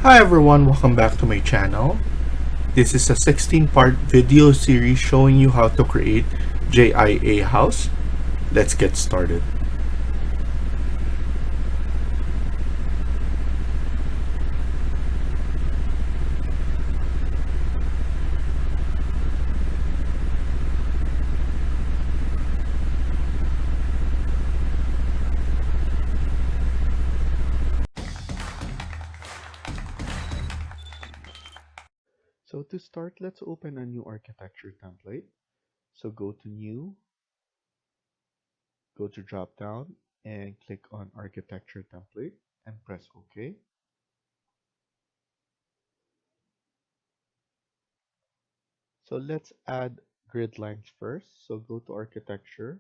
Hi everyone, welcome back to my channel. This is a 16-part video series showing you how to create JIA house. Let's get started. So to start, let's open a new architecture template. So go to New, go to drop down and click on Architecture Template and press OK. So let's add grid lines first. So go to Architecture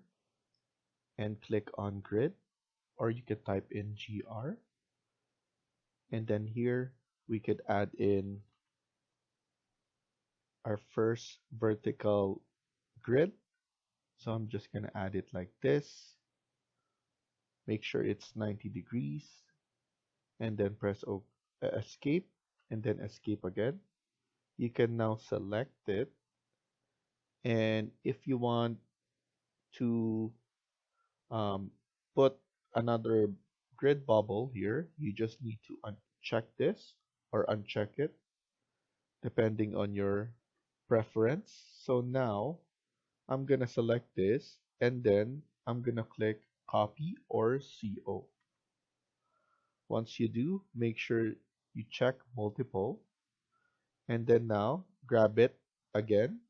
and click on Grid, or you could type in GR. And then here we could add in our first vertical grid. So I'm just going to add it like this. Make sure it's 90 degrees and then press escape and then escape again. You can now select it, and if you want to put another grid bubble here, you just need to uncheck this or uncheck it depending on your preference. So now I'm gonna select this and then I'm gonna click copy or CO. Once you do, make sure you check multiple and then now grab it again.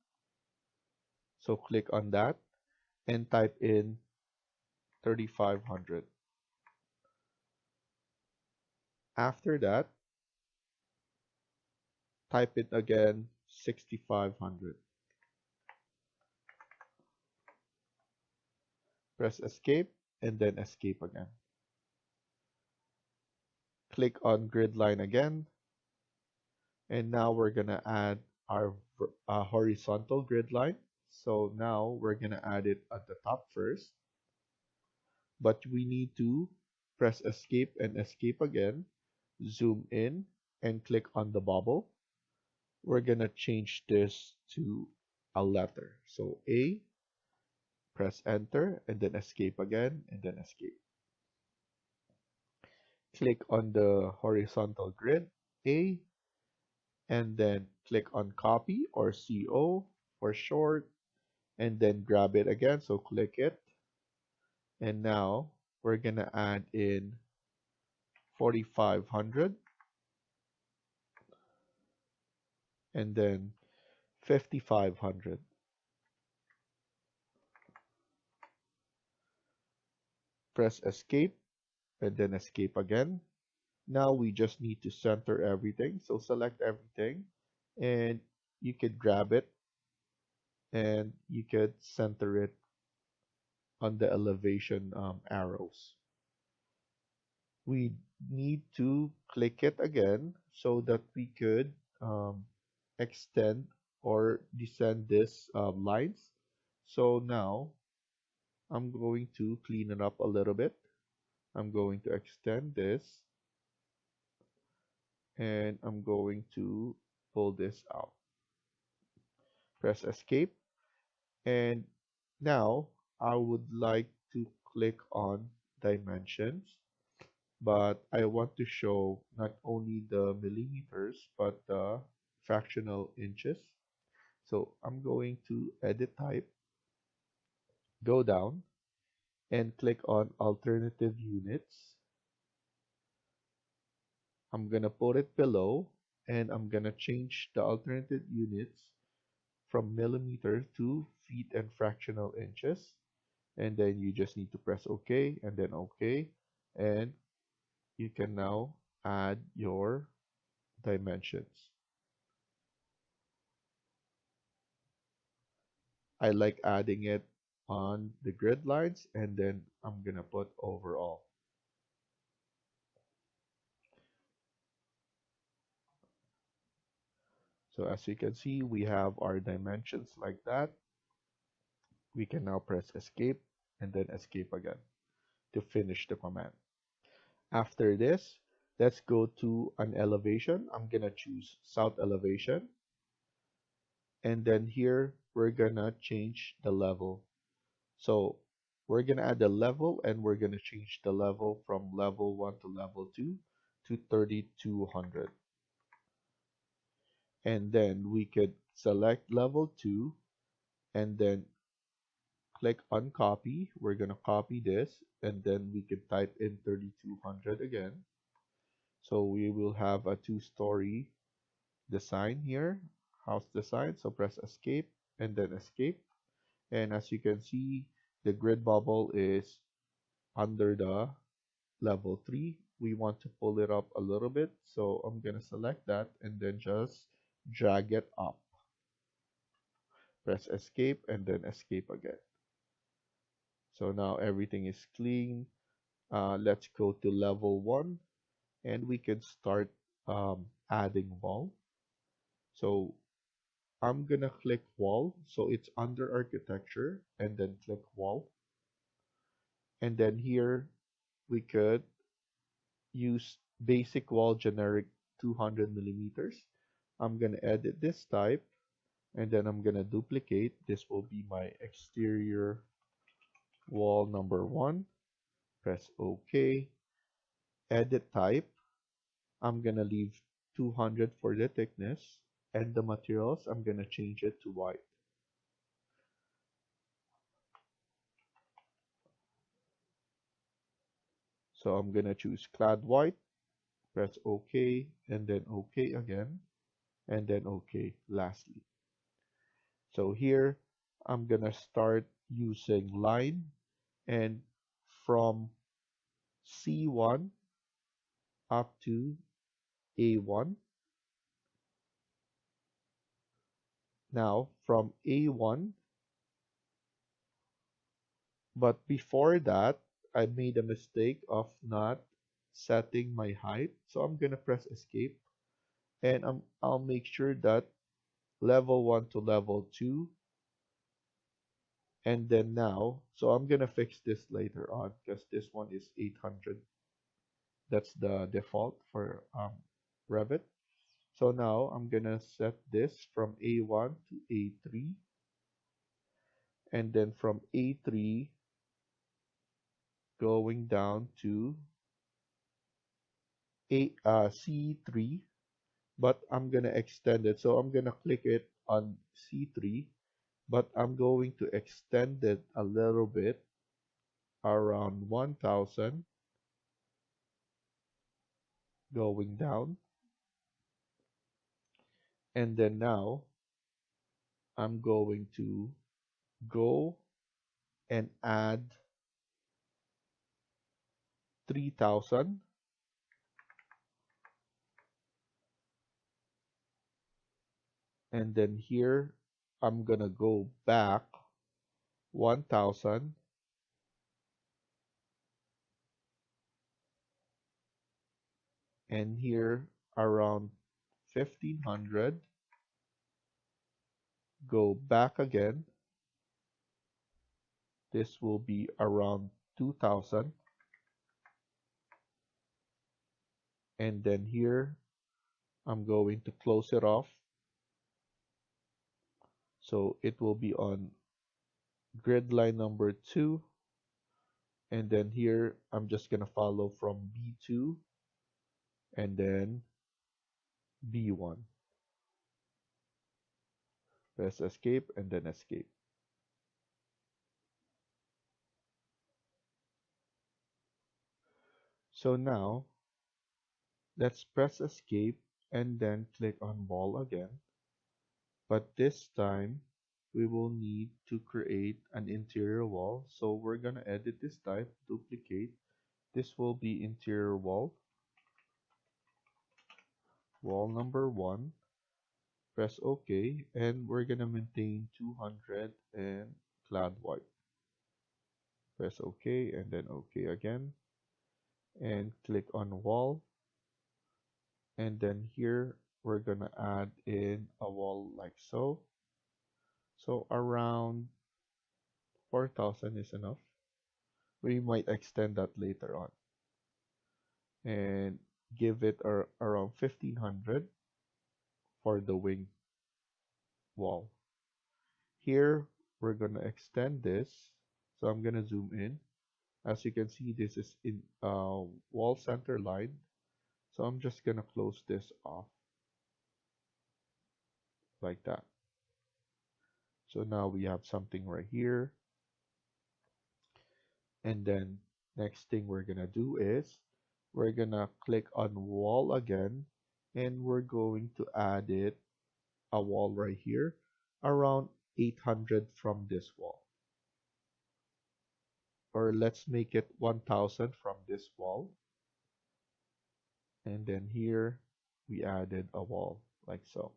So click on that and type in 3500. After that, type it again 6500. Press escape and then escape again. Click on grid line again. And now we're gonna add our horizontal grid line. So now we're gonna add it at the top first, but we need to press escape and escape again, zoom in and click on the bubble. We're gonna change this to a letter. So A, press enter and then escape again and then escape. Click on the horizontal grid A and then click on copy or CO for short and then grab it again. So click it. And now we're gonna add in 4500 and then 5500. Press escape and then escape again. Now we just need to center everything. So select everything and you could grab it and you could center it on the elevation arrows. We need to click it again so that we could extend or descend this lines. So now I'm going to clean it up a little bit. I'm going to extend this and I'm going to pull this out. Press escape and now I would like to click on dimensions, but I want to show not only the millimeters but the fractional inches. So I'm going to edit type, go down and click on alternative units. I'm gonna put it below and I'm gonna change the alternative units from millimeters to feet and fractional inches. And then you just need to press OK and then OK. And you can now add your dimensions. I like adding it on the grid lines and then I'm gonna put overall. So as you can see, we have our dimensions like that. We can now press escape and then escape again to finish the command. After this, Let's go to an elevation. I'm gonna choose south elevation. And then here, we're gonna change the level. So we're gonna add a level and we're gonna change the level from level 1 to level 2 to 3200. And then we could select level 2 and then click on copy. We're gonna copy this and then we can type in 3200 again. So we will have a two-story design here, house design. So press escape and then escape. And as you can see, the grid bubble is under the level 3. We want to pull it up a little bit. So I'm going to select that and then just drag it up. Press escape and then escape again. So now everything is clean. Let's go to level 1 and we can start adding wall. So I'm gonna click wall. So it's under architecture and then click wall. And then here we could use basic wall generic 200 millimeters. I'm gonna edit this type and then I'm gonna duplicate. This will be my exterior wall number 1. Press OK. Edit type. I'm gonna leave 200 for the thickness and the materials. I'm gonna change it to white. So I'm gonna choose clad white. Press OK and then OK again and then OK lastly. So here I'm gonna start using line and from C1 up to A1. Now from A1, but before that I made a mistake of not setting my height. So I'm gonna press escape and I'll make sure that level 1 to level 2 and then now, so I'm gonna fix this later on because this one is 800. That's the default for Revit. So now I'm gonna set this from A1 to A3 and then from A3 going down to C3, but I'm gonna extend it. So I'm gonna click it on C3, but I'm going to extend it a little bit around 1000 going down. And then now I'm going to go and add 3000 and then here I'm gonna go back 1000 and here around 1500 go back again. This will be around 2000 and then here I'm going to close it off so it will be on grid line number 2 and then here I'm just gonna follow from B2 and then B1. Press escape and then escape. So now let's press escape and then click on wall again. But this time we will need to create an interior wall. So we're gonna edit this type, duplicate. This will be interior wall. Wall number 1. Press OK and we're gonna maintain 200 and clad white. Press OK and then OK again and click on wall and then here we're gonna add in a wall like so. So around 4000 is enough. We might extend that later on. And give it around 1500 for the wing wall. Here, we're gonna extend this. So I'm gonna zoom in. As you can see, this is in wall center line. So I'm just gonna close this off like that. So now we have something right here. And then next thing we're gonna do is we're gonna click on wall again, and we're going to add it a wall right here around 800 from this wall. Or let's make it 1000 from this wall. And then here we added a wall like so.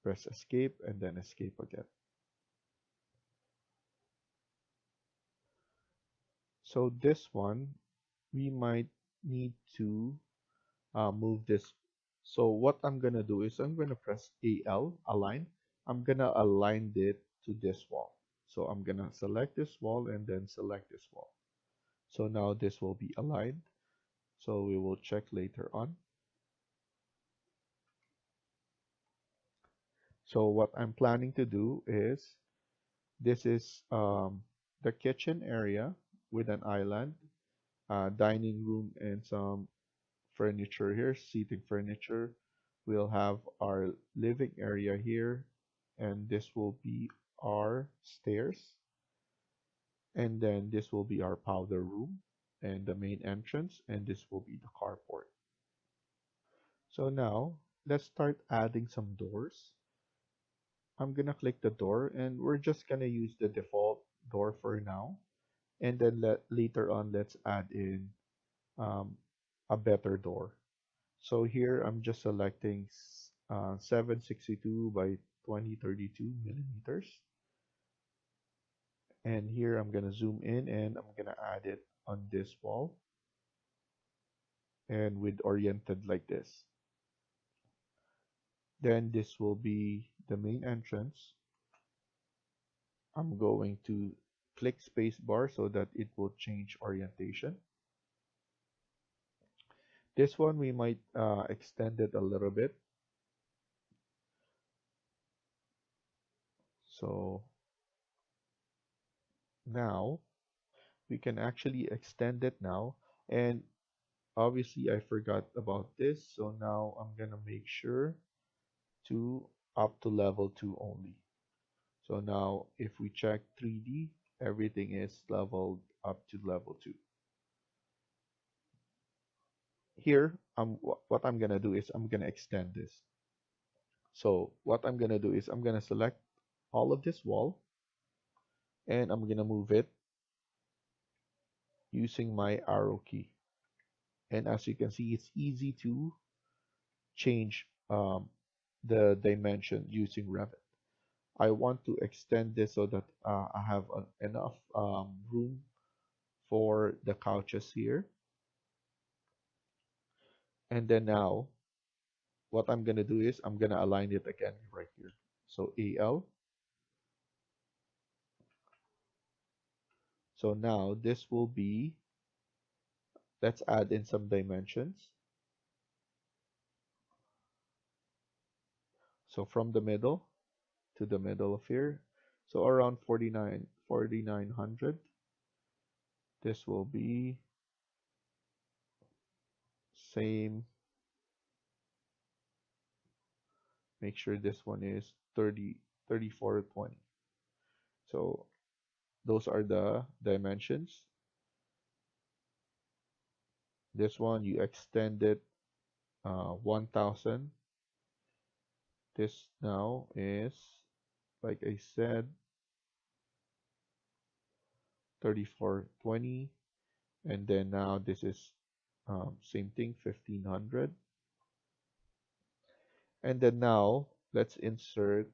Press escape and then escape again. So this one, we might need to move this. So what I'm gonna do is I'm gonna press AL, align. I'm gonna align it to this wall. So I'm gonna select this wall and then select this wall. So now this will be aligned. So we will check later on. So what I'm planning to do is this is the kitchen area with an island, dining room, and some furniture here, seating furniture. We'll have our living area here, and this will be our stairs. And then this will be our powder room and the main entrance, and this will be the carport. So now let's start adding some doors. I'm gonna click the door, and we're just gonna use the default door for now. And then later on, let's add in um, a better door. So here I'm just selecting 762 by 2032 millimeters. And here I'm gonna zoom in and I'm gonna add it on this wall and with oriented like this. Then this will be the main entrance. I'm going to click spacebar so that it will change orientation. This one we might extend it a little bit. So now we can actually extend it now. And obviously I forgot about this. So now I'm gonna make sure to up to level 2 only. So now if we check 3D, everything is leveled up to level 2. Here, what I'm gonna do is I'm gonna extend this. So what I'm gonna do is I'm gonna select all of this wall and I'm gonna move it using my arrow key. And as you can see, it's easy to change the dimension using Revit. I want to extend this so that I have enough room for the couches here. And then now, what I'm gonna do is I'm gonna align it again right here. So AL. So now this will be, let's add in some dimensions. So from the middle to the middle of here. So around 4900. This will be same. Make sure this one is 3420. So those are the dimensions. This one you extend it 1000. This now is, like I said, 3420. And then now this is same thing, 1500. And then now let's insert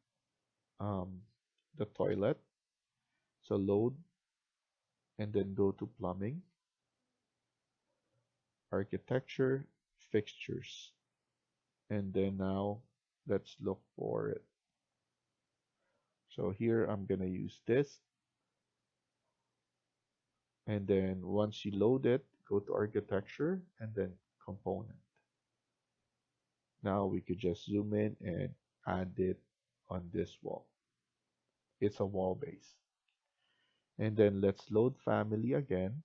the toilet. So load and then go to plumbing, architecture, fixtures. And then now let's look for it. So here I'm gonna use this. And then once you load it, go to architecture and then component. Now we could just zoom in and add it on this wall. It's a wall base. And then let's load family again.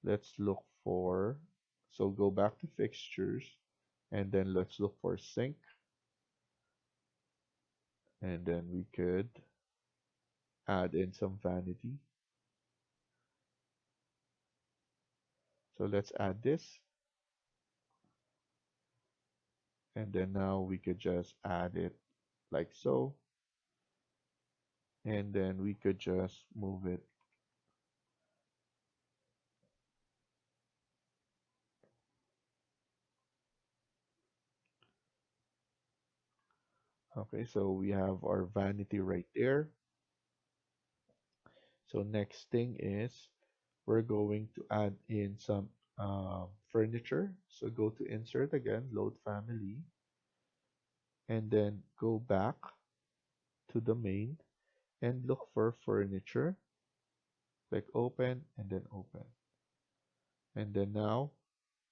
Let's look for, so go back to fixtures, and then let's look for sink. And then we could add in some vanity. So let's add this. And then now we could just add it like so. And then we could just move it. Okay, so we have our vanity right there. So next thing is we're going to add in some furniture. So go to insert again, load family, and then go back to the main and look for furniture. Click open and then open. And then now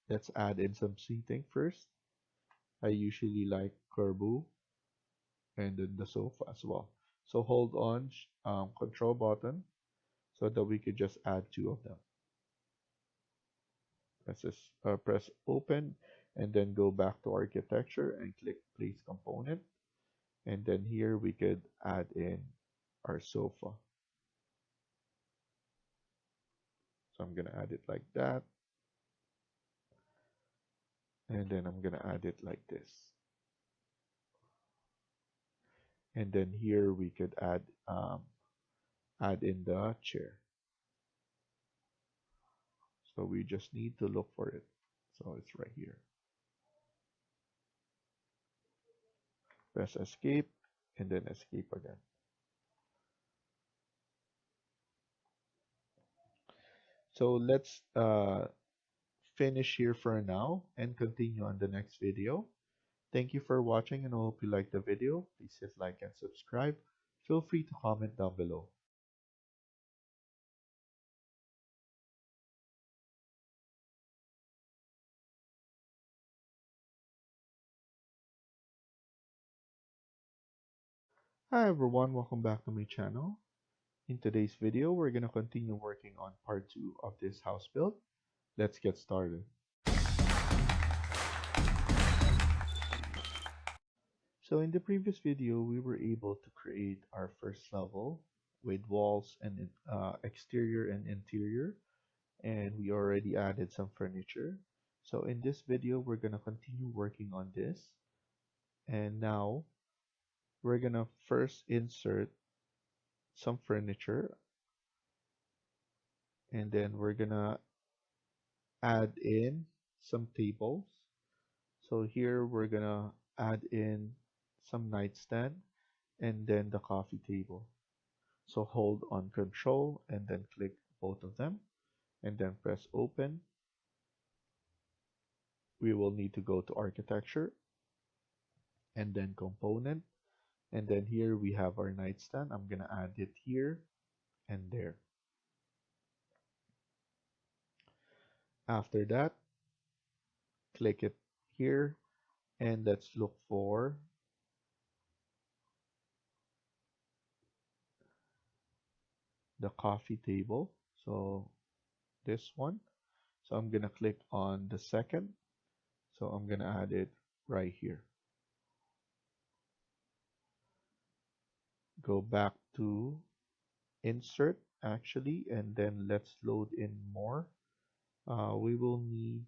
let's add in some seating first. I usually like curbu and then the sofa as well. So hold on control button so that we could just add two of them. Press open and then go back to architecture and click place component. And then here we could add in our sofa. So I'm gonna add it like that. And then I'm gonna add it like this. And then here we could add in the chair. So we just need to look for it. So it's right here. Press escape and then escape again. So let's finish here for now and continue on the next video. Thank you for watching and I hope you liked the video. Please hit like and subscribe. Feel free to comment down below. Hi everyone, welcome back to my channel. In today's video, we're going to continue working on part 2 of this house build. Let's get started. So in the previous video, we were able to create our first level with walls and exterior and interior, and we already added some furniture. So in this video, we're going to continue working on this. And now we're going to first insert some furniture, and then we're going to add in some tables. So here we're going to add in some nightstand and then the coffee table. So hold on control and then click both of them and then press open. We will need to go to architecture and then component, and then here we have our nightstand. I'm gonna add it here and there. After that, click it here and let's look for the coffee table. So this one. So I'm gonna click on the second. So I'm gonna add it right here. Go back to insert actually, and then let's load in more. We will need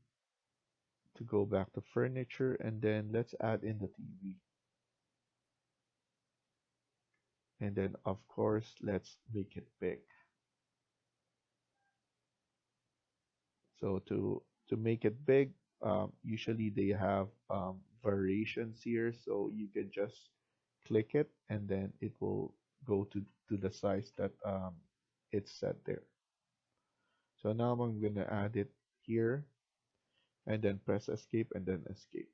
to go back to furniture and then let's add in the TV. And then of course, let's make it big. So to make it big, usually they have variations here. So you can just click it and then it will go to the size that it's set there. So now I'm going to add it here and then press escape and then escape.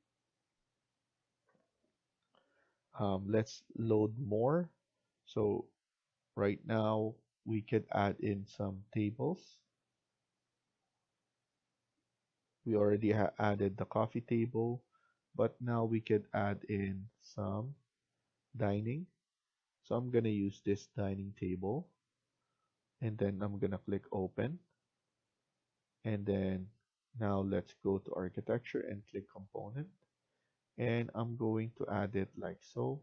Let's load more. So right now we could add in some tables. We already added the coffee table, but now we could add in some dining. So I'm gonna use this dining table, and then I'm gonna click open, and then now let's go to architecture and click component, and I'm going to add it like so.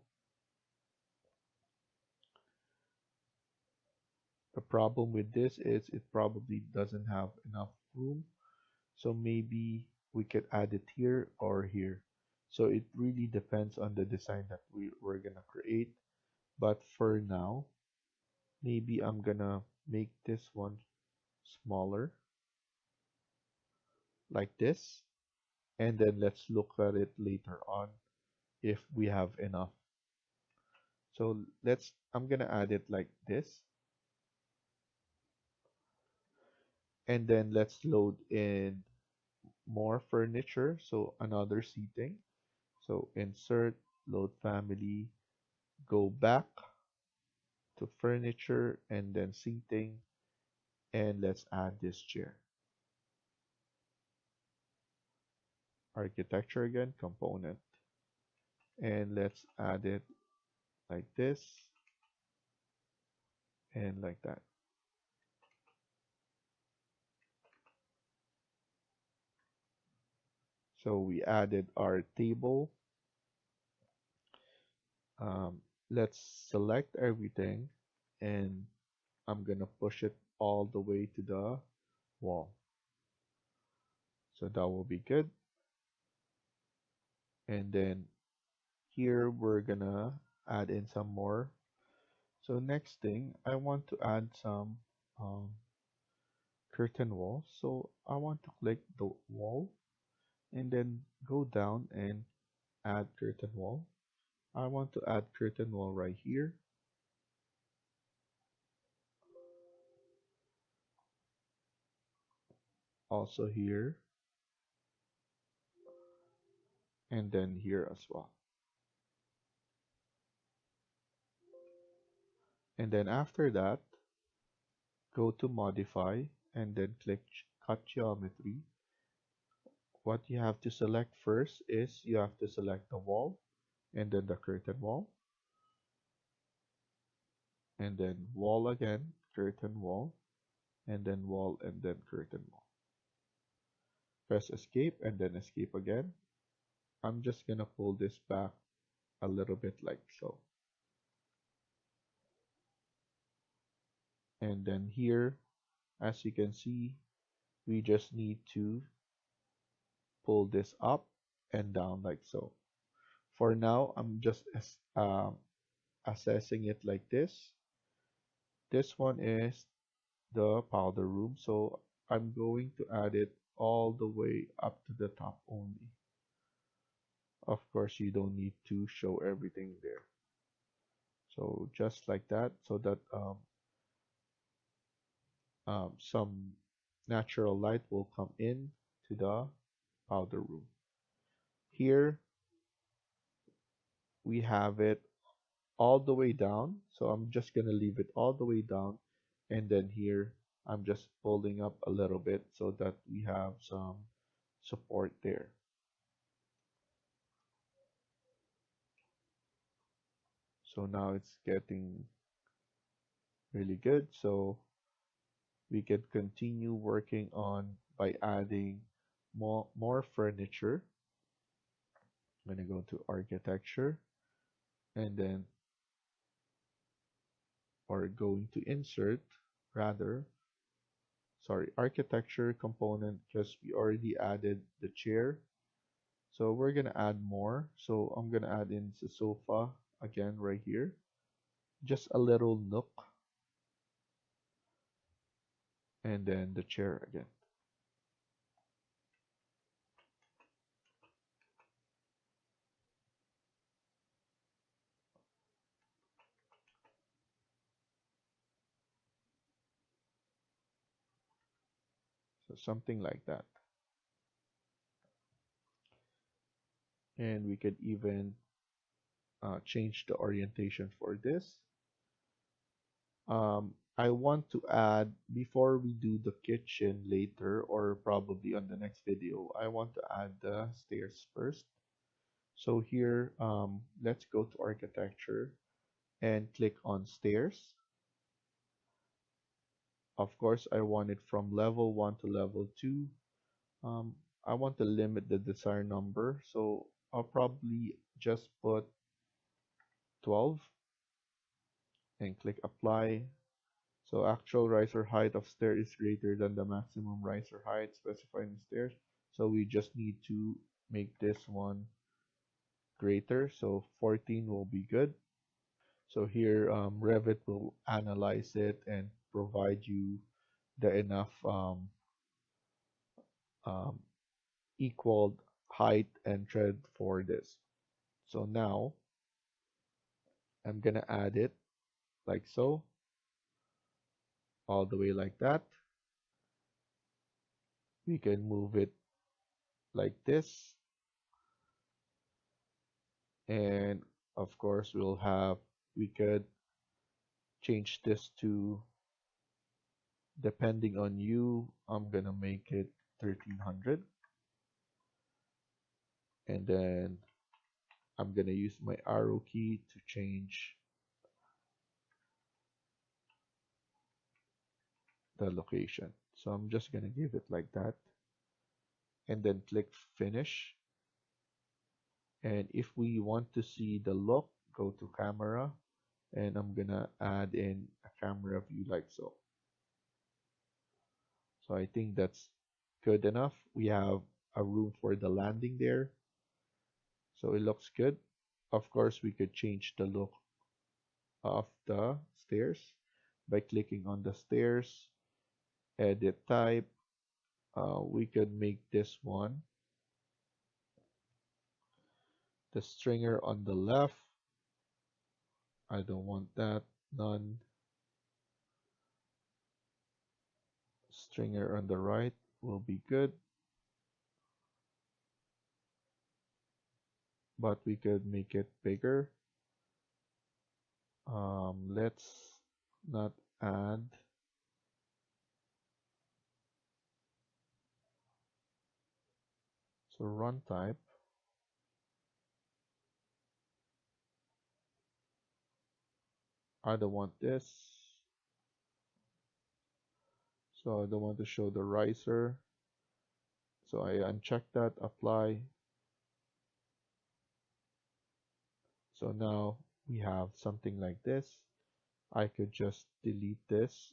The problem with this is it probably doesn't have enough room, so maybe we could add it here or here. So it really depends on the design that we're gonna create. But for now, maybe I'm gonna make this one smaller like this, and then let's look at it later on if we have enough. So I'm gonna add it like this, and then let's load in more furniture, so another seating. So insert, load family, go back to furniture and then seating, and let's add this chair. Architecture again, component, and let's add it like this and like that. So we added our table. Um, let's select everything, and I'm gonna push it all the way to the wall. So that will be good. And then here we're gonna add in some more. So next thing, I want to add some um, curtain wall. So I want to click the wall and then go down and add curtain wall. I want to add curtain wall right here. Also here, and then here as well. And then after that, go to modify and then click cut geometry. What you have to select first is you have to select the wall and then the curtain wall, and then wall again, curtain wall, and then wall and then curtain wall. Press escape and then escape again. I'm just gonna pull this back a little bit like so. And then here, as you can see, we just need to pull this up and down like so. For now, I'm just assessing it like this. This one is the powder room, so I'm going to add it all the way up to the top only. Of course, you don't need to show everything there. So just like that, so that some natural light will come in to the powder room. Here we have it all the way down, so I'm just gonna leave it all the way down, and then here I'm just folding up a little bit so that we have some support there. So now it's getting really good, so we can continue working on by adding more furniture. I'm gonna go to architecture, and then or going to insert rather, sorry, architecture component, because we already added the chair. So we're gonna add more. So I'm gonna add in the sofa again right here, just a little nook, and then the chair again. So something like that. And we could even change the orientation for this. I want to add, before we do the kitchen later, or probably on the next video, I want to add the stairs first. So here, let's go to architecture and click on stairs. Of course, I want it from level 1 to level 2. Um, I want to limit the desired number, so I'll probably just put 12 and click apply. So actual riser height of stair is greater than the maximum riser height specified in stairs. So we just need to make this one greater. So 14 will be good. So here Revit will analyze it and provide you the enough um, equal height and tread for this. So now I'm gonna add it like so, all the way like that. We can move it like this, and of course we could change this to, depending on you, I'm gonna make it 1300, and then I'm gonna use my arrow key to change the location. So I'm just gonna give it like that, and then click finish. And if we want to see the look, go to camera, and I'm gonna add in a camera view like so. So I think that's good enough. We have a room for the landing there, so it looks good. Of course, we could change the look of the stairs by clicking on the stairs, edit type. We could make this one the stringer on the left. I don't want that. None. Stringer on the right will be good, but we could make it bigger. Let's not add. So run type. I don't want this. So I don't want to show the riser. So I uncheck that, apply. So now we have something like this. I could just delete this.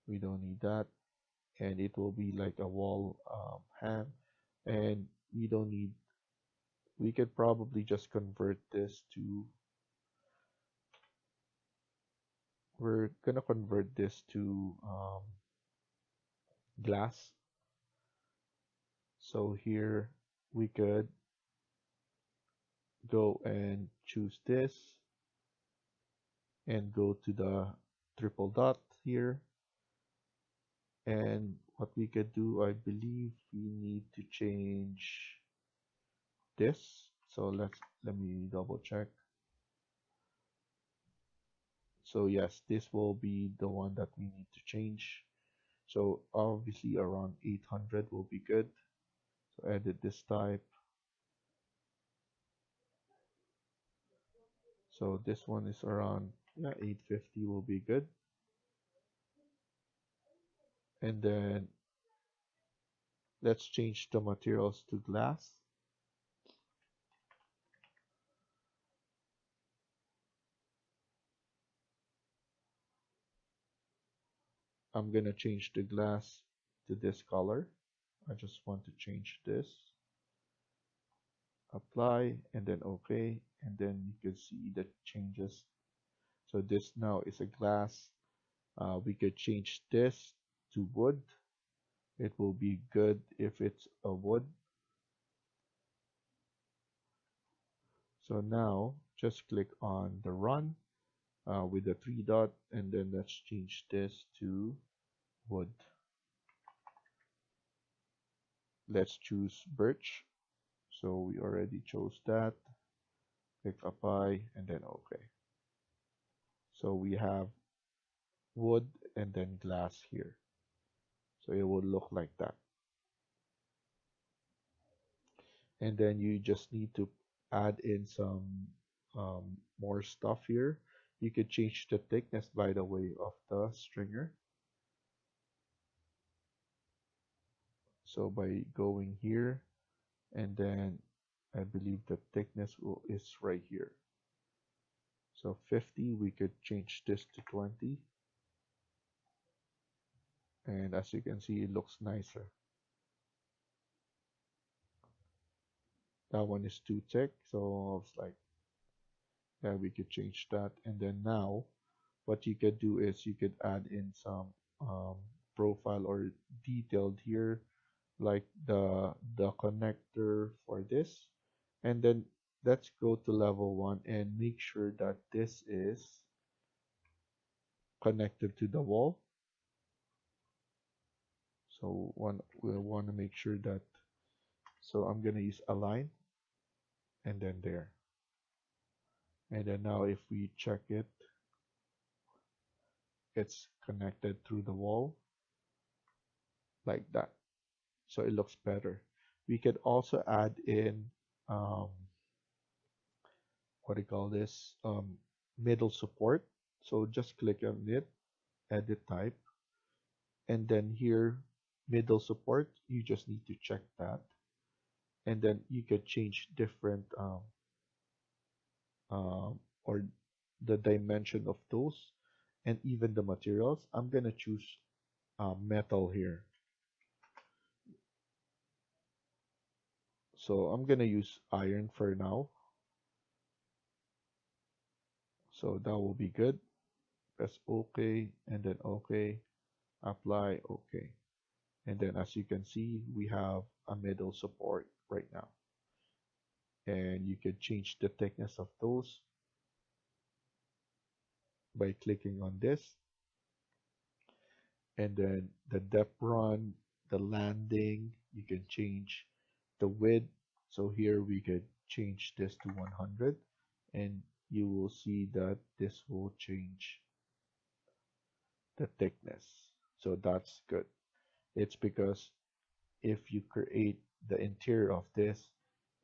We don't need that. And it will be like a wall hand. And we don't need, we could probably just convert this to, we're gonna convert this to glass. So here we could go and choose this and go to the triple dot here. And what we could do, I believe we need to change this. So let me double check. So yes, this will be the one that we need to change. So obviously around 800 will be good. So edit this type. So this one is around, yeah, 850 will be good. And then let's change the materials to glass. I'm gonna change the glass to this color. I just want to change this. Apply and then OK, and then you can see the changes. So this now is a glass. We could change this to wood. It will be good if it's a wood. So now just click on the run with the three dot, and then let's change this to wood. Let's choose birch. So we already chose that. Click apply and then OK. So we have wood and then glass here. So it will look like that. And then you just need to add in some more stuff here. You could change the thickness, by the way, of the stringer. So by going here, and then I believe the thickness is right here. So 50, we could change this to 20. And as you can see, it looks nicer. That one is too thick, so I was like, yeah, we could change that. And then now, what you could do is you could add in some profile or detailed here, like the connector for this. And then let's go to level 1 and make sure that this is connected to the wall. So we want to make sure that, so I'm going to use align and then there. And then now if we check it, it's connected through the wall like that. So it looks better. We could also add in, what do you call this, middle support. So just click on it, edit type, and then here, middle support, you just need to check that. And then you could change different or the dimension of those and even the materials. I'm gonna choose metal here. So I'm gonna use iron for now. So that will be good. Press OK and then OK, apply OK. And then as you can see, we have a middle support right now. And you can change the thickness of those by clicking on this. And then the depth run, the landing, you can change the width. So here we could change this to 100 and you will see that this will change the thickness. So that's good. It's because if you create the interior of this,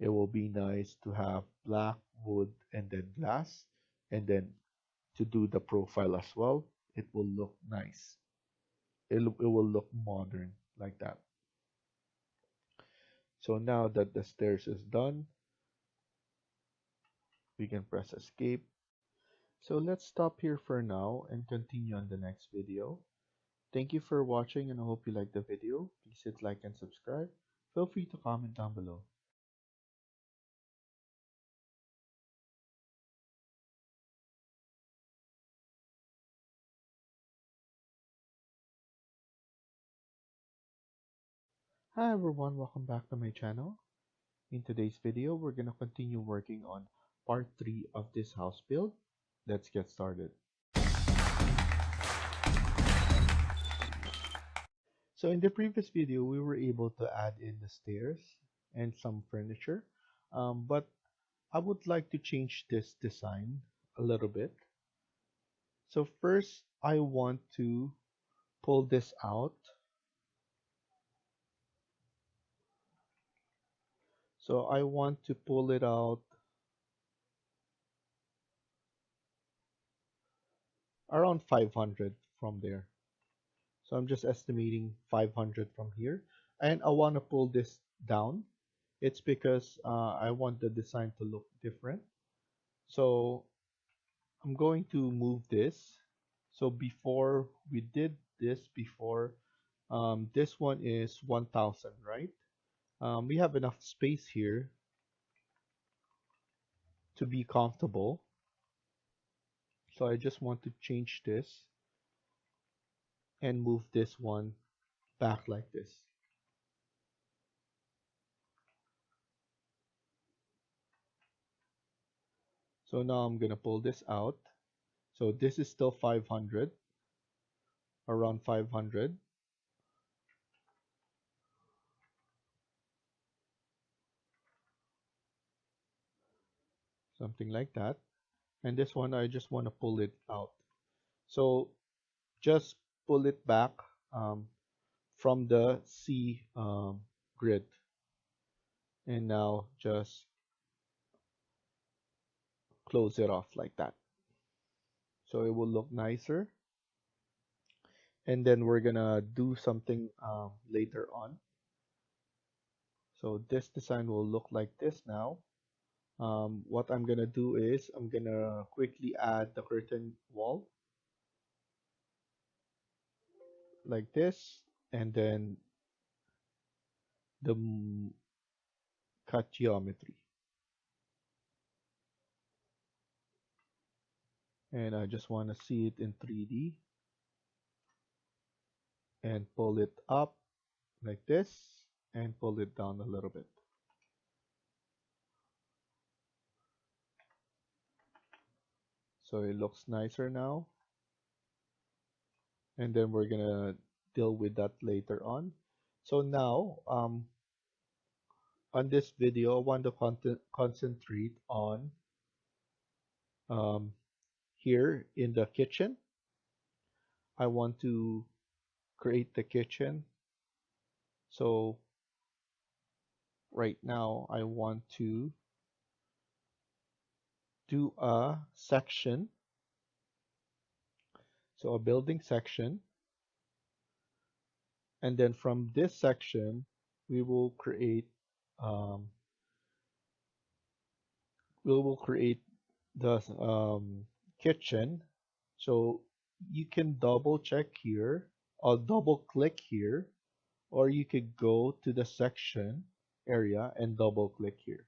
it will be nice to have black wood and then glass, and then to do the profile as well, it will look nice. It will look modern like that. So now that the stairs is done, we can press escape. So let's stop here for now and continue on the next video. Thank you for watching and I hope you liked the video. Please hit like and subscribe. Feel free to comment down below. Hi everyone, welcome back to my channel. In today's video, we're going to continue working on part 3 of this house build. Let's get started. So in the previous video, we were able to add in the stairs and some furniture, but I would like to change this design a little bit. So first, I want to pull this out. So I want to pull it out around 500 from there. So I'm just estimating 500 from here. And I want to pull this down. It's because I want the design to look different. So I'm going to move this. So before we did this before, this one is 1000, right? We have enough space here to be comfortable. So I just want to change this and move this one back like this. So now I'm gonna pull this out. So this is still 500, around 500. Something like that. And this one, I just want to pull it out So just pull it back from the C grid, and now just close it off like that. So it will look nicer. And then we're gonna do something later on. So this design will look like this now. What I'm gonna do is I'm gonna quickly add the curtain wall like this, and then the cut geometry. And I just want to see it in 3D and pull it up like this and pull it down a little bit. So it looks nicer now. And then we're gonna deal with that later on. So now, on this video, I want to concentrate on um, here in the kitchen. I want to create the kitchen. So right now, I want to do a section. So a building section. And then from this section, we will create um, the kitchen. So you can double check here or double click here, or you could go to the section area and double click here.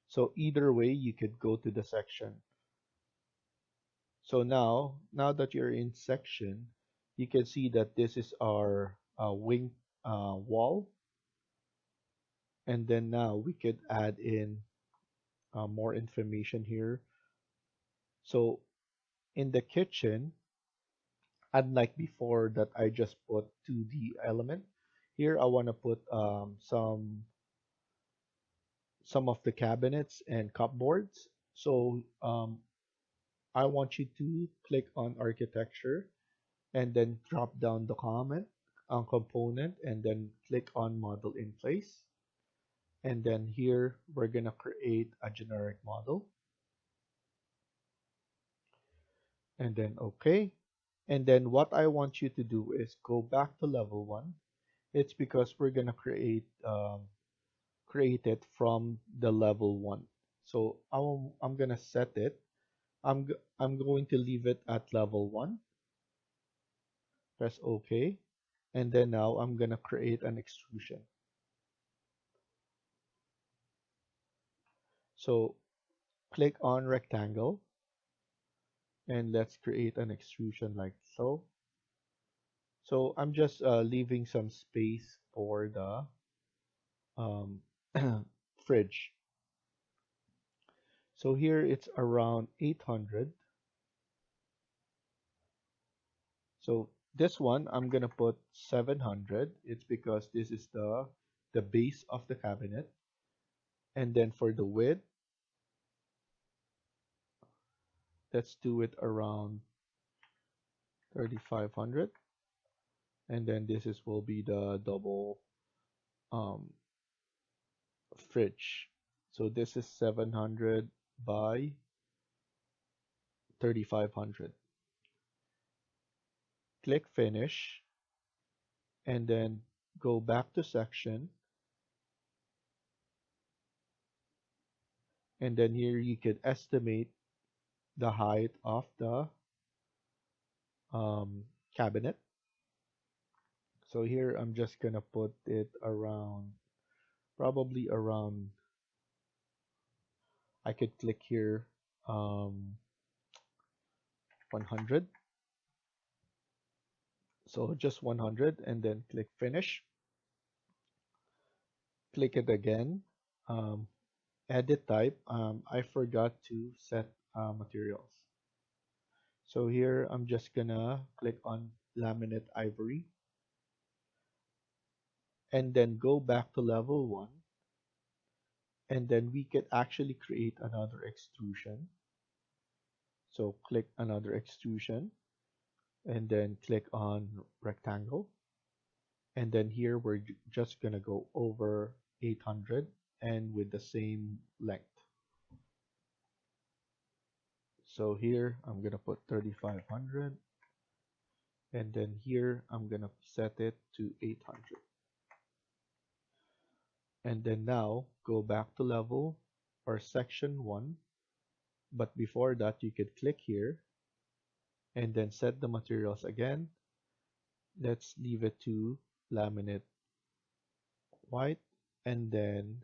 So either way, you could go to the section. So now that you're in section, you can see that this is our wing wall. And then now we could add in more information here. So in the kitchen, unlike before that I just put 2D element, here I want to put some of the cabinets and cupboards. So I want you to click on architecture and then drop down the comment on component and then click on model in place. And then here we're gonna create a generic model and then okay. And then what I want you to do is go back to level 1. It's because we're gonna create it from the level 1. So I'm gonna set it. I'm going to leave it at level 1. Press OK. And then now I'm gonna create an extrusion. So click on rectangle and let's create an extrusion like so. So I'm just leaving some space for the um, fridge. So here it's around 800. So this one I'm gonna put 700. It's because this is the base of the cabinet. And then for the width, let's do it around 3500. And then this is will be the double um, fridge. So this is 700 by 3500. Click finish and then go back to section. And then here you could estimate the height of the cabinet. So here I'm just gonna put it around, probably around, I could click here 100. So just 100 and then click finish. Click it again. Edit type. I forgot to set materials. So here I'm just gonna click on laminate ivory and then go back to level 1, and then we can actually create another extrusion. So click another extrusion and then click on rectangle. And then here we're just gonna go over 800 and with the same length. So here I'm gonna put 3500, and then here I'm gonna set it to 800. And then now go back to level or section 1, but before that you could click here and then set the materials again. Let's leave it to laminate white, and then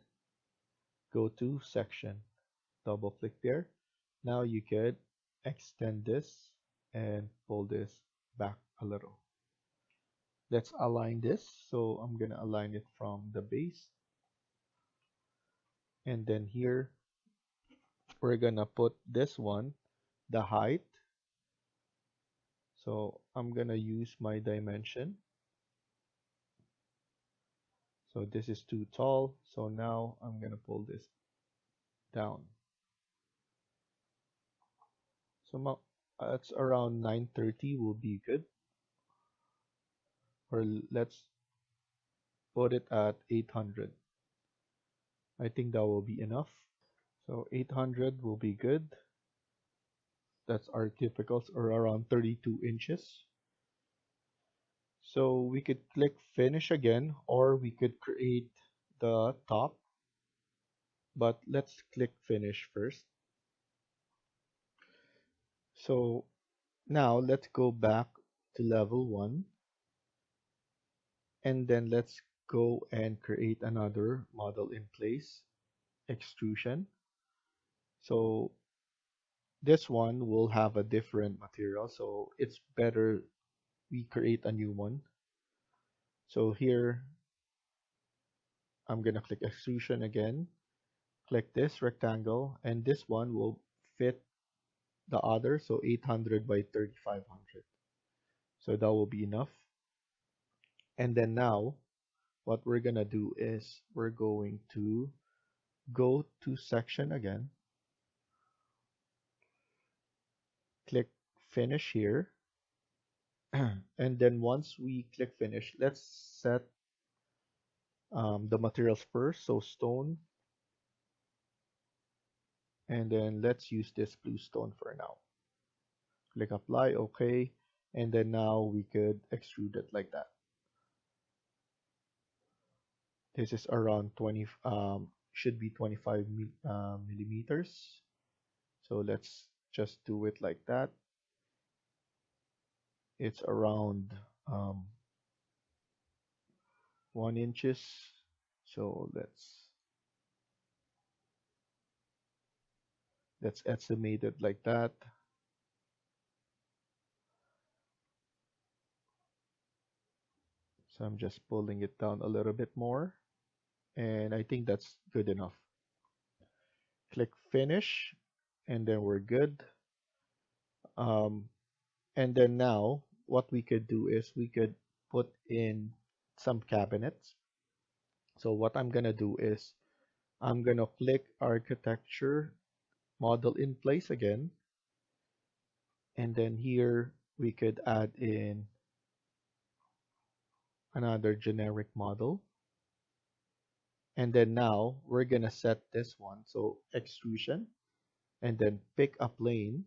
go to section, double click there. Now you could extend this and pull this back a little. Let's align this. So I'm gonna align it from the base, and then here we're gonna put this one, the height. So I'm gonna use my dimension. So this is too tall, so now I'm gonna pull this down. So it's around 930 will be good, or let's put it at 800. I think that will be enough. So 800 will be good. That's our typicals, or around 32 inches. So we could click finish again, or we could create the top, but let's click finish first. So now let's go back to level 1, and then let's go and create another model in place, extrusion. So this one will have a different material, so it's better we create a new one. So here I'm gonna click extrusion again, click this rectangle, and this one will fit the other, so 800 by 3500. So that will be enough. And then now what we're gonna do is we're going to go to section again, click finish here, and then once we click finish, let's set the materials first. So stone, and then let's use this blue stone for now. Click apply, okay, and then now we could extrude it like that. This is around 20, should be 25 millimeters. So let's just do it like that. It's around 1 inches. So let's estimate it like that. So I'm just pulling it down a little bit more, and I think that's good enough. Click finish, and then we're good. And then now what we could do is we could put in some cabinets. So what I'm gonna do is I'm gonna click architecture, model in place again, and then here we could add in another generic model. And then now we're gonna set this one, so extrusion, and then pick a plane.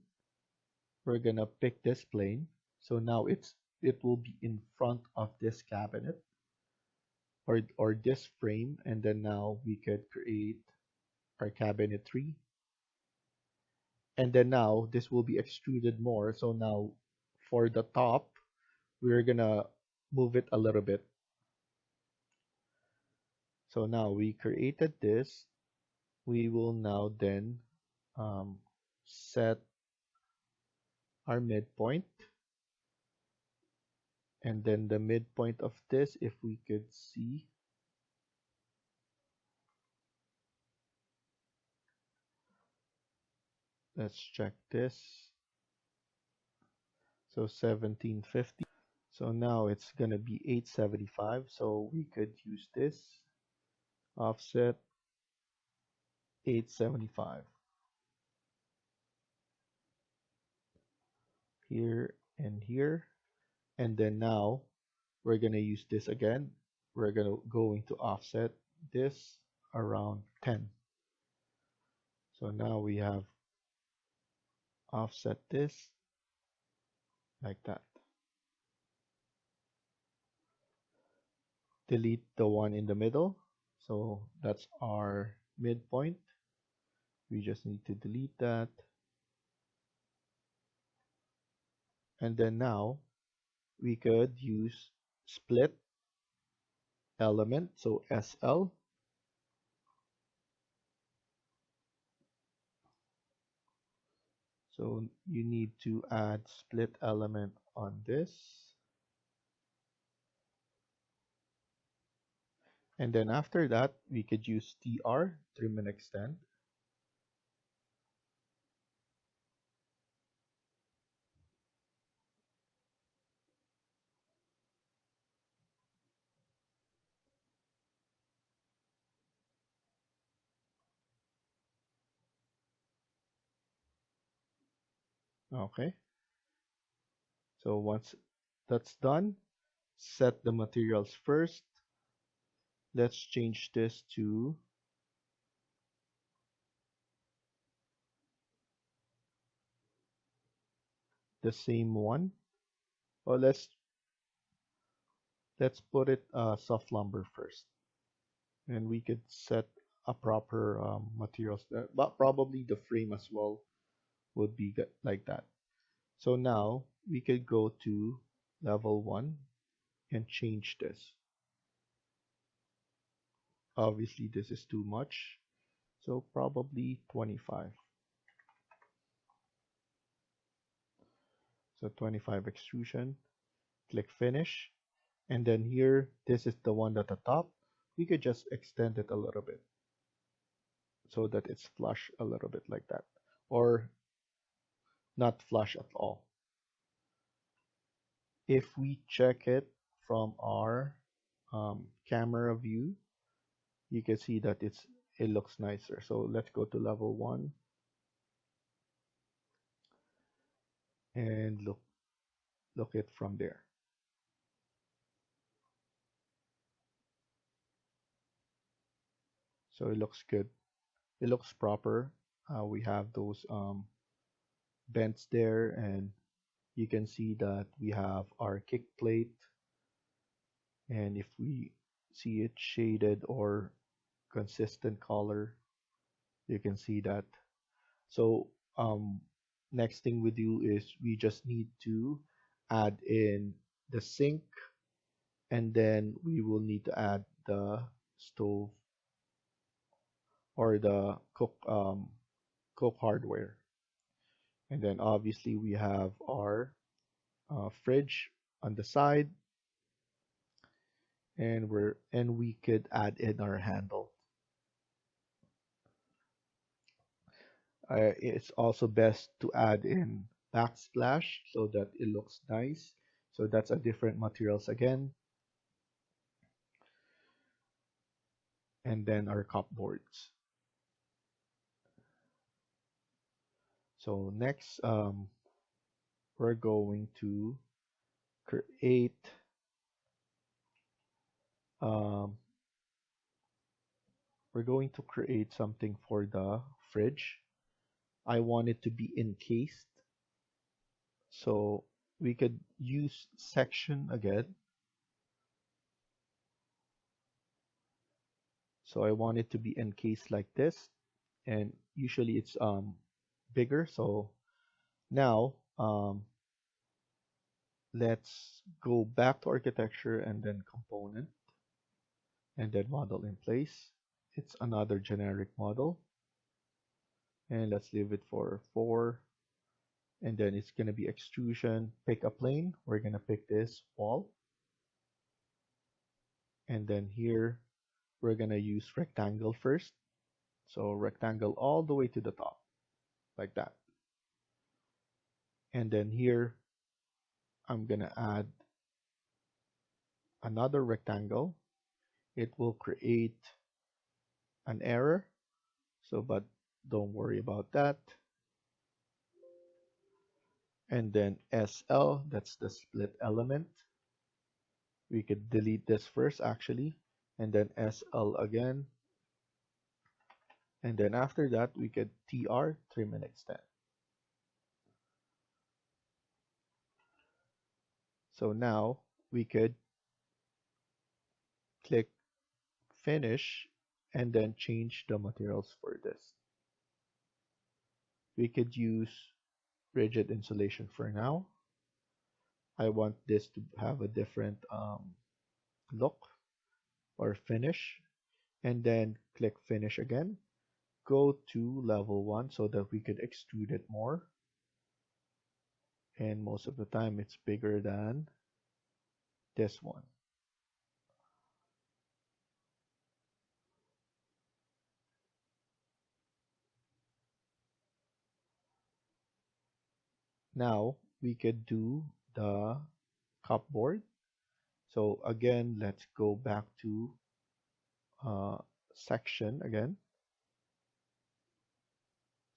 We're gonna pick this plane. So now it will be in front of this cabinet, or this frame, and then now we could create our cabinet 3. And then now this will be extruded more. So now for the top, we're gonna move it a little bit. So now we created this. We will now then set our midpoint. And then the midpoint of this, if we could see, let's check this. So 1750. So now it's gonna be 875. So we could use this offset 875 here and here. And then now we're going to use this again. We're going to offset this around 10. So now we have offset this like that. Delete the one in the middle. So that's our midpoint. We just need to delete that. And then now we could use split element, so SL. So you need to add split element on this. And then after that, we could use TR, trim and extend. Okay. So once that's done, set the materials first. Let's change this to the same one. Or let's put it soft lumber first, and we could set a proper materials there. But probably the frame as well would be like that. So now we could go to level 1 and change this. Obviously this is too much, so probably 25. So 25 extrusion, click finish, and then here this is the one at the top. We could just extend it a little bit so that it's flush a little bit like that, or not flush at all. If we check it from our camera view, you can see that it looks nicer. So let's go to level 1 and look it from there. So it looks good. It looks proper. We have those bends there, and you can see that we have our kick plate. And if we see it shaded or consistent color, you can see that. So next thing we do is we just need to add in the sink, and then we will need to add the stove or the cook hardware. And then obviously we have our fridge on the side, and we could add in our handle. It's also best to add in backsplash so that it looks nice. So that's a different materials again. And then our cupboards. So next, we're going to create um, something for the fridge. I want it to be encased, so we could use section again. So I want it to be encased like this, and usually it's bigger. So now let's go back to architecture and then component, and then model in place. It's another generic model, and let's leave it for 4. And then it's going to be extrusion. Pick a plane. We're going to pick this wall, and then here we're going to use rectangle first. So rectangle all the way to the top like that. And then here I'm going to add another rectangle. It will create an error, so but don't worry about that. and then SL, that's the split element. We could delete this first actually, and then SL again. And then after that, we could TR, trim and extend. So now we could click finish and then change the materials for this. We could use rigid insulation for now. I want this to have a different look or finish, and then click finish again. Go to level 1 so that we could extrude it more, and most of the time it's bigger than this one. Now we could do the cupboard. So again, let's go back to uh, section again.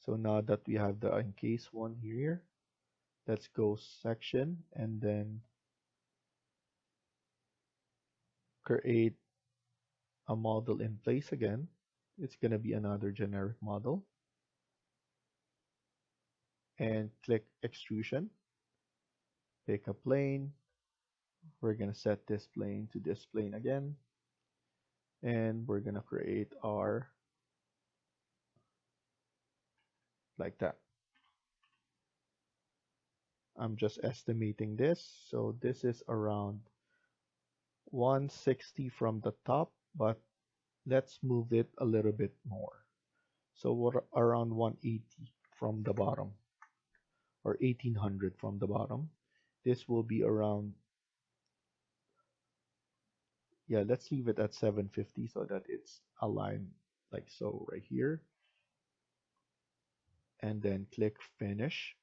So now that we have the encase one here, let's go section and then create a model in place again. It's going to be another generic model, and click extrusion. Pick a plane. We're going to set this plane to this plane again, and we're going to create our like that. I'm just estimating this. So this is around 160 from the top, but let's move it a little bit more. So we're around 180 from the bottom, or 1800 from the bottom. This will be around, yeah, let's leave it at 750 so that it's aligned like so right here. And then click finish.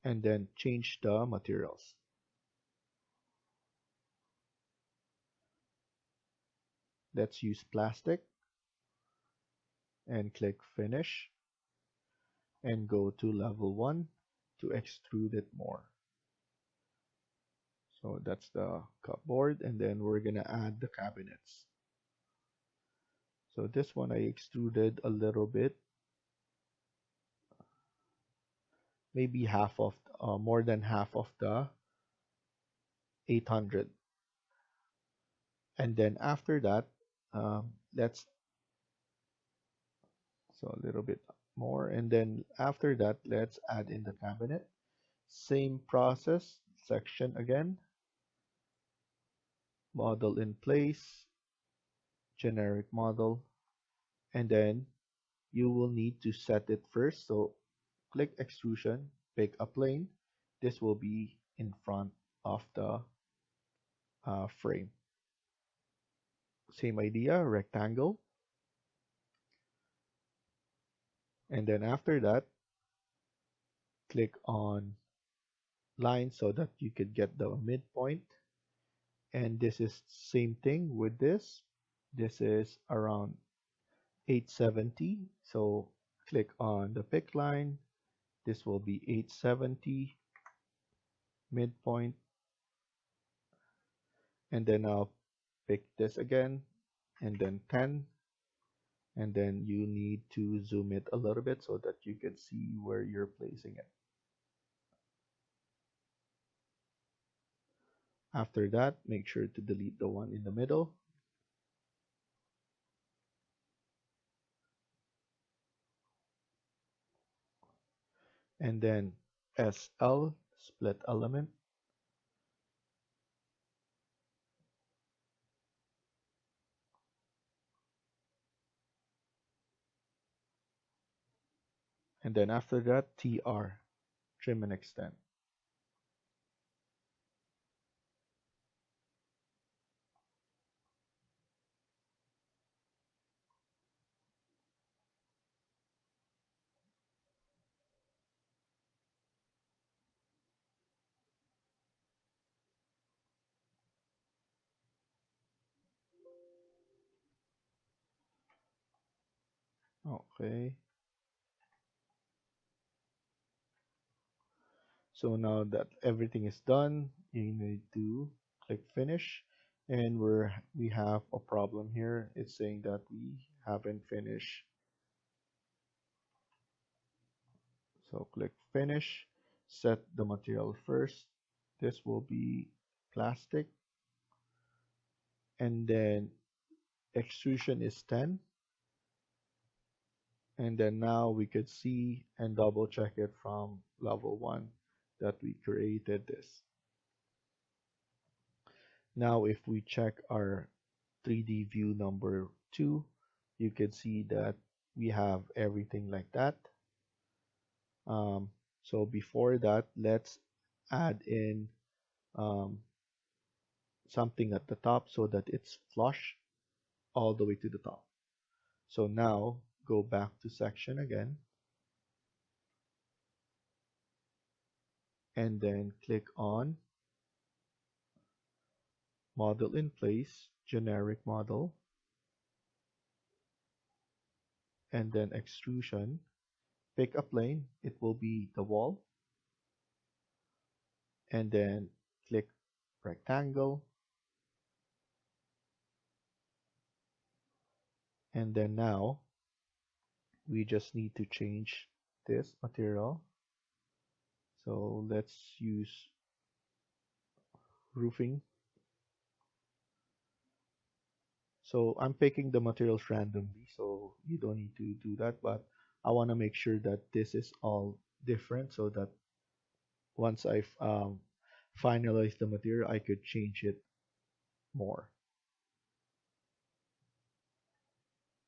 And then change the materials. Let's use plastic and click finish and go to level 1 to extrude it more. So that's the cupboard, and then we're gonna add the cabinets. So this one I extruded a little bit, maybe half of, more than half of the 800. And then after that, let's, so a little bit more, and then after that, let's add in the cabinet. Same process, section again, model in place, generic model, and then you will need to set it first. So click extrusion, pick a plane. This will be in front of the frame. Same idea, rectangle. And then after that, click on line so that you could get the midpoint. And this is same thing with this. This is around 870. So click on the pick line. This will be 870 midpoint. And then I'll pick this again, and then 10. And then you need to zoom it a little bit so that you can see where you're placing it. After that, make sure to delete the one in the middle. And then SL, split element. And then after that, TR, trim and extend. Okay. So now that everything is done, you need to click finish, and we have a problem here. It's saying that we haven't finished. So click finish, set the material first. This will be plastic, and then extrusion is 10. And then now we could see and double check it from level 1 that we created this. Now if we check our 3D view number 2, you can see that we have everything like that. So before that, let's add in um, something at the top so that it's flush all the way to the top. So now go back to section again, and then click on model in place, generic model, and then extrusion. Pick a plane, it will be the wall, and then click rectangle, and then now we just need to change this material. So let's use roofing. So I'm picking the materials randomly, so you don't need to do that, but I want to make sure that this is all different so that once I've finalized the material, I could change it more.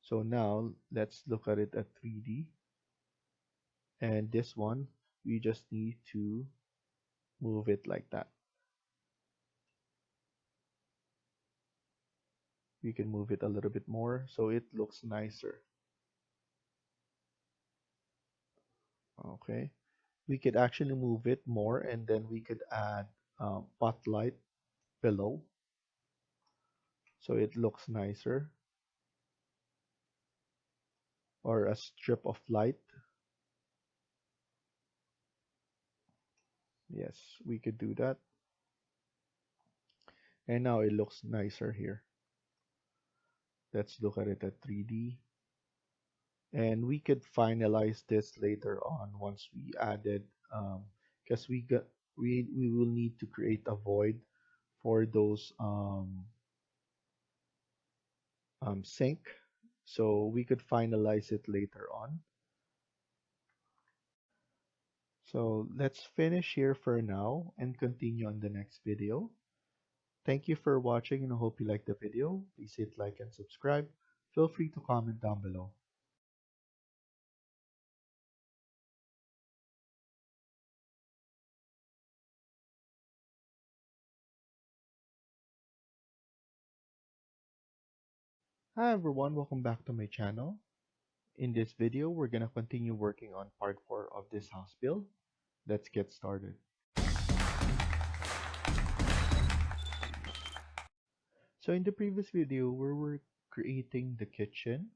So now let's look at it at 3D. And this one, we just need to move it like that. We can move it a little bit more so it looks nicer. Okay. We could actually move it more, and then we could add spotlight below so it looks nicer, or a strip of light. Yes, we could do that. And now it looks nicer here. Let's look at it at 3D. And we could finalize this later on once we added, because we will need to create a void for those sink. So we could finalize it later on. So let's finish here for now and continue on the next video. Thank you for watching, and I hope you liked the video. Please hit like and subscribe. Feel free to comment down below. Hi everyone, welcome back to my channel. In this video, we're gonna continue working on part 4 of this house build. Let's get started. So in the previous video, we were creating the kitchen,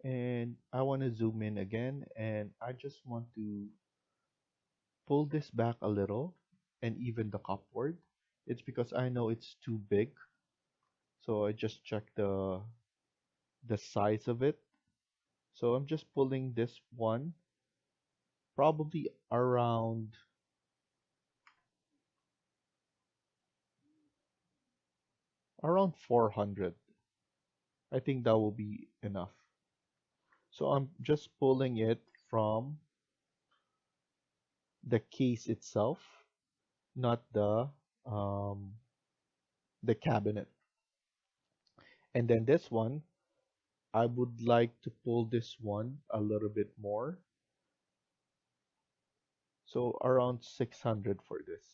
and I want to zoom in again, and I just want to pull this back a little and even the cupboard. It's because I know it's too big. So I just check the size of it. So I'm just pulling this one probably around 400. I think that will be enough. So I'm just pulling it from the case itself, not the cabinet. And then this one, I would like to pull this one a little bit more. So around 600 for this.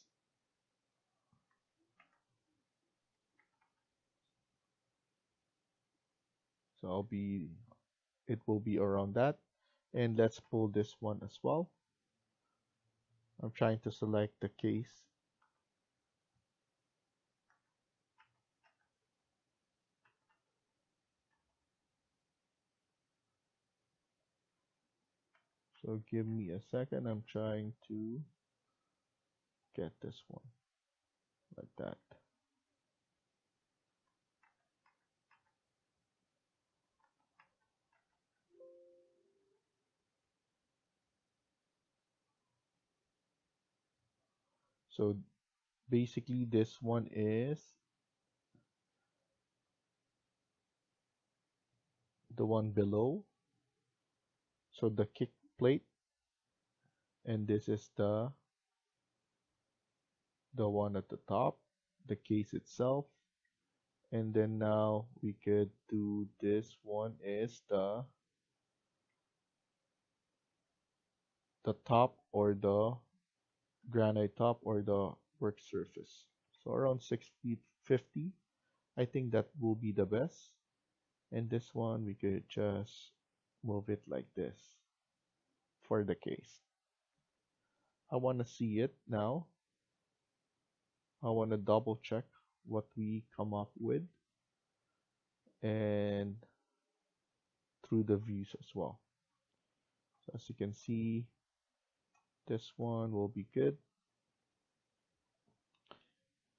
So it will be around that. And let's pull this one as well. I'm trying to select the case. So give me a second. I'm trying to get this one like that. So basically this one is the one below, so the kick plate, and this is the one at the top, the case itself. And then now we could do this one is the top, or the granite top, or the work surface. So around 6 feet 50, I think that will be the best. And this one we could just move it like this for the case. I want to see it now. I want to double check what we come up with, and through the views as well. So as you can see, this one will be good.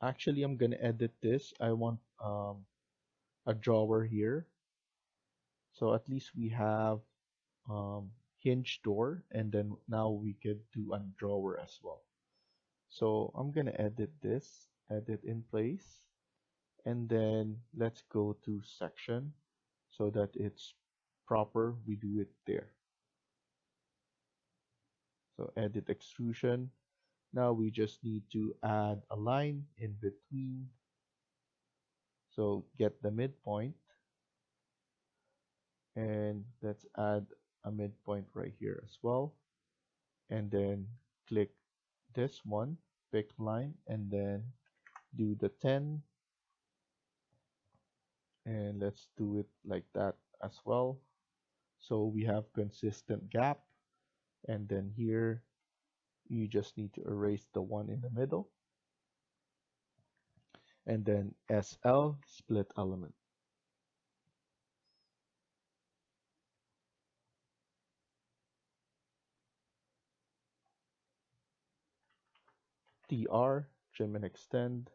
Actually, I'm gonna edit this. I want a drawer here, so at least we have hinge door, and then now we could do a drawer as well. So I'm gonna edit this, edit in place, and then let's go to section so that it's proper. We do it there. So edit extrusion. Now we just need to add a line in between. So get the midpoint, and let's add a midpoint right here as well. And then click this one, pick line, and then do the 10. And let's do it like that as well. So we have consistent gap. And then here, you just need to erase the one in the middle. And then SL, split element. TR, trim and extend.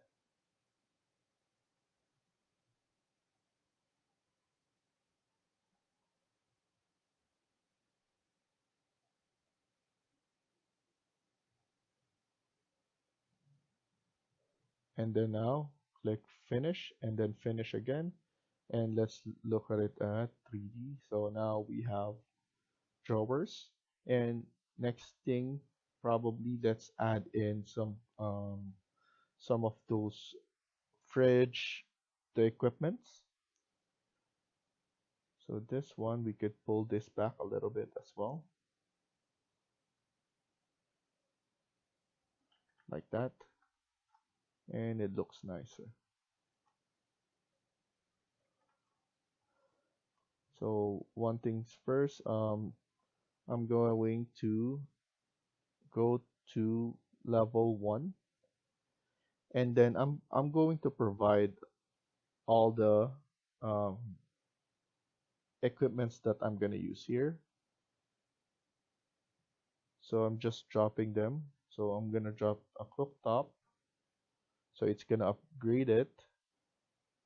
And then now click finish, and then finish again. And let's look at it at 3D. So now we have drawers. And next thing, probably let's add in some of those fridge, the equipments. So this one, we could pull this back a little bit as well, like that, and it looks nicer. So one thing's first, I'm going to go to level 1, and then I'm going to provide all the um, equipments that I'm going to use here. So I'm just dropping them. So I'm going to drop a cooktop, so it's going to upgrade it.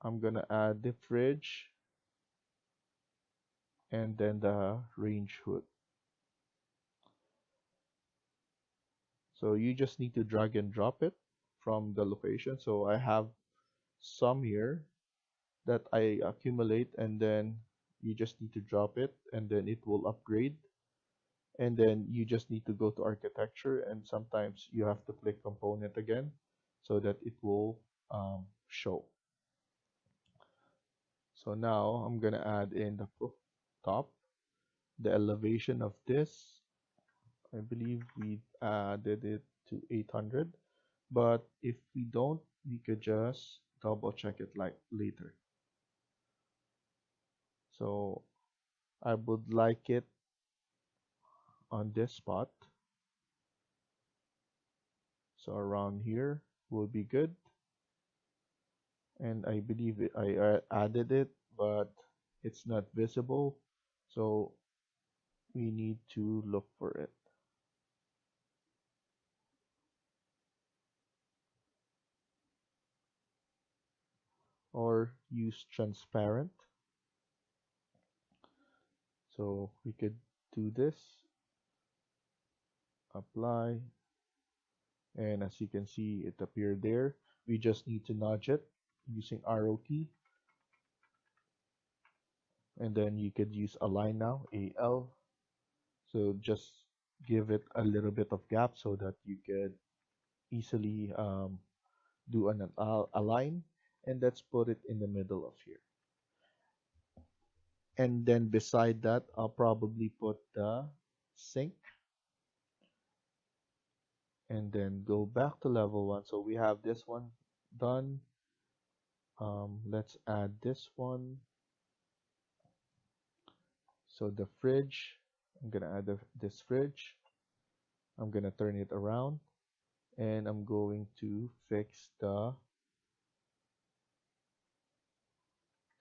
I'm going to add the fridge, and then the range hood. So you just need to drag and drop it from the location. So I have some here that I accumulate, and then you just need to drop it, and then it will upgrade. And then you just need to go to architecture, and sometimes you have to click component again so that it will show. So now I'm gonna add in the top, the elevation of this. I believe we added it to 800, but if we don't, we could just double check it like later. So I would like it on this spot. So around here will be good. And I believe I added it, but it's not visible. So we need to look for it. or use transparent. So we could do this, apply, and as you can see, it appeared there. We just need to nudge it using arrow key, and then you could use align now, AL. So just give it a little bit of gap so that you could easily do an align, and let's put it in the middle of here. And then beside that, I'll probably put the sink, and then go back to level 1. So we have this one done. Let's add this one. So the fridge, I'm gonna add this fridge. I'm gonna turn it around, and I'm going to fix the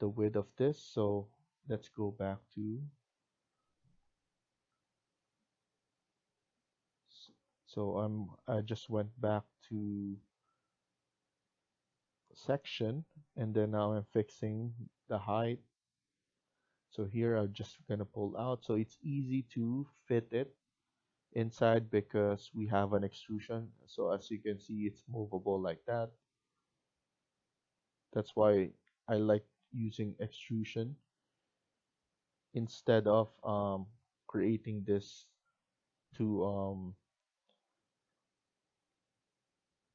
width of this. So let's go back to, so I just went back to section, and then now I'm fixing the height. So here I'm just gonna pull out, so it's easy to fit it inside because we have an extrusion. So as you can see, it's movable like that. That's why I like using extrusion instead of creating this to um,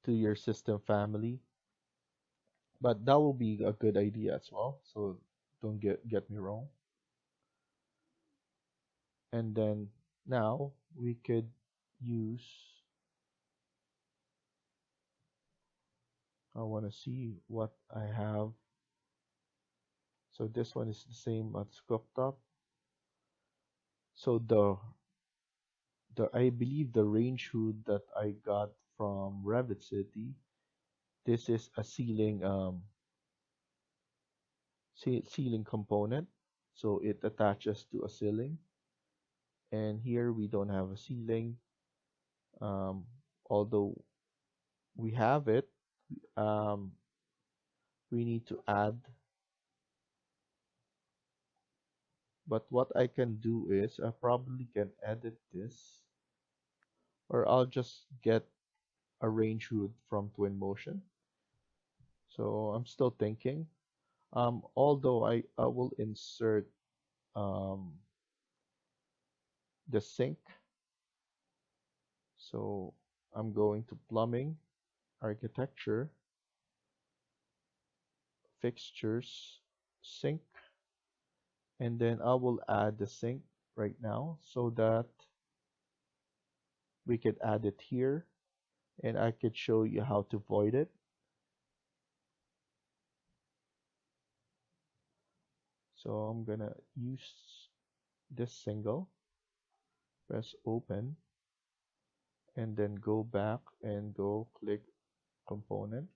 to your system family. But that will be a good idea as well. So don't get me wrong. And then now we could use, I want to see what I have. So this one is the same as cooktop. So the I believe the range hood that I got from Revit City, this is a ceiling component. So it attaches to a ceiling. And here we don't have a ceiling. Um, Although we have it, um, we need to add. But what I can do is I probably can edit this, or I'll just get a range hood from Twinmotion. So I'm still thinking. Although I will insert um, the sink. So I'm going to plumbing, architecture, fixtures, sink, and then I will add the sink right now so that we could add it here, and I could show you how to void it. So I'm gonna use this single, press open, and then go back and go click component.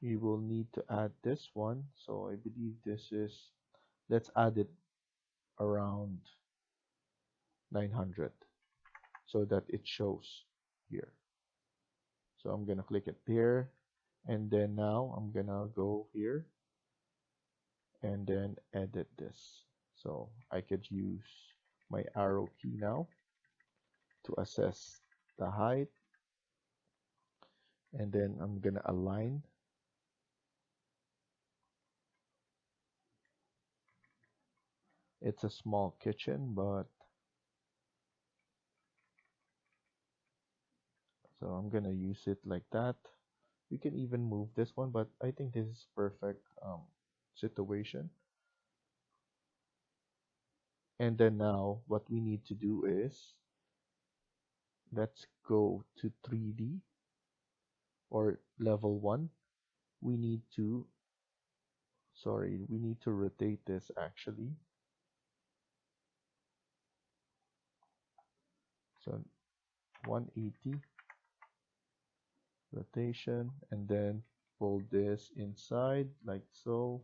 We will need to add this one. So I believe this is, let's add it around 900 so that it shows here. So I'm gonna click it there, and then now I'm gonna go here and then edit this. So I could use my arrow key now to assess the height, and then I'm gonna align. It's a small kitchen, but so I'm gonna use it like that. You can even move this one, but I think this is perfect situation. And then now what we need to do is, let's go to 3D or level 1. We need to, sorry, we need to rotate this actually. So 180 rotation, and then pull this inside like so.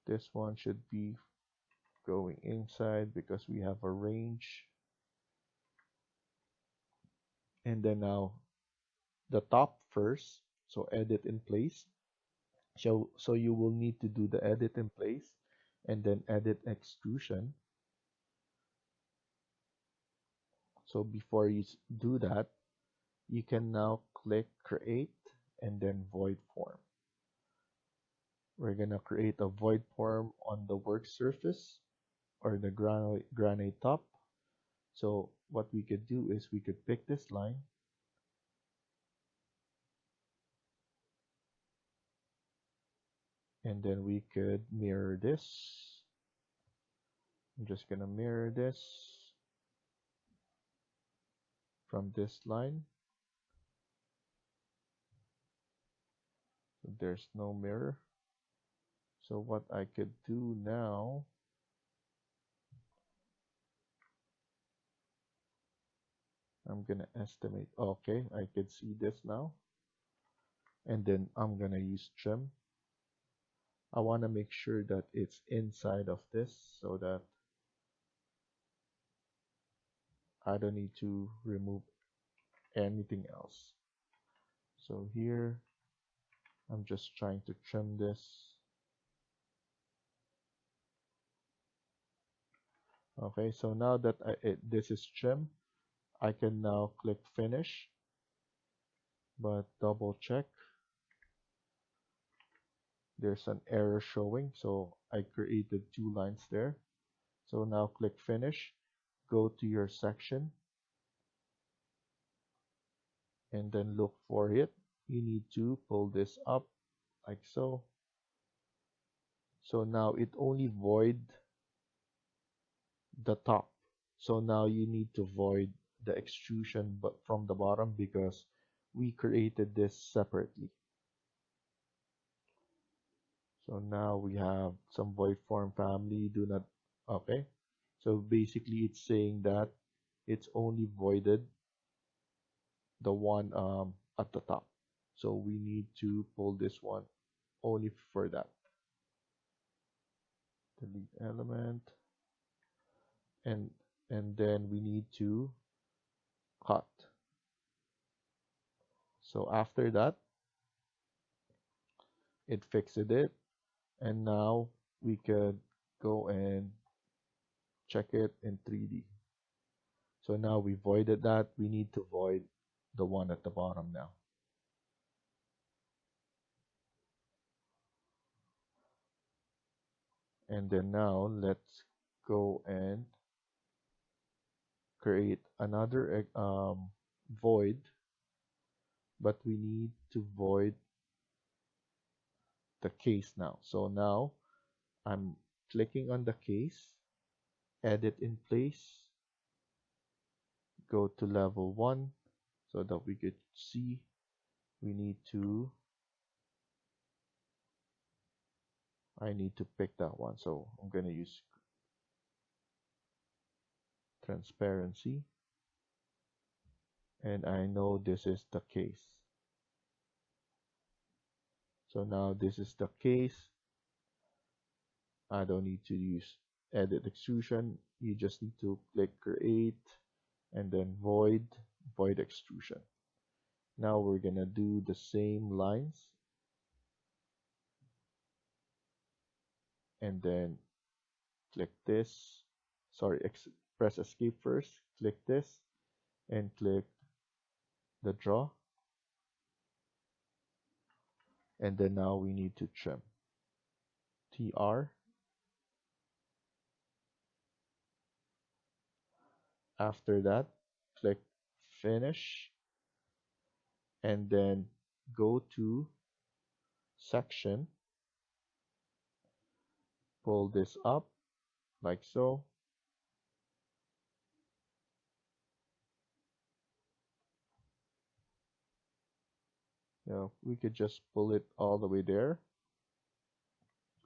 This one should be going inside because we have a range. And then now the top first. So edit in place. So you will need to do the edit in place and then edit extrusion. So before you do that, you can now click create and then void form. We're gonna create a void form on the work surface or the granite top. So what we could do is we could pick this line and then we could mirror this. I'm just gonna mirror this from this line. So there's no mirror. So what I could do now, I'm gonna estimate. Okay, I could see this now. And then I'm gonna use trim. I want to make sure that it's inside of this so that I don't need to remove anything else. So here, I'm just trying to trim this. Okay, so now that this is trim, I can now click finish, but double check. There's an error showing, so I created two lines there. So now click finish, go to your section, and then look for it. You need to pull this up like so. So now it only void the top. So now you need to void the extrusion but from the bottom because we created this separately. So now we have some void form family, do not, okay. So basically it's saying that it's only voided the one at the top. So we need to pull this one only for that. Delete element. And then we need to cut. So after that, it fixed it, and now we could go and check it in 3D. So now we voided that, we need to void the one at the bottom now. And then now let's go and create another void, but we need to void the case now. So now I'm clicking on the case, edit in place, go to level 1 so that we could see we need to I need to pick that one. So I'm going to use transparency, and I know this is the case. So now this is the case. I don't need to use edit extrusion. You just need to click create and then void extrusion. Now we're going to do the same lines and then click this. Sorry, press escape first, click this and click the draw. And then now we need to trim. TR. After that, click finish and then go to section, pull this up like so. We could just pull it all the way there.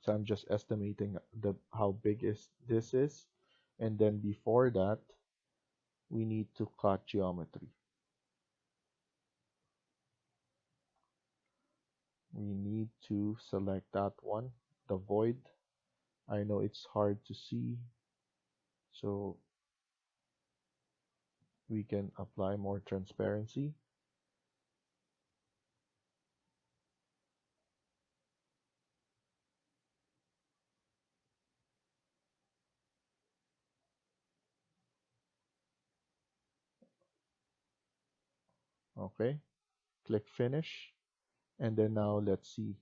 So I'm just estimating how big this is, and then before that we need to cut geometry. We need to select that one, the void. I know it's hard to see, so we can apply more transparency. Okay, click finish, and then now let's see.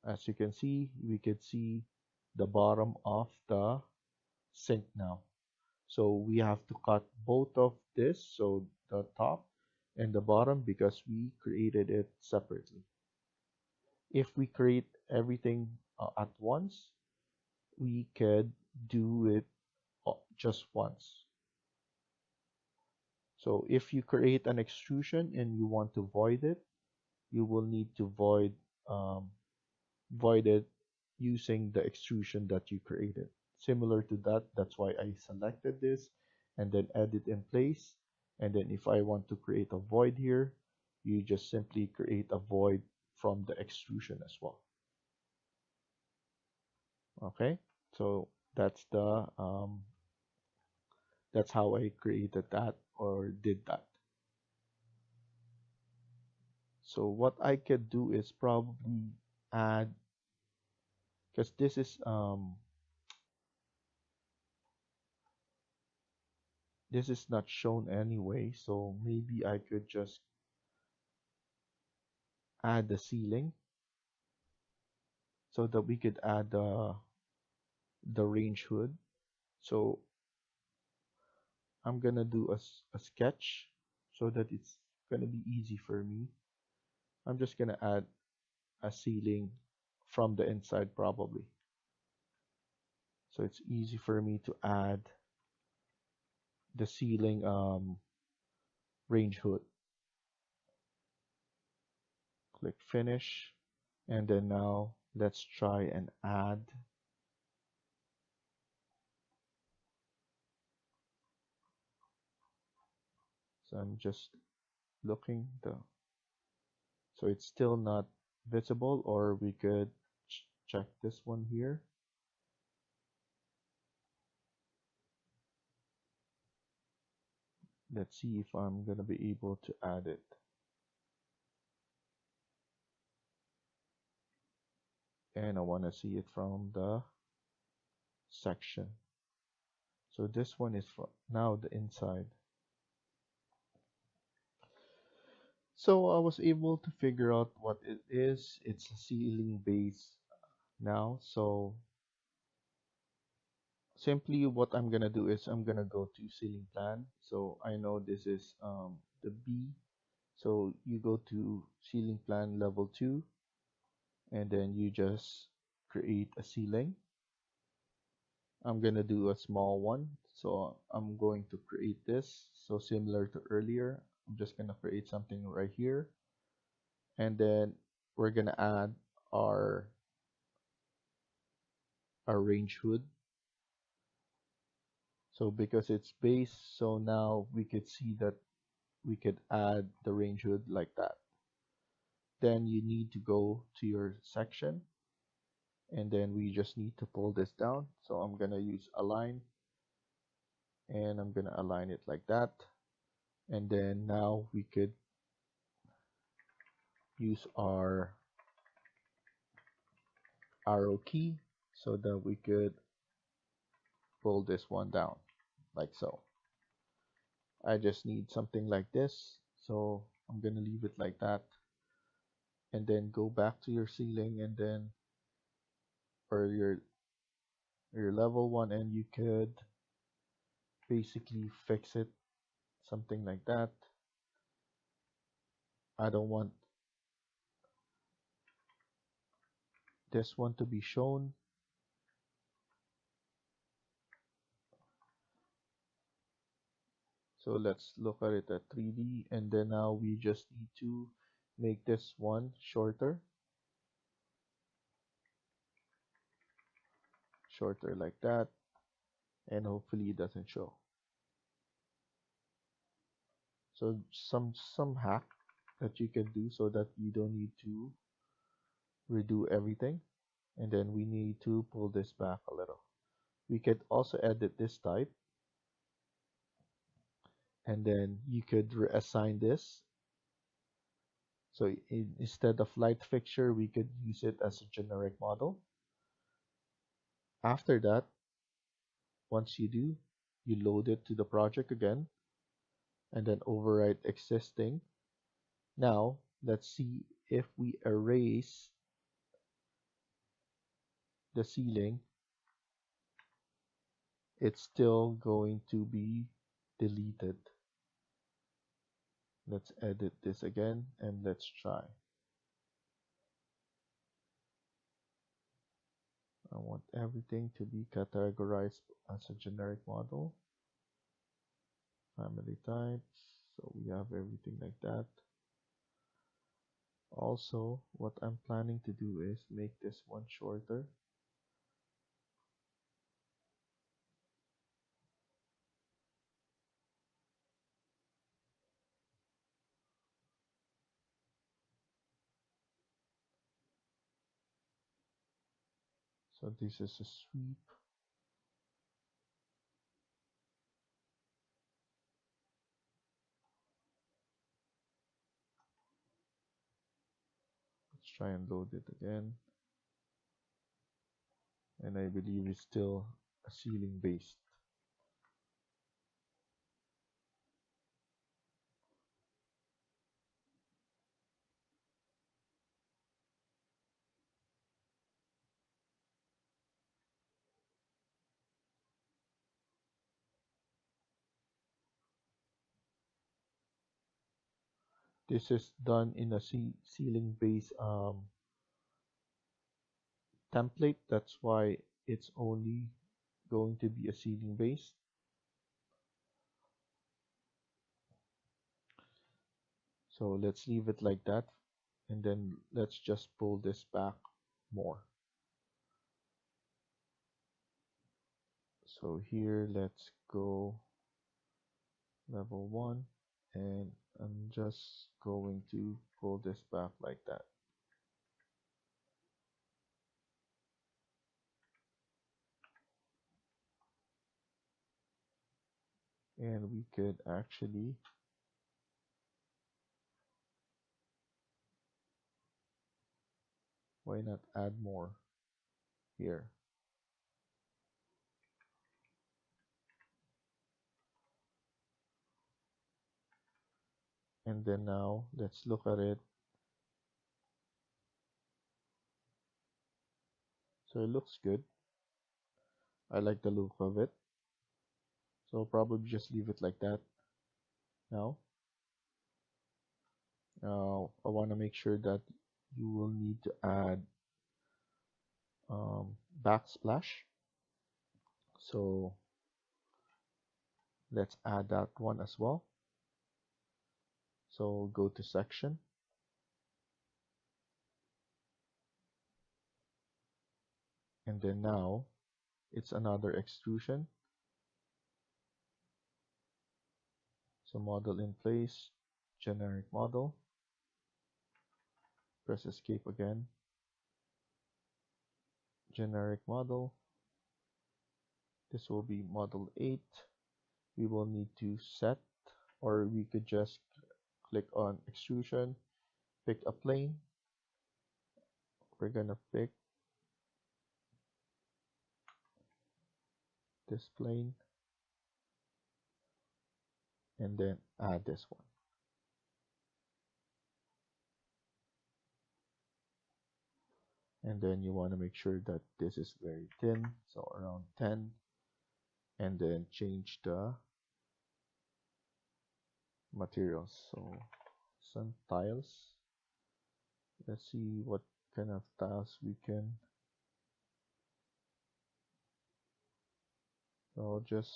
As you can see, we could see the bottom of the sink now. So we have to cut both of this, so the top and the bottom, because we created it separately. If we create everything at once, we could do it just once. So if you create an extrusion and you want to void it, you will need to um, void it using the extrusion that you created. Similar to that, that's why I selected this and then edit in place. And then if I want to create a void here, you just simply create a void from the extrusion as well. Okay, so that's how I created that or did that. So what I could do is probably add, because this is not shown anyway, so maybe I could just add the ceiling so that we could add the range hood. So I'm gonna do a sketch so that it's gonna be easy for me. I'm just gonna add a ceiling from the inside probably. So it's easy for me to add the ceiling range hood. Click finish, and then now let's try and add. So I'm just looking the, so it's still not visible, or we could check this one here. Let's see if I'm gonna be able to add it. And I want to see it from the section. So this one is for now the inside. So I was able to figure out what it is. It's a ceiling base now. So simply what I'm gonna do is I'm gonna go to ceiling plan. So I know this is the B. So you go to ceiling plan level 2, and then you just create a ceiling. I'm gonna do a small one. So I'm going to create this. So similar to earlier, I'm just gonna create something right here. And then we're gonna add our our range hood. So because it's base, so now we could see that we could add the range hood like that. Then you need to go to your section, and then we just need to pull this down. So I'm gonna use align, and I'm gonna align it like that. And then now we could use our arrow key so that we could pull this one down like so. I just need something like this, so I'm gonna leave it like that, and then go back to your ceiling, and then or your level 1, and you could basically fix it something like that. I don't want this one to be shown. So let's look at it at 3D, and then now we just need to make this one shorter like that, and hopefully it doesn't show. So some hack that you can do so that you don't need to redo everything. And then we need to pull this back a little. We could also edit this type, and then you could reassign this. So instead of light fixture, we could use it as a generic model. After that, Once you do, you load it to the project again and then overwrite existing. Now, let's see if we erase the ceiling, it's still going to be deleted. Let's edit this again and let's try. I want everything to be categorized as a generic model. Family types, so we have everything like that. Also, what I'm planning to do is make this one shorter. So this is a sweep. Let's try and load it again. And I believe it's still a ceiling based. This is done in a ceiling based template. That's why it's only going to be a ceiling base. So let's leave it like that, and then let's just pull this back more. So here, let's go level 1, and I'm just going to pull this back like that. And we could actually why not add more here? And then now let's look at it. So it looks good. I like the look of it. So probably just leave it like that. Now, I want to make sure that you will need to add backsplash. So let's add that one as well. So go to section. And then now it's another extrusion. So model in place, generic model. Press escape again. Generic model. This will be model 8. We will need to set, or we could just click on extrusion, pick a plane. We're gonna pick this plane and then add this one. And then you want to make sure that this is very thin, so around 10, and then change the materials. So some tiles. Let's see what kind of tiles we can. So I'll just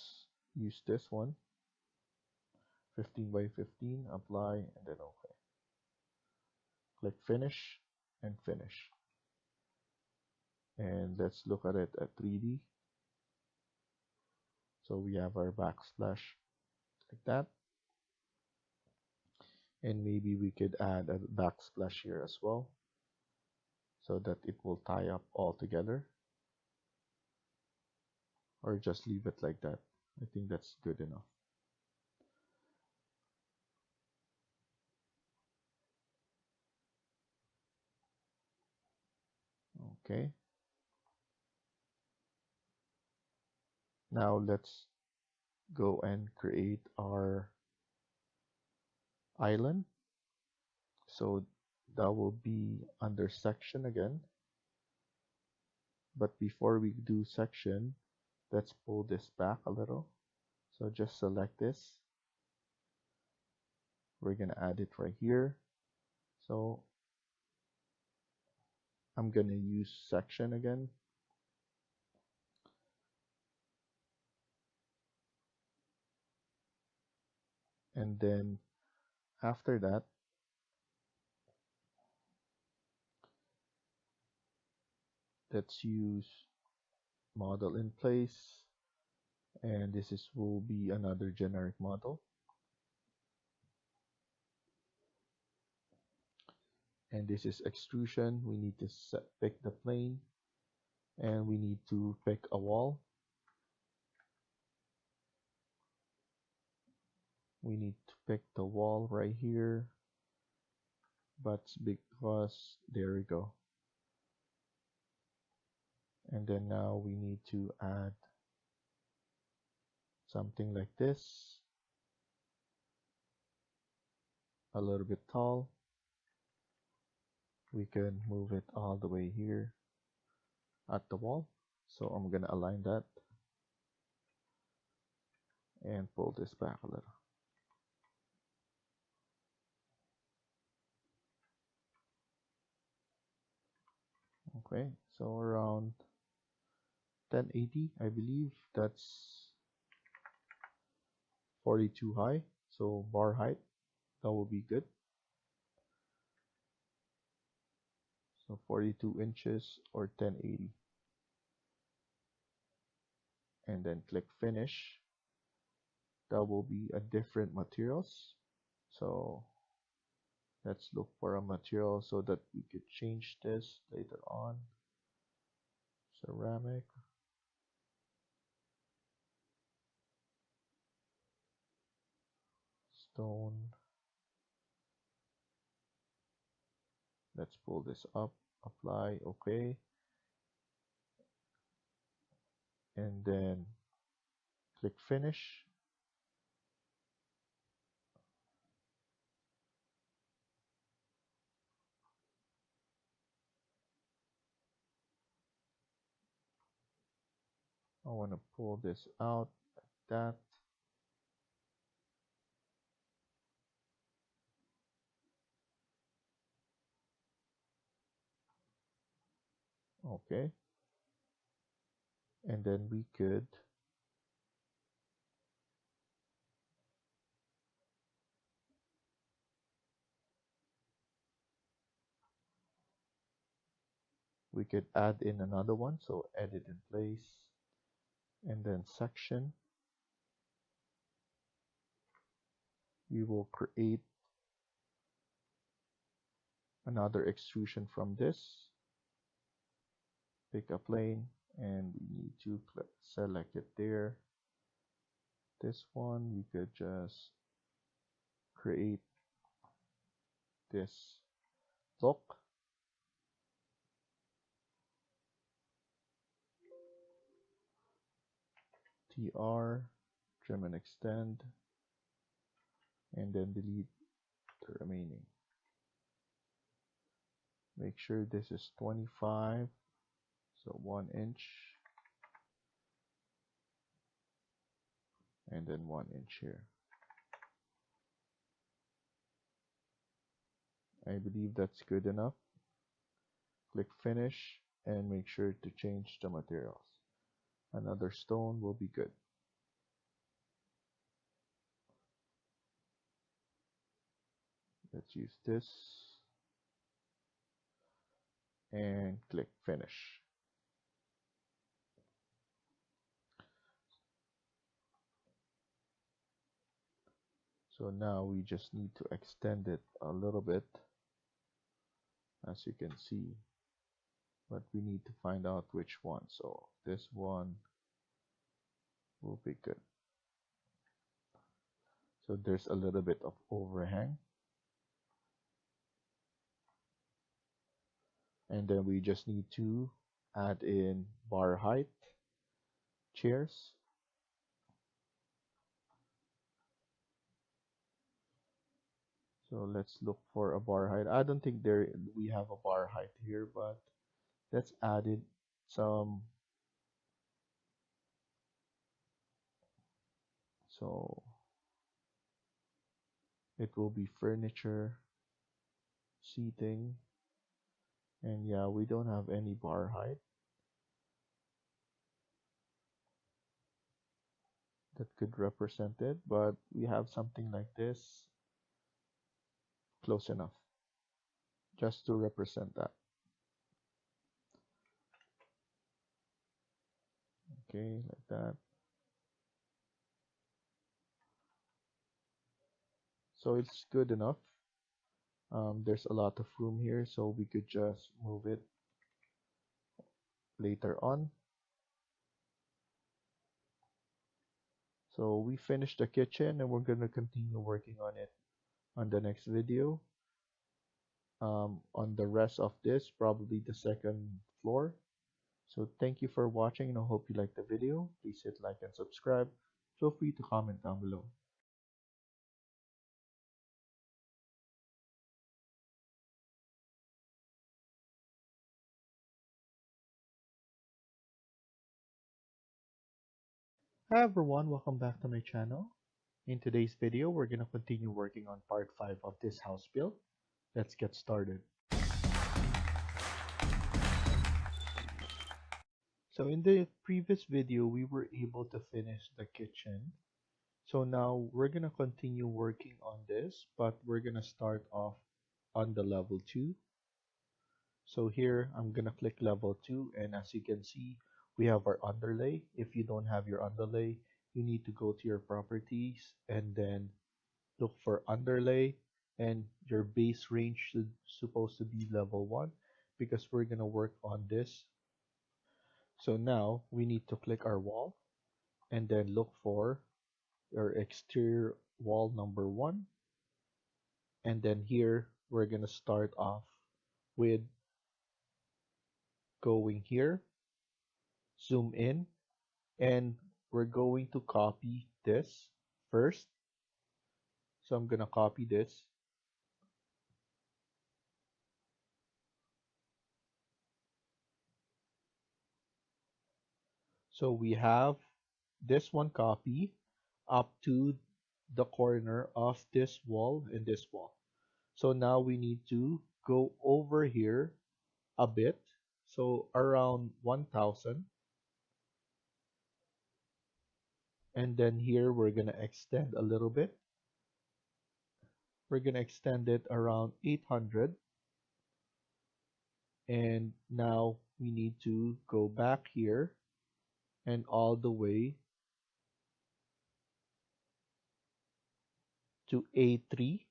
use this one, 15 by 15, apply, and then OK. Click finish and finish. And let's look at it at 3D. So we have our backsplash like that. And maybe we could add a backsplash here as well, so that it will tie up all together. Or just leave it like that. I think that's good enough. Okay. Now let's go and create our island. So that will be under section again. But before we do section, let's pull this back a little. So just select this. We're gonna add it right here. So I'm gonna use section again. And then after that, let's use model in place. And will be another generic model. And this is extrusion. We need to pick the plane, and we need to pick a wall. We need to pick the wall right here, but because there we go. And then now we need to add something like this, a little bit tall. We can move it all the way here at the wall. So I'm gonna align that and pull this back a little. Okay, so around 1080, I believe that's 42 high, so bar height, that will be good. So 42 inches or 1080. And then click finish. That will be a different materials. So let's look for a material so that we could change this later on. Ceramic. Stone. Let's pull this up. Apply. Okay. And then click finish. I want to pull this out like that. Okay. And then we could add in another one. So edit in place and then section. We will create another extrusion from this. Pick a plane and we need to select it there. This one we could just create this look. TR, trim and extend, and then delete the remaining. Make sure this is 25, so 1 inch, and then 1 inch here. I believe that's good enough. Click finish and make sure to change the materials. Another stone will be good. Let's use this and click finish. So now we just need to extend it a little bit, as you can see, but we need to find out which one. So this one will be good. So there's a little bit of overhang. And then we just need to add in bar height, chairs. So let's look for a bar height. I don't think we have a bar height here, but let's add it some. So it will be furniture, seating, and yeah, we don't have any bar height that could represent it, but we have something like this, close enough, just to represent that. Okay, like that. So it's good enough. There's a lot of room here, so we could just move it later on. So we finished the kitchen and we're gonna continue working on it on the next video. On the rest of this, probably the second floor. So thank you for watching and I hope you liked the video. Please hit like and subscribe. Feel free to comment down below. Hi everyone, welcome back to my channel. In today's video, we're going to continue working on part 5 of this house build. Let's get started. So in the previous video, we were able to finish the kitchen. So now we're going to continue working on this, but we're going to start off on the level 2. So here I'm going to click level 2, and as you can see, we have our underlay. If you don't have your underlay, you need to go to your properties and then look for underlay, and your base range should supposed to be level 1 because we're going to work on this. So now we need to click our wall and then look for our exterior wall number 1, and then here we're going to start off with going here, zoom in, and we're going to copy this first. So I'm going to copy this. So we have this one copy up to the corner of this wall and this wall. So now we need to go over here a bit. So around 1000. And then here we're going to extend a little bit. We're going to extend it around 800. And now we need to go back here and all the way to A3.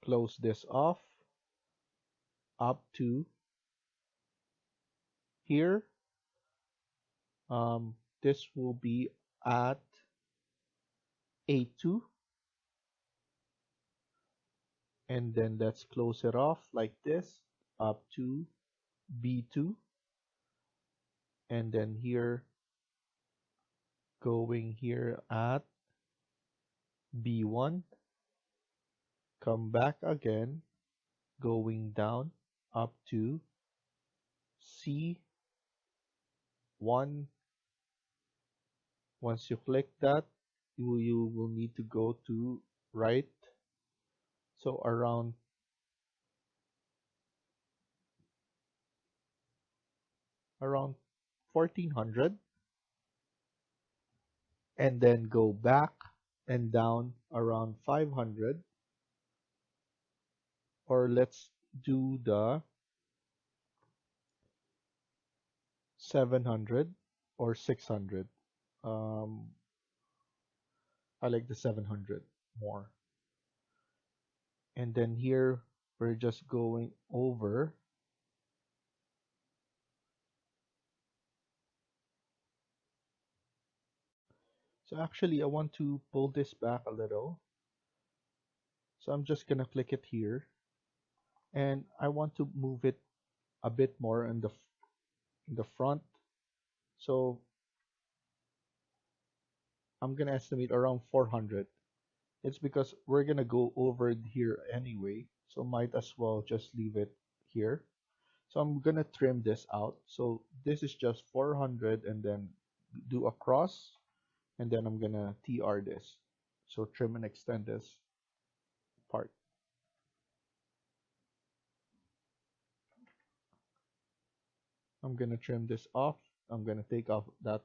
Close this off up to here. This will be at A2, and then let's close it off like this up to B2, and then here going here at B1, come back again, going down up to C1. Once you click that, you will need to go to right, so around 1400, and then go back and down around 500, or let's do the 700 or 600. I like the 700 more. And then here we're just going over. So actually I want to pull this back a little. So I'm just gonna click it here, and I want to move it a bit more in the front. So I'm gonna estimate around 400. It's because we're gonna go over here anyway, so might as well just leave it here. So I'm gonna trim this out. So this is just 400 and then do a cross, and then I'm gonna TR this. So trim and extend this part. I'm gonna trim this off. I'm gonna take off that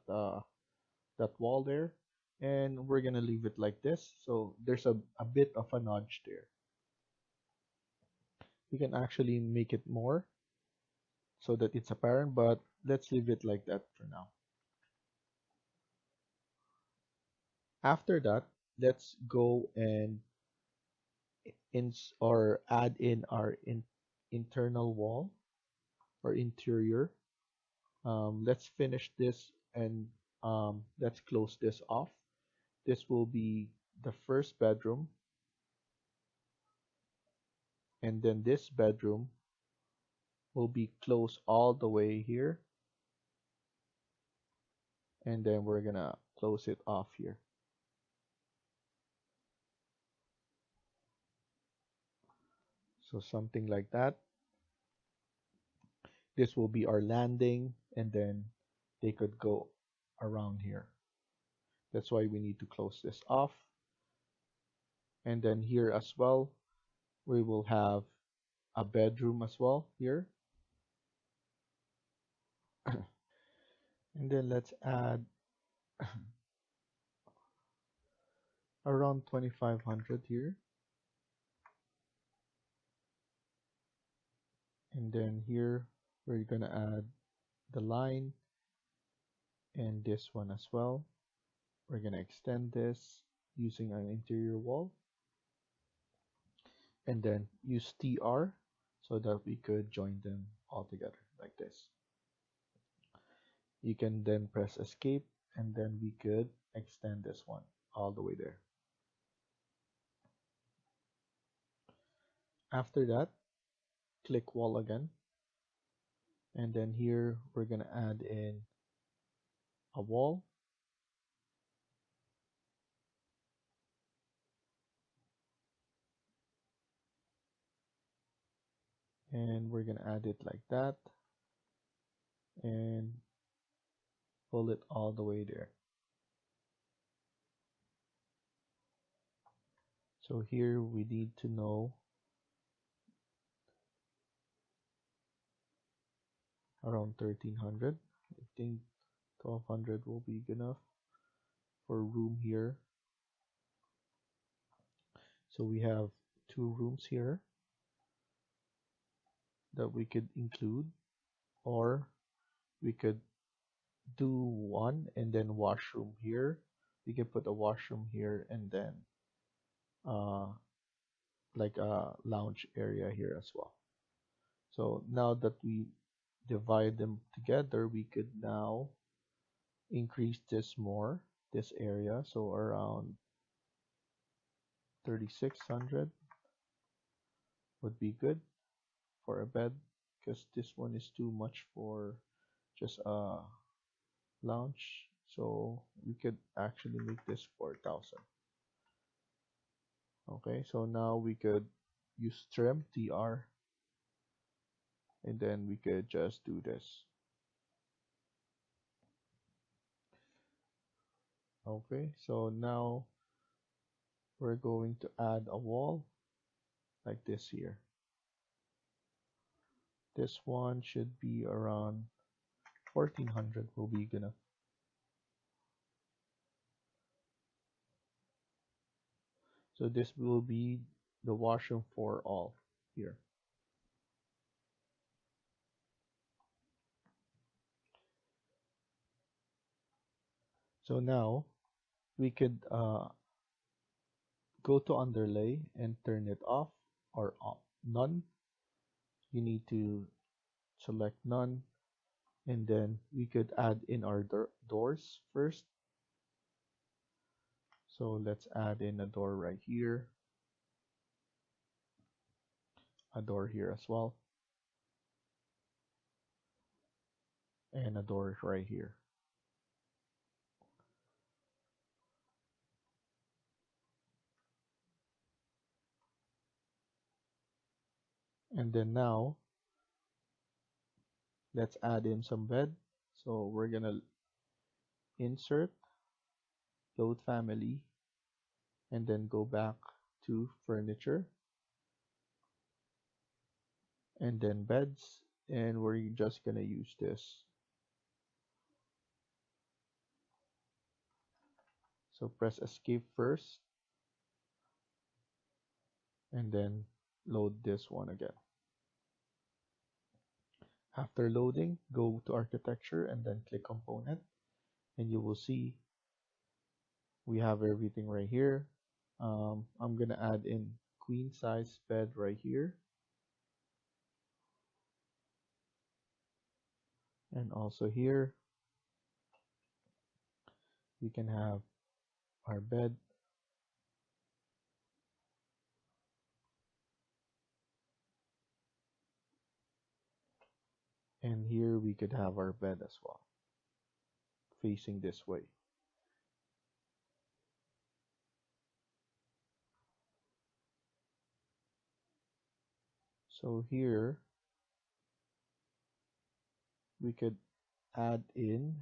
wall there, and we're gonna leave it like this. So there's a bit of a notch there. We can actually make it more so that it's apparent, but let's leave it like that for now. After that, let's go and or add in our internal wall or interior. Let's finish this and let's close this off. This will be the first bedroom, and then this bedroom will be closed all the way here, and then we're gonna close it off here. So something like that. This will be our landing, and then they could go around here. That's why we need to close this off. And then here as well, we will have a bedroom as well here. And then let's add around 2500 here. And then here, we're gonna add the line and this one as well. We're gonna extend this using an interior wall, and then use TR so that we could join them all together like this. You can then press escape, and then we could extend this one all the way there. After that, click wall again, and then here we're gonna add in a wall, and we're gonna add it like that and pull it all the way there. So here we need to know around 1300. I think 1200 will be good enough for room here. So we have 2 rooms here that we could include, or we could do one and then washroom here. We can put a washroom here and then uh, like a lounge area here as well. So now that we divide them together, we could now increase this more, this area. So around 3600 would be good for a bed, because this one is too much for just a lounge. So we could actually make this 4000. Okay, so now we could use trim TR, and then we could just do this. Okay, so now we're going to add a wall like this here. This one should be around 1400 will be good enough. So this will be the washroom for all here. So now we could go to underlay and turn it off or on. None. You need to select none, and then we could add in our doors first. So let's add in a door right here, a door here as well, and a door right here. And then now let's add in some bed. So we're gonna insert, load family, and then go back to furniture and then beds, and we're just gonna use this. So press escape first and then load this one again. After loading, go to architecture and then click component, and you will see we have everything right here. I'm gonna add in queen size bed right here, and also here we can have our bed, and here we could have our bed as well, facing this way. So here we could add in,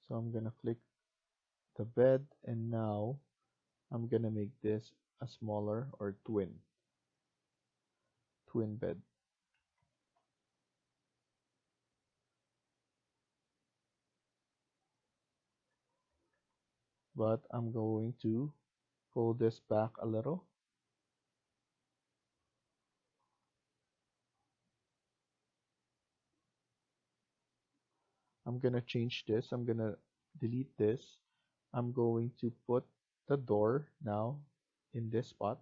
so I'm gonna click the bed, and now I'm gonna make this a smaller or twin bed. But I'm going to pull this back a little. I'm gonna change this. I'm gonna delete this. I'm going to put the door now in this spot.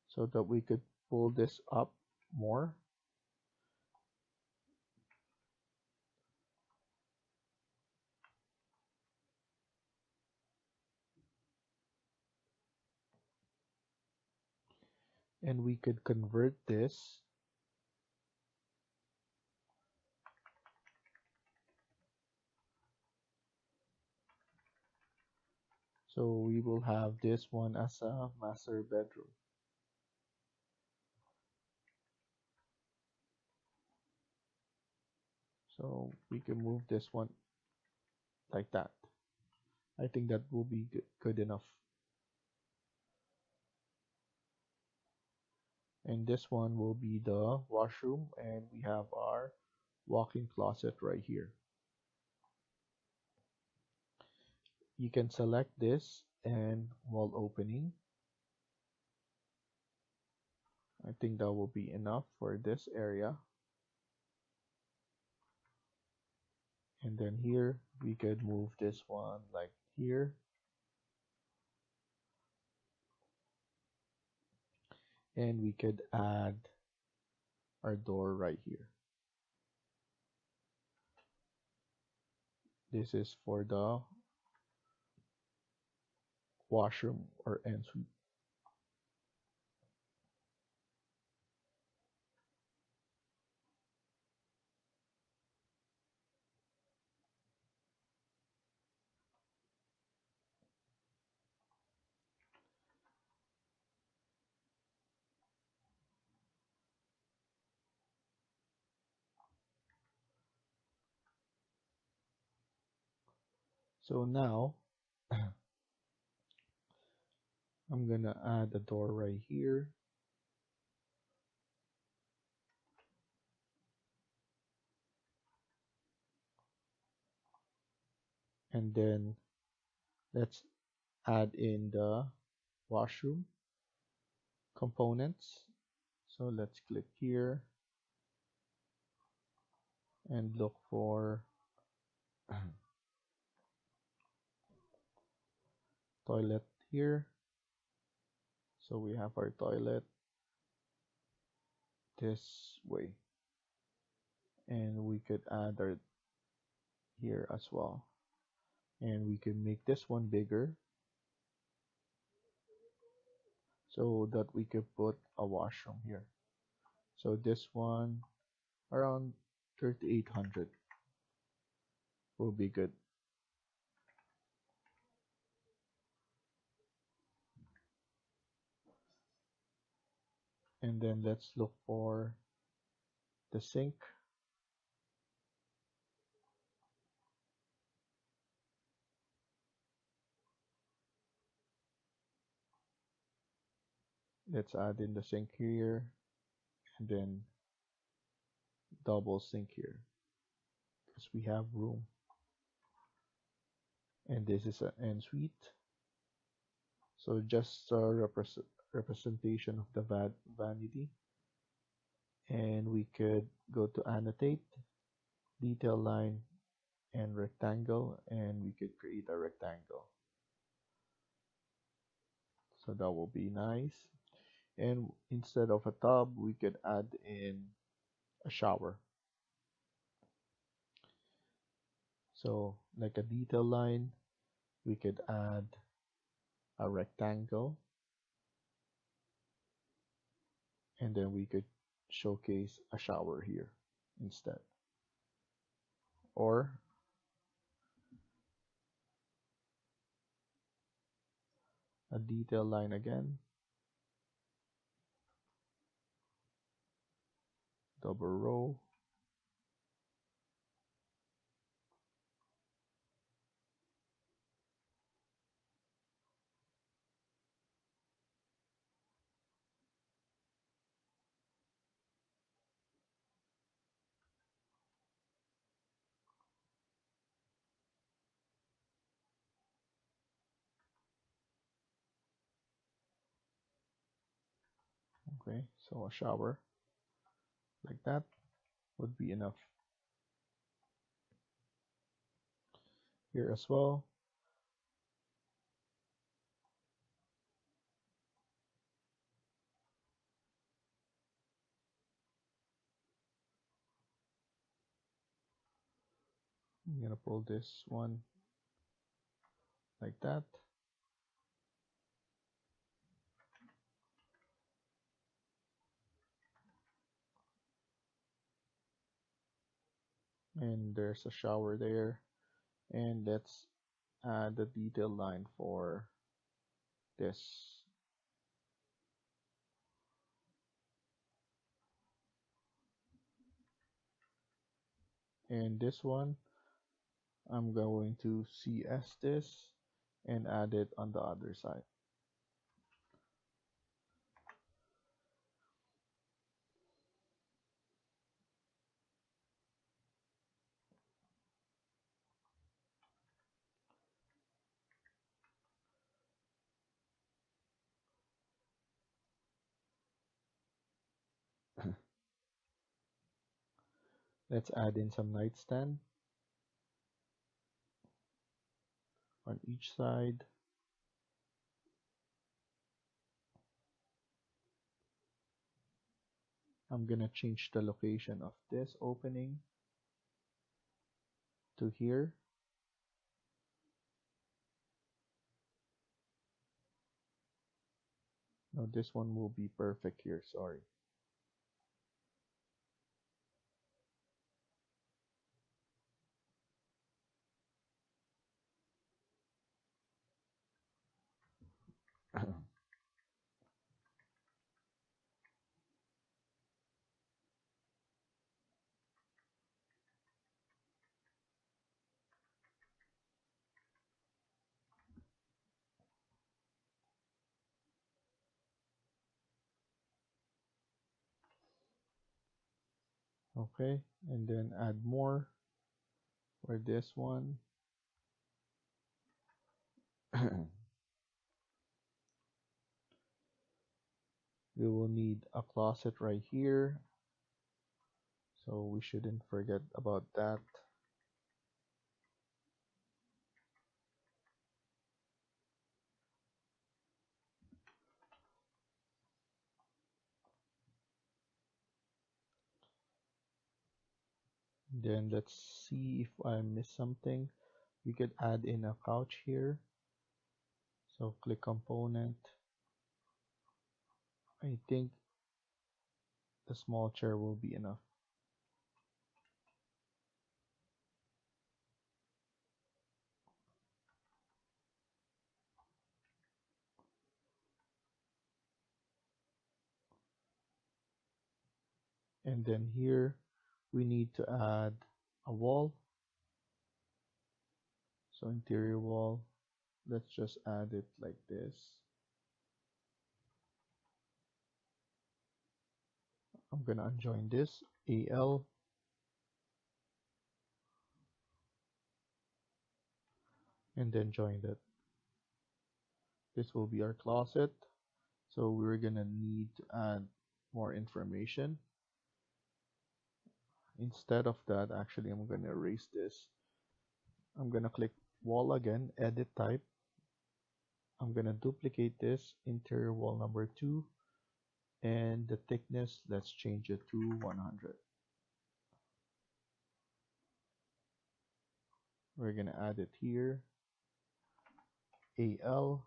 So that we could pull this up more. And we could convert this. So we will have this one as a master bedroom. So we can move this one like that. I think that will be good enough. And this one will be the washroom, and we have our walk-in closet right here. You can select this and wall opening. I think that will be enough for this area. And then here we could move this one like here. And we could add our door right here. This is for the washroom or ensuite. So now I'm gonna add a door right here. And then let's add in the washroom components. So let's click here and look for toilet here. So we have our toilet this way, and we could add our here as well, and we can make this one bigger so that we could put a washroom here. So this one around 3800 will be good. And then let's look for the sink. Let's add in the sink here and then double sink here because we have room. And this is an ensuite. So just a representation of the vanity. And we could go to annotate, detail line, and rectangle, and we could create a rectangle. So that will be nice. And instead of a tub, we could add in a shower. So like a detail line, we could add a rectangle, and then we could showcase a shower here instead. Or a detail line again, double row, okay, so a shower like that would be enough. Here as well, I'm gonna pull this one like that. And there's a shower there. And let's add the detail line for this. And this one, I'm going to CS this and add it on the other side. Let's add in some nightstand on each side. I'm gonna change the location of this opening to here. No, this one will be perfect here, sorry. Okay, and then add more for this one. We will need a closet right here, so we shouldn't forget about that. Then let's see if I missed something. We could add in a couch here. So click component. I think the small chair will be enough. And then here we need to add a wall. So interior wall, let's just add it like this. I'm gonna unjoin this, AL, and then join that. This will be our closet. So we're gonna need to add more information. Instead of that, actually, I'm gonna erase this. I'm gonna click wall again, edit type. I'm gonna duplicate this, interior wall number 2, and the thickness, let's change it to 100. We're gonna add it here, AL,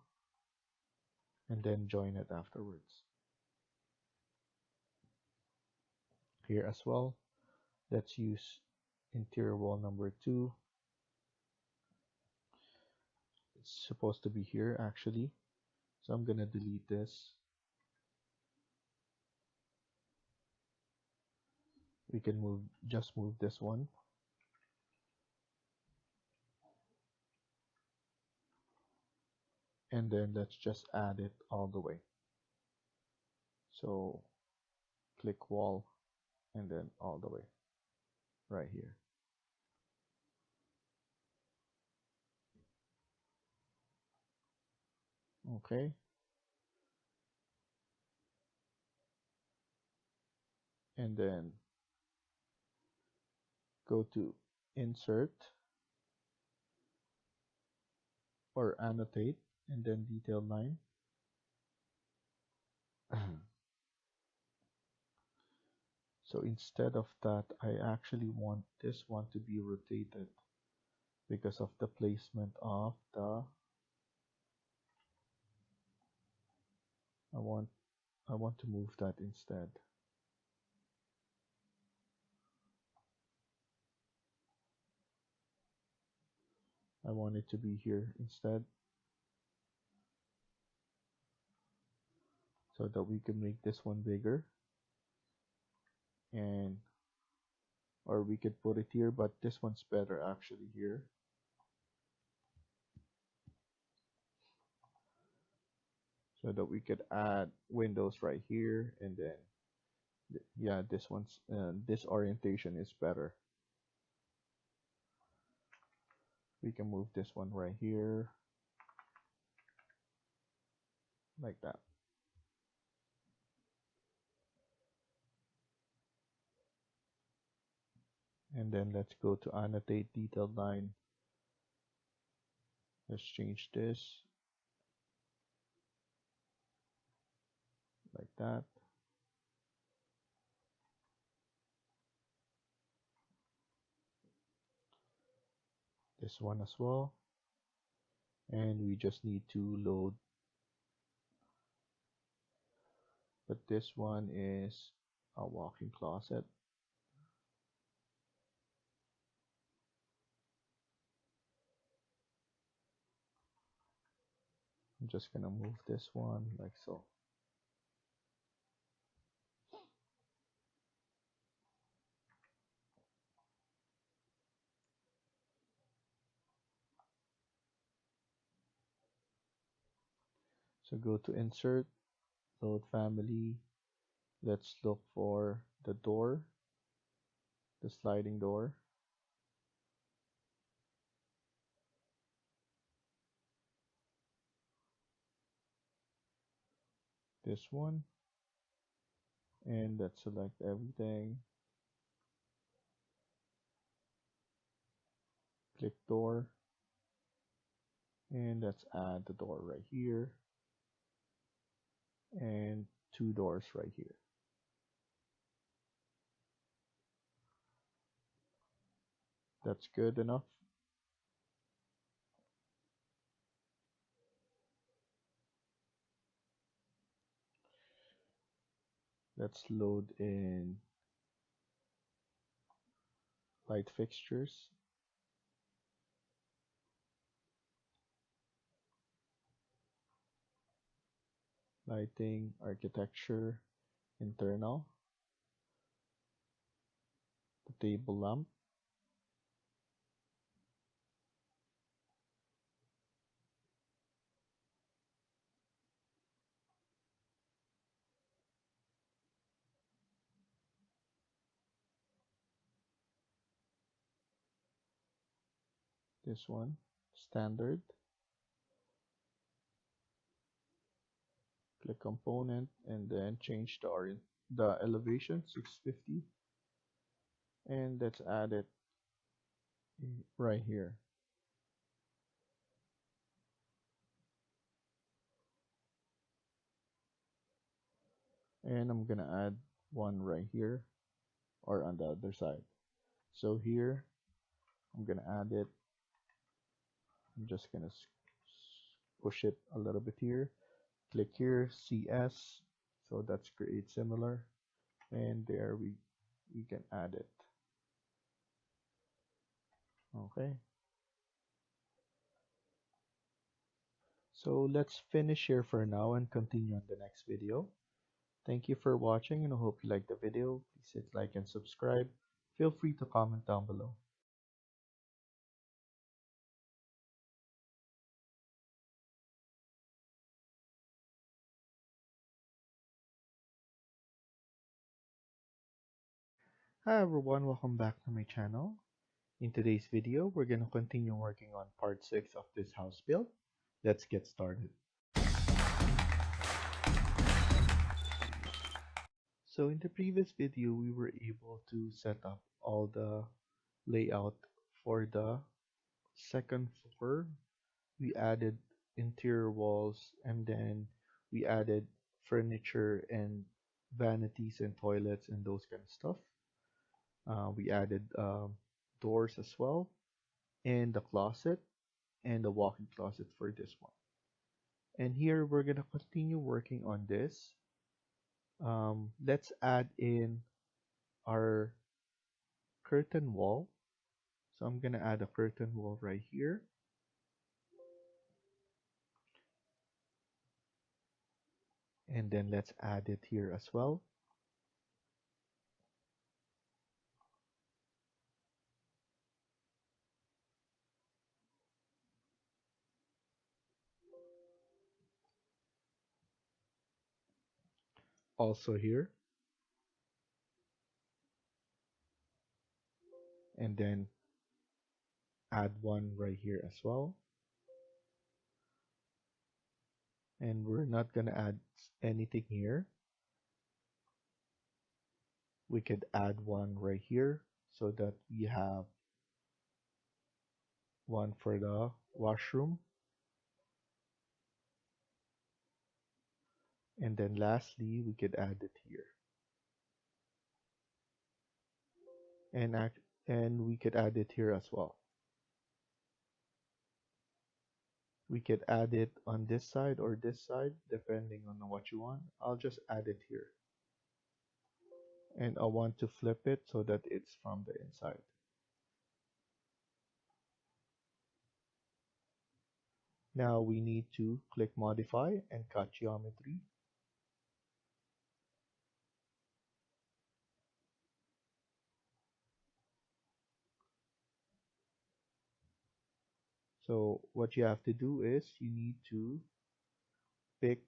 and then join it afterwards. Here as well, let's use interior wall number 2. It's supposed to be here actually, so I'm gonna delete this. We can just move this one, and then let's just add it all the way. So click wall and then all the way right here. Okay, and then go to insert or annotate and then detail line. So instead of that, I actually want this one to be rotated because of the placement of the I want to move that instead. I want it to be here instead so that we can make this one bigger, and or we could put it here, but this one's better actually here. So that we could add windows right here, and then yeah, this orientation is better. We can move this one right here like that. And then let's go to annotate detailed line. Let's change this like that. This one as well. And we just need to load, but this one is a walk-in closet. I'm just gonna move this one like so. So go to insert, load family. Let's look for the door, the sliding door. This one. And let's select everything. Click door. And let's add the door right here. And 2 doors right here. That's good enough. Let's load in light fixtures. Lighting, architecture, internal. table lamp. This one, standard. Click component and then change the elevation 650, and let's add it right here. And I'm gonna add one right here or on the other side. So here I'm gonna add it. I'm just gonna push it a little bit here. Click here, CS. So that's create similar, and there we can add it. Okay. So let's finish here for now and continue on the next video. Thank you for watching, and I hope you liked the video. Please hit like and subscribe. Feel free to comment down below. Hi everyone, welcome back to my channel. In today's video, we're going to continue working on part 6 of this house build. Let's get started. So in the previous video, we were able to set up all the layout for the second floor. We added interior walls, and then we added furniture and vanities and toilets and those kind of stuff. We added doors as well, and the closet and the walk-in closet for this one. And here we're gonna continue working on this. Let's add in our curtain wall. So I'm gonna add a curtain wall right here. And then let's add it here as well. Also here. And then add one right here as well. And we're not gonna add anything here. We could add one right here so that we have one for the washroom. And then lastly, we could add it here. And we could add it here as well. We could add it on this side or this side, depending on what you want. I'll just add it here. And I want to flip it so that it's from the inside. Now we need to click modify and cut geometry. So what you have to do is you need to pick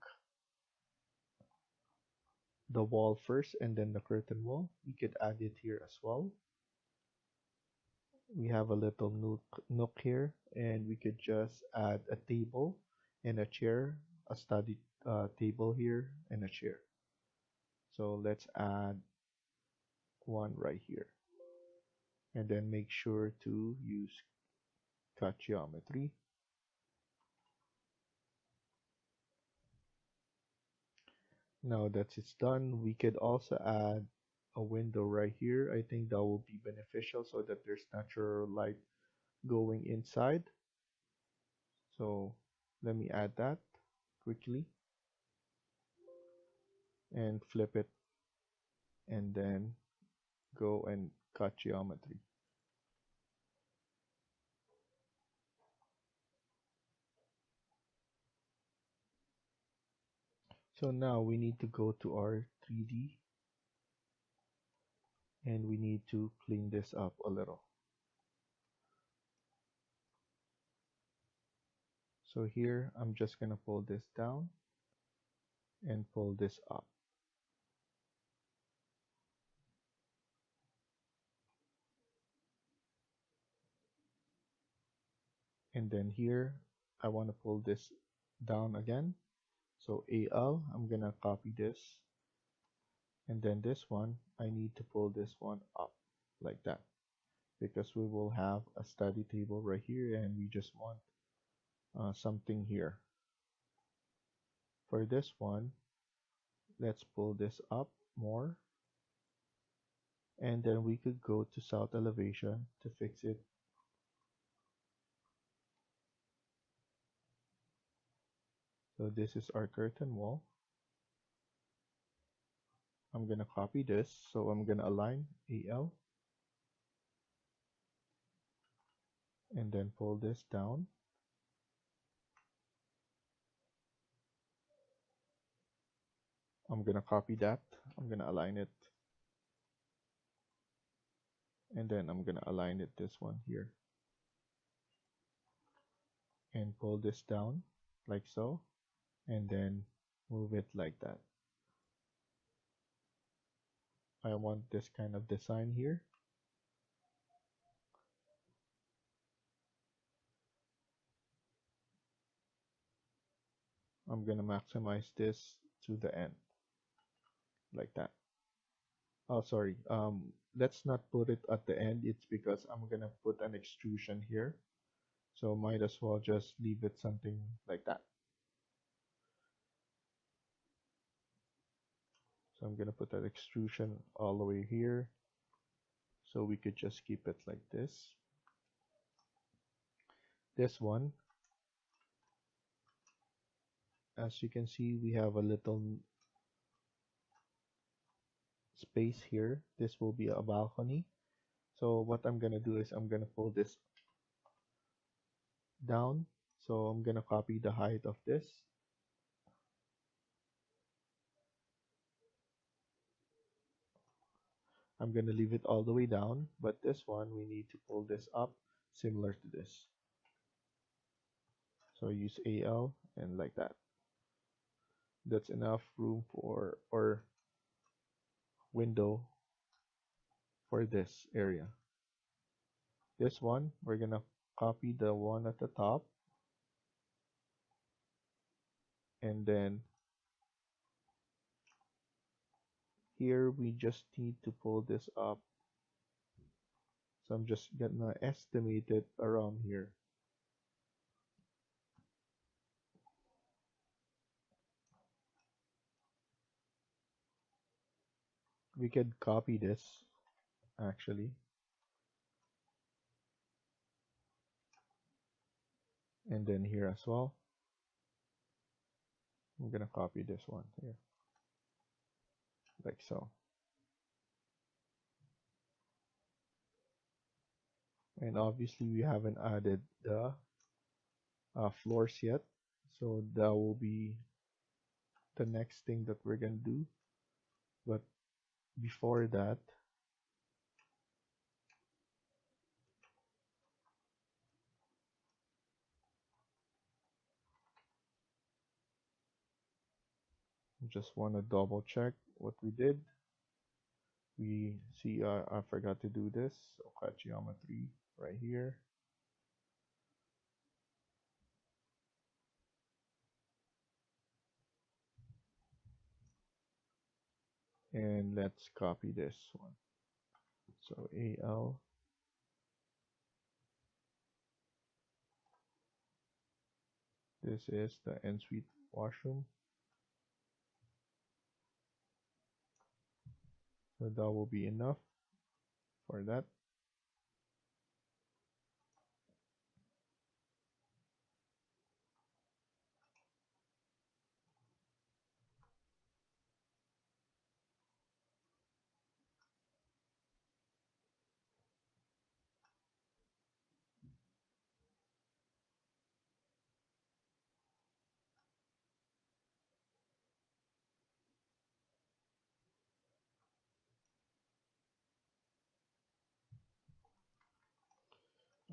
the wall first and then the curtain wall. We could add it here as well. We have a little nook here, and we could just add a table and a chair, a study table here and a chair. So let's add one right here, and then make sure to use cut geometry. Now that it's done, we could also add a window right here. I think that will be beneficial so that there's natural light going inside. So let me add that quickly and flip it, and then go and cut geometry. So now we need to go to our 3D and we need to clean this up a little. So here, I'm just gonna pull this down and pull this up. And then here, I want to pull this down again. So AL, I'm gonna copy this. And then this one, I need to pull this one up like that, because we will have a study table right here and we just want something here. For this one, let's pull this up more. And then we could go to south elevation to fix it. So this is our curtain wall. I'm gonna copy this. So I'm gonna align AL and then pull this down. I'm gonna copy that. I'm gonna align it. And then I'm gonna align it this one here. And pull this down like so. And then move it like that. I want this kind of design here. I'm gonna maximize this to the end like that. Oh, sorry. Let's not put it at the end. It's because I'm gonna put an extrusion here. So might as well just leave it something like that. So I'm gonna put that extrusion all the way here. So we could just keep it like this. This one, as you can see, we have a little space here. This will be a balcony. So what I'm gonna do is I'm gonna pull this down. So I'm gonna copy the height of this. I'm gonna leave it all the way down, but this one we need to pull this up similar to this. So use AL and like that. That's enough room for or window for this area. This one, we're gonna copy the one at the top, and then here we just need to pull this up. So I'm just gonna estimate it around here. We could copy this actually, and then here as well. I'm gonna copy this one here, like so. And obviously we haven't added the floors yet, so that will be the next thing that we're gonna do. But before that, just want to double check what we did. We see I forgot to do this, so cut geometry right here. And let's copy this one. So AL, this is the ensuite washroom. So that will be enough for that.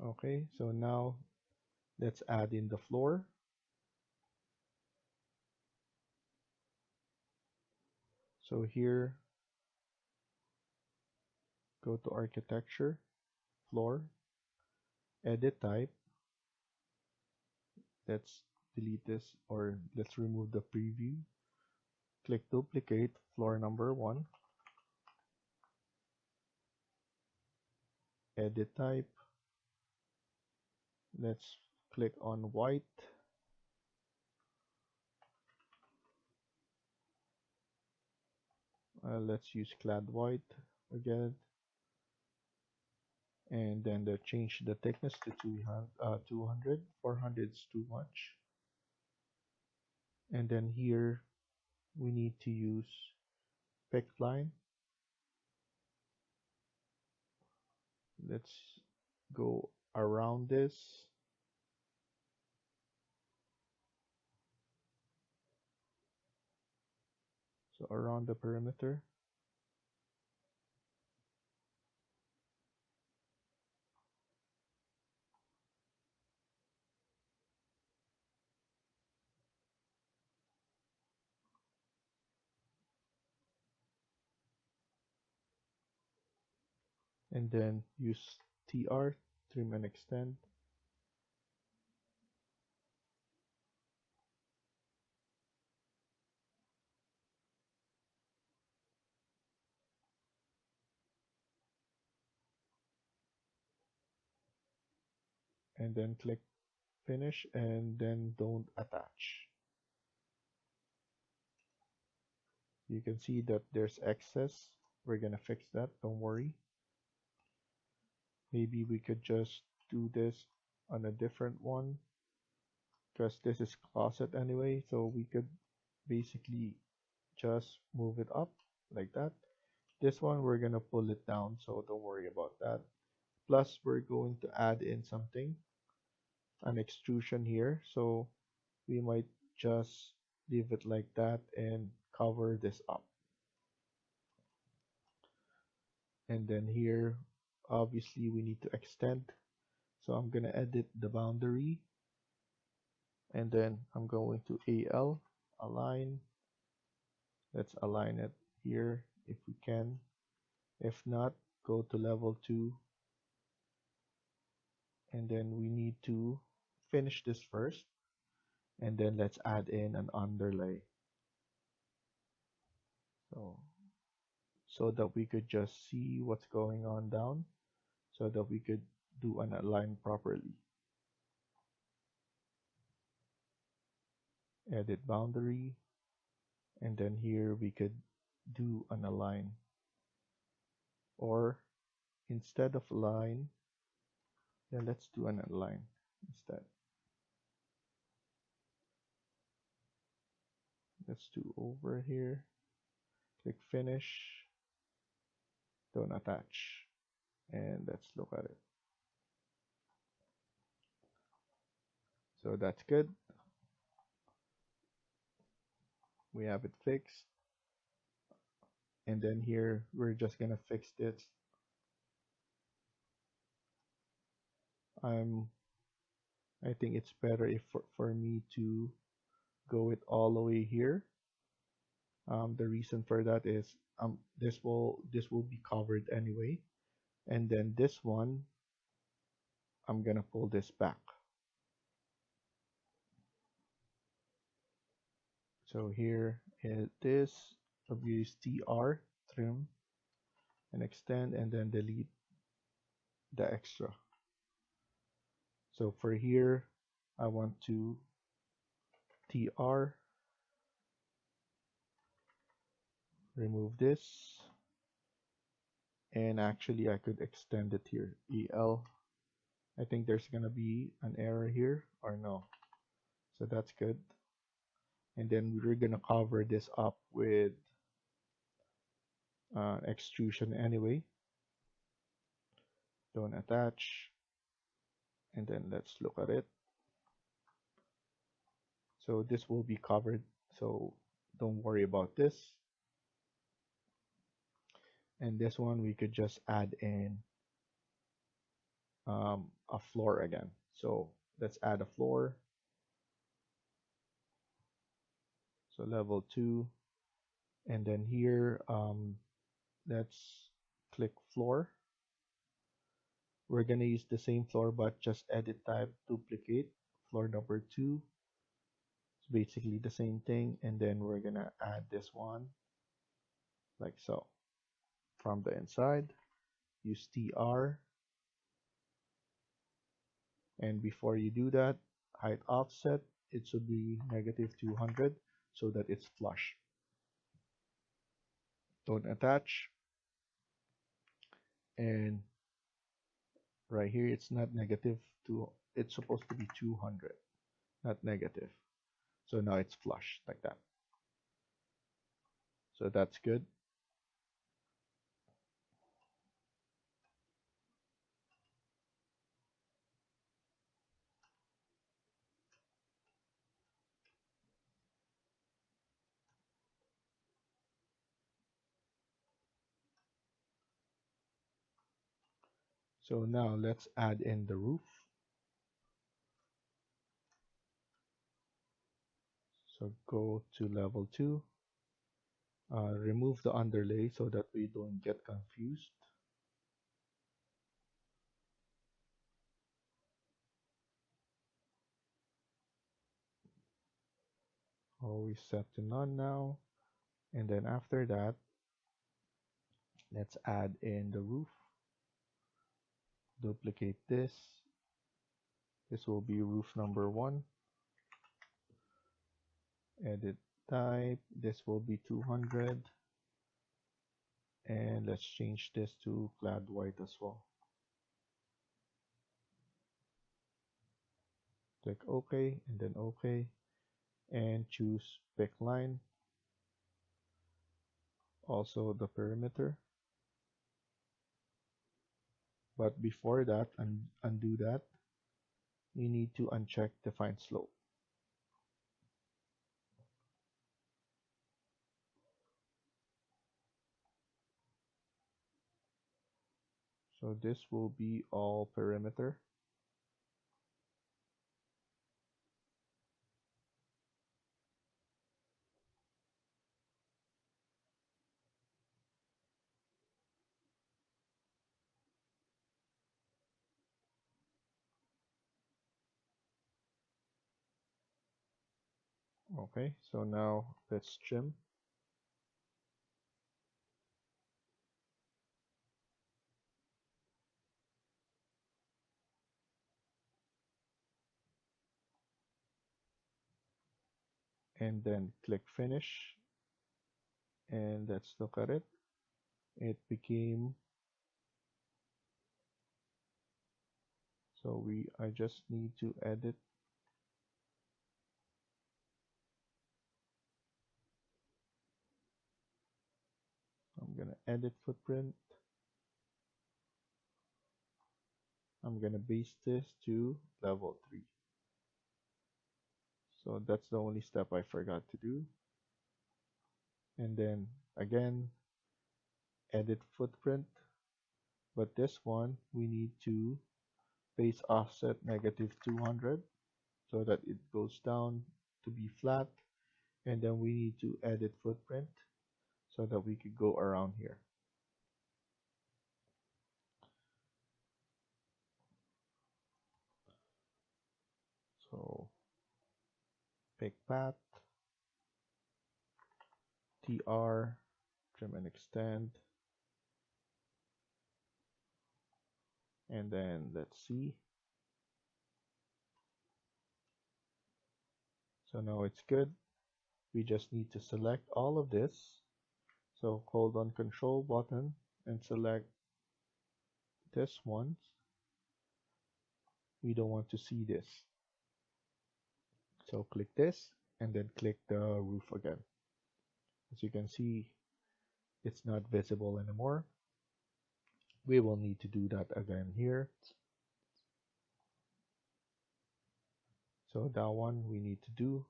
Okay, so now let's add in the floor. So here, go to architecture, floor, edit type. Let's delete this, or let's remove the preview. Click duplicate floor number 1, edit type. Let's click on white. Let's use clad white again, and then change the thickness to 200. 400 is too much. And then here we need to use pick line. Let's go around this. So around the perimeter. And then use TR, trim and extend. And then click finish, and then don't attach. You can see that there's excess. We're gonna fix that, don't worry. Maybe we could just do this on a different one, because this is closet anyway, so we could basically just move it up like that. This one we're gonna pull it down, so don't worry about that. Plus we're going to add in something, an extrusion here, so we might just leave it like that and cover this up. And then here obviously we need to extend, so I'm gonna edit the boundary, and then I'm going to AL, align. Let's align it here if we can. If not, go to level 2, and then we need to finish this first, and then let's add in an underlay, so that we could just see what's going on down, so that we could do an align properly. Edit boundary, and then here we could do an align, or instead of line, then let's do an align instead. Let's do over here, click finish, don't attach, and let's look at it. So that's good. We have it fixed. And then here we're just gonna fix this. I think it's better if for me to go it all the way here. The reason for that is this will be covered anyway, and then this one I'm gonna pull this back. So here it is. Use TR, trim and extend, and then delete the extra. So for here I want to TR, remove this, and actually I could extend it here, EL. I think there's gonna be an error here, or no, so that's good. And then we're gonna cover this up with extrusion anyway, don't attach, and then let's look at it. So this will be covered, so don't worry about this. And this one we could just add in a a floor again. So let's add a floor. So level 2, and then here let's click floor. We're gonna use the same floor, but just edit type duplicate floor number 2. It's basically the same thing, and then we're gonna add this one like so. From the inside, use TR, and before you do that, height offset, it should be -200 so that it's flush. Don't attach, and right here it's not -2, it's supposed to be 200, not negative. So now it's flush like that. So that's good. So now let's add in the roof. So go to level 2, remove the underlay so that we don't get confused. Always set to none now. And then after that, let's add in the roof. Duplicate this. This will be roof number 1. Edit type. This will be 200. And let's change this to clad white as well. Click OK and then OK. And choose pick line. Also the perimeter. But before that, undo that. You need to uncheck define slope. So this will be all perimeter. Okay, so now let's trim. And then click finish. And let's look at it. It became, so I just need to edit. I'm gonna edit footprint. I'm gonna base this to level 3. So that's the only step I forgot to do. And then again, edit footprint. But this one, we need to base offset -200 so that it goes down to be flat. And then we need to edit footprint so that we could go around here. So pick path, TR, trim and extend, and then let's see. So now it's good. We just need to select all of this. So hold on Control button and select this one. We don't want to see this. So click this and then click the roof again. As you can see, it's not visible anymore. We will need to do that again here. So that one we need to do.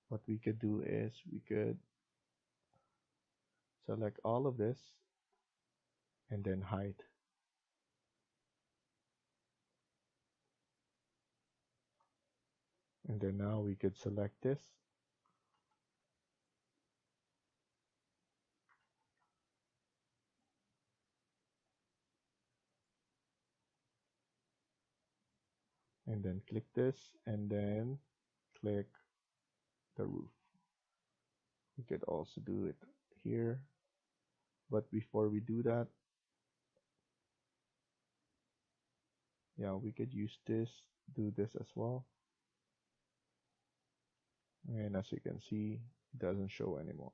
What we could do is we could select all of this and then hide. And then now we could select this. And then click this, and then click the roof. We could also do it here. But before we do that, yeah, we could use this, do this as well. And as you can see, it doesn't show anymore.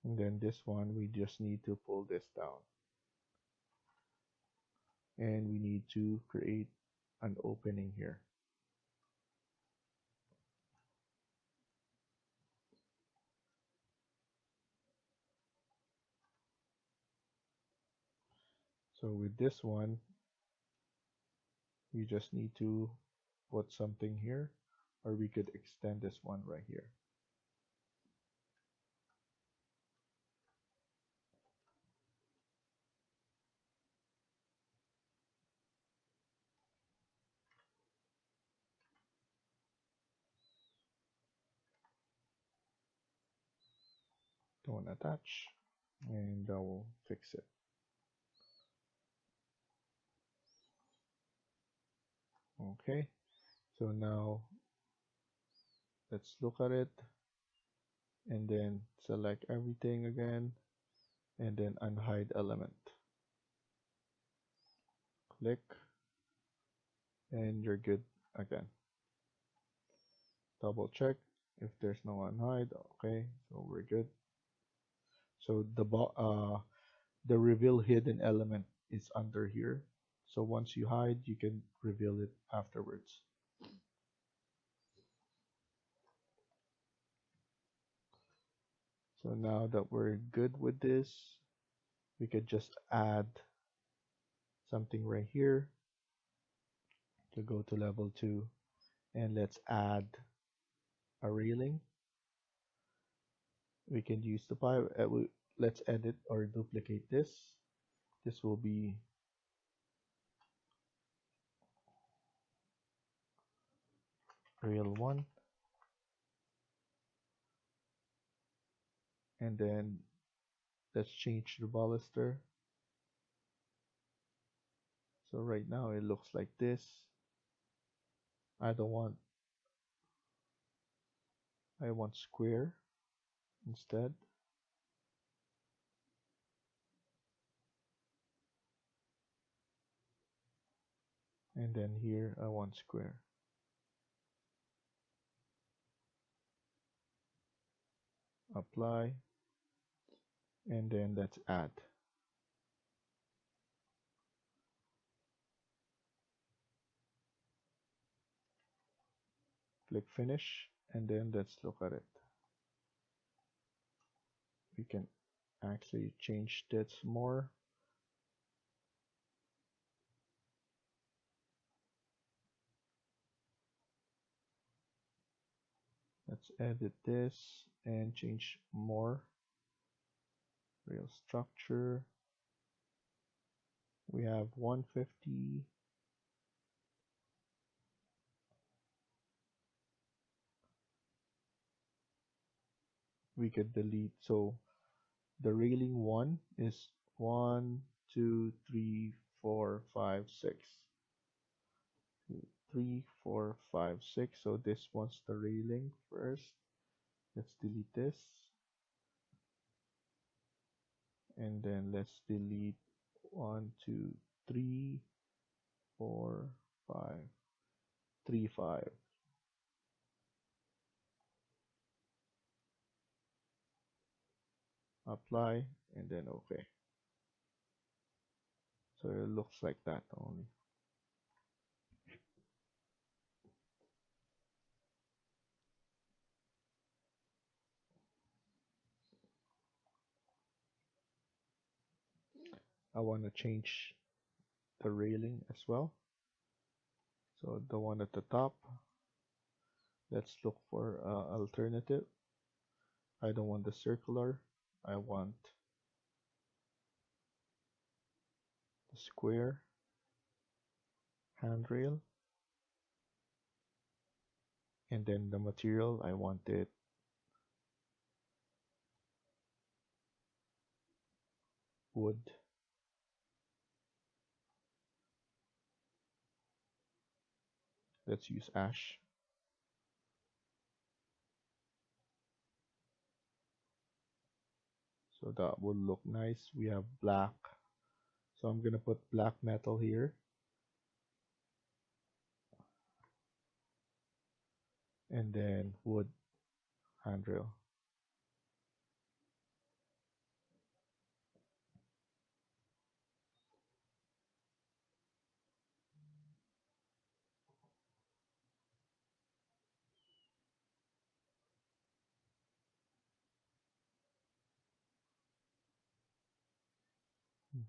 And then this one, we just need to pull this down. And we need to create an opening here. So with this one, you just need to put something here, or we could extend this one right here. Don't attach, and that will fix it. Okay, so now let's look at it, and then select everything again, and then unhide element. Click, and you're good again. Double check if there's no unhide. Okay, so we're good. So the reveal hidden element is under here. So once you hide, you can reveal it afterwards. So now that we're good with this, we could just add something right here to go to level 2, and let's add a railing. We can use the pipe. Let's edit or duplicate this. This will be rail 1, and then let's change the baluster. So right now it looks like this. I don't want, I want square instead. And then here I want square. Apply, and then let's add. Click finish, and then let's look at it. We can actually change this more. Let's edit this and change more. Real structure. We have 150. We could delete. So the railing 1 is 1, 2, 3, 4, 5, 6. 3, 4, 5, 6. So this one's the railing first. Let's delete this. And then let's delete 1, 2, 3, 4, 5, 3, 5. Apply, and then OK. So it looks like that only. I want to change the railing as well. So the one at the top, let's look for alternative. I don't want the circular. I want the square handrail. And then the material, I want it wood. Let's use ash. So that will look nice. We have black. So I'm gonna put black metal here. And then wood handrail.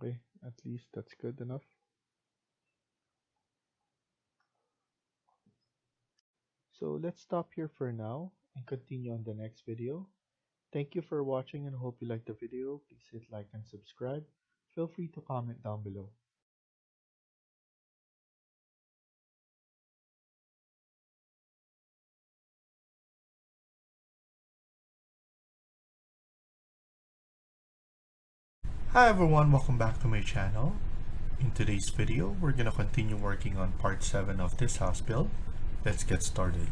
Okay, at least that's good enough. So let's stop here for now and continue on the next video. Thank you for watching and hope you liked the video. Please hit like and subscribe. Feel free to comment down below. Hi everyone, welcome back to my channel. In today's video, we're gonna continue working on part 7 of this house build. Let's get started.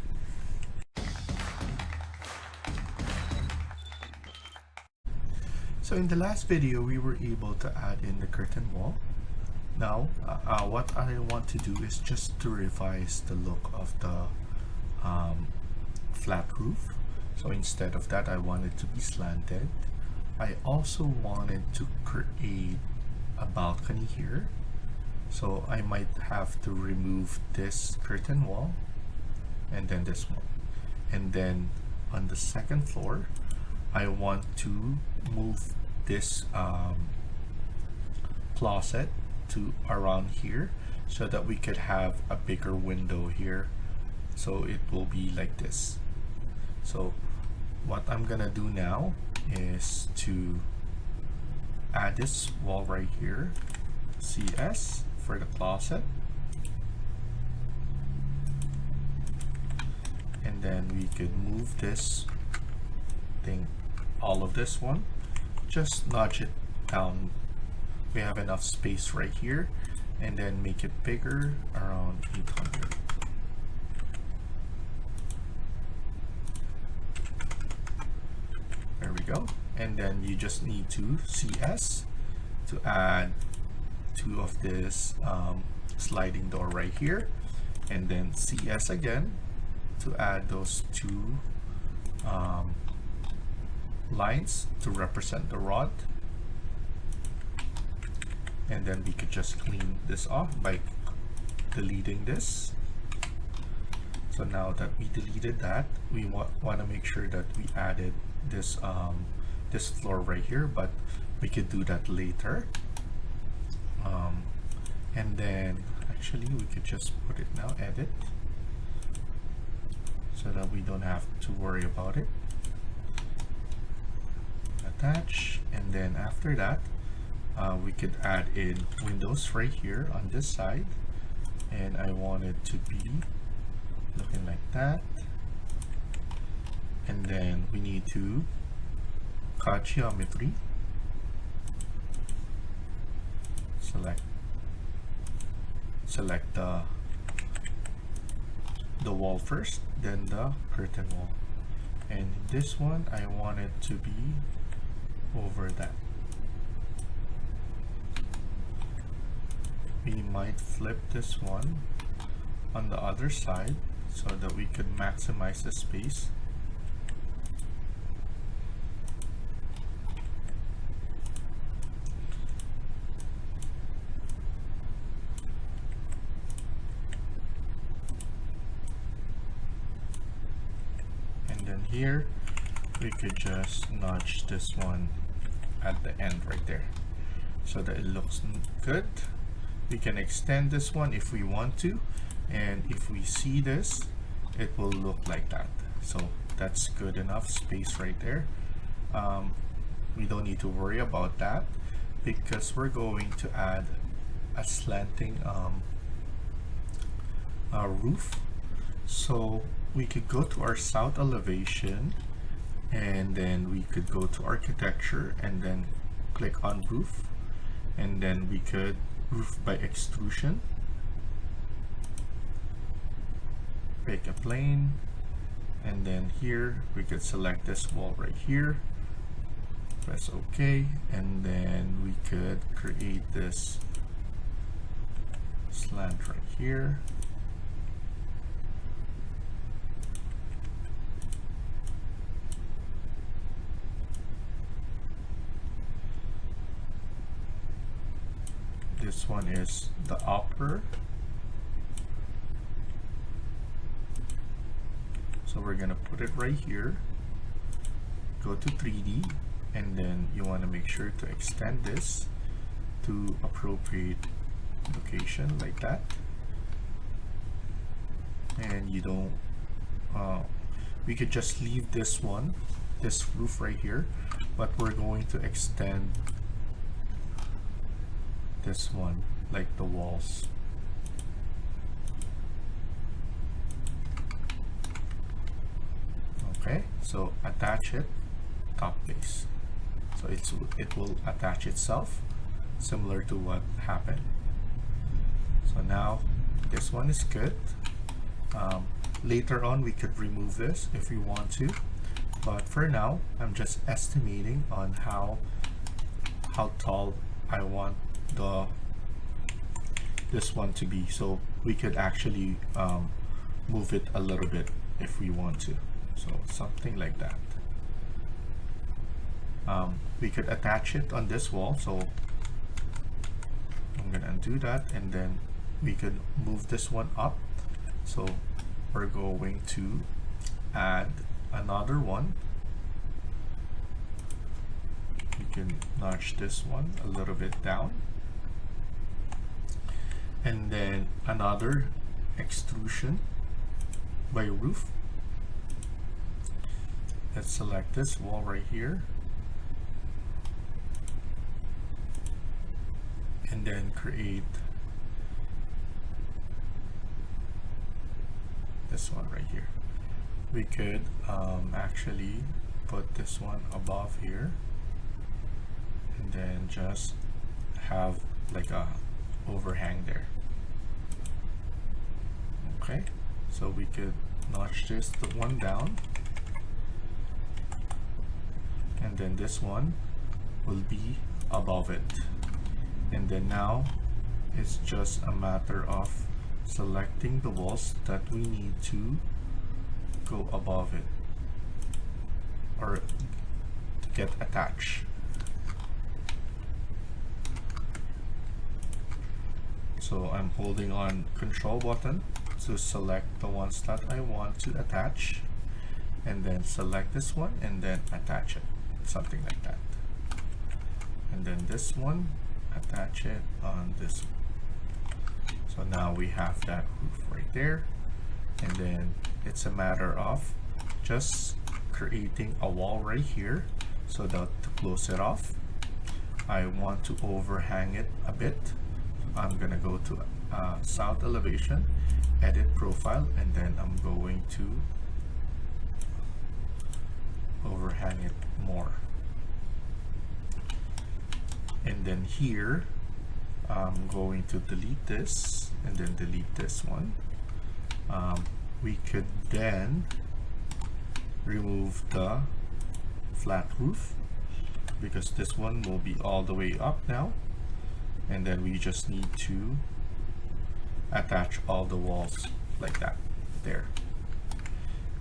So in the last video, we were able to add in the curtain wall. Now, what I want to do is just to revise the look of the flat roof. So instead of that, I want it to be slanted. I also wanted to create a balcony here, so I might have to remove this curtain wall and then this one, and then on the second floor I want to move this closet to around here so that we could have a bigger window here, so it will be like this. So what I'm gonna do now is to add this wall right here, CS for the closet, and then we could move this thing, all of this one, just nudge it down. We have enough space right here, and then make it bigger, around 800. There we go. And then you just need to CS to add 2 of this sliding door right here, and then CS again to add those 2 lines to represent the rod. And then we could just clean this off by deleting this. So now that we deleted that, we want to make sure that we added this this floor right here, but we could do that later. And then actually we could just put it now, edit, so that we don't have to worry about it. Attach, and then after that we could add in windows right here on this side, and I want it to be looking like that. And then we need to cut geometry, select the wall first, then the curtain wall, and this one I want it to be over that. We might flip this one on the other side so that we could maximize the space. Here we could just nudge this one at the end right there so that it looks good. We can extend this one if we want to, and if we see this, it will look like that. So that's good enough space right there. we don't need to worry about that because we're going to add a slanting roof. So we could go to our south elevation, and then we could go to architecture and then click on roof, and then we could roof by extrusion, pick a plane, and then here we could select this wall right here, press OK, and then we could create this slant right here. This one is the upper. So we're gonna put it right here. Go to 3D, and then you want to make sure to extend this to appropriate location like that. And you don't. We could just leave this one, this roof right here, but we're going to extend this one like the walls. Okay, so attach it top base. So it will attach itself, similar to what happened. So now this one is good. Later on we could remove this if we want to, but for now I'm just estimating on how tall I want this one to be. So we could actually move it a little bit if we want to. So something like that. We could attach it on this wall, so I'm gonna undo that, and then we could move this one up. So we're going to add another one. We can notch this one a little bit down, and then another extrusion by roof. Let's select this wall right here, and then create this one right here. We could actually put this one above here, and then just have like a overhang there. Okay, so we could notch this the one down, and then this one will be above it. And then now it's just a matter of selecting the walls that we need to go above it or get attached. So I'm holding on Control button to select the ones that I want to attach, and then select this one and then attach it, something like that. And then this one, attach it on this one. So now we have that roof right there, and then it's a matter of just creating a wall right here. So that to close it off, I want to overhang it a bit. I'm gonna go to south elevation, edit profile, and then I'm going to overhang it more. And then here I'm going to delete this and then delete this one. We could then remove the flat roof because this one will be all the way up now, and then we just need to attach all the walls like that there,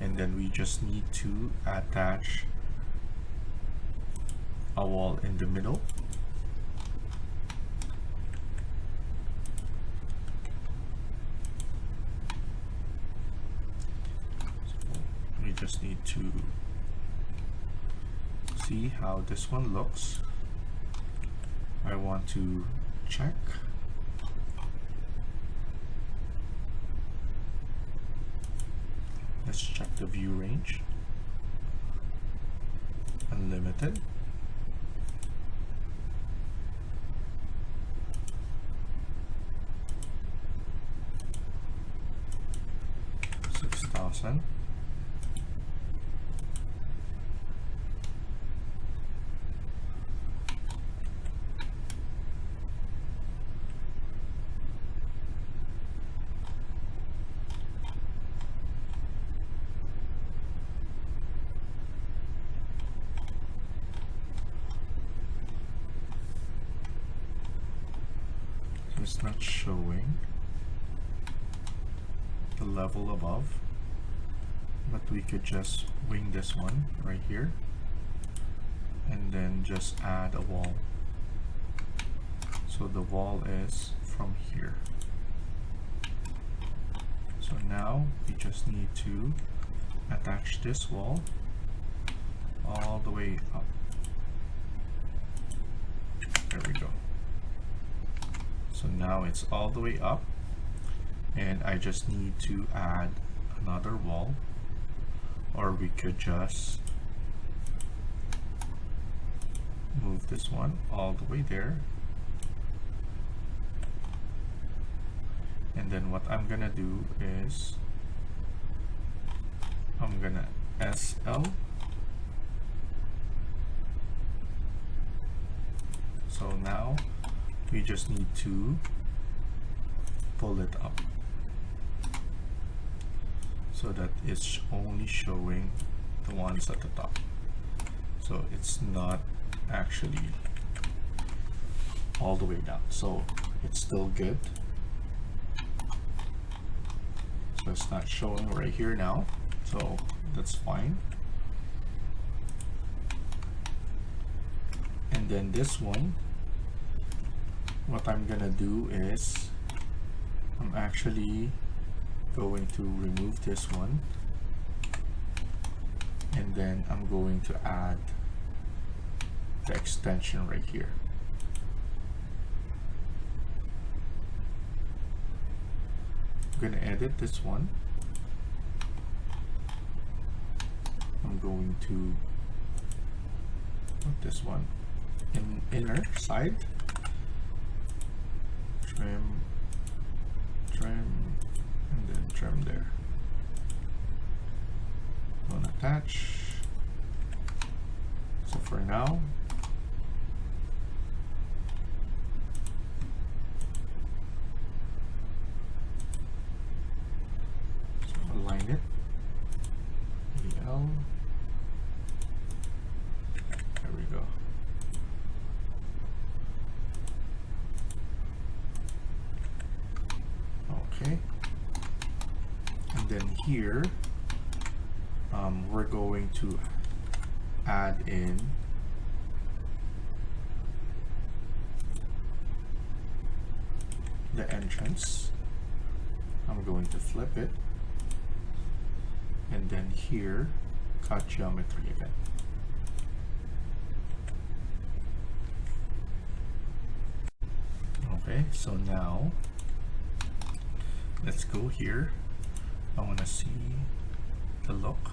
and then we just need to attach a wall in the middle. We just need to see how this one looks. I want to check. Let's check the view range. unlimited. $6,000. It's not showing the level above, but we could just wing this one right here and then just add a wall. So the wall is from here. So now we just need to attach this wall all the way up. There we go. So now it's all the way up, and I just need to add another wall, or we could just move this one all the way there. And then what I'm gonna do is I'm gonna SL. So now we just need to pull it up so that it's only showing the ones at the top. So it's not actually all the way down. So it's still good. So it's not showing right here now. So that's fine. And then this one, what I'm gonna do is I'm actually going to remove this one, and then I'm going to add the extension right here. I'm gonna edit this one. I'm going to put this one in inner side. Trim, and then trim there. Don't attach. So for now, so align it. EL. There we go. Okay, and then here we're going to add in the entrance. I'm going to flip it, and then here cut geometry again. Okay, so now let's go here. I want to see the look.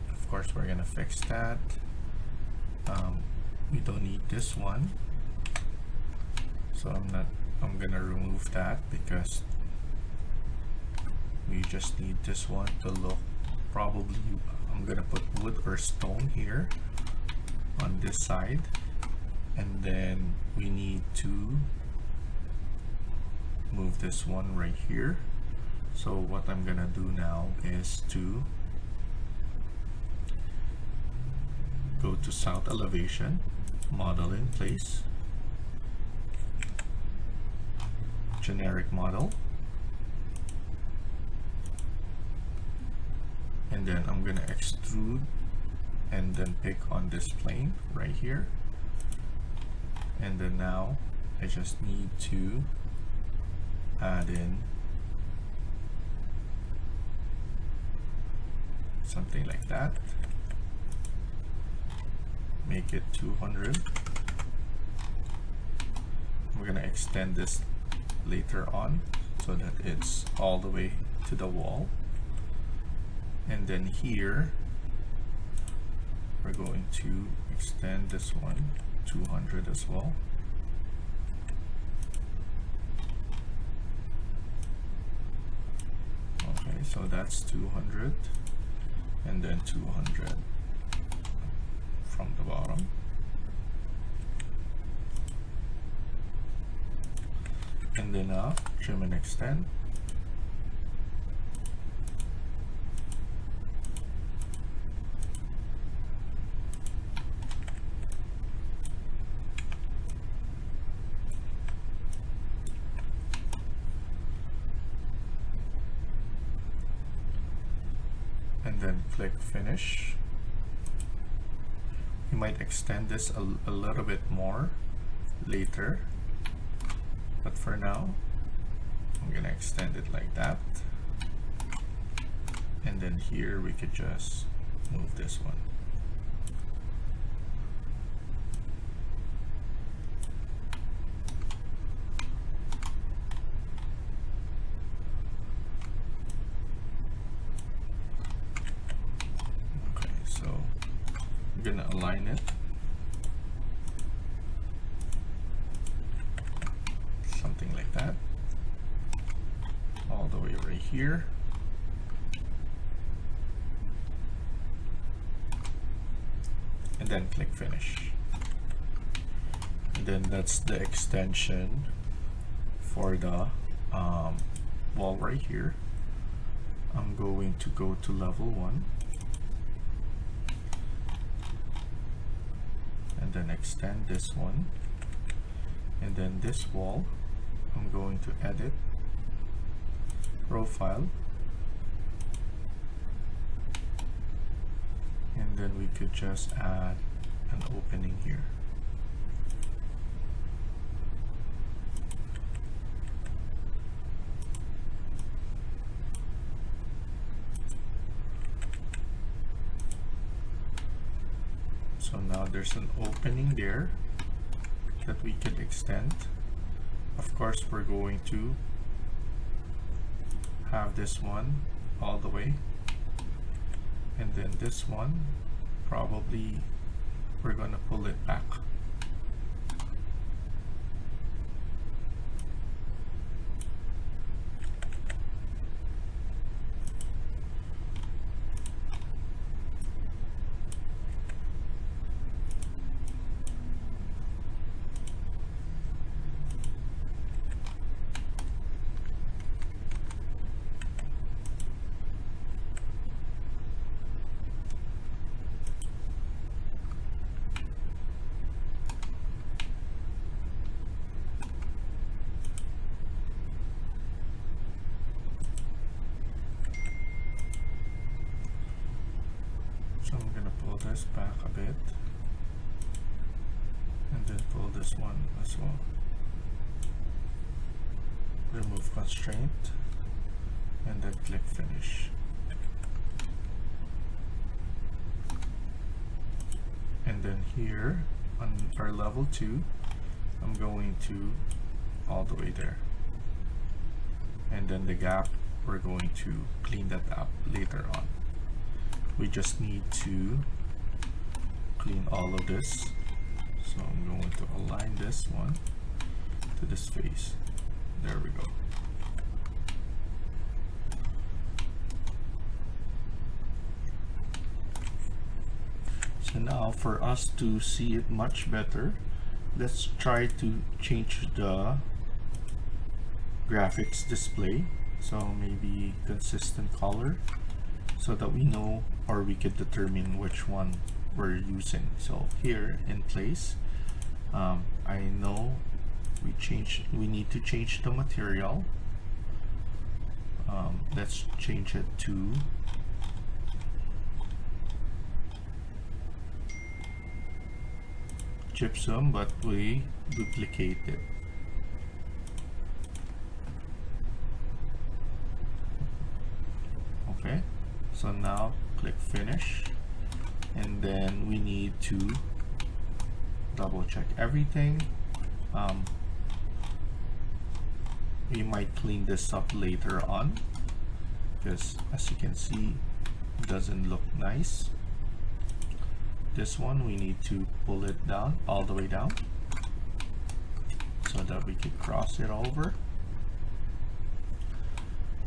Of course, we're going to fix that. We don't need this one. So I'm going to remove that because we just need this one to look. Probably I'm going to put wood or stone here on this side. And then we need to move this one right here. So what I'm gonna do now is to go to south elevation, model in place, generic model, and then I'm gonna extrude and then pick on this plane right here. And then now I just need to add in something like that, make it 200. We're gonna extend this later on so that it's all the way to the wall. And then here we're going to extend this one 200 as well. Okay, so that's 200 and then 200 from the bottom. And then trim and extend. And then click finish. You might extend this a little bit more later, but for now I'm gonna extend it like that. And then here we could just move this one. Okay, so I'm gonna align it something like that, all the way right here. And then click finish. And then that's the extension for the wall right here. I'm going to go to level 1 and then extend this one. And then this wall, I'm going to edit, profile, and then we could just add an opening here. So now there's an opening there that we can extend. Of course, we're going to have this one all the way, and then this one probably we're gonna pull it back. So I'm gonna pull this back a bit and then pull this one as well. Remove constraint and then click finish. And then here on our level 2, I'm going to all the way there. And then the gap, we're going to clean that up later on. We just need to clean all of this. So I'm going to align this one to this face. There we go. So now for us to see it much better, let's try to change the graphics display. So maybe consistent color, so that we know, or we could determine which one we're using. So here in place, I know we need to change the material. Let's change it to gypsum, but we duplicate it. Okay, so now click finish, and then we need to double check everything. We might clean this up later on, because as you can see, doesn't look nice. This one we need to pull it down, all the way down, so that we can cross it over.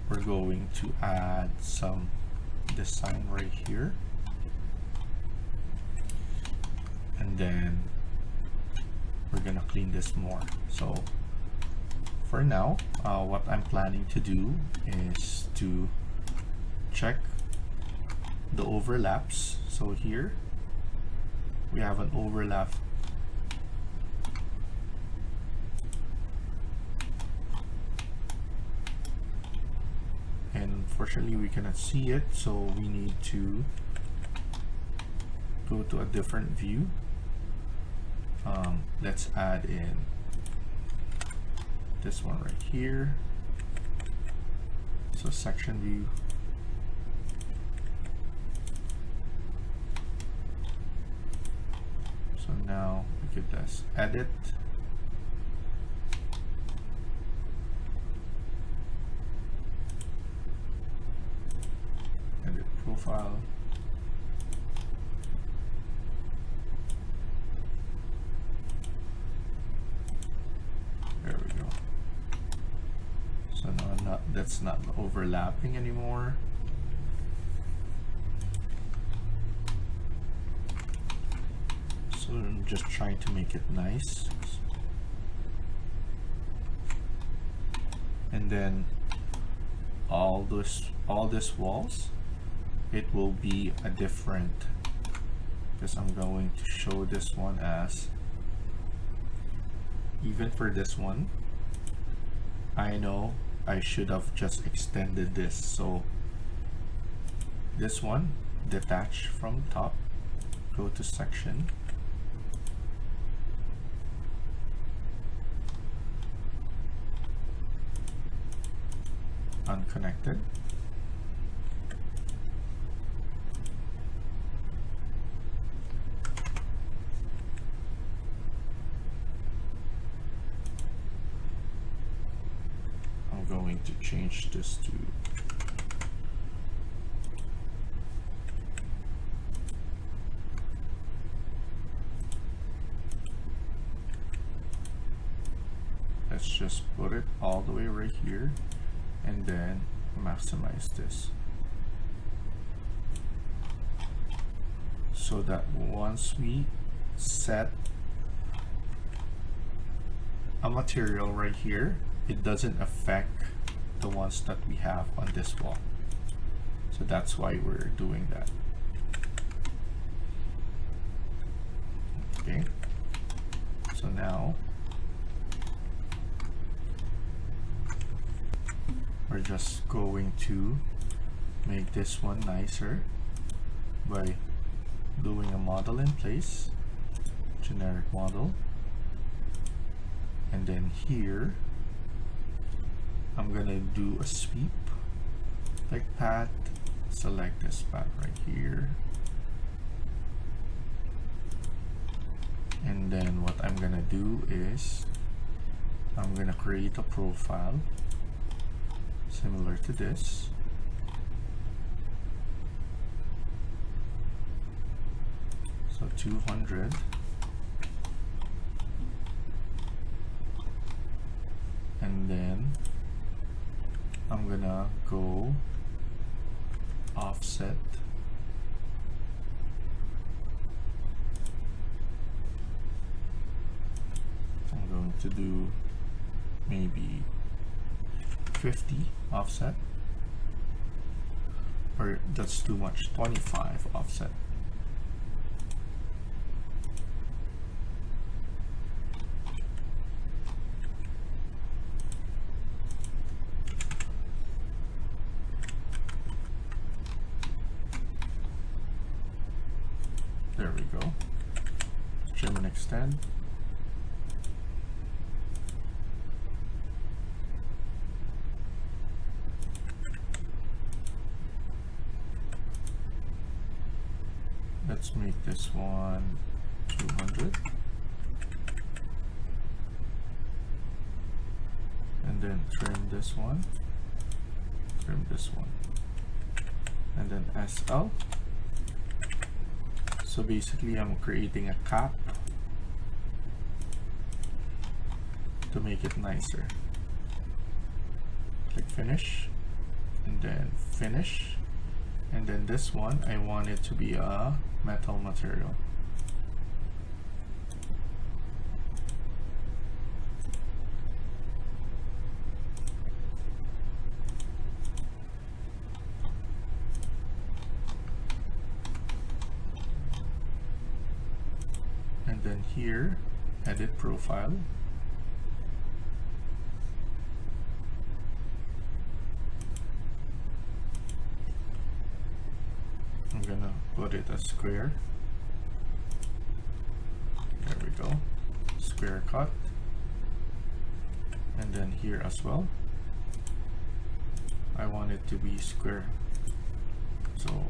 We're going to add some design right here, and then we're gonna clean this more. So for now, what I'm planning to do is to check the overlaps. So here we have an overlap and unfortunately we cannot see it, so we need to go to a different view. Let's add in this one right here. So section view. So now we could just edit. Edit profile. There we go. So now that's not overlapping anymore. So I'm just trying to make it nice. And then all this walls, it will be a different, because I'm going to show this one as, even for this one, I know I should have just extended this. So this one, detach from top, go to section, unconnected, I'm going to change this to let's just put it all the way right here and then maximize this, so that once we set a material right here, it doesn't affect the ones that we have on this wall. So that's why we're doing that. Okay, so now we're just going to make this one nicer by doing a model in place, generic model, and then here I'm gonna do a sweep like path, select this path right here, and then what I'm gonna do is I'm gonna create a profile similar to this. So 200, and then I'm gonna go offset, I'm going to do maybe 50 offset, or that's too much, 25 offset. There we go. Trim and extend. Let's make this one 200, and then trim this one, trim this one. and then SL. So basically I'm creating a cap to make it nicer. Click finish, and then finish, and then this one I want it to be a metal material. And then here, edit profile. I'm gonna put it as square. There we go. Square cut. And then here as well, I want it to be square. So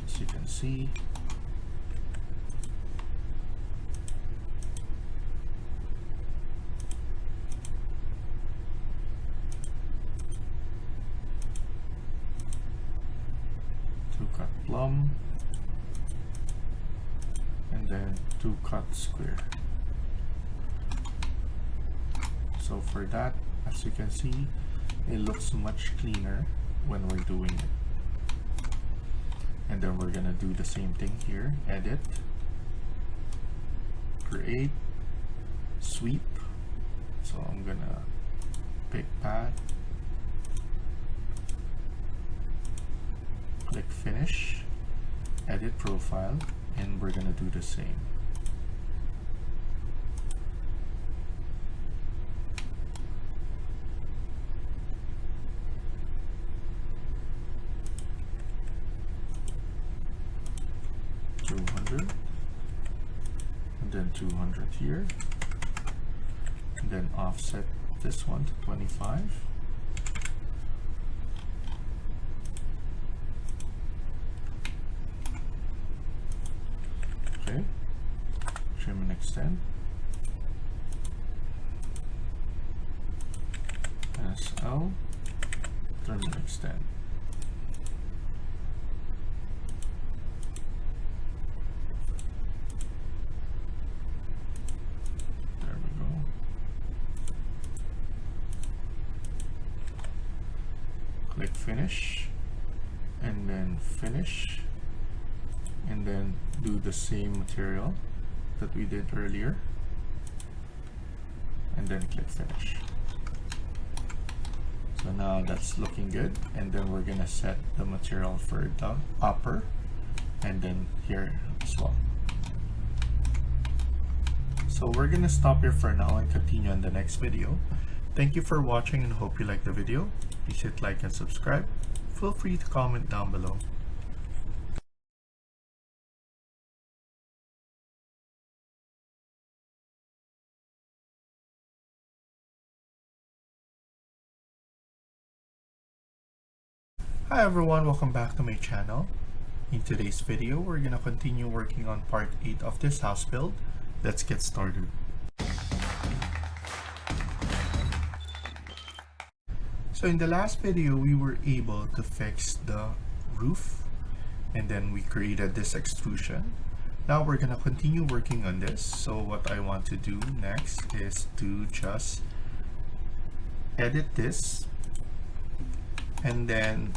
as you can see, cut plumb, and then 2 cut square. So for that, as you can see, it looks much cleaner when we're doing it. And then we're gonna do the same thing here. Edit, create, sweep. So I'm gonna pick path, click finish, edit profile, and we're gonna do the same. And then 200 here, and then offset this one to 25. Okay, trim and extend. SL, trim and extend. Click finish, and then finish, and then do the same material that we did earlier, and then click finish. So now that's looking good, and then we're gonna set the material for the upper, and then here as well. So we're gonna stop here for now and continue in the next video. Thank you for watching and hope you liked the video. Please hit like and subscribe. Feel free to comment down below. Hi everyone, welcome back to my channel. In today's video, we're gonna continue working on part 8 of this house build. Let's get started. So in the last video, we were able to fix the roof, and then we created this extrusion. Now we're gonna continue working on this. So what I want to do next is to just edit this, and then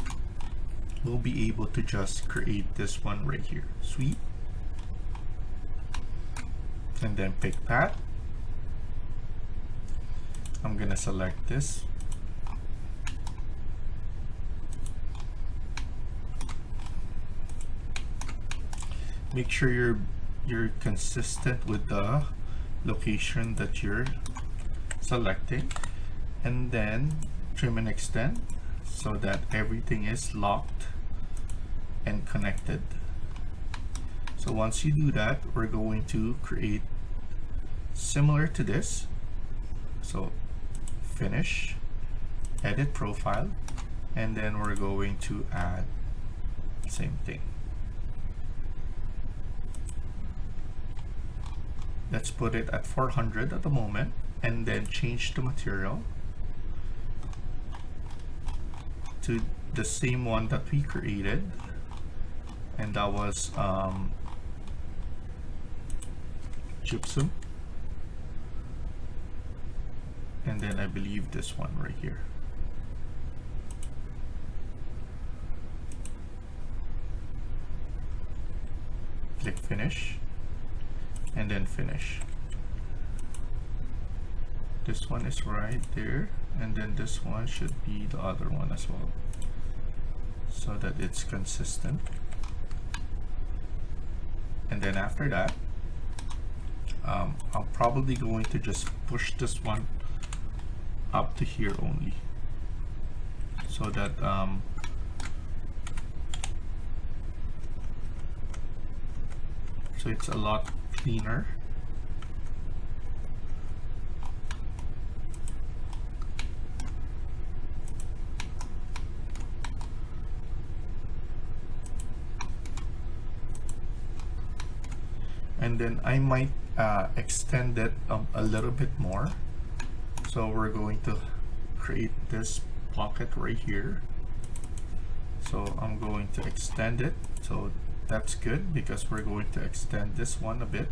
we'll be able to just create this one right here. Sweep, and then pick path. I'm gonna select this. Make sure you're consistent with the location that you're selecting, and then trim and extend so that everything is locked and connected. So once you do that, we're going to create similar to this. So finish, edit profile, and then we're going to add same thing. Let's put it at 400 at the moment, and then change the material to the same one that we created, and that was gypsum, and then I believe this one right here. Click finish, and then finish. This one is right there, and then this one should be the other one as well, so that it's consistent. And then after that, I'm probably going to just push this one up to here only, so that so it's a lot cleaner. And then I might extend it a little bit more. So we're going to create this pocket right here. So I'm going to extend it. So that's good, because we're going to extend this one a bit.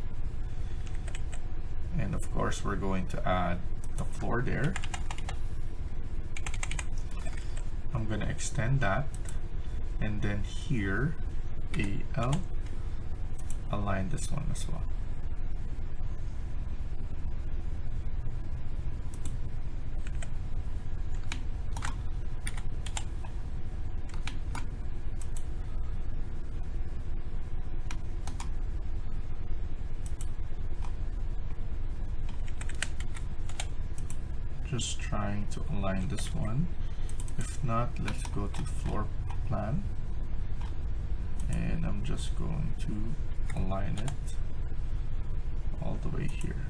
And of course, we're going to add the floor there. I'm going to extend that. And then here, AL, align this one as well. Just trying to align this one. If not, let's go to floor plan, and I'm just going to align it all the way here.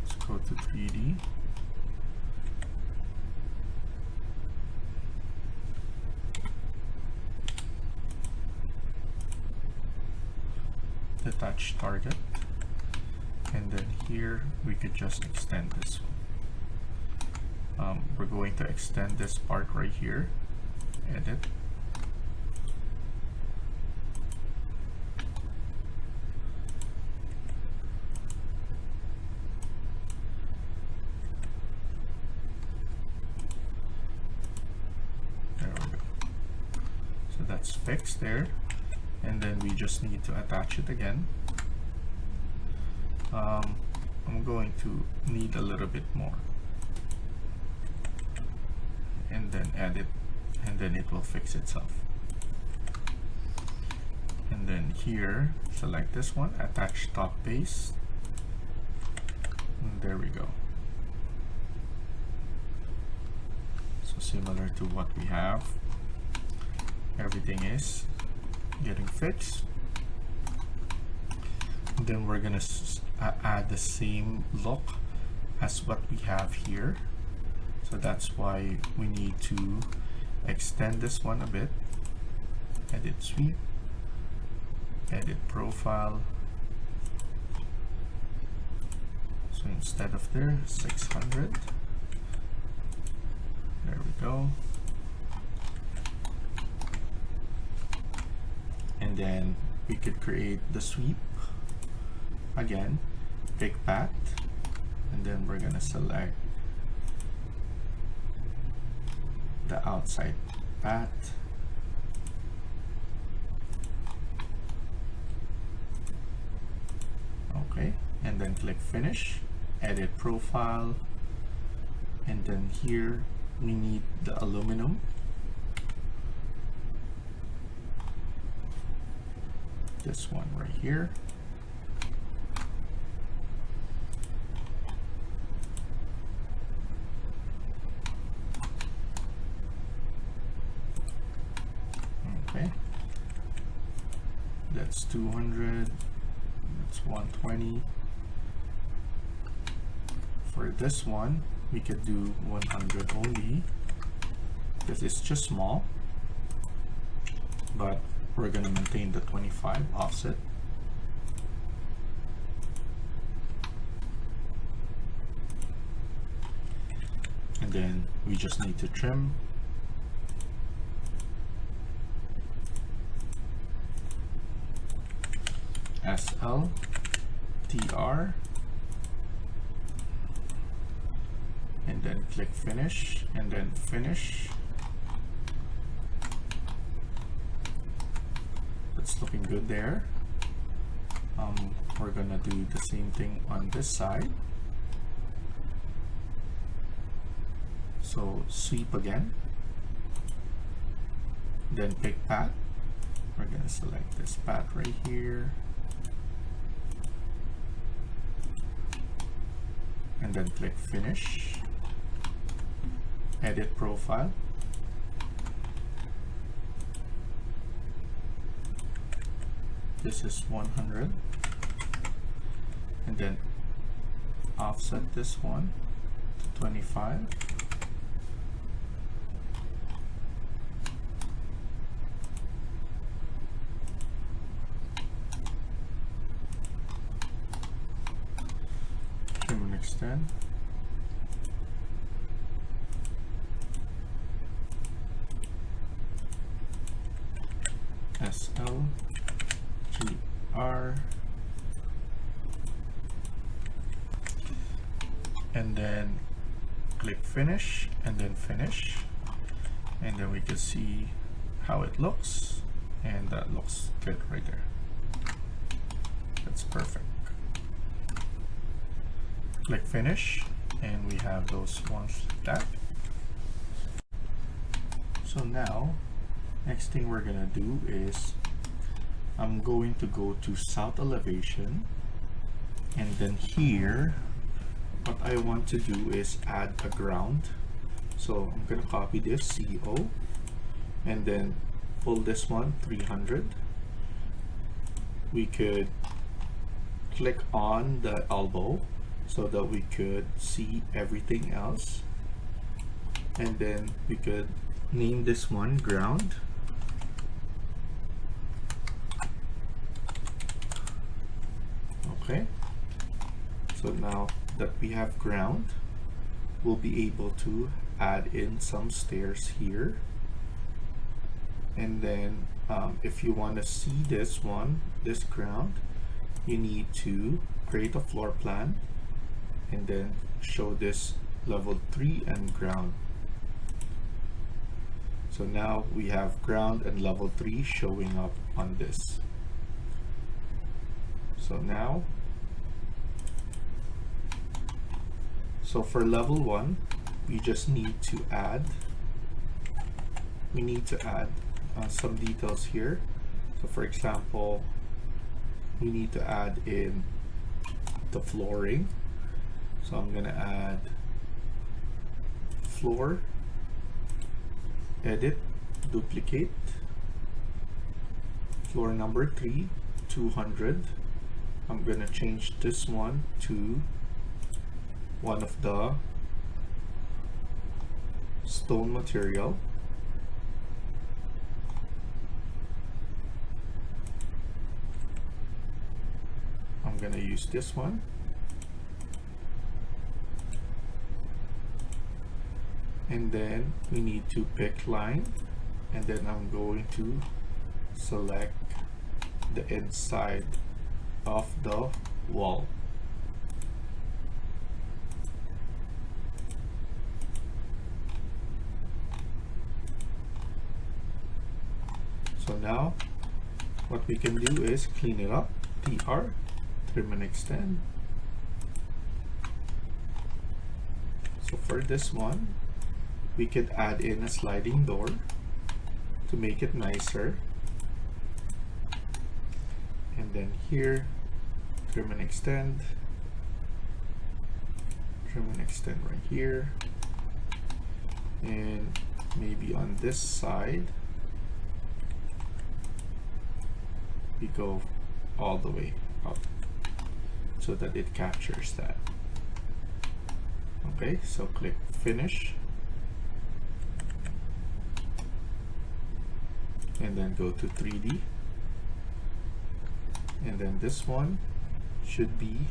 Let's go to 3D. Detach target, and then here we could just extend this one. We're going to extend this part right here, edit, there we go. So that's fixed there. And then we just need to attach it again. I'm going to need a little bit more, and then edit, and then it will fix itself. And then here, select this one, attach top base, and there we go. So similar to what we have, everything is getting fixed. And then we're gonna add the same look as what we have here. So that's why we need to extend this one a bit. Edit sweep, edit profile. So instead of there, 600. There we go. And then we could create the sweep again, pick path, and then we're gonna select the outside path. Okay, and then click finish, edit profile, and then here we need the aluminum. This one right here. Okay, that's 200, that's 120. For this one, we could do 100 only, because it's just small, but we're going to maintain the 25 offset. and then we just need to trim. SL TR, and then click finish, and then finish. That's looking good there. We're gonna do the same thing on this side. So sweep again, then pick path. We're gonna select this path right here, and then click finish, edit profile, this is 100, and then offset this one to 25, trim and extend, SL GR, and then click finish, and then finish, and then we can see how it looks, and that looks good right there. That's perfect. Click finish, and we have those ones like that. So now next thing we're gonna do is I'm going to go to south elevation, and then here what I want to do is add a ground. So I'm gonna copy this CO, and then pull this one 300. We could click on the elbow so that we could see everything else, and then we could name this one ground. Okay, so now that we have ground, we'll be able to add in some stairs here, and then if you want to see this one, this ground, you need to create a floor plan and then show this level 3 and ground. So now we have ground and level 3 showing up on this. So now, so for level 1, we just need to add, some details here. So for example, we need to add in the flooring. So I'm gonna add floor, edit, duplicate, floor number 3, 200. I'm gonna change this one to one of the stone material. I'm gonna use this one. And then we need to pick line, and then I'm going to select the inside of the wall. So now what we can do is clean it up, TR, trim and extend. So for this one, we could add in a sliding door to make it nicer. And then here, trim and extend right here. And maybe on this side, we go all the way up so that it captures that. Okay, so click finish, and then go to 3D, and then this one should be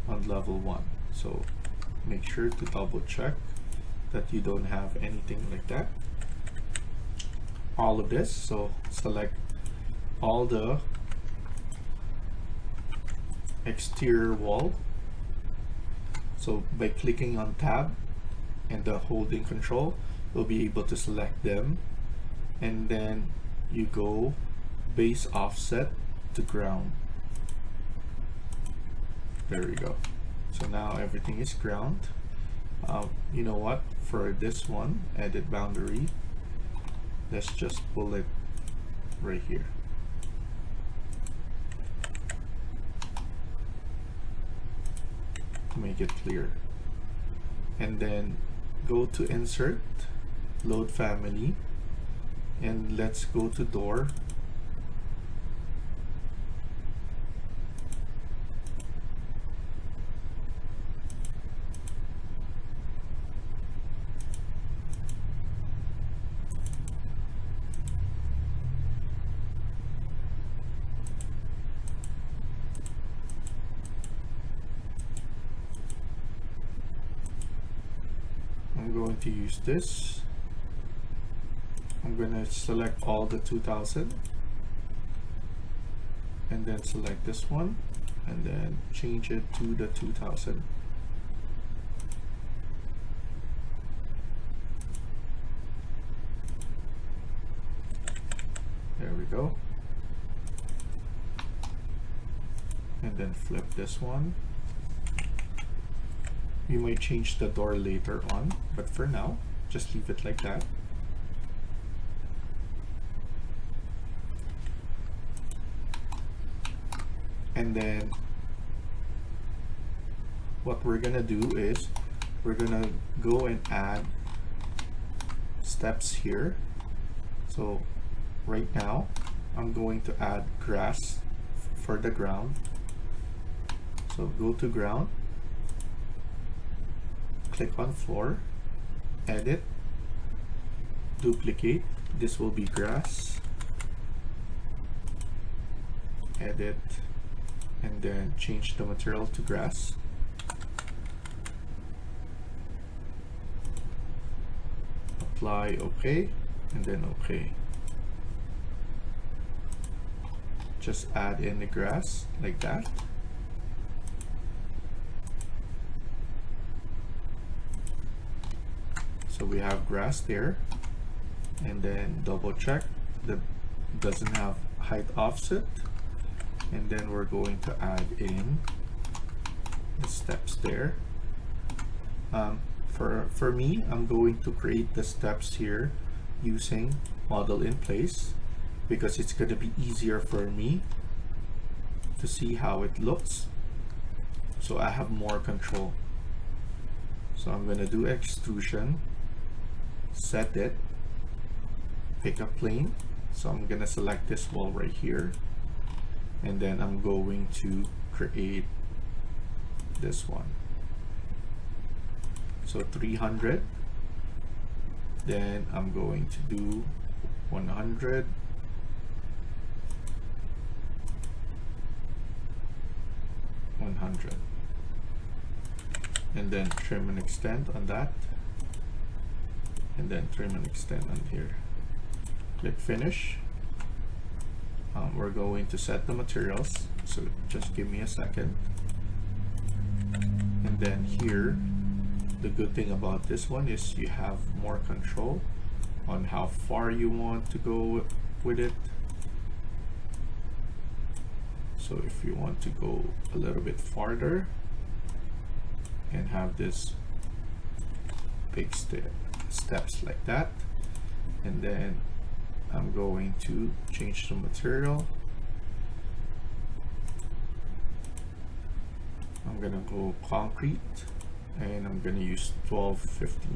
on level 1. So make sure to double check that you don't have anything like that. All of this, so select all the exterior wall. So by clicking on tab and the holding control, you'll be able to select them, and then you go base offset to ground. There we go. So now everything is ground. You know what, for this one, edit boundary, let's just pull it right here. To make it clear. And then go to insert, load family, and let's go to door. I'm going to use this. I'm going to select all the 2000 and then select this one and then change it to the 2000. There we go. And then flip this one. You might change the door later on, but for now, just leave it like that. And then what we're gonna do is we're gonna go and add steps here. So right now, I'm going to add grass for the ground. So go to ground, click on floor, edit, duplicate, this will be grass, edit, and then change the material to grass. Apply, okay, and then okay. Just add in the grass like that. So we have grass there, and then double check that doesn't have height offset, and then we're going to add in the steps there. For me, I'm going to create the steps here using model in place because it's going to be easier for me to see how it looks, so I have more control. So I'm going to do extrusion, set it, pick a plane. So I'm gonna select this wall right here, and then I'm going to create this one. So 300, then I'm going to do 100, and then trim and extend on that, and then trim and extend on here. Click finish. We're going to set the materials, so just give me a second. And then here, the good thing about this one is you have more control on how far you want to go with it. So if you want to go a little bit farther and have this big steps like that, and then I'm going to change the material. I'm gonna go concrete, and I'm gonna use 1250.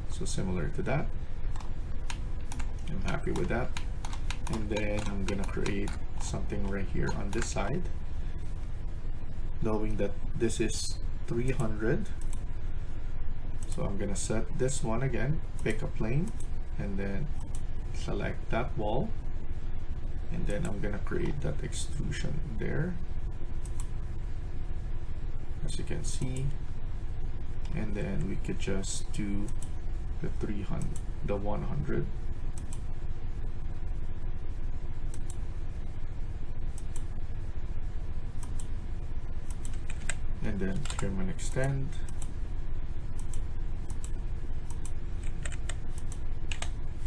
So similar to that. I'm happy with that. And then I'm gonna create something right here on this side, knowing that this is 300. So I'm gonna set this one again, pick a plane, and then select that wall, and then I'm gonna create that extrusion there. as you can see, and then we could just do the 300, the 100. And then trim and extend.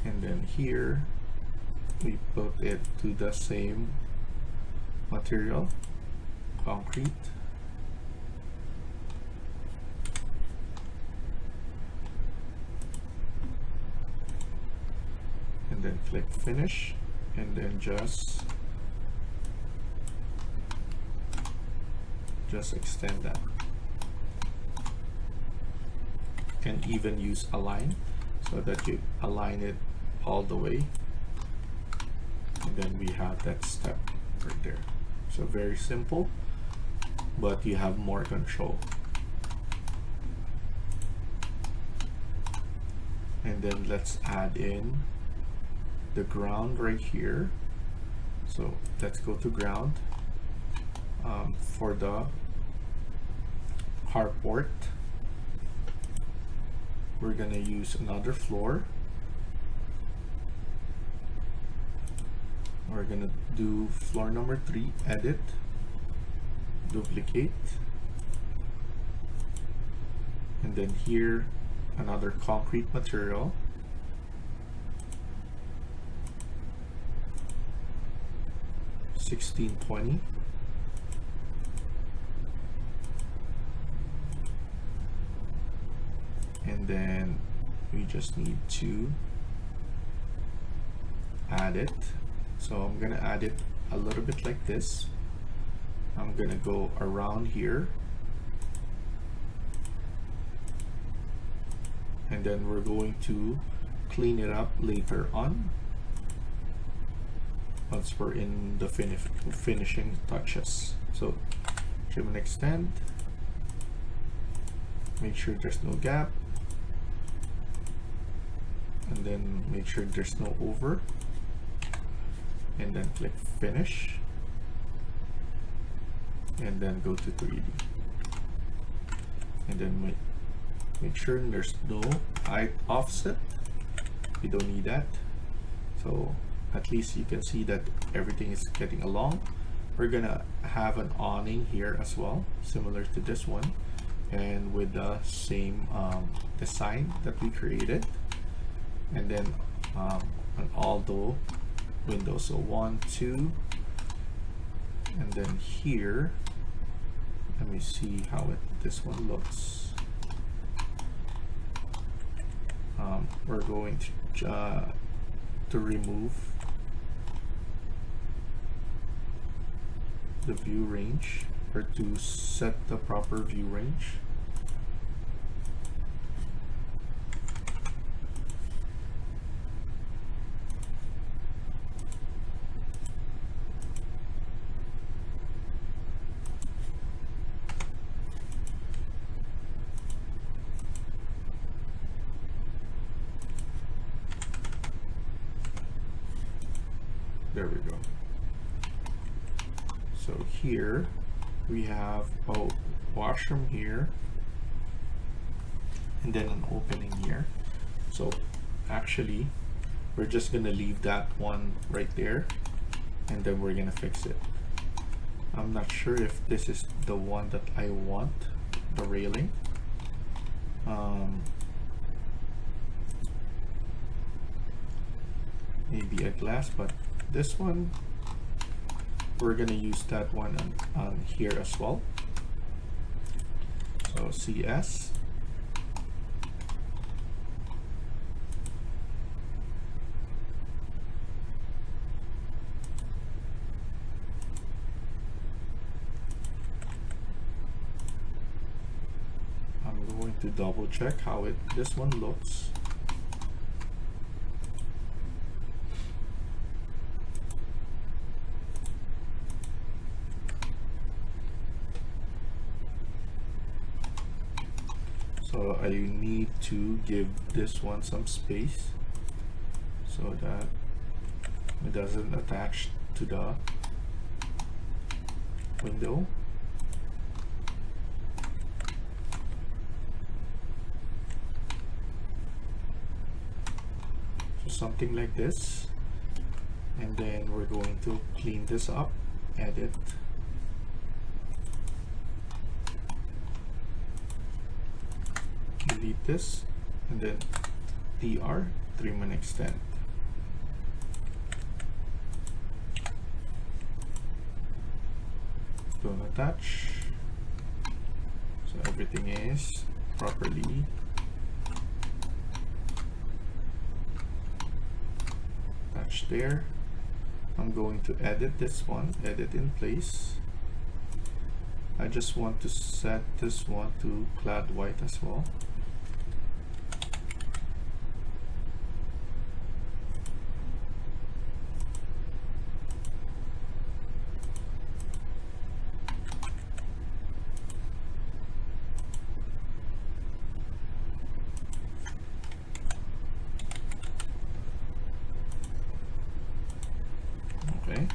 And then here we put it to the same material, concrete. And then click finish, and then just extend that. You can even use align so that you align it all the way, and then we have that step right there. So very simple, but you have more control. And then let's add in the ground right here. So let's go to ground. For the carport, we're gonna use another floor. We're gonna do floor number 3, edit, duplicate, and then here another concrete material. $16.20. And then we just need to add it. So I'm gonna add it a little bit like this. I'm gonna go around here, and then we're going to clean it up later on once we're in the finishing touches. So trim and extend, make sure there's no gap, and then make sure there's no over, and then click finish, and then go to 3D, and then make sure there's no offset. We don't need that, so at least you can see that everything is getting along. We're gonna have an awning here as well, similar to this one, and with the same design that we created, and then an all-door window. So 1, 2, and then here, let me see how this one looks. We're going to remove the view range, or to set the proper view range. There we go. So here we have a washroom here, and then an opening here. So actually we're just gonna leave that one right there, and then we're gonna fix it. I'm not sure if this is the one that I want, the railing. Maybe a glass, but this one, we're gonna use that one on here as well. So CS, I'm going to double check how this one looks. So I need to give this one some space so that it doesn't attach to the window. something like this, and then we're going to clean this up, edit, delete this, and then DR, trim and extend. Don't attach, so everything is properly attached there. I'm going to edit this one, edit in place. I just want to set this one to clad white as well. Okay.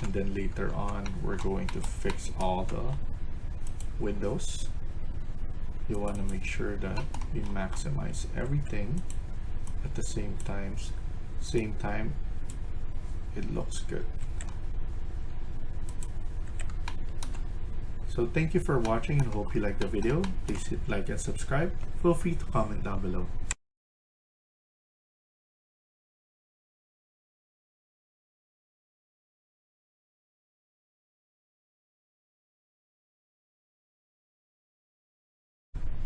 And then later on, we're going to fix all the windows. You want to make sure that we maximize everything at the same time it looks good. So thank you for watching and hope you like the video. Please hit like and subscribe. Feel free to comment down below.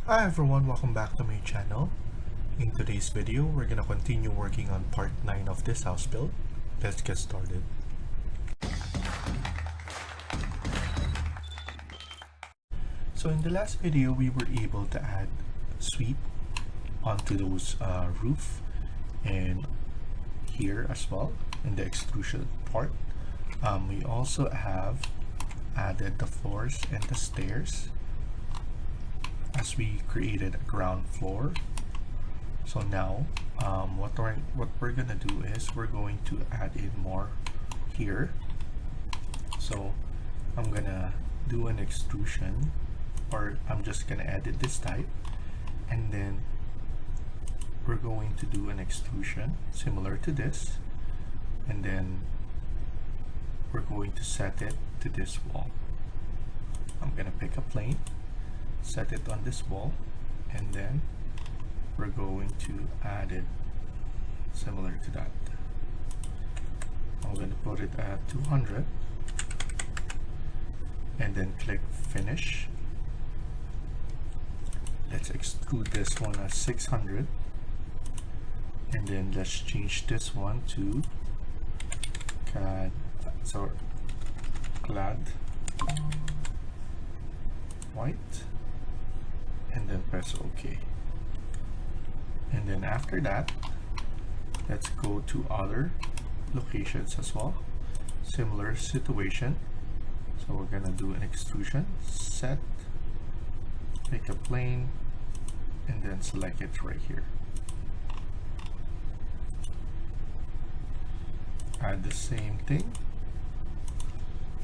Hi everyone, welcome back to my channel. In today's video, we're gonna continue working on part 9 of this house build. Let's get started. So in the last video, we were able to add sweep onto those roof and here as well in the extrusion part. We also have added the floors and the stairs as we created a ground floor. So now what we're gonna do is we're going to add in more here. So I'm gonna do an extrusion, or I'm just gonna edit this type, and then we're going to do an extrusion similar to this, and then we're going to set it to this wall. I'm gonna pick a plane, set it on this wall, and then we're going to add it similar to that. I'm going to put it at 200 and then click finish. Let's extrude this one as 600, and then let's change this one to clad white, and then press OK. And then after that, let's go to other locations as well. Similar situation. So we're gonna do an extrusion, set, pick a plane, and then select it right here. Add the same thing.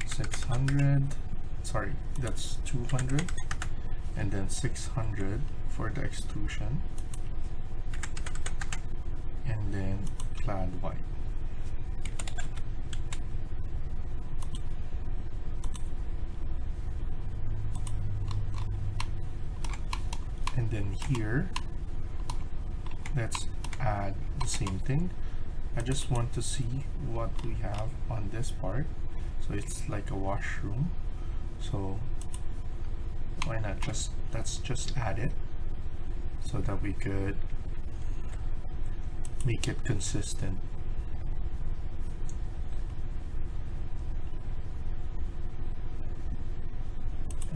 600, sorry, that's 200, and then 600 for the extrusion, and then clad white. And then here, let's add the same thing. I just want to see what we have on this part. So it's like a washroom. So why not let's just add it so that we could make it consistent.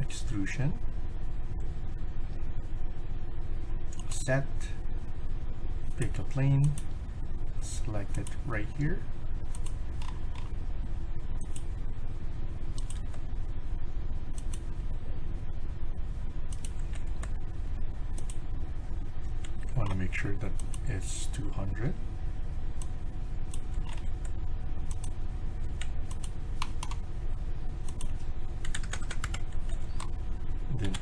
Extrusion, set, pick a plane, select it right here, want to make sure that it's 200. Then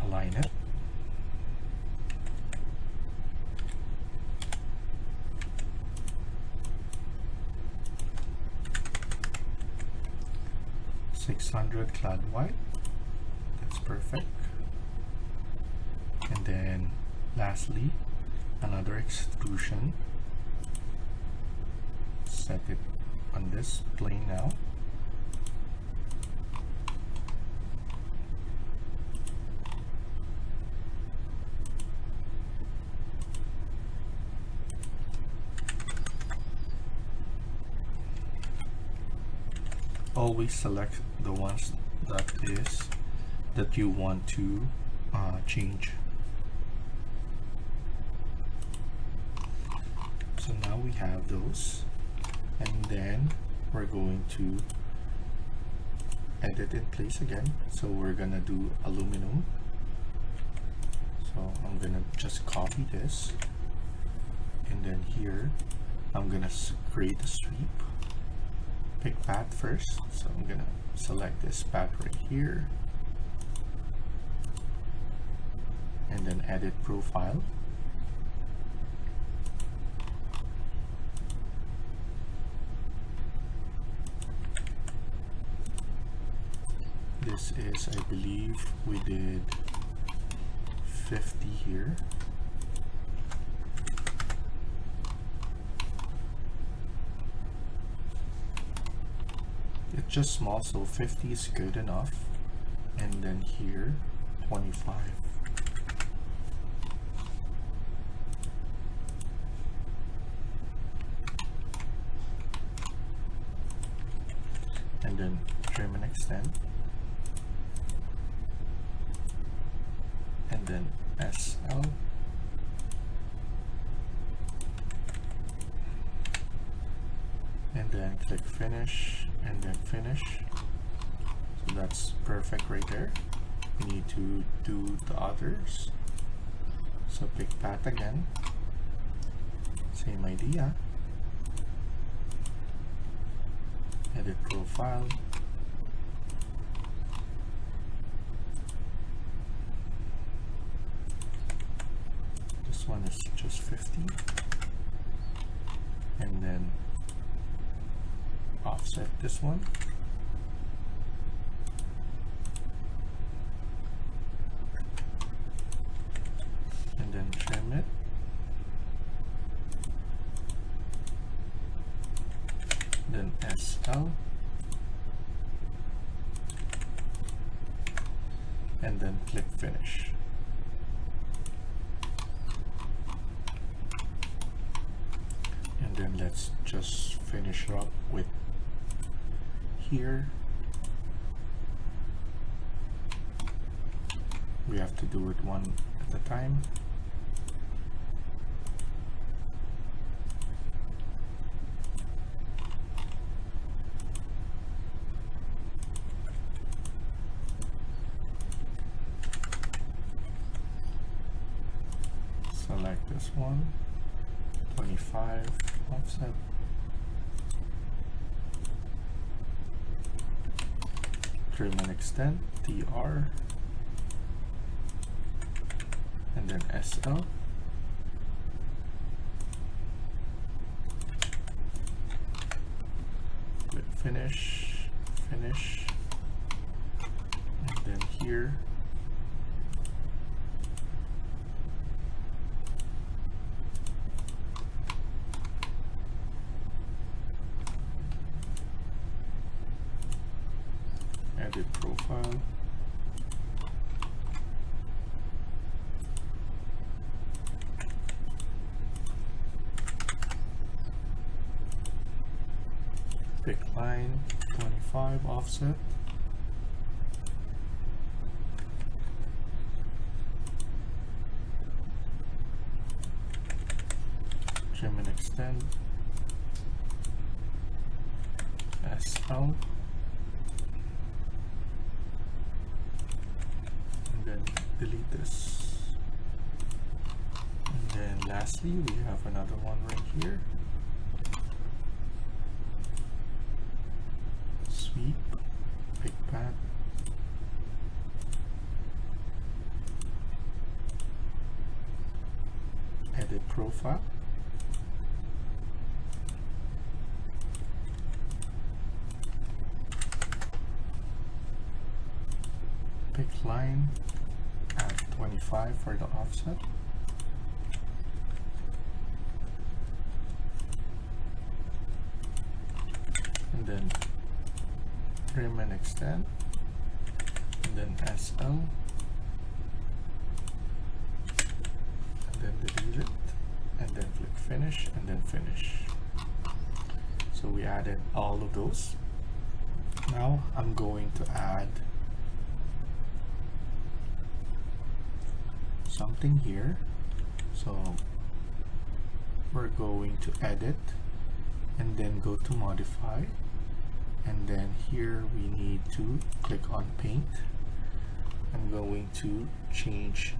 600 clad white. That's perfect. And then lastly, another extrusion. Set it on this plane now. Always select the ones that you want to change. So now we have those, and then we're going to edit in place again. So we're gonna do aluminum. So I'm gonna just copy this, and then here I'm gonna create a sweep. Pick path first, so I'm gonna select this path right here, and then edit profile. This is, I believe we did 50 here. It's just small, so 50 is good enough. And then here, 25. And then trim and extend. And then SL. And then click finish, and then finish. So that's perfect right there. We need to do the others. So pick path again. Same idea. Edit profile. This one is just 50. And then offset this one. And then trim it. Then SL. And then click finish. And then let's just finish up with here. We have to do it one at a time. Select this one, 25 offset. Trim and extend, TR, and then SL. Click finish, finish, and then here. Edit profile. Pick line, 25 offset. Trim and extend. SL. Then delete this, and then lastly we have another one right here. Sweep, pick path, edit profile, line, add 25 for the offset. And then trim and extend, and then SL, and then delete it, and then click finish, and then finish. So we added all of those. Now I'm going to add something here. So we're going to edit and then go to modify, and then here we need to click on paint. I'm going to change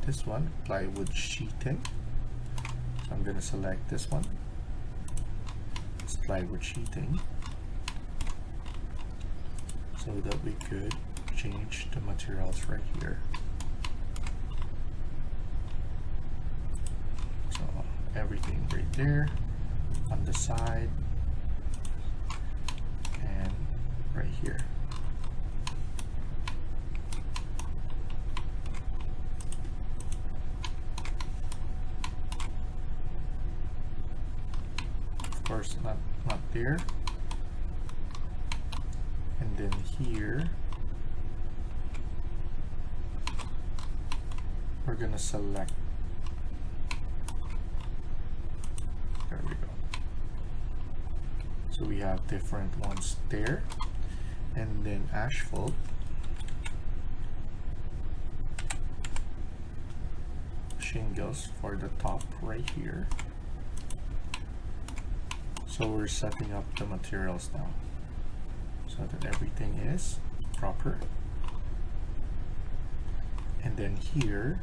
this one, plywood sheeting. So I'm going to select this one, it's plywood sheeting, so that we could change the materials right here. So everything right there on the side and right here. Of course not there. And then here we're gonna select, there we go. So we have different ones there. And then asphalt, shingles for the top right here. So we're setting up the materials now so that everything is proper. And then here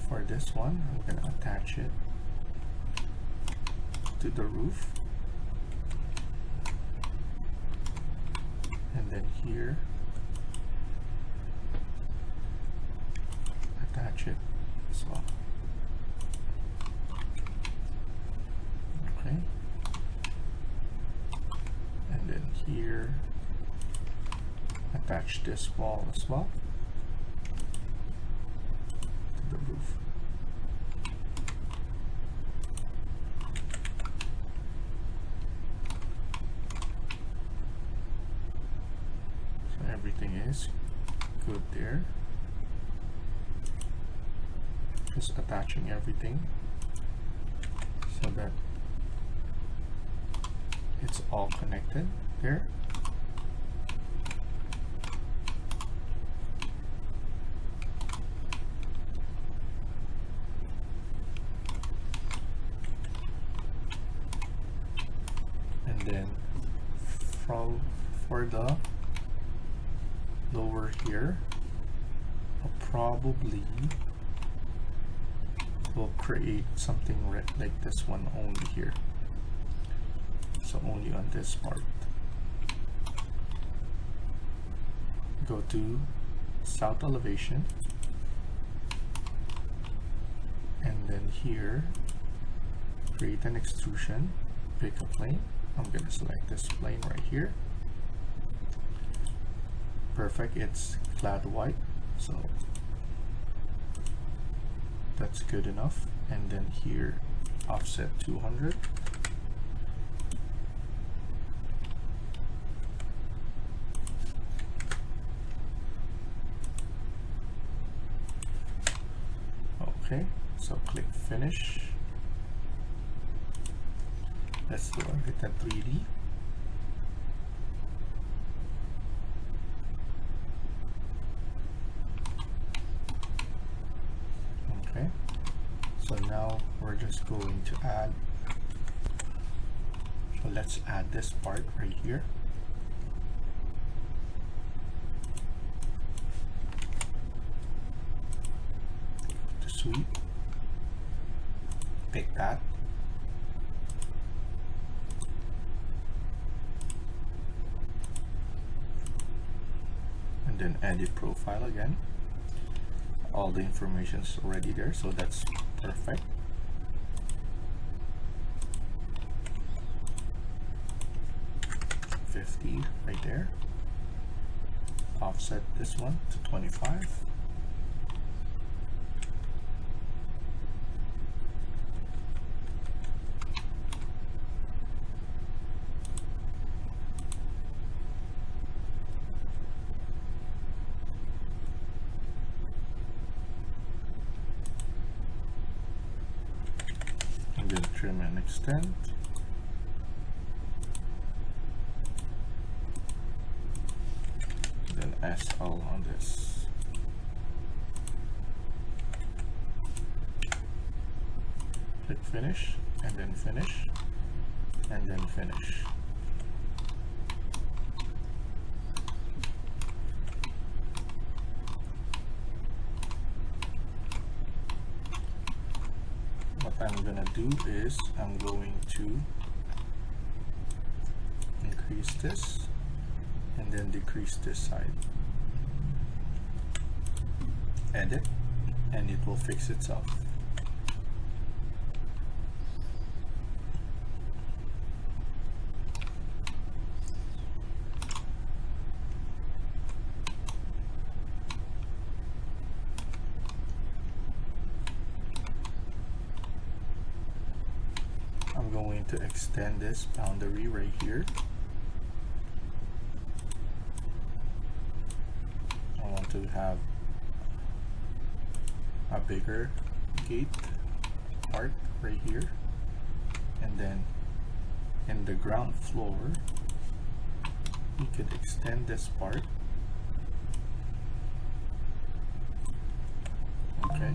for this one, I'm going to attach it to the roof, and then here attach it as well. Okay, and then here attach this wall as well to the roof. So everything is good there. Just attaching everything so that it's all connected there. And then for the lower here, I'll probably will create something like this one only here, so only on this part. Go to south elevation, and then here create an extrusion, pick a plane. I'm going to select this plane right here. Perfect, it's clad white, so that's good enough. And then here offset 200, okay, so click finish. Let's do it at 3D. Okay, so now we're just going to add, so let's add this part right here. To sweep, pick that, and then edit profile again. all the information is already there, so that's perfect. $50 right there. Offset this one to 25. I'm going to trim and extend. Then SL on this. Click finish, and then finish, and then finish. What I'm gonna do is I'm going to increase this and then decrease this side. Edit, and it will fix itself. I'm going to extend this boundary right here. I want to have a bigger gate part right here, and then in the ground floor you could extend this part. Okay.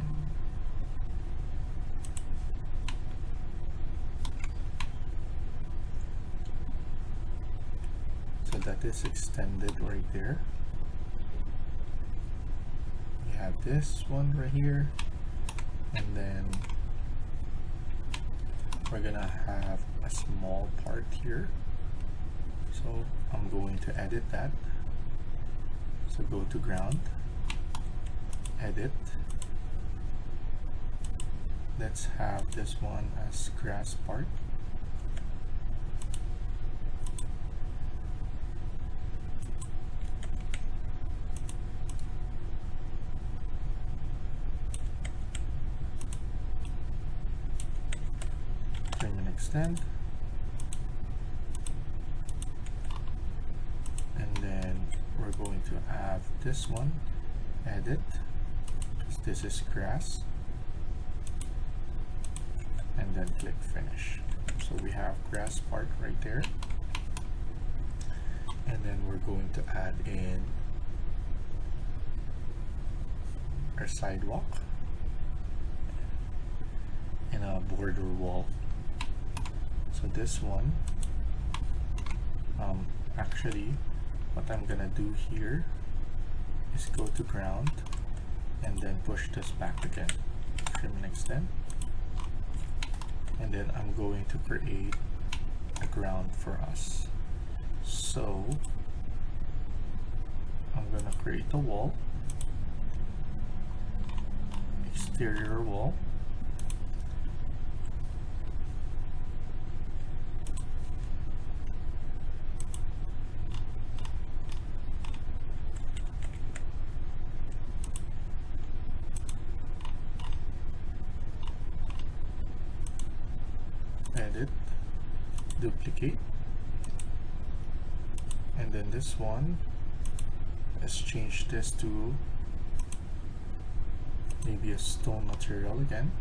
So that is extended right there. We have this one right here, and then we're gonna have a small part here. So I'm going to edit that. So go to ground, edit. Let's have this one as grass part. Trim and extend. And then we're going to have this one, edit, because this is grass. And then click finish. So we have grass part right there, and then we're going to add in our sidewalk and a border wall. So this one, actually what I'm gonna do here is go to ground and then push this back again, trim and extend. And then I'm going to create a ground for us. So I'm going to create a wall, exterior wall. Edit, duplicate, and then this one, let's change this to maybe a stone material again,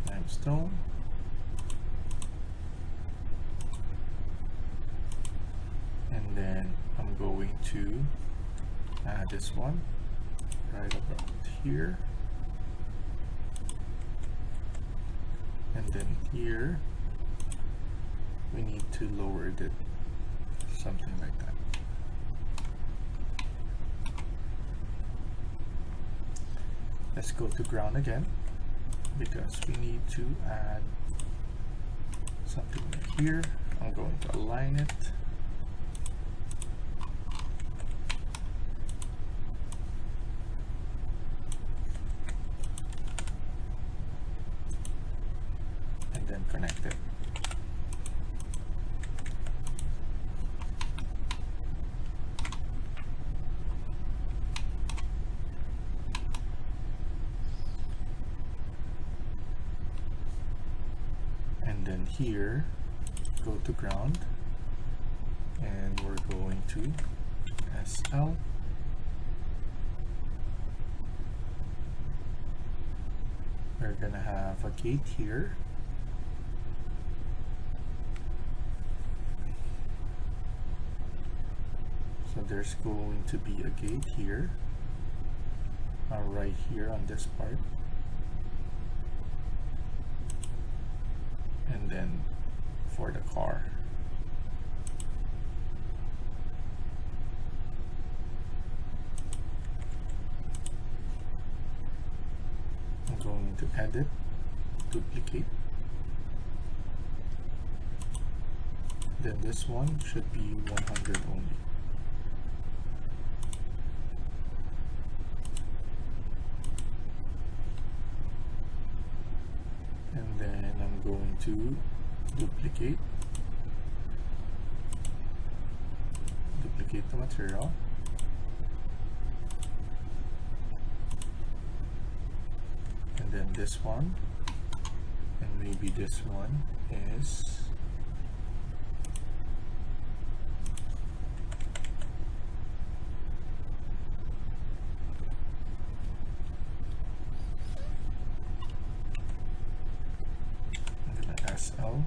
limestone, and then I'm going to add this one right about here. And then here we need to lower it, something like that. Let's go to ground again, because we need to add something right here. I'm going to align it. then here, go to ground, and we're going to SL. We're gonna have a gate here. So there's going to be a gate here, right here on this part. And then for the car. I'm going to edit, duplicate. Then this one should be 100 only. And then I'm going to duplicate the material. And then this one, and maybe this one is SL,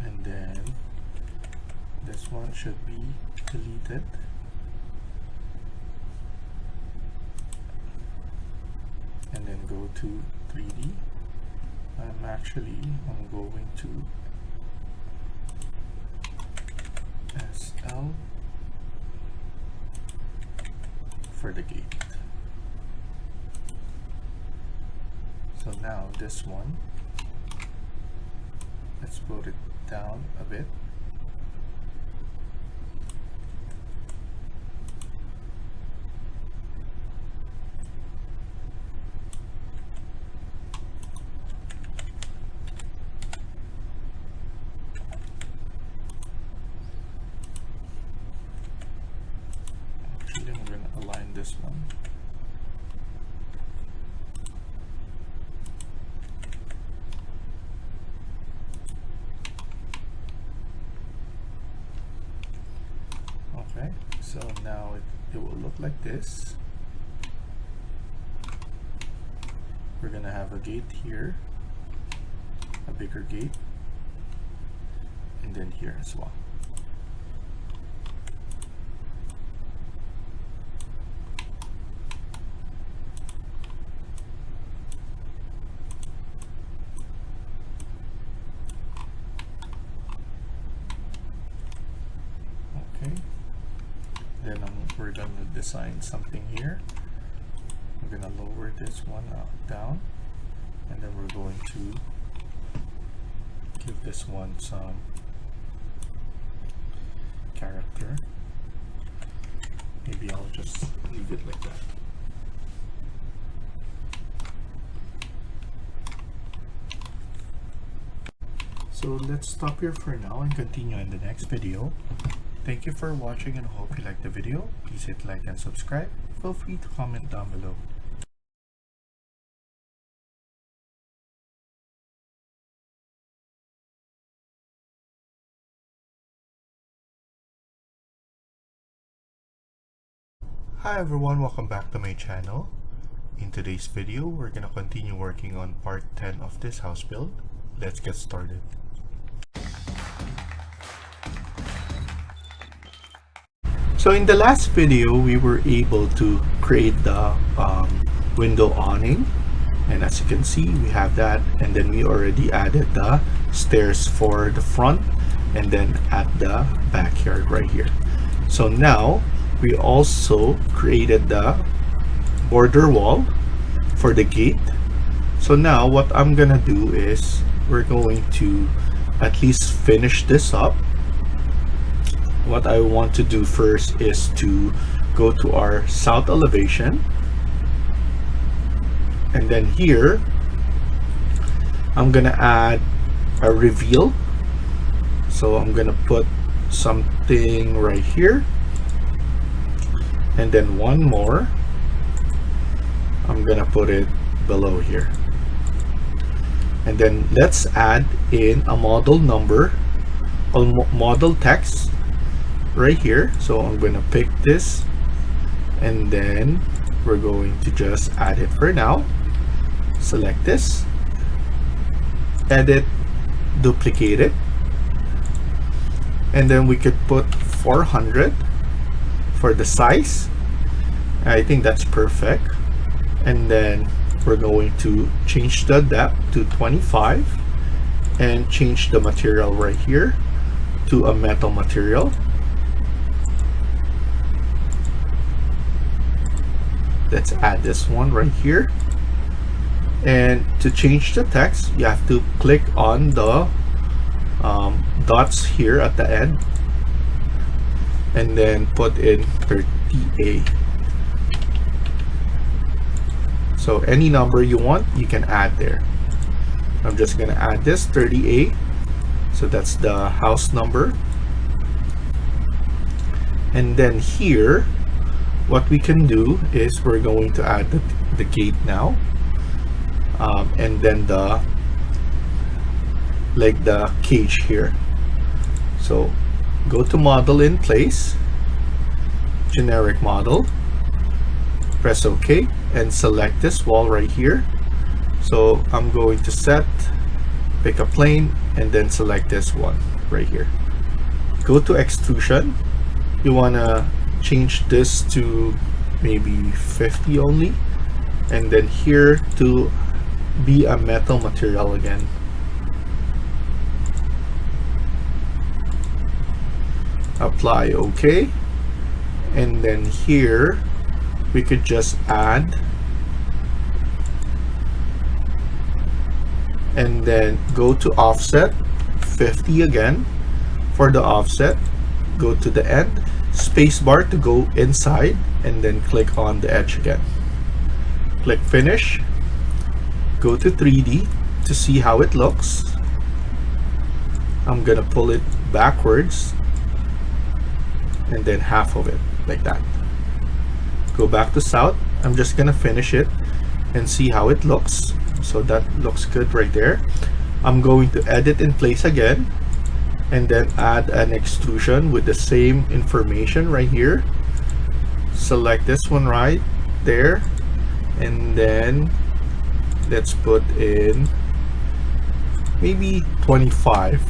and then this one should be deleted, and then go to 3D. I'm going to SL for the gate. So now this one, let's put it down a bit. Actually, I'm going to align this one. Okay, so now it will look like this. We're gonna have a gate here, a bigger gate, and then here as well. Okay. Then we're going to design something here. I'm going to lower this one down, and then we're going to give this one some character. Maybe I'll just leave it like that. So let's stop here for now and continue in the next video. Thank you for watching and hope you liked the video. Please hit like and subscribe. Feel free to comment down below. Hi everyone, welcome back to my channel. In today's video, we're gonna continue working on part 10 of this house build. Let's get started. So in the last video, we were able to create the window awning, and as you can see, we have that, and then we already added the stairs for the front and then at the backyard right here. So now we also created the border wall for the gate. So now what I'm gonna do is we're going to at least finish this up. What I want to do first is to go to our south elevation, and then here I'm gonna add a reveal. So I'm gonna put something right here, and then one more. I'm gonna put it below here. And then let's add in a model number or model text right here. So I'm going to pick this, and then we're going to just add it for now. Select this, edit, duplicate it, and then we could put 400 for the size. I think that's perfect. And then we're going to change the depth to 25 and change the material right here to a metal material. Let's add this one right here. And to change the text, you have to click on the dots here at the end, and then put in 30A. So any number you want, you can add there. I'm just gonna add this 30A. So that's the house number. And then here, what we can do is we're going to add the gate now. And then the cage here. So go to model in place, generic model, press OK, and select this wall right here. So I'm going to set, pick a plane, and then select this one right here. Go to extrusion. You want to change this to maybe 50 only, and then here to be a metal material again. Apply OK, and then here we could just add, and then go to offset 50 again. For the offset, go to the end, spacebar to go inside, and then click on the edge again. Click finish. Go to 3D to see how it looks. I'm gonna pull it backwards, and then half of it like that. Go back to south. I'm just gonna finish it and see how it looks. So that looks good right there. I'm going to edit in place again, and then add an extrusion with the same information right here. Select this one right there, and then let's put in maybe 25.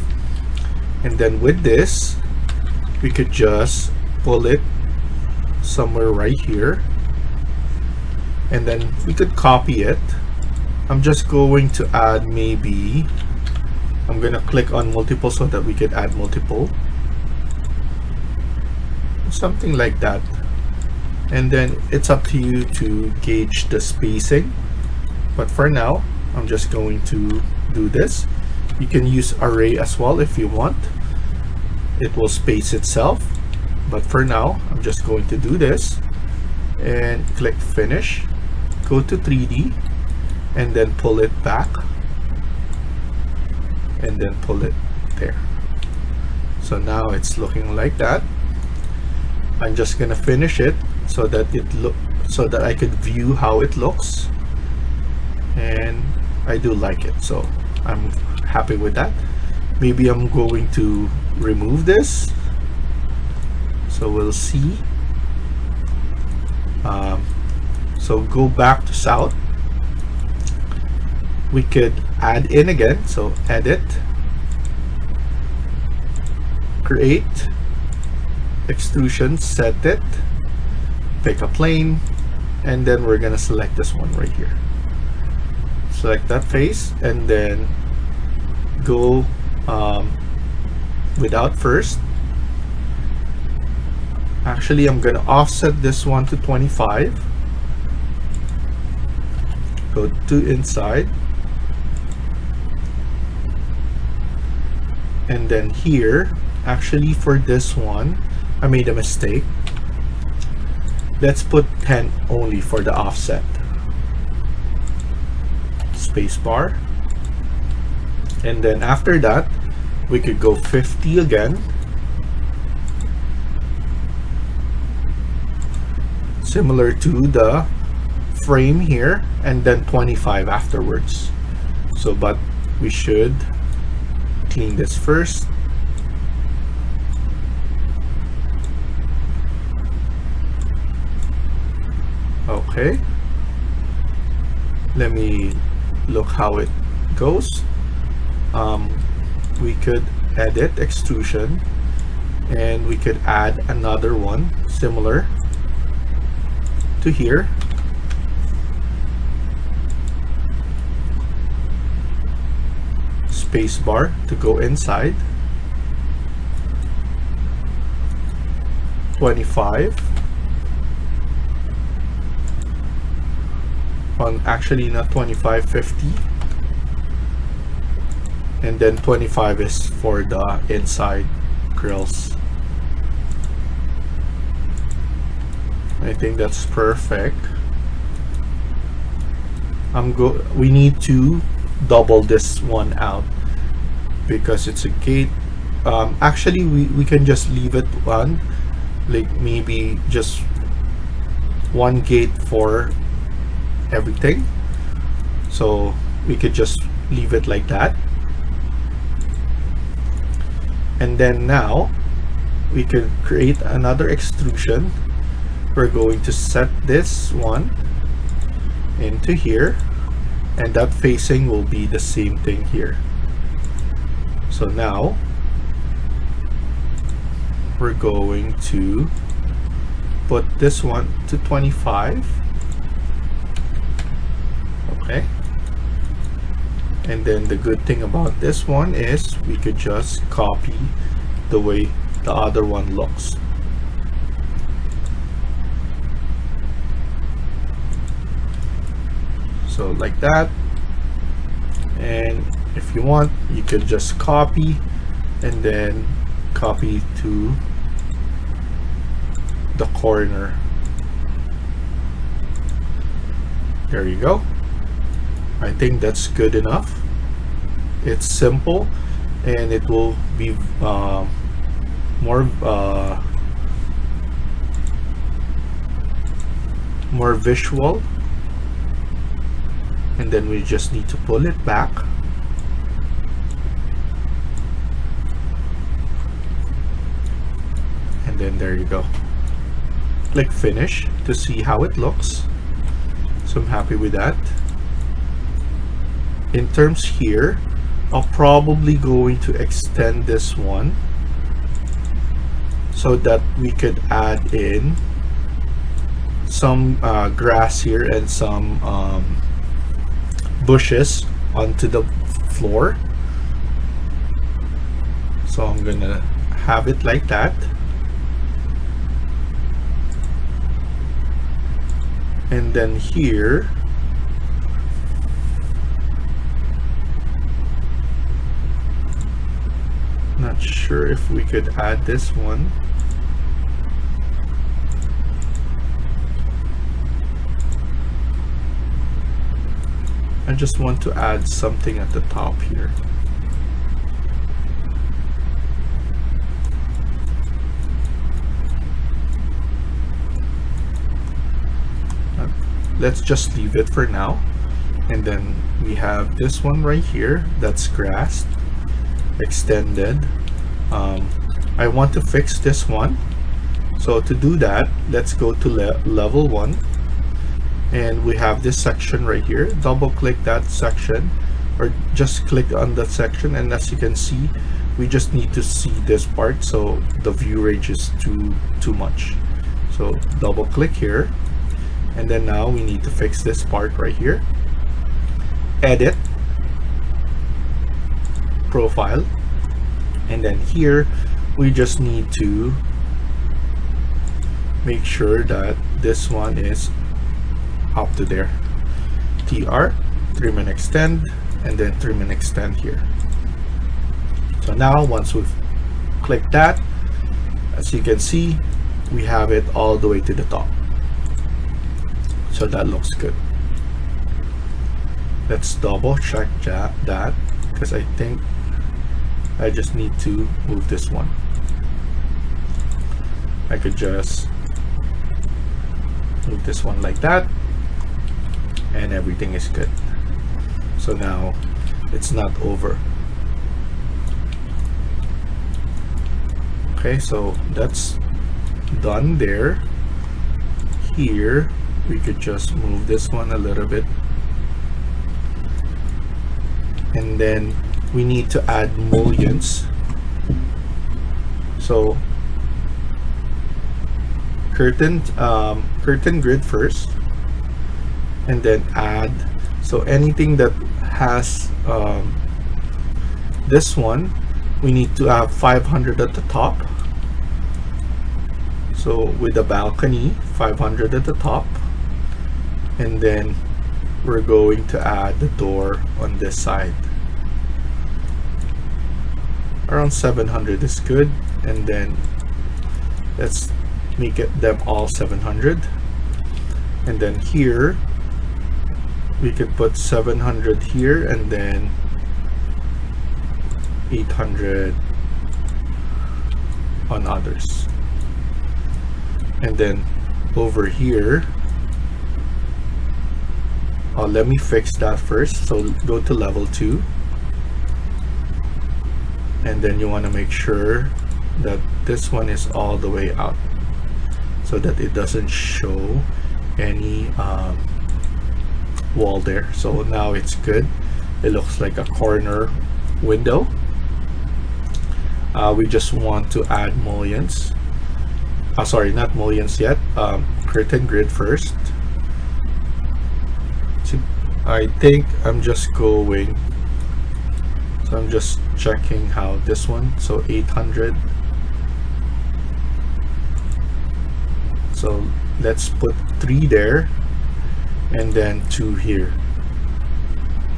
And then with this, we could just pull it somewhere right here, and then we could copy it. I'm just going to add maybe, I'm gonna click on multiple so that we could add multiple, something like that. And then it's up to you to gauge the spacing, but for now I'm just going to do this. You can use array as well if you want. It will space itself, but for now I'm just going to do this and click finish. Go to 3D and then pull it back, and then pull it there. So now it's looking like that. I'm just gonna finish it so that I could view how it looks, and I do like it, so I'm happy with that. Maybe I'm going to remove this, so we'll see. So go back to south. We could add in again, so edit, create, extrusion, set it, pick a plane, and then we're gonna select this one right here. Select that face, and then go without first. Actually, I'm gonna offset this one to 25. Go to inside, and then here, actually for this one I made a mistake. Let's put 10 only for the offset. Spacebar, and then after that we could go 50 again, similar to the frame here, and then 25 afterwards. So but we should clean this first. Okay, let me look how it goes. We could edit extrusion, and we could add another one similar to here. Space bar to go inside. 25. Actually not 25, 50. And then 25 is for the inside grills. I think that's perfect. We need to double this one out because it's a gate. Actually we can just leave it one, like maybe just one gate for everything, so we could just leave it like that. And then now we could create another extrusion. We're going to set this one into here, and that facing will be the same thing here. So now we're going to put this one to 25. Okay, and then the good thing about this one is we could just copy the way the other one looks. So like that, and if you want you could just copy and then copy to the corner. There you go. I think that's good enough. It's simple, and it will be more visual. And then we just need to pull it back. And then there you go. Click finish to see how it looks. So I'm happy with that. In terms here, I'll probably going to extend this one so that we could add in some grass here and some bushes onto the floor. So I'm gonna have it like that. And then here not sure if we could add this one. I just want to add something at the top here. Let's just leave it for now. And then we have this one right here that's grassed, extended. I want to fix this one. So to do that, let's go to level 1. And we have this section right here. Double click that section, or just click on that section, and as you can see, we just need to see this part, so the view range is too much. So double click here, and then now we need to fix this part right here. Edit, profile, and then here we just need to make sure that this one is up to there. TR, trim and extend, and then trim and extend here. So now once we've clicked that, as you can see, we have it all the way to the top. So that looks good. Let's double check that, because I think I just need to move this one. I could just move this one like that, and everything is good. So now it's not over. Okay, so that's done there. Here we could just move this one a little bit, and then we need to add mullions. So curtain grid first, and then add. So anything that has this one, we need to have 500 at the top. So with the balcony, 500 at the top, and then we're going to add the door on this side. Around 700 is good, and then let's make them all 700. And then here we could put 700 here, and then 800 on others. And then over here, let me fix that first. So go to level 2, and then you want to make sure that this one is all the way out so that it doesn't show any wall there. So now it's good. It looks like a corner window. We just want to add mullions. Sorry, not mullions yet. Curtain grid first. So I think I'm just going. So I'm just checking how this one. So 800. So let's put 3 there, and then 2 here.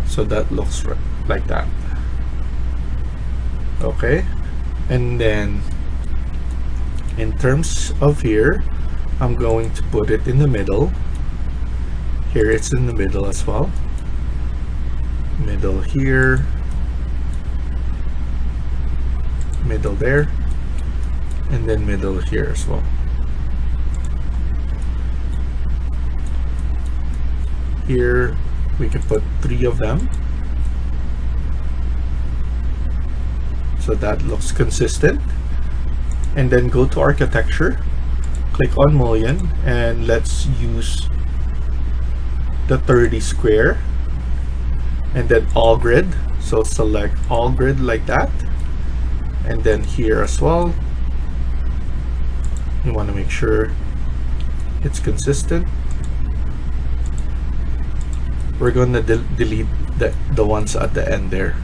So that looks like that. Okay, and then in terms of here, I'm going to put it in the middle. Here it's in the middle as well. Middle here, middle there, and then middle here as well. Here we can put 3 of them, so that looks consistent. And then go to architecture, click on mullion, and let's use the 30 square, and then all grid. So select all grid like that, and then here as well you want to make sure it's consistent. We're going to delete the ones at the end there,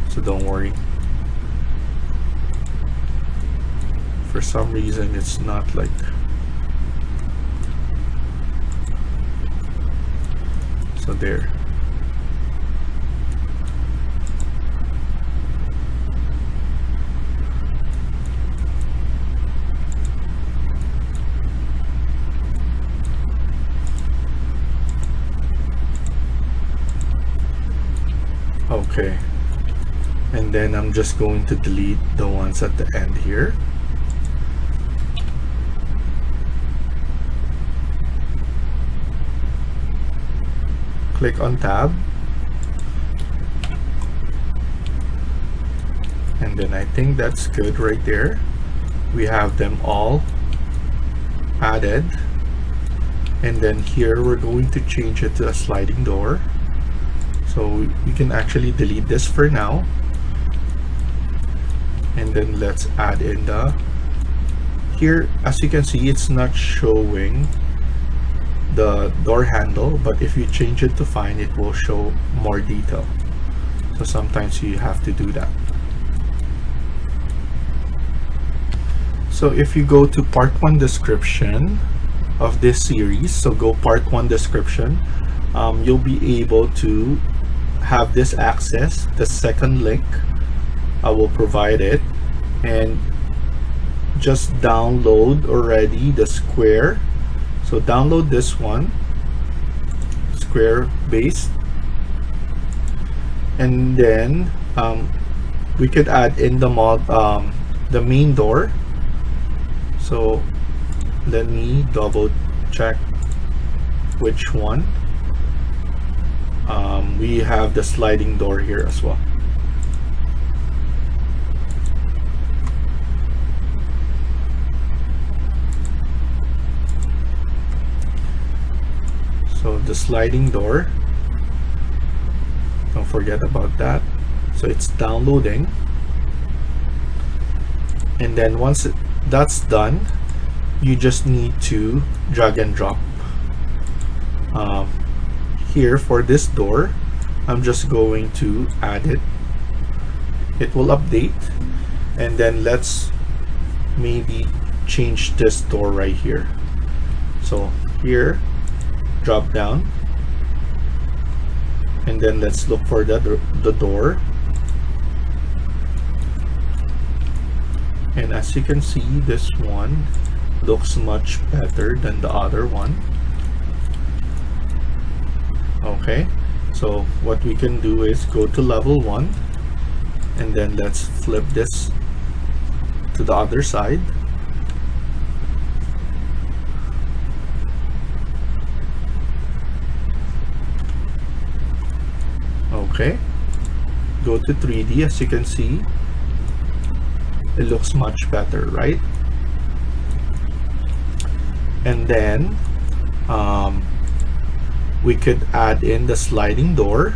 so don't worry. For some reason it's not like, so there. Okay, and then I'm just going to delete the ones at the end here. Click on tab, and then I think that's good right there. We have them all added, and then here we're going to change it to a sliding door. So we can actually delete this for now, and then let's add in the, here as you can see it's not showing the door handle, but if you change it to fine, it will show more detail. So sometimes you have to do that. So if you go to part 1 description of this series, so go part 1 description, you'll be able to have this access. The second link, I will provide it, and just download already the square. So download this one, square base, and then we could add in the the main door. So let me double check which one. we have the sliding door here as well. So the sliding door, don't forget about that. So it's downloading, and then once that's done, you just need to drag and drop. Here for this door, I'm just going to add it. It will update, and then let's maybe change this door right here. So here, drop down, and then let's look for the door. And as you can see, this one looks much better than the other one. Okay, so what we can do is go to level 1, and then let's flip this to the other side. Okay, go to 3D. As you can see, it looks much better, right? And then we could add in the sliding door.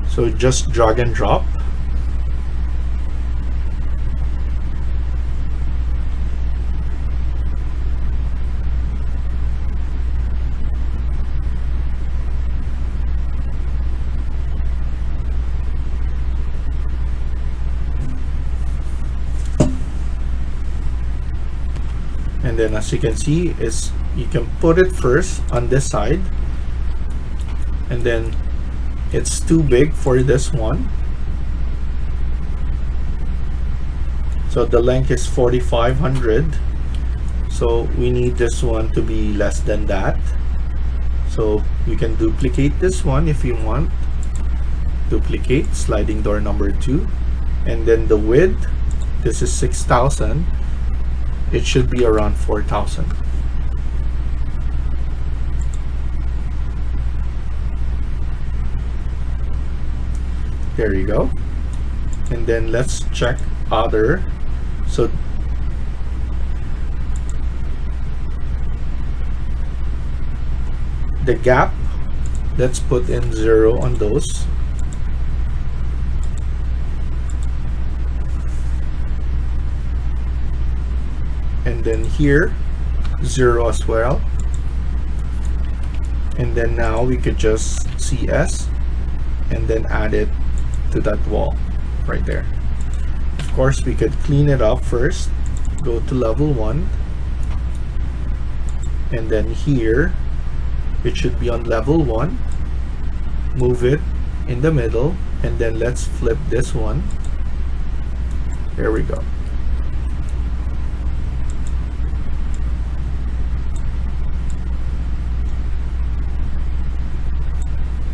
So just drag and drop. And then as you can see, is you can put it first on this side, and then it's too big for this one, so the length is 4500, so we need this one to be less than that. So we can duplicate this one if you want. Duplicate sliding door number 2, and then the width, this is 6000, it should be around 4000. There you go. And then let's check other. So the gap, let's put in 0 on those. And then here 0 as well. And then now we could just CS and then add it to that wall right there. Of course, we could clean it up first. Go to level 1, and then here it should be on level 1. Move it in the middle, and then let's flip this one. There we go.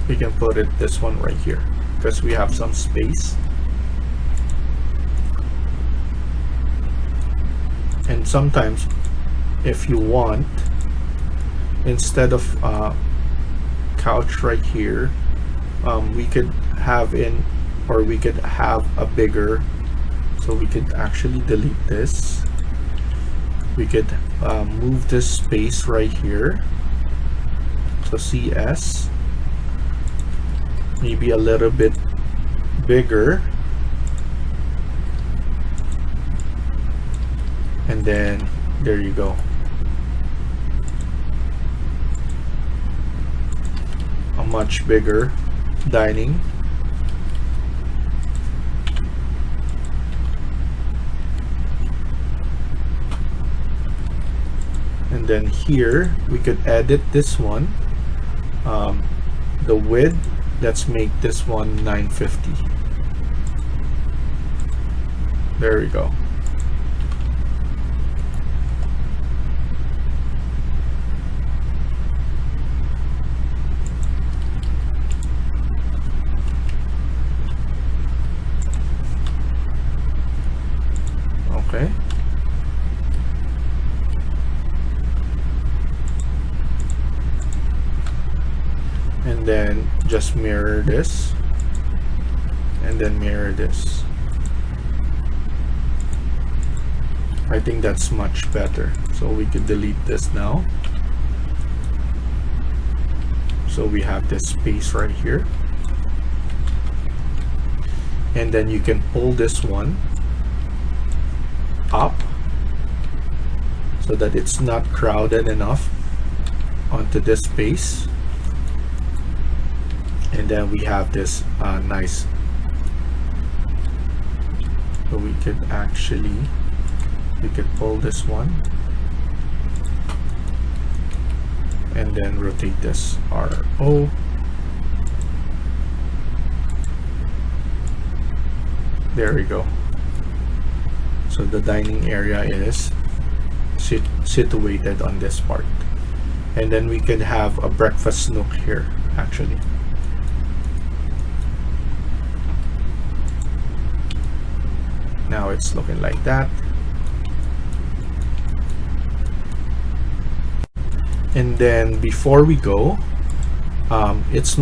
We can put it this one right here because we have some space. And sometimes if you want, instead of couch right here, we could have in, or we could have a bigger, so we could actually delete this. We could move this space right here, so CS, maybe a little bit bigger, and then there you go. A much bigger dining. And then here we could edit this one, the width. Let's make this one 950. There we go. Okay. and then just mirror this, and then mirror this. I think that's much better. So we could delete this now. So we have this space right here. And then you can pull this one up so that it's not crowded enough onto this space. And then we have this nice, so we could pull this one and then rotate this RO. There we go. So the dining area is situated on this part, and then we could have a breakfast nook here actually. Now it's looking like that. And then before we go, it's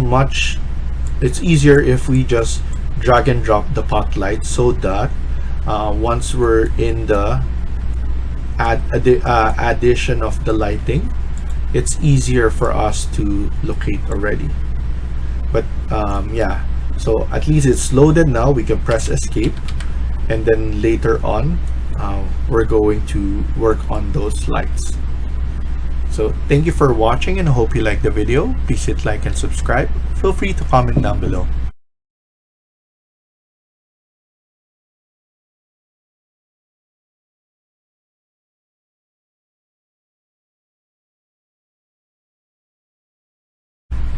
easier if we just drag and drop the pot light, so that once we're in the addition of the lighting, it's easier for us to locate already. But yeah, so at least it's loaded now. We can press escape, and then later on we're going to work on those lights. So thank you for watching, and I hope you liked the video. Please hit like and subscribe. Feel free to comment down below.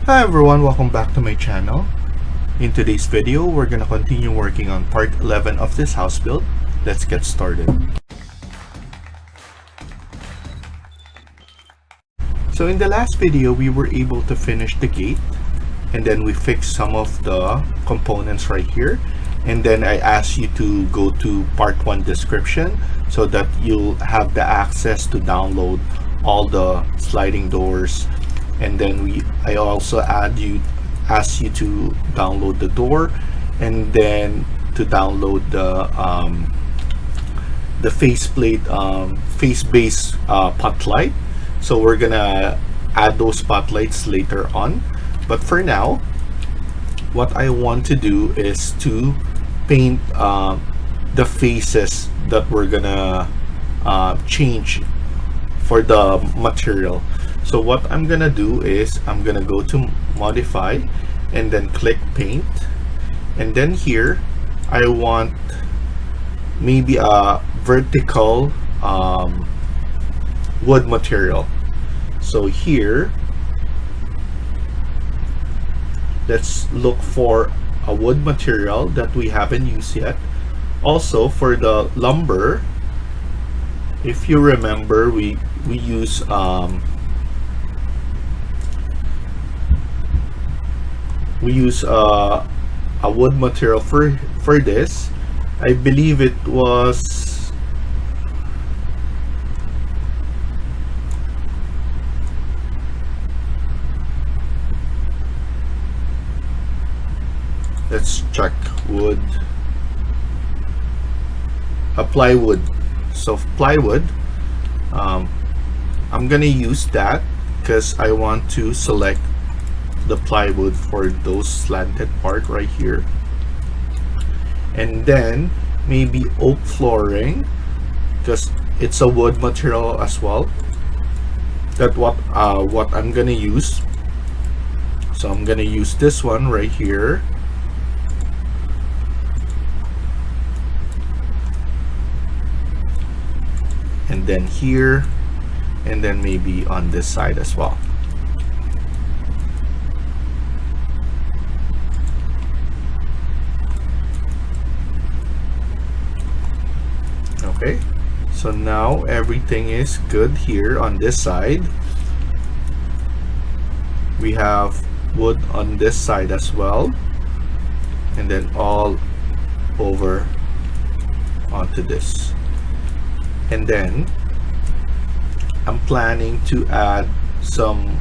Hi everyone, welcome back to my channel. In today's video, we're gonna continue working on part 11 of this house build. Let's get started. So in the last video, we were able to finish the gate, and then we fixed some of the components right here. And then I asked you to go to part 1 description so that you'll have the access to download all the sliding doors. And then I also asked you to download the door, and then to download the faceplate, face base pot light. So we're gonna add those spotlights later on, but for now what I want to do is to paint the faces that we're gonna change for the material. So what I'm gonna do is I'm gonna go to modify and then click paint, and then here I want maybe a vertical wood material. So here, let's look for a wood material that we haven't used yet. Also for the lumber, if you remember, we use a wood material for this. I believe it was, let's check, wood, plywood. So plywood, I'm gonna use that because I want to select the plywood for those slanted part right here. And then maybe oak flooring, because it's a wood material as well. That's what I'm gonna use. So I'm gonna use this one right here. And then here, and then maybe on this side as well. Okay, so now everything is good here on this side. We have wood on this side as well, and then all over onto this. And then I'm planning to add some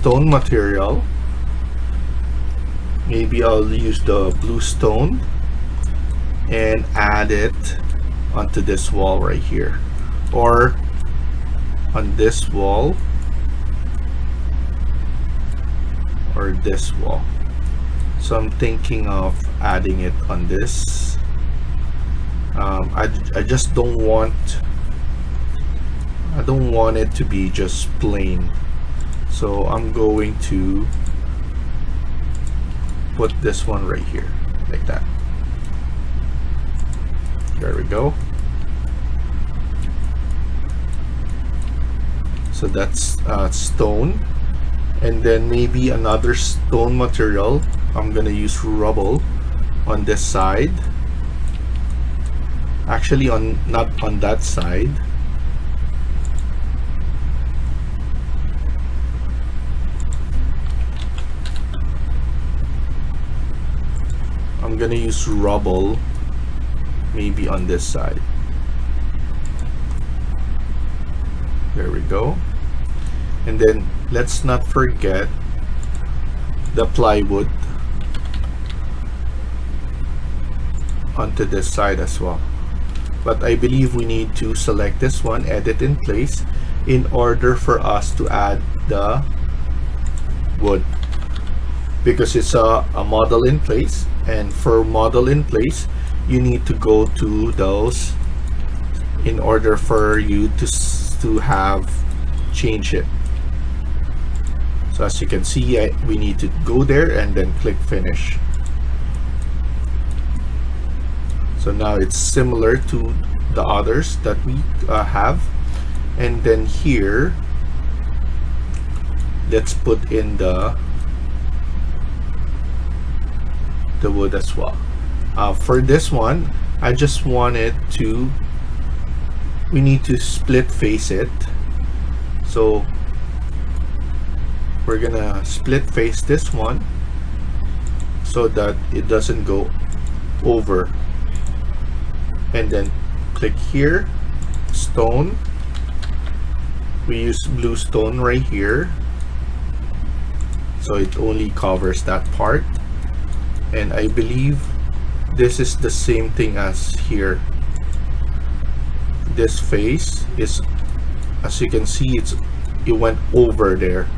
stone material. Maybe I'll use the blue stone and add it onto this wall right here, or on this wall, or this wall. So I'm thinking of adding it on this. I just don't want it to be just plain, so I'm going to put this one right here like that. There we go. So that's stone, and then maybe another stone material. I'm gonna use rubble on this side. Actually, not on that side. I'm gonna use rubble maybe on this side. There we go. And then let's not forget the plywood onto this side as well. But I believe we need to select this one, edit in place, in order for us to add the wood, because it's a model in place, and for model in place you need to go to those in order for you to have change it. So as you can see, we need to go there and then click finish. So now it's similar to the others that we have. And then here, let's put in the wood as well. For this one, I just wanted to, we need to split face it. So we're gonna split face this one so that it doesn't go over. And then click here, stone. We use blue stone right here, so it only covers that part. And I believe this is the same thing as here. This face is, as you can see, it went over there.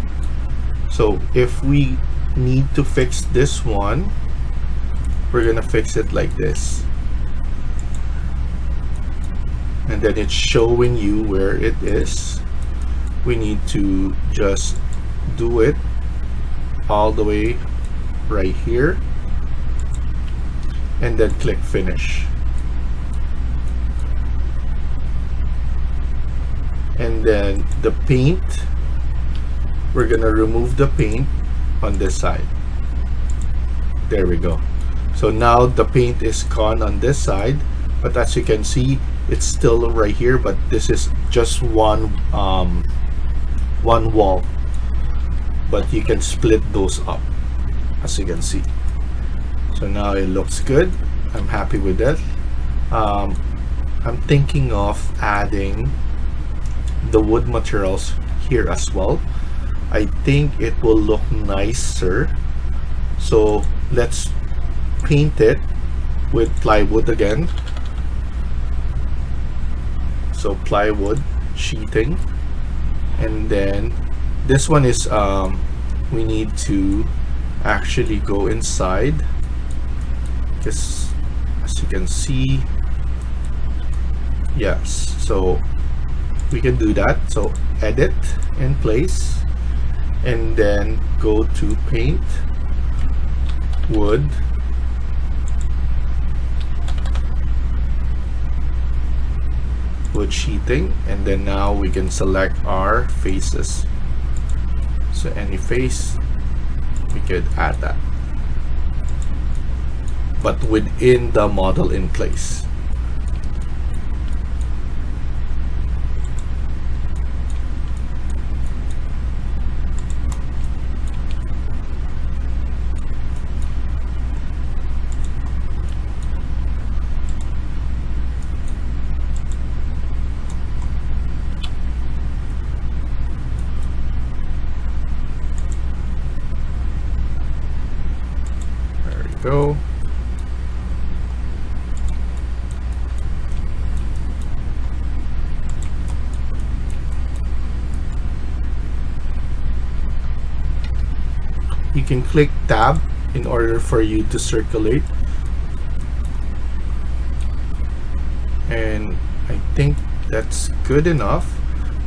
So if we need to fix this one, we're gonna fix it like this, and then it's showing you where it is. We need to just do it all the way right here, and then click finish. And then the paint, we're gonna remove the paint on this side. There we go. So now the paint is gone on this side, but as you can see, it's still right here, but this is just one wall, but you can split those up, as you can see. So now it looks good. I'm happy with that. I'm thinking of adding the wood materials here as well. I think it will look nicer. So let's paint it with plywood again. So plywood sheeting, and then this one is we need to actually go inside, because as you can see, yes, so we can do that. So edit in place, and then go to paint, wood, wood sheeting, and then now we can select our faces. So any face, we could add that, but within the model in place. you can click tab in order for you to circulate. And I think that's good enough.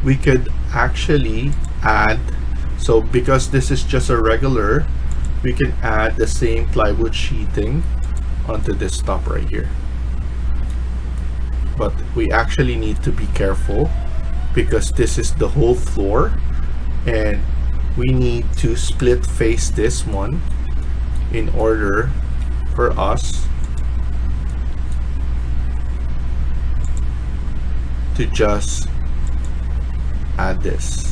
We could actually add, so because this is just a regular, we can add the same plywood sheeting onto this top right here. But we actually need to be careful because this is the whole floor, and we need to split face this one in order for us to just add this.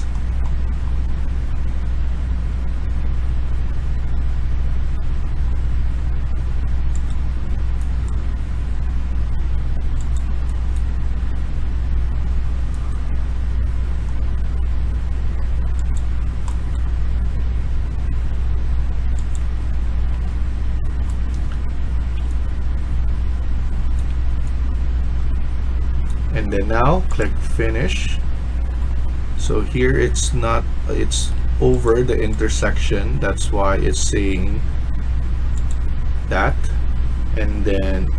And then now click finish. So here it's not, it's over the intersection, that's why it's saying that. And then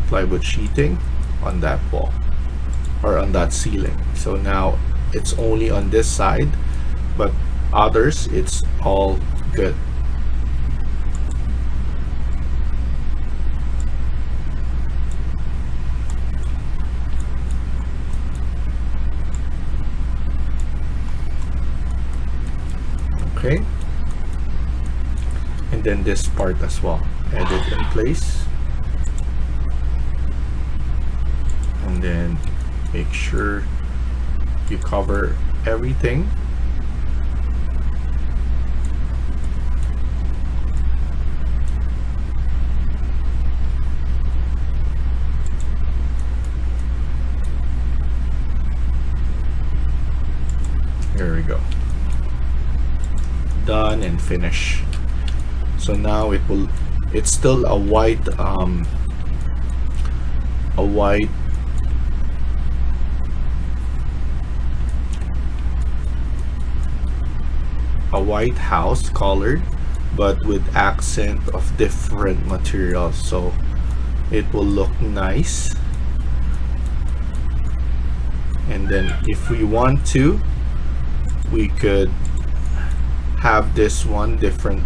plywood sheeting on that wall or on that ceiling. So now it's only on this side, but others it's all good. Okay, and then this part as well, edit in place, and then make sure you cover everything. There we go. Done and finish. So now it's still a white house colored, but with accent of different materials, so it will look nice. And then if we want to, we could have this one different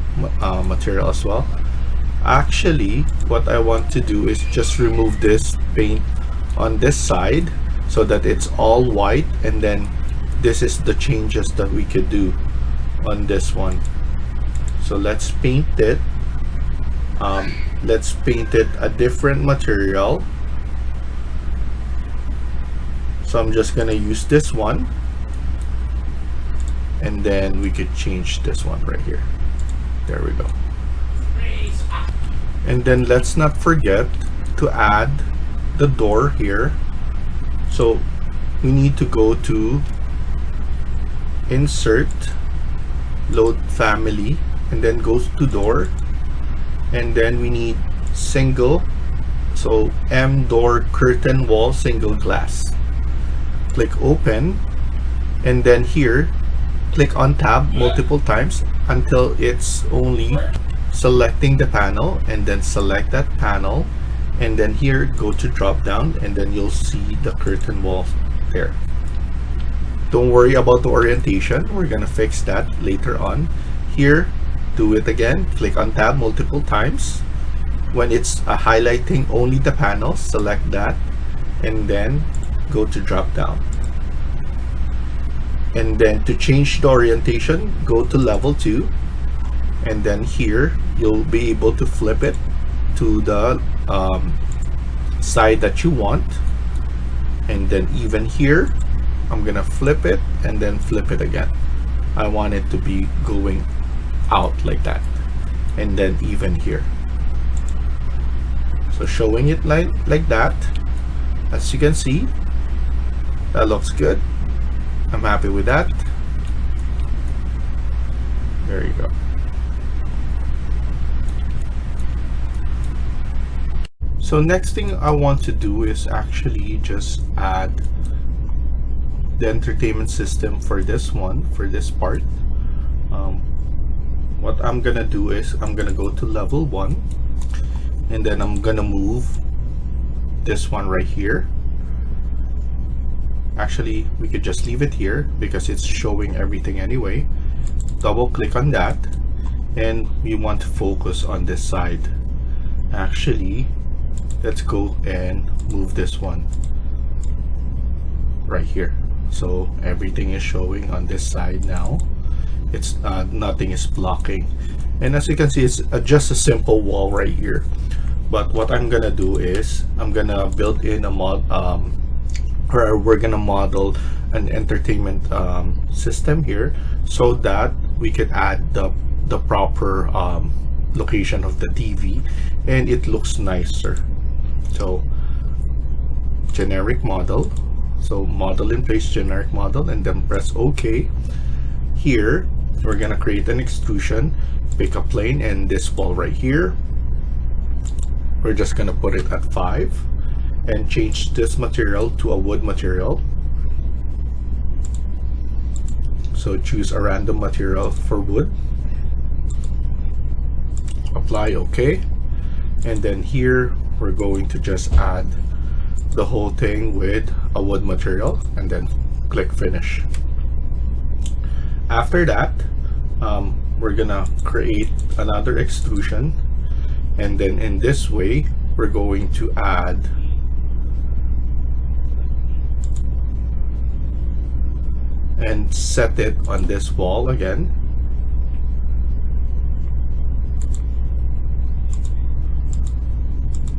material as well. Actually, what I want to do is just remove this paint on this side so that it's all white, and then this is the changes that we could do on this one. So let's paint it. Let's paint it a different material. So I'm just gonna use this one, and then we could change this one right here. There we go. And then let's not forget to add the door here. So we need to go to insert, load family, and then goes to door, and then we need single, so M door curtain wall single glass. Click open, and then here click on tab multiple times until it's only selecting the panel, and then select that panel, and then here go to drop down, and then you'll see the curtain wall there. Don't worry about the orientation, we're gonna fix that later on. Here, do it again, click on tab multiple times. When it's highlighting only the panel, select that, and then go to drop down. And then to change the orientation, go to level 2, and then here you'll be able to flip it to the side that you want. And then even here, I'm gonna flip it and then flip it again. I want it to be going out like that. And then even here. So showing it like that, as you can see, that looks good. I'm happy with that. There you go. So next thing I want to do is actually just add the entertainment system for this one, for this part. what I'm gonna do is I'm gonna go to level 1, and then I'm gonna move this one right here. Actually, we could just leave it here because it's showing everything anyway. Double click on that, and we want to focus on this side. Actually, let's go and move this one right here, so everything is showing on this side now. It's nothing is blocking, and as you can see, it's just a simple wall right here. But what I'm gonna do is I'm gonna build in a mod or we're gonna model an entertainment system here, so that we can add the proper location of the TV, and it looks nicer. So generic model, so model in place, generic model, and then press OK. Here we're gonna create an extrusion, pick a plane, and this wall right here, we're just gonna put it at 5 and change this material to a wood material. So choose a random material for wood, apply OK, and then here we're going to just add the whole thing with a wood material, and then click finish. After that, we're gonna create another extrusion, and then in this way we're going to add and set it on this wall again.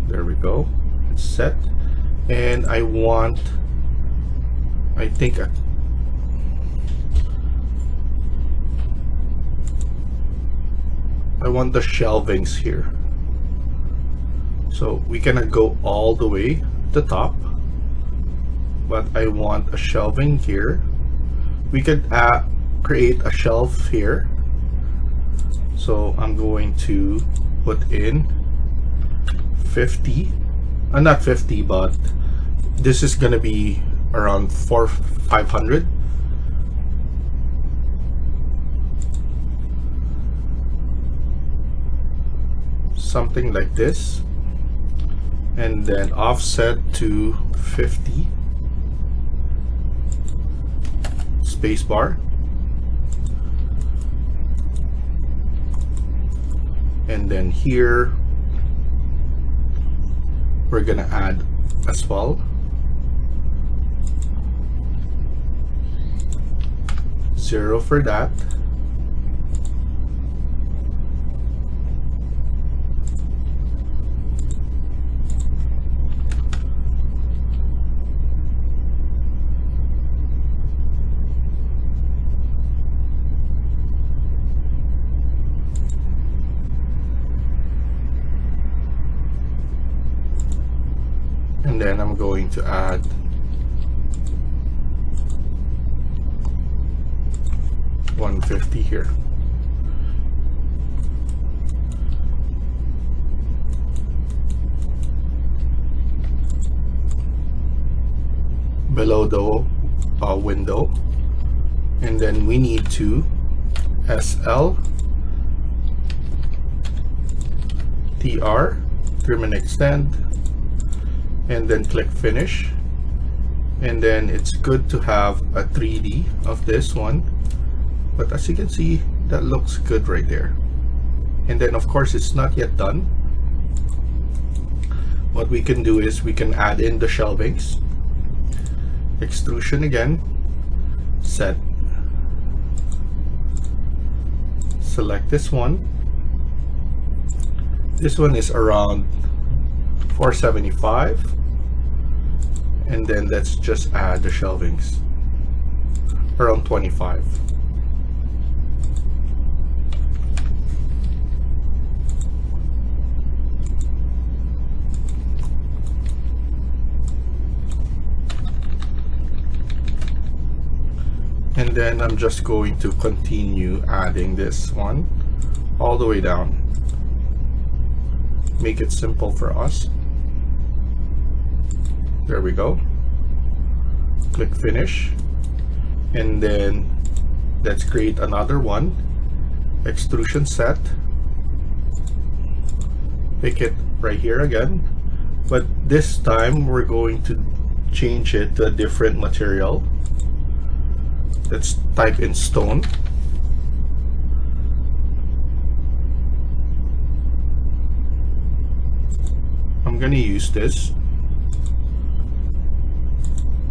There we go, it's set. And I want, I think I want the shelvings here, so we cannot go all the way to the top, but I want a shelving here. We could create a shelf here, so I'm going to put in 50, not 50, but this is gonna be around 500. Something like this, and then offset to 50, spacebar, and then here we're gonna add as well 0 for that. And then I'm going to add $150 here. Below the window, and then we need to SL TR, trim and extend, and then click finish. And then it's good to have a 3D of this one, but as you can see, that looks good right there. And then of course it's not yet done. What we can do is we can add in the shelvings, extrusion again, set, select this one. This one is around 475, and then let's just add the shelvings around 25. And then I'm just going to continue adding this one all the way down. Make it simple for us. There we go. Click finish, and then let's create another one, extrusion set, pick it right here again, but this time we're going to change it to a different material. Let's type in stone. I'm gonna use this,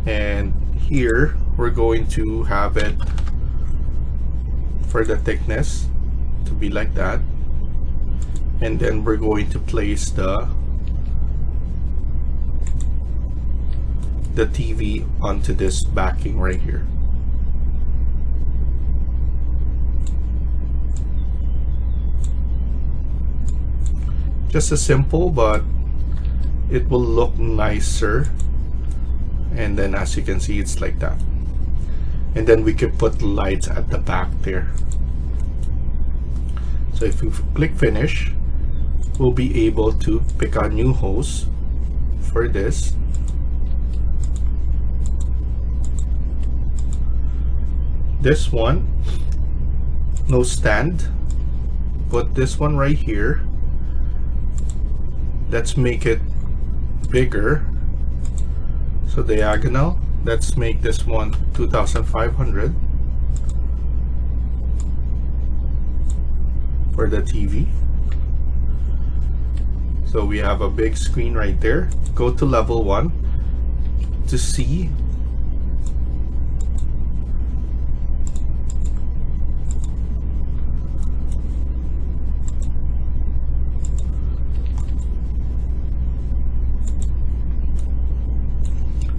and here we're going to have it for the thickness to be like that, and then we're going to place the TV onto this backing right here. Just a simple, but it will look nicer. And then as you can see, it's like that. And then we can put lights at the back there. So if we click finish, we'll be able to pick a new hose for this. This one, no stand. Put this one right here. Let's make it bigger. So diagonal, let's make this one 2500 for the TV. So we have a big screen right there. Go to level 1 to see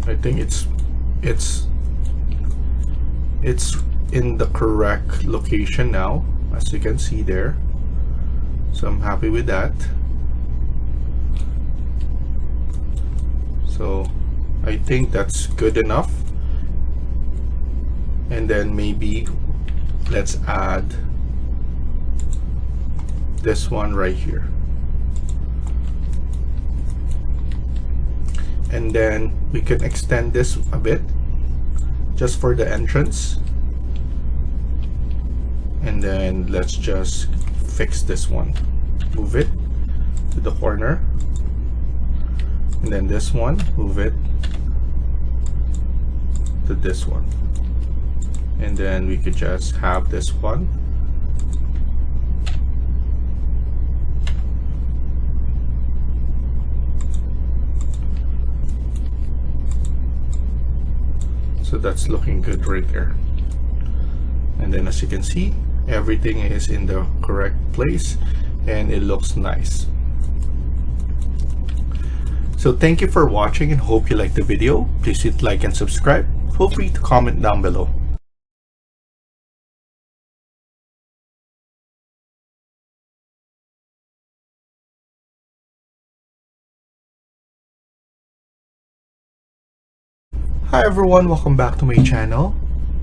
I think it's in the correct location now, as you can see there. So I'm happy with that. So I think that's good enough. And then maybe let's add this one right here. And then we can extend this a bit just for the entrance, and then let's just fix this one, move it to the corner, and then this one, move it to this one, and then we could just have this one so that's looking good right there. And then as you can see, everything is in the correct place and it looks nice. So thank you for watching and hope you liked the video. Please hit like and subscribe. Feel free to comment down below. Hi everyone, welcome back to my channel.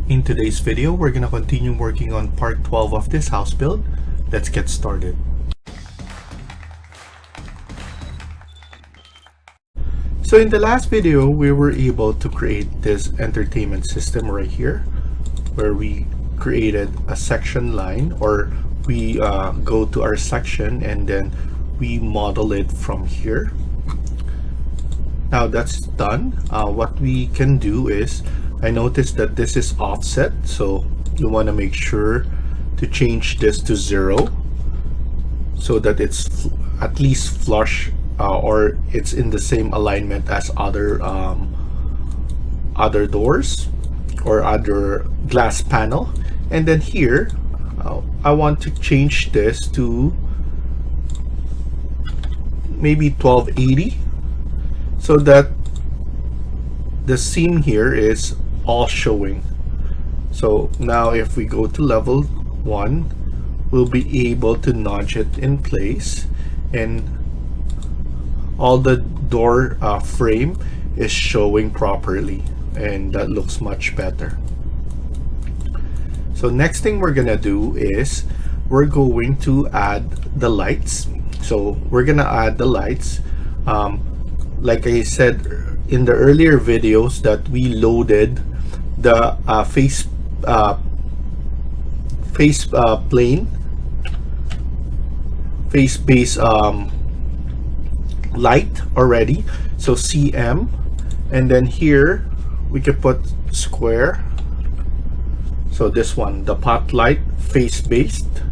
In today's video, we're gonna continue working on part 12 of this house build. Let's get started. So in the last video, we were able to create this entertainment system right here, where we created a section line, or we go to our section and then we model it from here. Now that's done. What we can do is, I noticed that this is offset, so you want to make sure to change this to 0 so that it's at least flush or it's in the same alignment as other doors or other glass panel. And then here I want to change this to maybe 1280 so that the seam here is all showing. So now if we go to level 1, we'll be able to nudge it in place, and all the door frame is showing properly, and that looks much better. So next thing we're gonna do is we're going to add the lights. So we're gonna add the lights. Like I said in the earlier videos, that we loaded the face plane face-based light already. So CM, and then here we can put square. So this one, the pot light, face-based,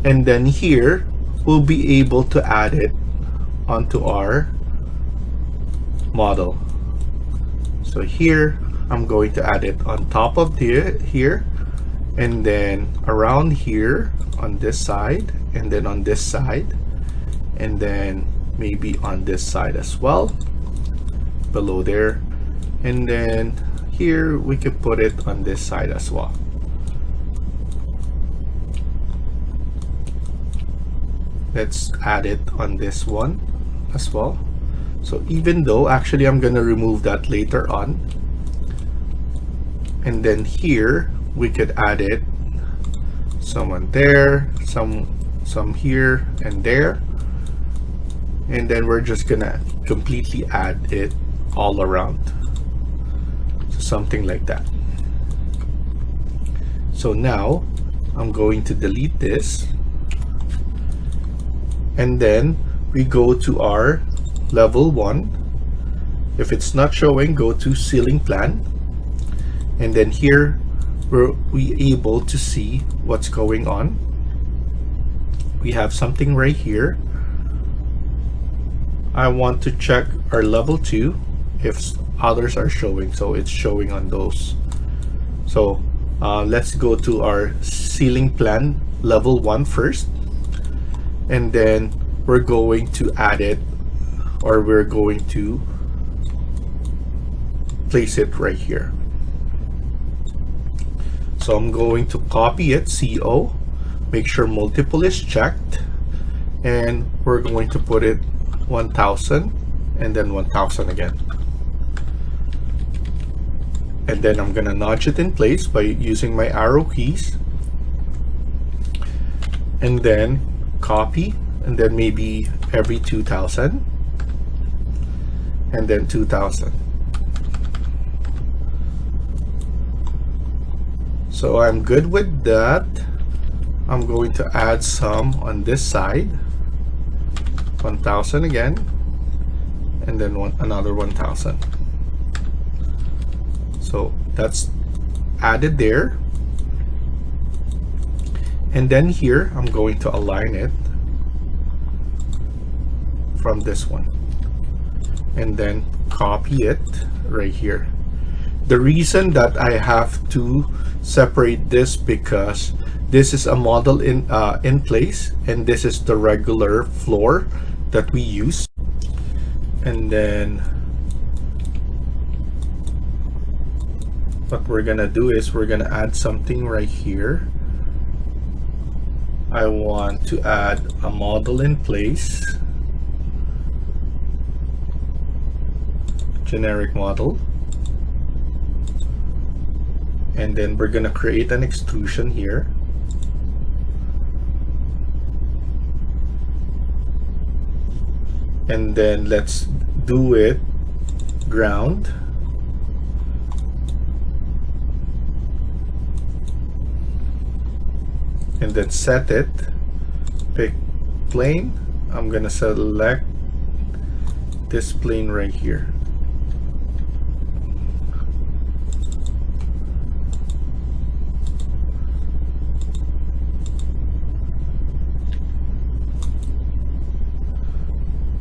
and then here we'll be able to add it onto our model. So here I'm going to add it on top of here, and then around here on this side, and then on this side, and then maybe on this side as well, below there, and then here we could put it on this side as well. Let's add it on this one as well. So even though actually I'm gonna remove that later on, and then here we could add it someone there, some here and there, and then we're just gonna completely add it all around. So something like that. So now I'm going to delete this, and then we go to our level 1. If it's not showing, go to ceiling plan, and then here we able to see what's going on. We have something right here. I want to check our level 2 if others are showing, so it's showing on those. So let's go to our ceiling plan level 1 first, and then we're going to add it, or we're going to place it right here. So I'm going to copy it, CO, make sure multiple is checked, and we're going to put it 1000 and then 1000 again. And then I'm gonna nudge it in place by using my arrow keys, and then copy, and then maybe every 2000, and then 2000. So I'm good with that. I'm going to add some on this side, 1000 again, and then another 1000. So that's added there, and then here I'm going to align it from this one, and then copy it right here. The reason that I have to separate this because this is a model in place, and this is the regular floor that we use. And then what we're gonna do is we're gonna add something right here. I want to add a model in place, generic model, and then we're gonna create an extrusion here. And then let's do it ground. And then set it, pick plane. I'm gonna select this plane right here.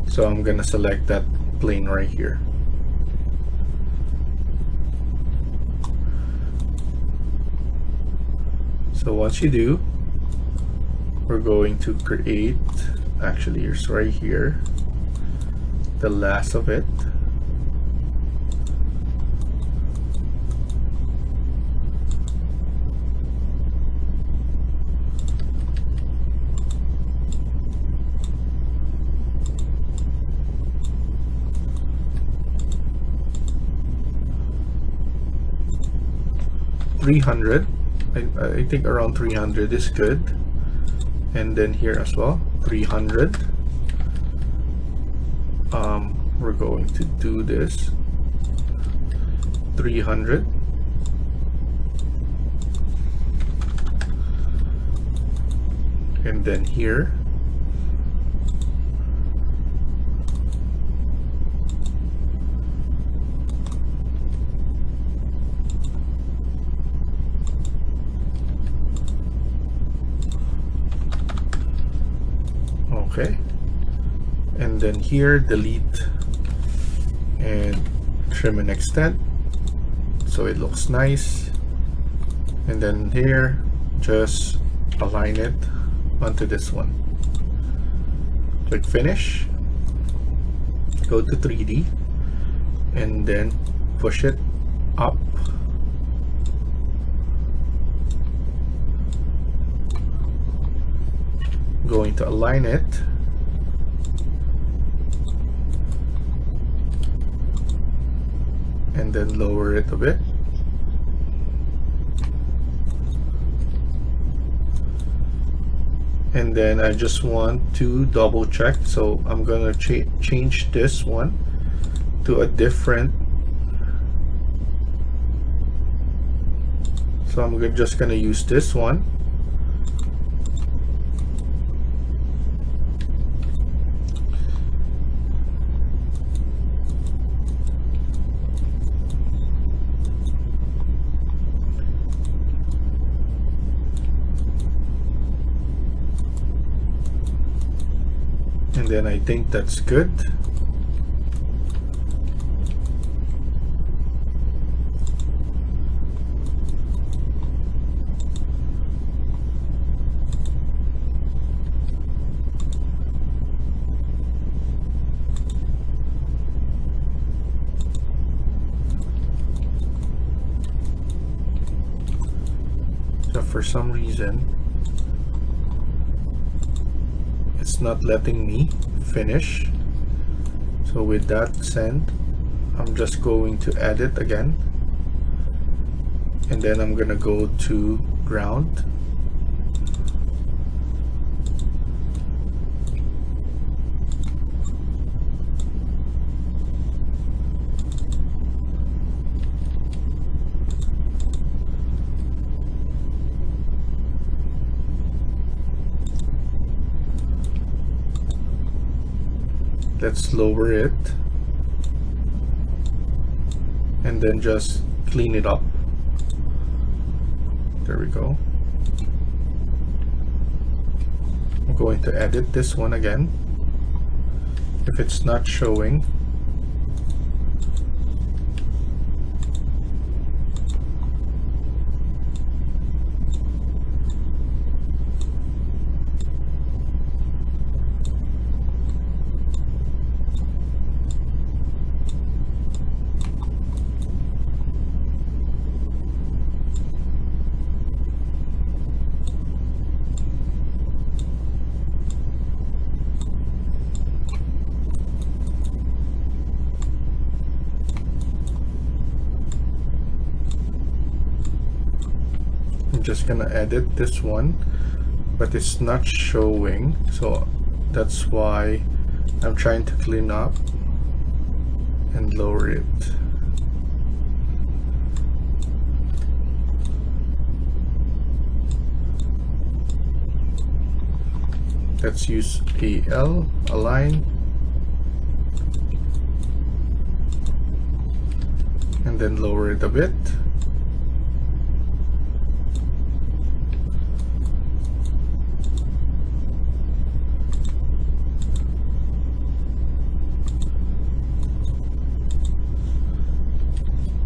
So I'm gonna select that plane right here. So once you do, we're going to create, actually it's right here, the last of it. I think around 300 is good, and then here as well 300. We're going to do this 300, and then here Okay, and then here delete and trim and extend so it looks nice, and then here just align it onto this one. Click finish, go to 3D, and then push it up. Going to align it, and then lower it a bit. And then I just want to double check, so I'm gonna change this one to a different, so I'm just gonna use this one. And then I think that's good. So for some reason it's not letting me finish. So with that send, I'm just going to edit again, and then I'm gonna go to ground, let's lower it, and then just clean it up. There we go. I'm going to edit this one again. If it's not showing, I'm just gonna edit this one, but it's not showing, so that's why I'm trying to clean up and lower it. Let's use AL, align, and then lower it a bit.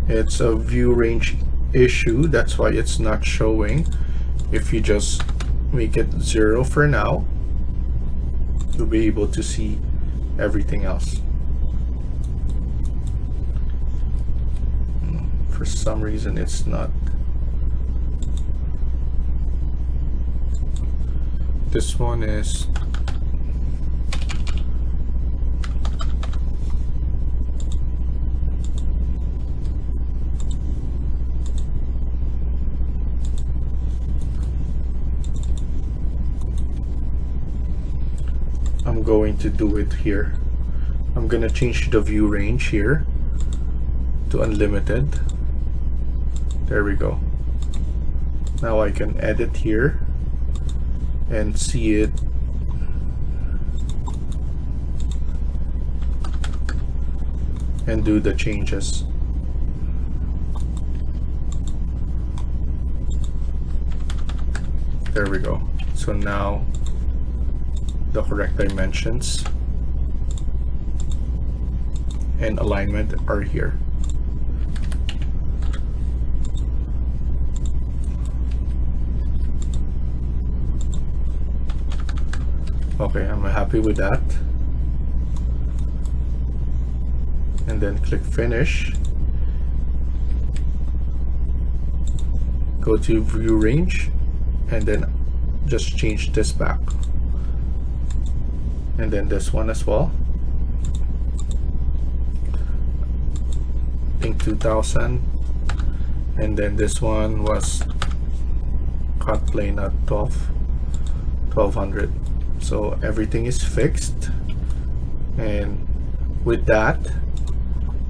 It's a view range issue, that's why it's not showing. If you just make it 0 for now, you'll be able to see everything else. For some reason it's not. This one is I'm going to do it here. I'm gonna change the view range here to unlimited. There we go. Now I can edit here and see it and do the changes. There we go. So now the correct dimensions and alignment are here. Okay, I'm happy with that. And then click finish. Go to view range and then just change this back. And then this one as well. I think 2000. And then this one was cut plane at 1200. So everything is fixed, and with that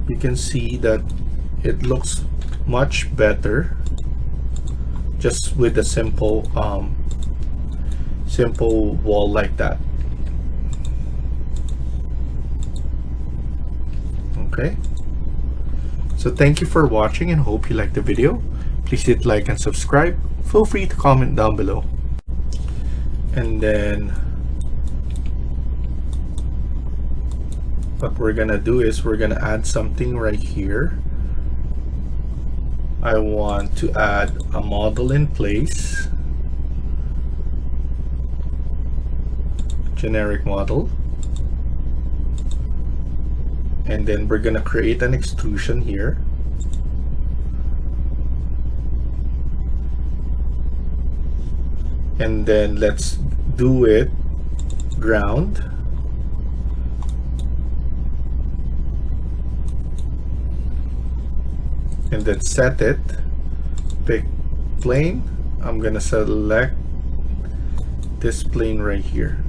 you can see that it looks much better just with a simple simple wall like that. Okay, so thank you for watching and hope you liked the video. Please hit like and subscribe. Feel free to comment down below. And then what we're gonna do is we're gonna add something right here. I want to add a model in place, generic model, and then we're gonna create an extrusion here. And then let's do it ground. And then set it, pick plane. I'm gonna select this plane right here.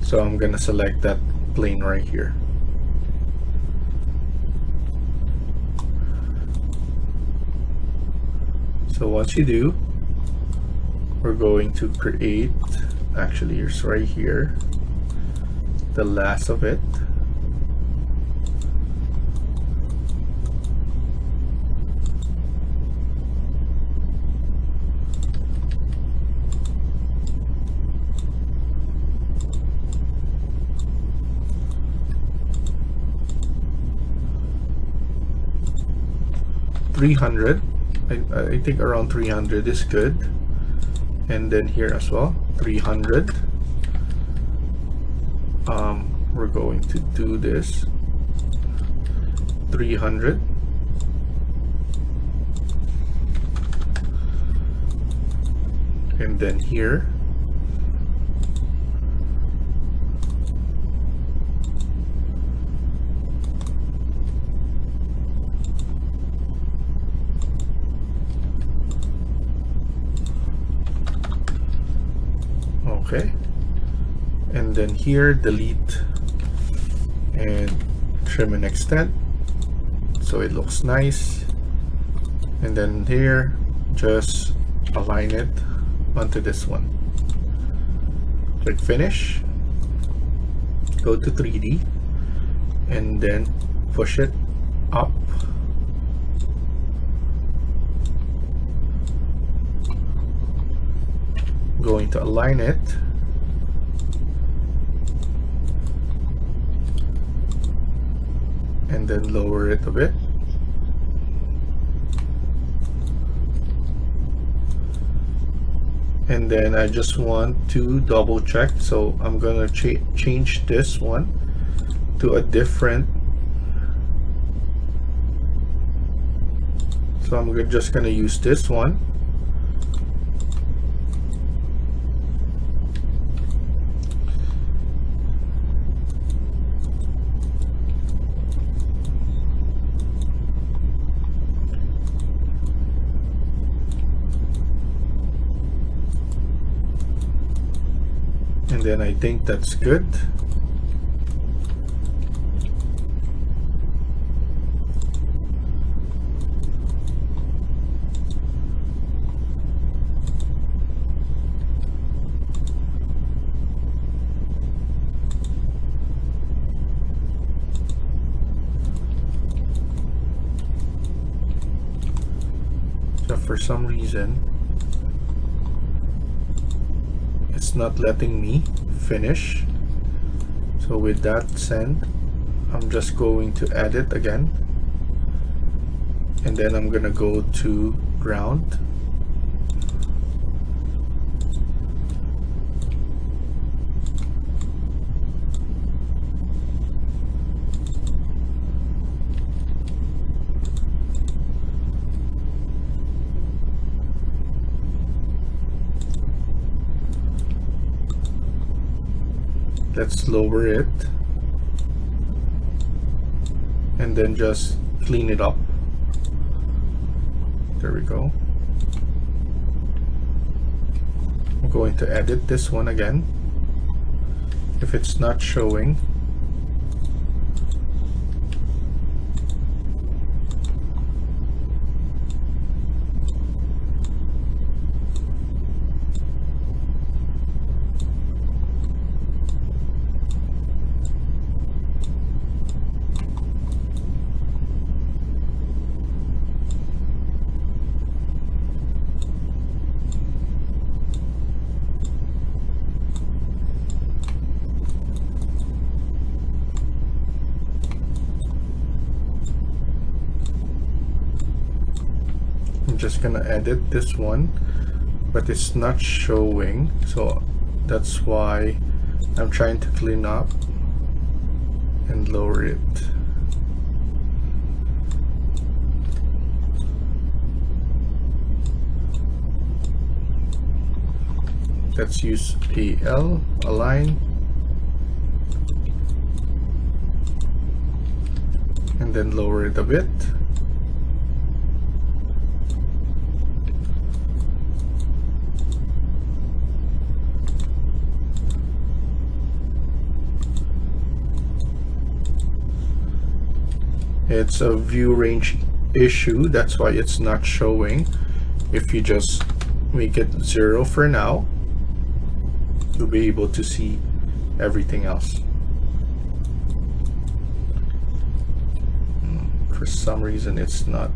So I'm gonna select that plane right here. So once you do, we're going to create, actually it's right here, the last of it. I think around 300 is good. And then here as well, 300. We're going to do this 300. And then here okay, and then here delete and trim and extend so it looks nice. And then here just align it onto this one. Click finish, go to 3D and then push it up. Going to align it and then lower it a bit. And then I just want to double check, so I'm gonna change this one to a different, so I'm just gonna use this one. And then I think that's good. for some reason it's not letting me finish. So with that said, I'm just going to edit again, and then I'm gonna go to ground. Let's lower it and then just clean it up. There we go. I'm going to edit this one again. If it's not showing, I'm just gonna edit this one, but it's not showing, so that's why I'm trying to clean up and lower it. Let's use AL, align, and then lower it a bit. It's a view range issue, that's why it's not showing. If you just make it 0 for now, you'll be able to see everything else. For some reason it's not.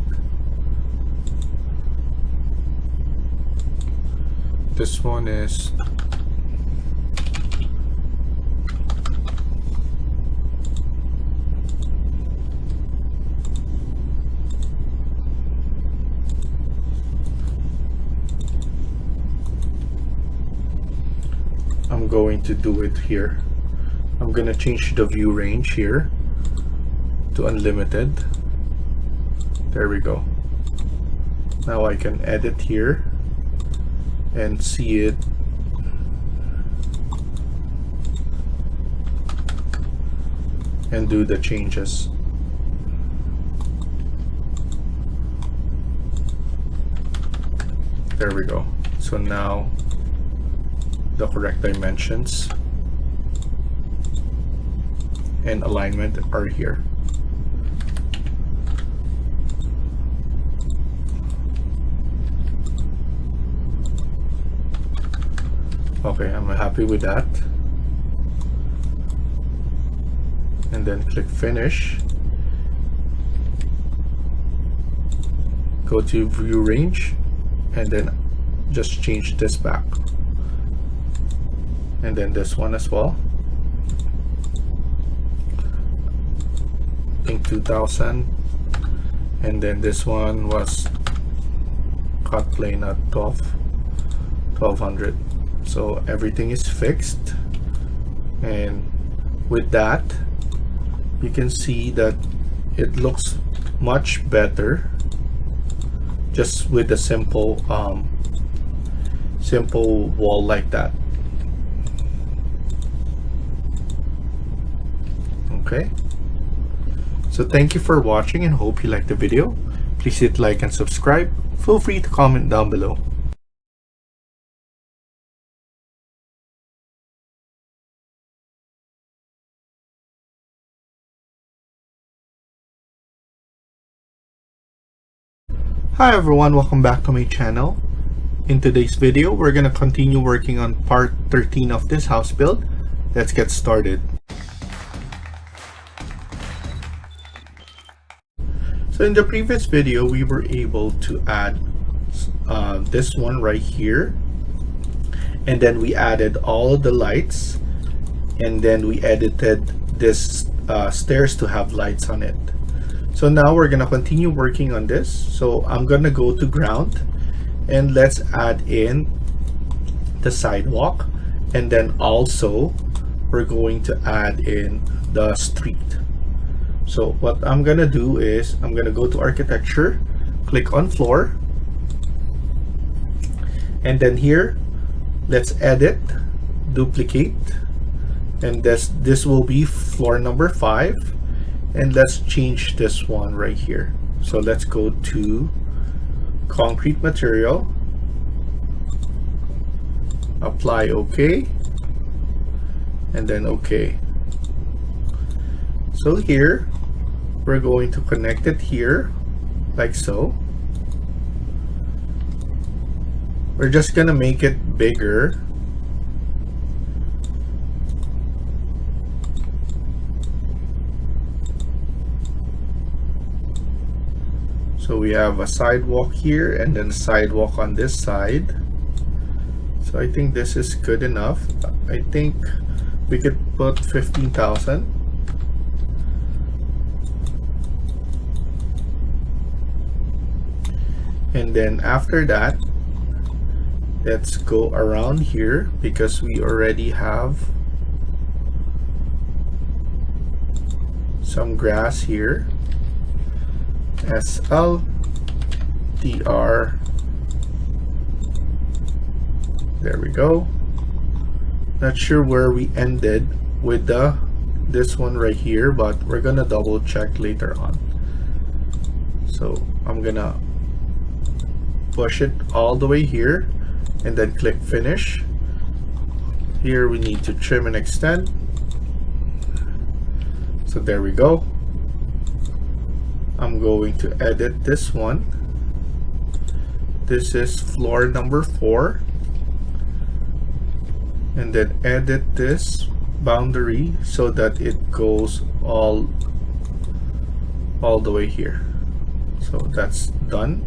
This one is I'm going to do it here. I'm gonna change the view range here to unlimited. There we go. Now I can edit here and see it and do the changes. There we go. So now the correct dimensions and alignment are here. Okay, I'm happy with that. And then click finish. Go to view range and then just change this back. And then this one as well. I think 2000. And then this one was cut plane at 1200. So everything is fixed, and with that you can see that it looks much better just with a simple simple wall like that. Okay, so thank you for watching and hope you liked the video. Please hit like and subscribe. Feel free to comment down below. Hi everyone, welcome back to my channel. In today's video, we're going to continue working on part 13 of this house build. Let's get started. So in the previous video, we were able to add this one right here, and then we added all of the lights, and then we edited this stairs to have lights on it. So now we're gonna continue working on this. So I'm gonna go to ground, and let's add in the sidewalk, and then also we're going to add in the street. So what I'm gonna do is I'm gonna go to architecture, click on floor, and then here let's edit, duplicate, and this will be floor number 5, and let's change this one right here. So let's go to concrete material, apply OK, and then OK. So here we're going to connect it here like so. We're just gonna make it bigger. So we have a sidewalk here and then a sidewalk on this side. So I think this is good enough. I think we could put 15,000. And then after that, let's go around here because we already have some grass here. SLDR. There we go. Not sure where we ended with this one right here, but we're gonna double check later on. So I'm gonna push it all the way here and then click finish. Here we need to trim and extend. So there we go. I'm going to edit this one. This is floor number 4, and then edit this boundary so that it goes all the way here. So that's done.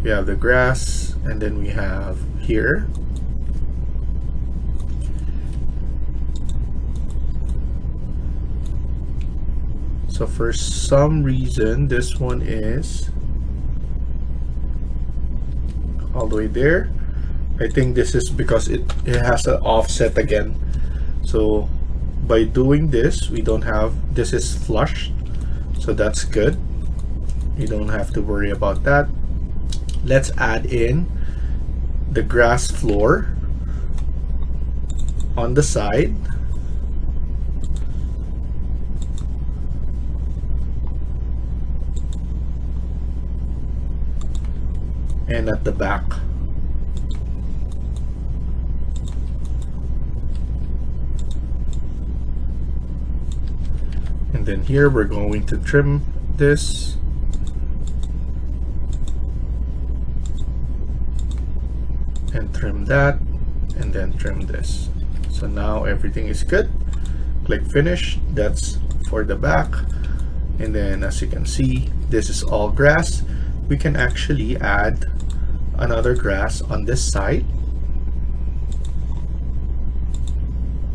We have the grass, and then we have here. So for some reason this one is all the way there. I think this is because it has an offset again. So by doing this, we don't have, this is flush, so that's good. You don't have to worry about that. Let's add in the grass floor on the side. And at the back. And then here we're going to trim this. And trim that, and then trim this. So now everything is good. Click finish. That's for the back. And then as you can see, this is all grass. We can actually add another grass on this side.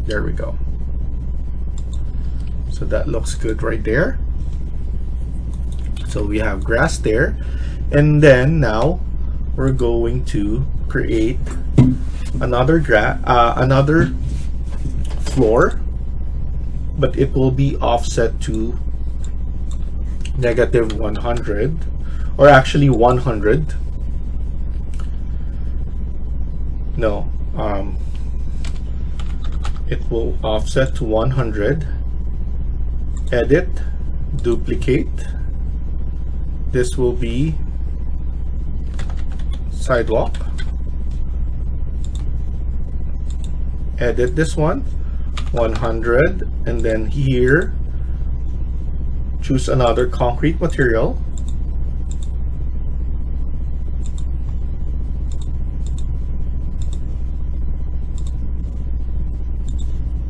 There we go. So that looks good right there. So we have grass there, and then now we're going to create another floor, but it will be offset to -100, or actually 100. No, it will offset to 100. Edit, duplicate. This will be sidewalk. Edit this one, 100, and then here choose another concrete material.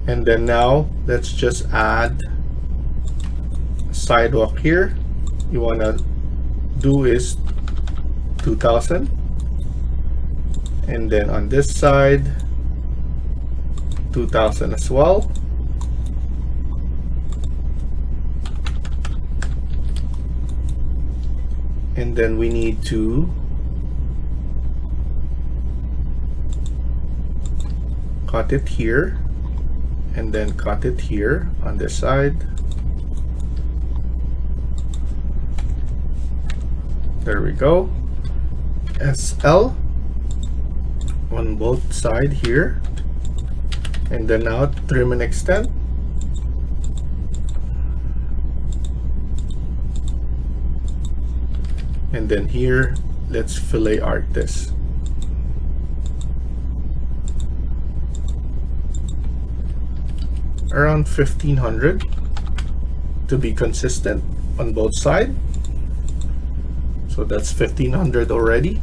And then now let's just add sidewalk here. You want to do is 2000, and then on this side 2000 as well. And then we need to cut it here and then cut it here on this side. There we go. SL on both sides here, and then now trim and extend. And then here, let's fillet art this. Around 1500 to be consistent on both sides. So that's 1500 already.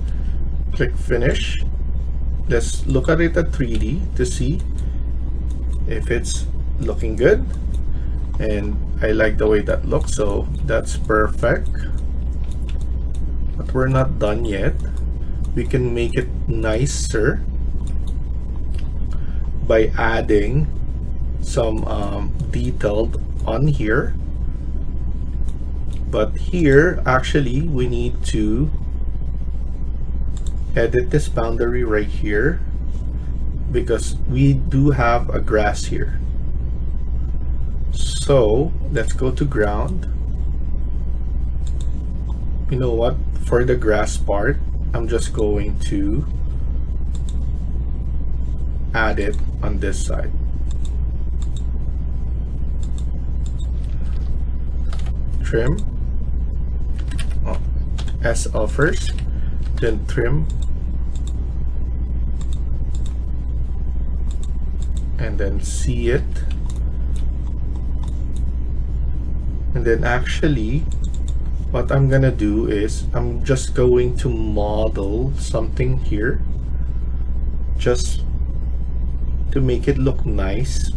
Click finish. Let's look at it at 3D to see if it's looking good. And I like the way that looks, so that's perfect. But we're not done yet. We can make it nicer by adding some detailed on here. But here actually we need to edit this boundary right here because we do have a grass here. So let's go to ground. You know what, for the grass part I'm just going to add it on this side. Trim, SL first, then trim, and then see it, and then actually what I'm gonna do is I'm just going to model something here just to make it look nice.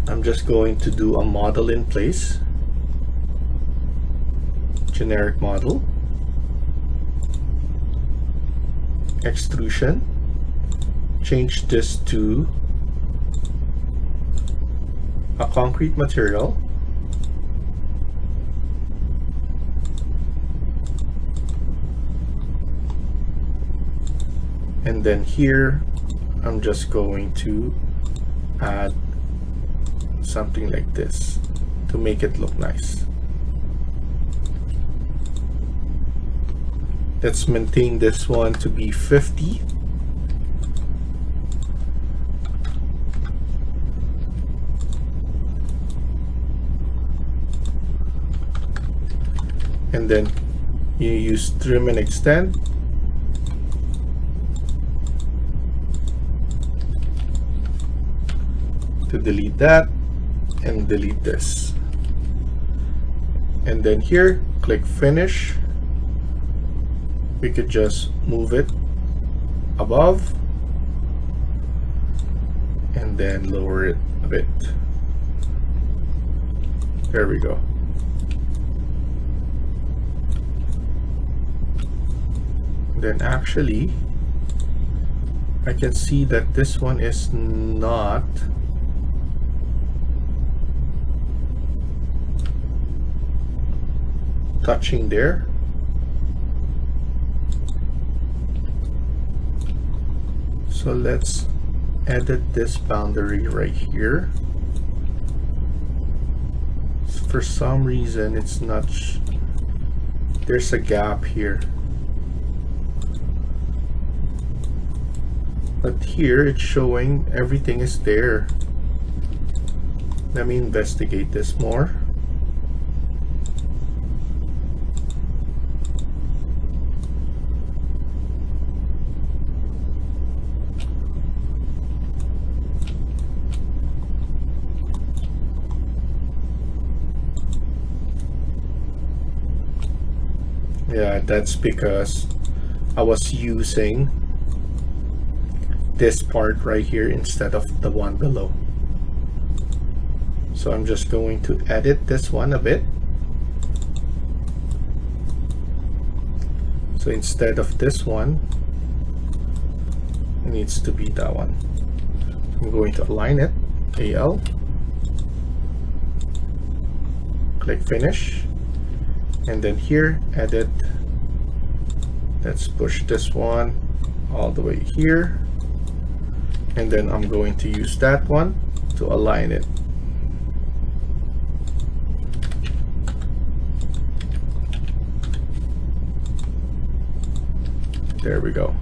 I'm just going to do a model in place, generic model, extrusion, change this to a concrete material, and then here I'm just going to add something like this to make it look nice. Let's maintain this one to be 50. And then you use trim and extend. To delete that and delete this. And then here, click finish. We could just move it above and then lower it a bit. There we go. Then actually I can see that this one is not touching there. So let's edit this boundary right here. For some reason it's not, there's a gap here. But here it's showing everything is there. Let me investigate this more. Yeah, that's because I was using this part right here instead of the one below. So I'm just going to edit this one a bit. So instead of this one, it needs to be that one. I'm going to align it, AL, click finish, and then here, edit. Let's push this one all the way here, and then I'm going to use that one to align it. There we go.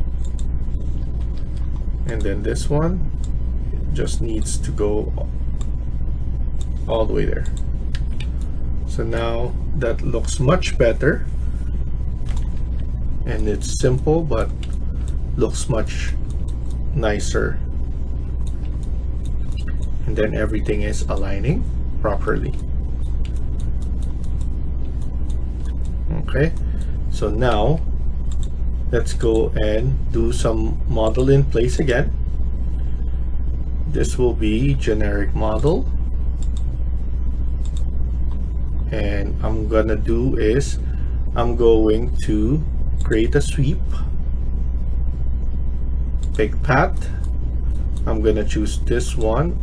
And then this one just needs to go all the way there. So now that looks much better, and it's simple but looks much nicer, and then everything is aligning properly. Okay, so now let's go and do some model in place again. This will be generic model, and I'm gonna do is I'm going to create a sweep, pick path. I'm gonna choose this one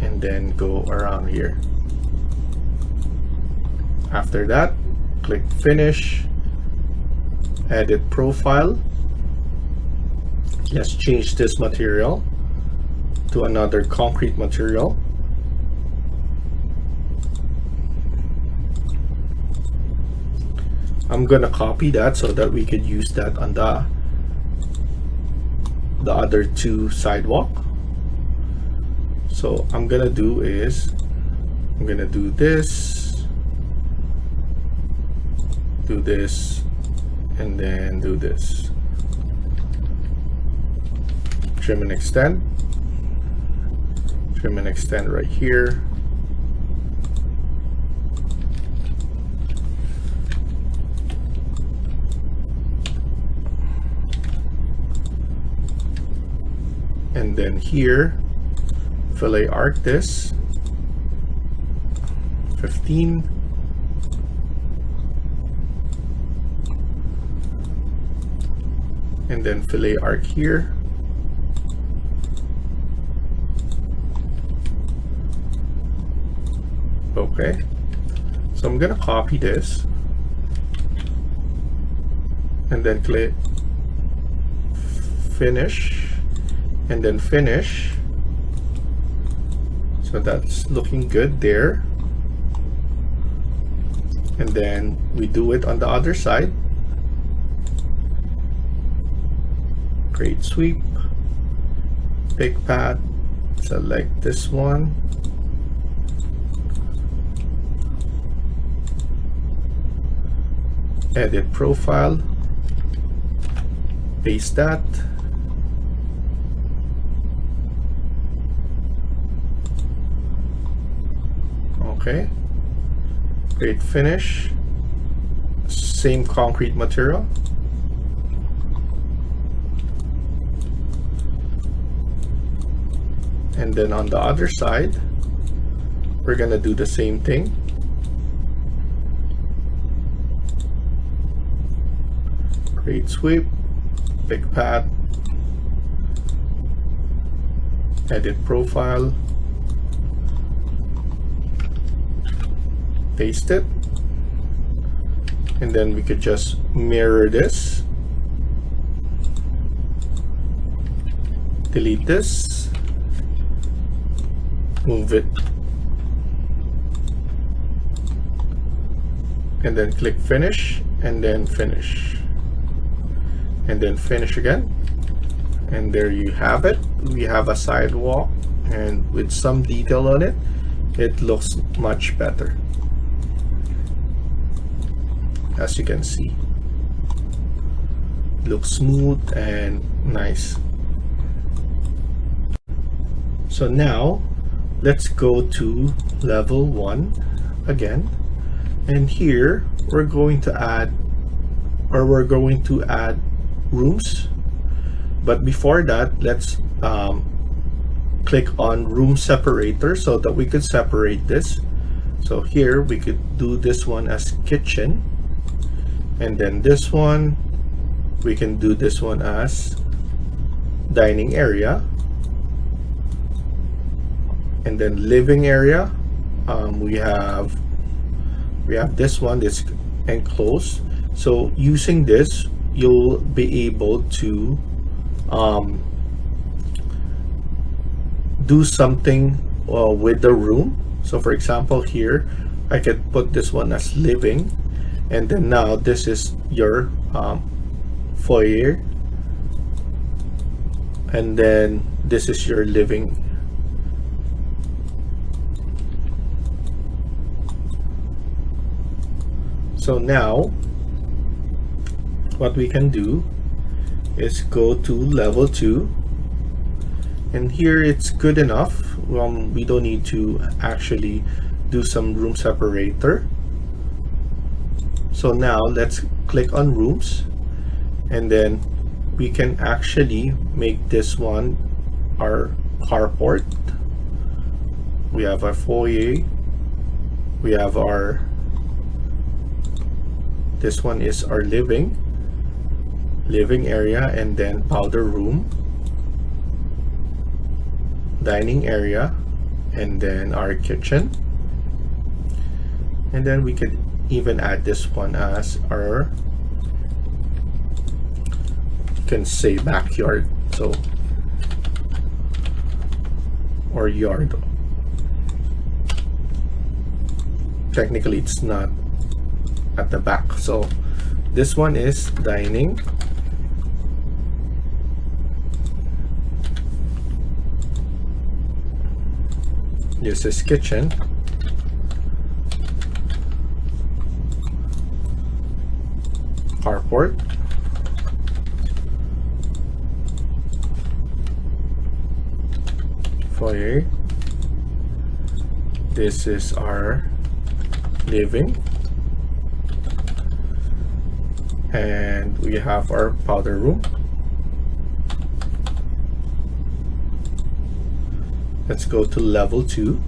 and then go around here. After that, click finish, edit profile. Let's change this material to another concrete material. I'm gonna copy that so that we could use that on the other two sidewalk. So I'm gonna do is I'm gonna do this, and then do this. Trim and extend. Trim and extend right here. And then here, fillet arc this 15. And then fillet arc here. Okay, so I'm gonna copy this and then click finish, and then finish. So that's looking good there. And then we do it on the other side. Create sweep, pick path, select this one, edit profile, paste that, okay, create finish, same concrete material, and then on the other side we're gonna do the same thing. Create sweep, pick path, edit profile, paste it, and then we could just mirror this, delete this, move it, and then click finish, and then finish, and then finish again. And there you have it. We have a sidewalk, and with some detail on it, it looks much better, as you can see. Looks smooth and nice. So now let's go to level 1 again, and here we're going to add rooms. But before that, let's click on room separator so that we could separate this. So here we could do this one as kitchen, and then this one we can do this one as dining area, and then living area. We have this one that's enclosed. So using this, you'll be able to do something with the room. So for example, here I could put this one as living, and then now this is your foyer, and then this is your living. So now what we can do is go to level 2, and here it's good enough. We don't need to actually do some room separator. So now let's click on rooms, and then we can actually make this one our carport. We have our foyer, we have our, this one is our living area, and then powder room, dining area, and then our kitchen. And then we could even add this one as our, you can say backyard, so, or yard. Technically it's not at the back, so this one is dining, this is kitchen, carport, foyer, this is our living, and we have our powder room. Let's go to level 2,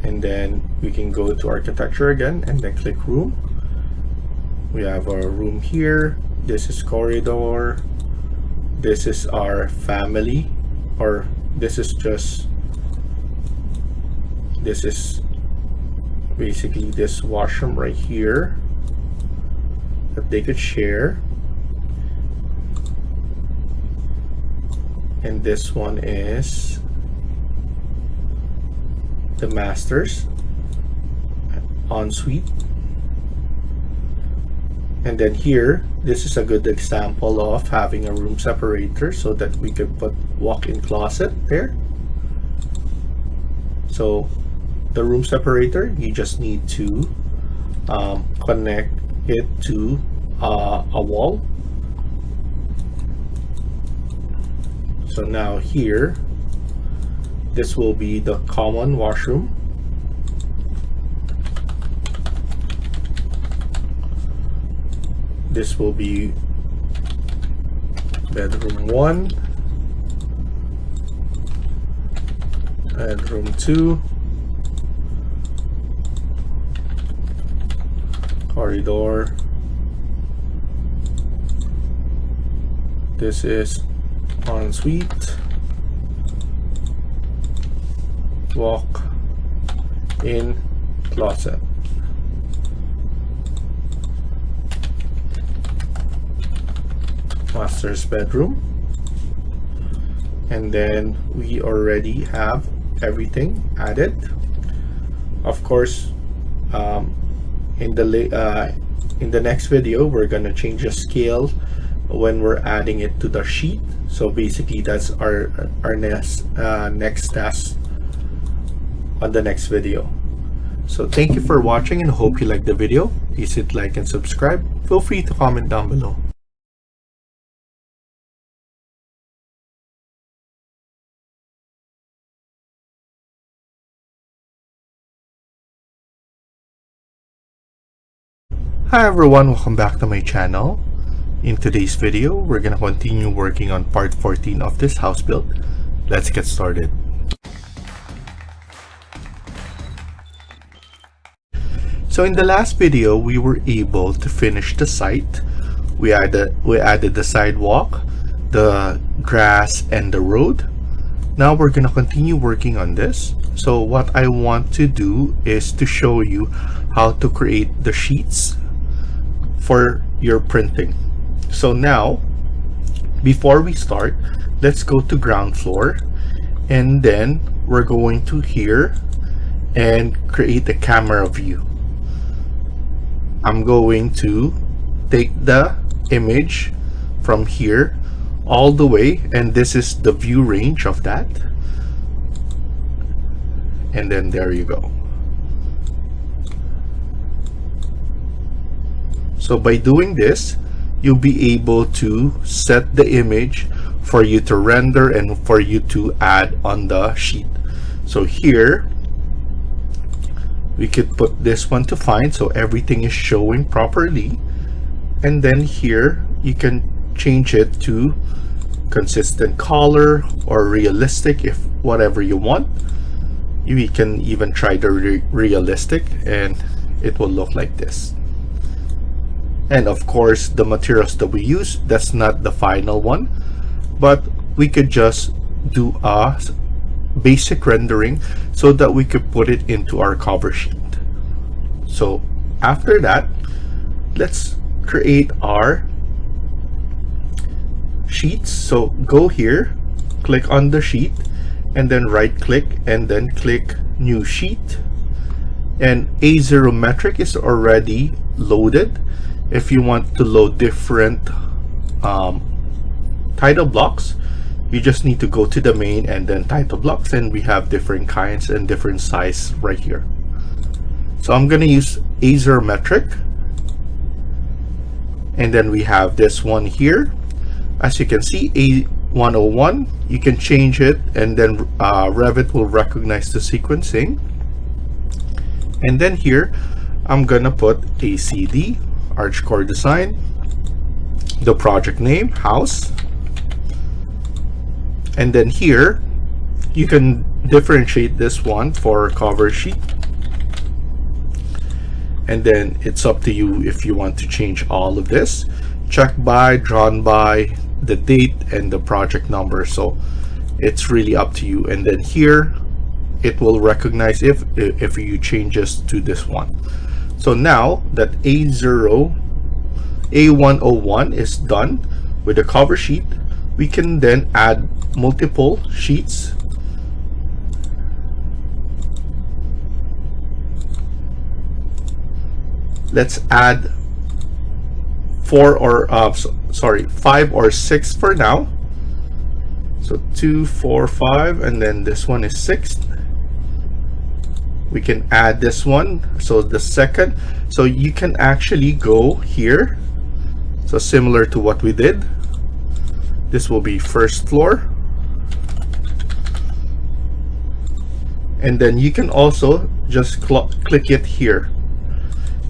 and then we can go to architecture again, and then click room. We have our room here, this is corridor, this is our family, or this is just, this is basically this washroom right here that they could share, and this one is the master's ensuite. And then here, this is a good example of having a room separator so that we can put walk-in closet there. So the room separator, you just need to connect it to a wall. So now here, this will be the common washroom. This will be bedroom 1, bedroom 2, corridor. This is ensuite, walk-in closet. Master's bedroom, and then we already have everything added. Of course, in the next video, we're gonna change the scale when we're adding it to the sheet. So basically, that's our next task on the next video. So thank you for watching, and hope you liked the video. Please hit like and subscribe. Feel free to comment down below. Hi everyone, welcome back to my channel. In today's video, we're gonna continue working on part 14 of this house build. Let's get started. So in the last video, we were able to finish the site. We added the sidewalk, the grass, and the road. Now we're gonna continue working on this. So what I want to do is to show you how to create the sheets for your printing. So now, before we start, let's go to ground floor, and then we're going to here and create a camera view. I'm going to take the image from here all the way, and this is the view range of that, and then there you go. So by doing this, you'll be able to set the image for you to render and for you to add on the sheet. So here we could put this one to find, so everything is showing properly, and then here you can change it to consistent color or realistic, if whatever you want. You can even try the realistic, and it will look like this. And of course, the materials that we use, that's not the final one, but we could just do a basic rendering so that we could put it into our cover sheet. So after that, let's create our sheets. So go here, click on the sheet, and then right click, and then click new sheet, and A0 metric is already loaded. If you want to load different title blocks, you just need to go to the main and then title blocks, and we have different kinds and different size right here. So I'm gonna use A0 metric, and then we have this one here. As you can see, A101, you can change it, and then Revit will recognize the sequencing. And then here, I'm gonna put ACD, Arch Core Design, the project name, house, and then here, you can differentiate this one for cover sheet. And then it's up to you if you want to change all of this. Check by, drawn by, the date, and the project number. So it's really up to you. And then here it will recognize if you change this to this one. So now that A101 is done with the cover sheet, we can then add multiple sheets. Let's add 5 or 6 for now. So 2, 4, 5, and then this one is 6. We can add this one, so the second. So you can actually go here, so similar to what we did. This will be first floor, and then you can also just click it here,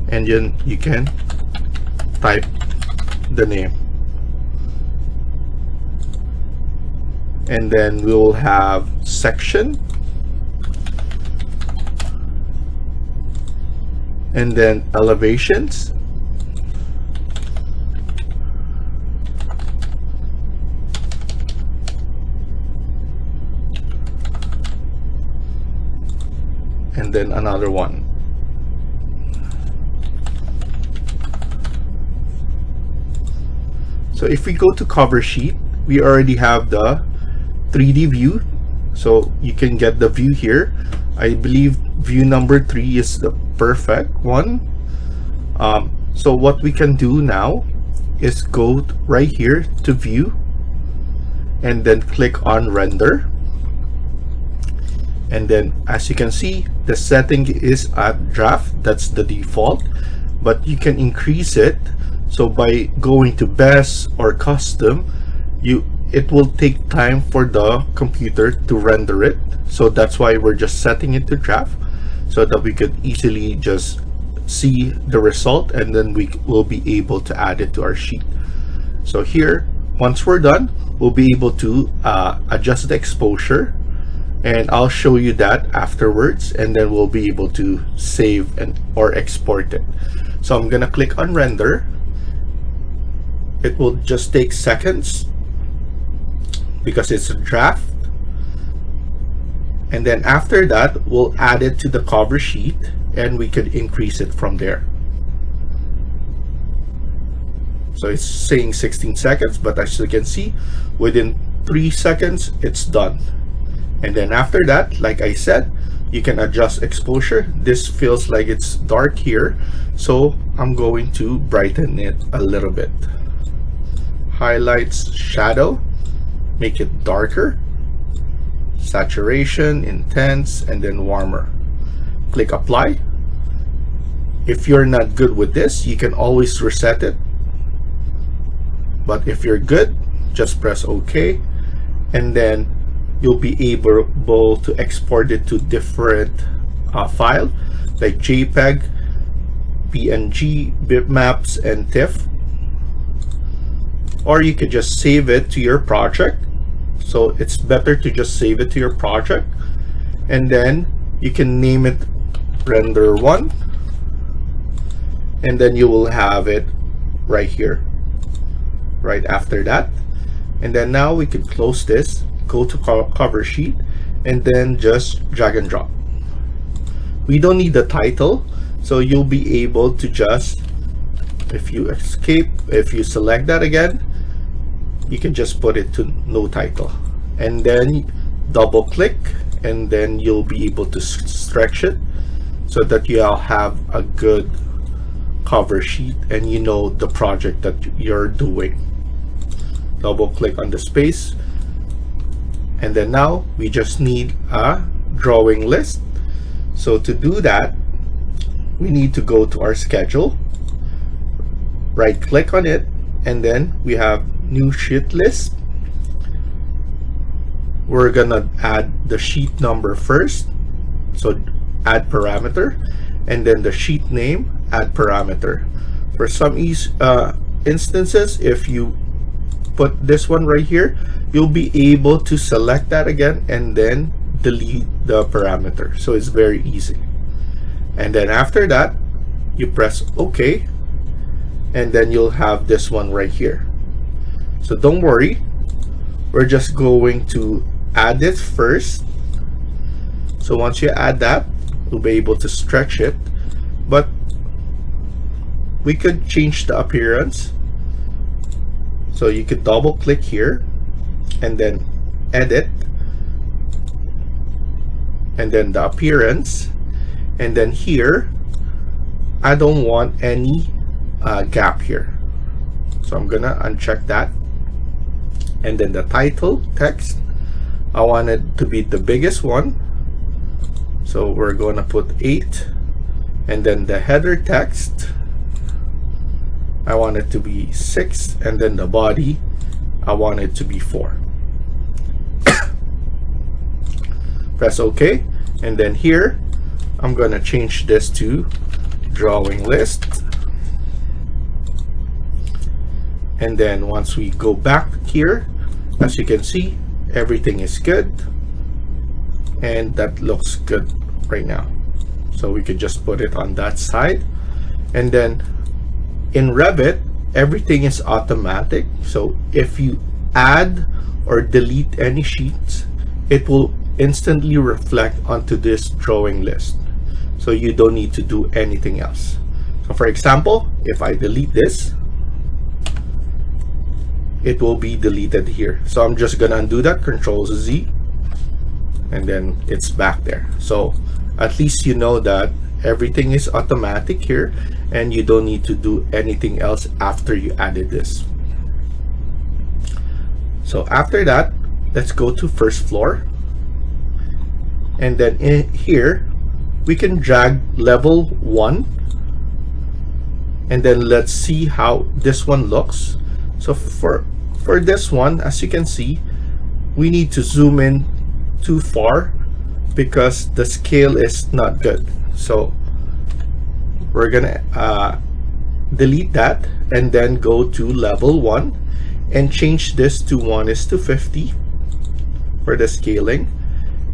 and then you can type the name, and then we'll have section, and then elevations, and then another one. So if we go to cover sheet, we already have the 3D view, so you can get the view here. I believe view number 3 is the perfect one. So what we can do now is go right here to view, and then click on render. And then as you can see, the setting is at draft, that's the default, but you can increase it. So by going to best or custom, it will take time for the computer to render it. So that's why we're just setting it to draft, so that we could easily just see the result, and then we will be able to add it to our sheet. So here, once we're done, we'll be able to adjust the exposure, and I'll show you that afterwards, and then we'll be able to save or export it. So I'm gonna click on render, It will just take seconds because it's a draft. And then after that, we'll add it to the cover sheet and we could increase it from there. So it's saying 16 seconds, but as you can see, within 3 seconds, it's done. And then after that, like I said, you can adjust exposure. This feels like it's dark here, so I'm going to brighten it a little bit. Highlights, shadow, make it darker. Saturation, intense, and then warmer. Click apply. If you're not good with this, you can always reset it. But if you're good, just press OK, and then you'll be able to export it to different file like JPEG, PNG, bitmaps, and TIFF. Or you could just save it to your project. So it's better to just save it to your project, and then you can name it render 1, and then you will have it right here right after that. And then now we can close this, go to cover sheet, and then just drag and drop. We don't need the title, so you'll be able to just, if you escape, if you select that again, you can just put it to no title, and then double click, and then you'll be able to stretch it so that you'll have a good cover sheet and you know the project that you're doing. Double click on the space, and then now we just need a drawing list. So to do that, we need to go to our schedule, right click on it, and then we have new sheet list. We're gonna add the sheet number first, so add parameter, and then the sheet name, add parameter. For some instances, if you put this one right here, you'll be able to select that again and then delete the parameter. So it's very easy. And then after that, you press OK, and then you'll have this one right here. So don't worry, we're just going to add it first. So once you add that, you'll be able to stretch it, but we could change the appearance. So you could double click here and then edit, and then the appearance, and then here I don't want any gap here, so I'm gonna uncheck that. And then the title text, I want it to be the biggest one, so we're going to put 8. And then the header text, I want it to be 6, and then the body, I want it to be 4. Press OK, and then here I'm going to change this to drawing list. And then once we go back here, as you can see, everything is good, and that looks good right now. So we could just put it on that side. And then in Revit, everything is automatic. So if you add or delete any sheets, it will instantly reflect onto this drawing list. So you don't need to do anything else. So for example, if I delete this, it will be deleted here. So I'm just gonna undo that, Control Z, and then it's back there. So at least you know that everything is automatic here, and you don't need to do anything else after you added this. So after that, let's go to first floor, and then in here we can drag level 1, and then let's see how this one looks. So for this one, as you can see, we need to zoom in too far because the scale is not good. So we're gonna delete that and then go to level 1 and change this to 1:50 for the scaling.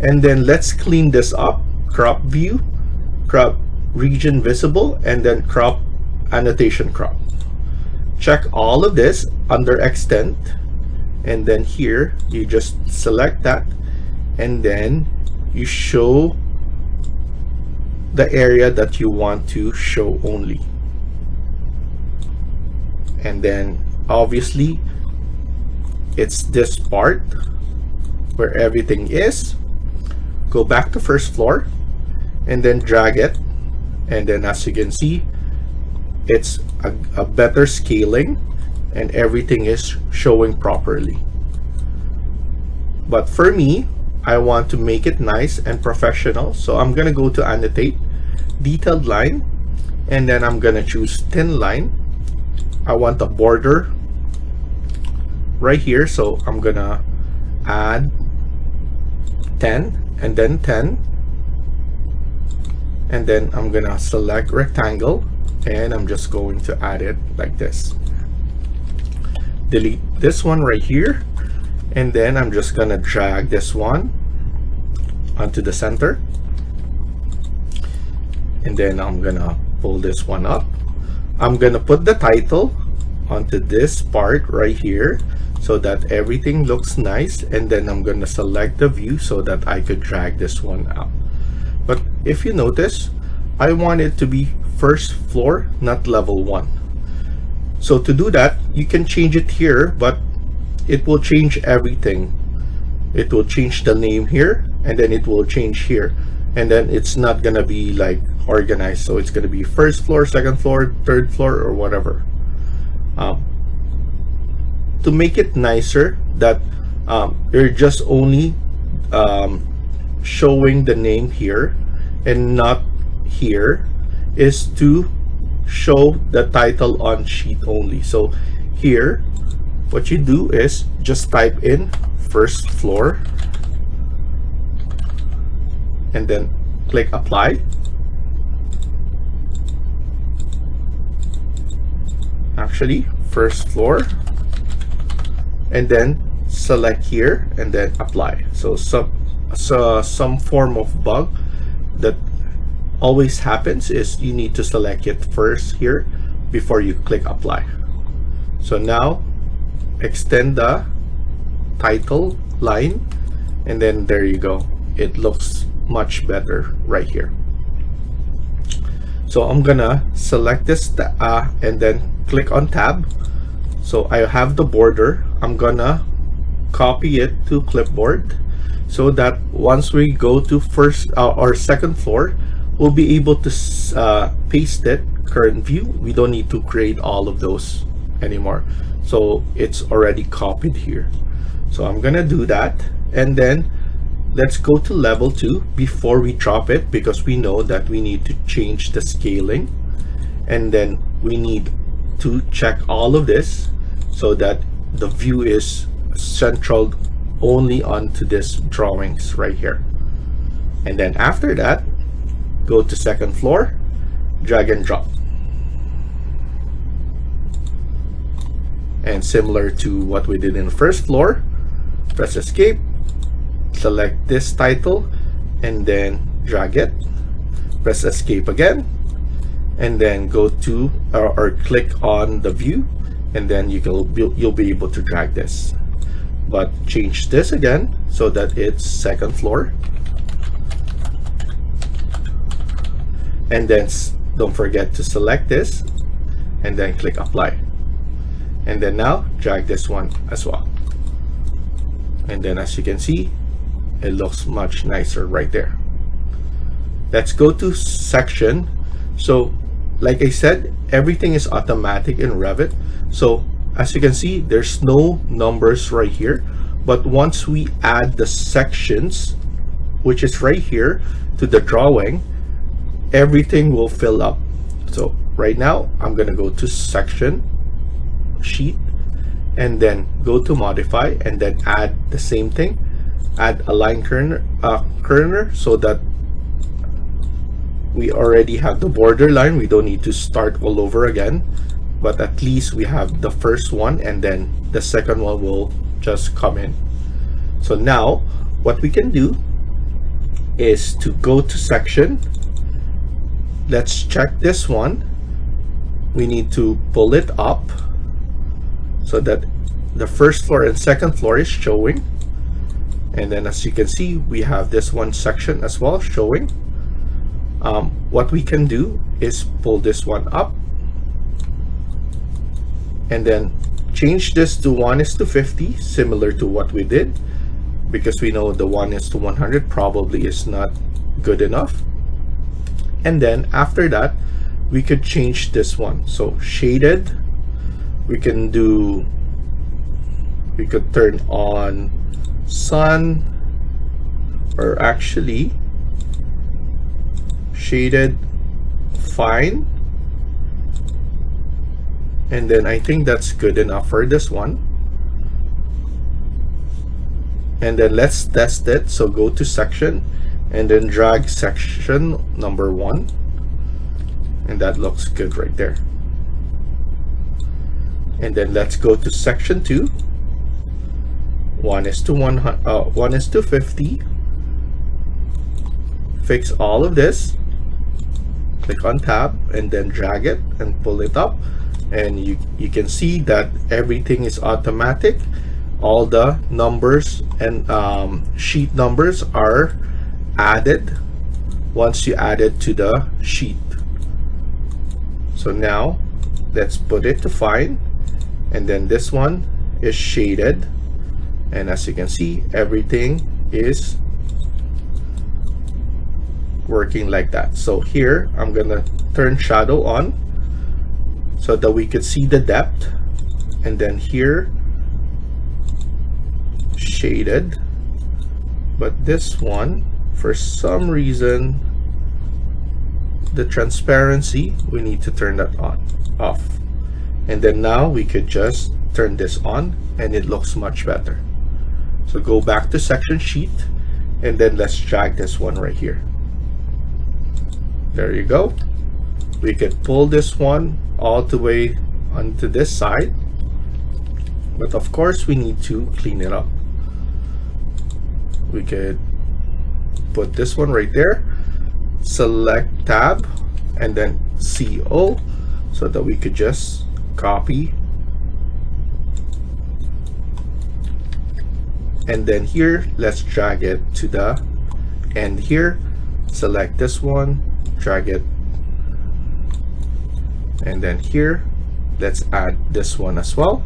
And then let's clean this up, crop view, crop region visible, and then crop annotation crop. check all of this under extent, and then here you just select that, and then you show the area that you want to show only. And then obviously it's this part where everything is. Go back to first floor and then drag it, and then as you can see, it's a better scaling and everything is showing properly. But for me, I want to make it nice and professional, so I'm gonna go to annotate, detailed line, and then I'm gonna choose thin line. I want a border right here, so I'm gonna add 10 and then 10, and then I'm gonna select rectangle, and I'm just going to add it like this. Delete this one right here, and then I'm just gonna drag this one onto the center, and then I'm gonna pull this one up. I'm gonna put the title onto this part right here so that everything looks nice, and then I'm gonna select the view so that I could drag this one up. But if you notice, I want it to be first floor, not level 1. So to do that, you can change it here, but it will change everything. It will change the name here, and then it will change here, and then it's not gonna be like organized, so it's gonna be first floor, second floor, third floor, or whatever. To make it nicer, that you're just only showing the name here and not here, is to show the title on sheet only. So here, what you do is just type in first floor and then click apply. Actually, first floor, and then select here and then apply. So some form of bug that always happens is you need to select it first here before you click apply. So now extend the title line, and then there you go. It looks much better right here. So I'm gonna select this and then click on tab. So I have the border. I'm gonna copy it to clipboard so that once we go to first or second floor, we'll be able to paste it current view. We don't need to create all of those anymore, so it's already copied here. So I'm gonna do that, and then let's go to level 2 before we drop it, because we know that we need to change the scaling, and then we need to check all of this so that the view is central only onto this drawings right here. And then after that, go to second floor, drag and drop. And similar to what we did in first floor, press escape, select this title, and then drag it, press escape again, and then go to or click on the view, and then you'll be able to drag this. But change this again so that it's second floor, and then don't forget to select this and then click apply, and then now drag this one as well, and then as you can see, it looks much nicer right there. Let's go to section. So like I said, everything is automatic in Revit. So as you can see, there's no numbers right here, but once we add the sections, which is right here, to the drawing, everything will fill up. So right now I'm gonna go to section, sheet, and then go to modify, and then add the same thing, add a line kerner so that we already have the border line. We don't need to start all over again, but at least we have the first one, and then the second one will just come in. So now what we can do is to go to section. Let's check this one. We need to pull it up so that the first floor and second floor is showing. And then as you can see, we have this one section as well showing. What we can do is pull this one up and then change this to 1:50, similar to what we did, because we know the 1:100 probably is not good enough. And then after that, we could change this one. So shaded, we could turn on sun, or actually shaded fine, and then I think that's good enough for this one. And then let's test it. So go to section and then drag section number 1, and that looks good right there. And then let's go to section 2, 1:50. Fix all of this, click on tab, and then drag it and pull it up, and you can see that everything is automatic. All the numbers and sheet numbers are added once you add it to the sheet. So now let's put it to fine, and then this one is shaded, and as you can see, everything is working like that. So here I'm gonna turn shadow on so that we could see the depth, and then here shaded, but this one, for some reason, the transparency, we need to turn that off. And then now we could just turn this on, and it looks much better. So go back to section sheet, and then let's drag this one right here. There you go. We could pull this one all the way onto this side, but of course we need to clean it up. We could put this one right there, select tab, and then CO, so that we could just copy, and then here let's drag it to the end here, select this one, drag it, and then here let's add this one as well.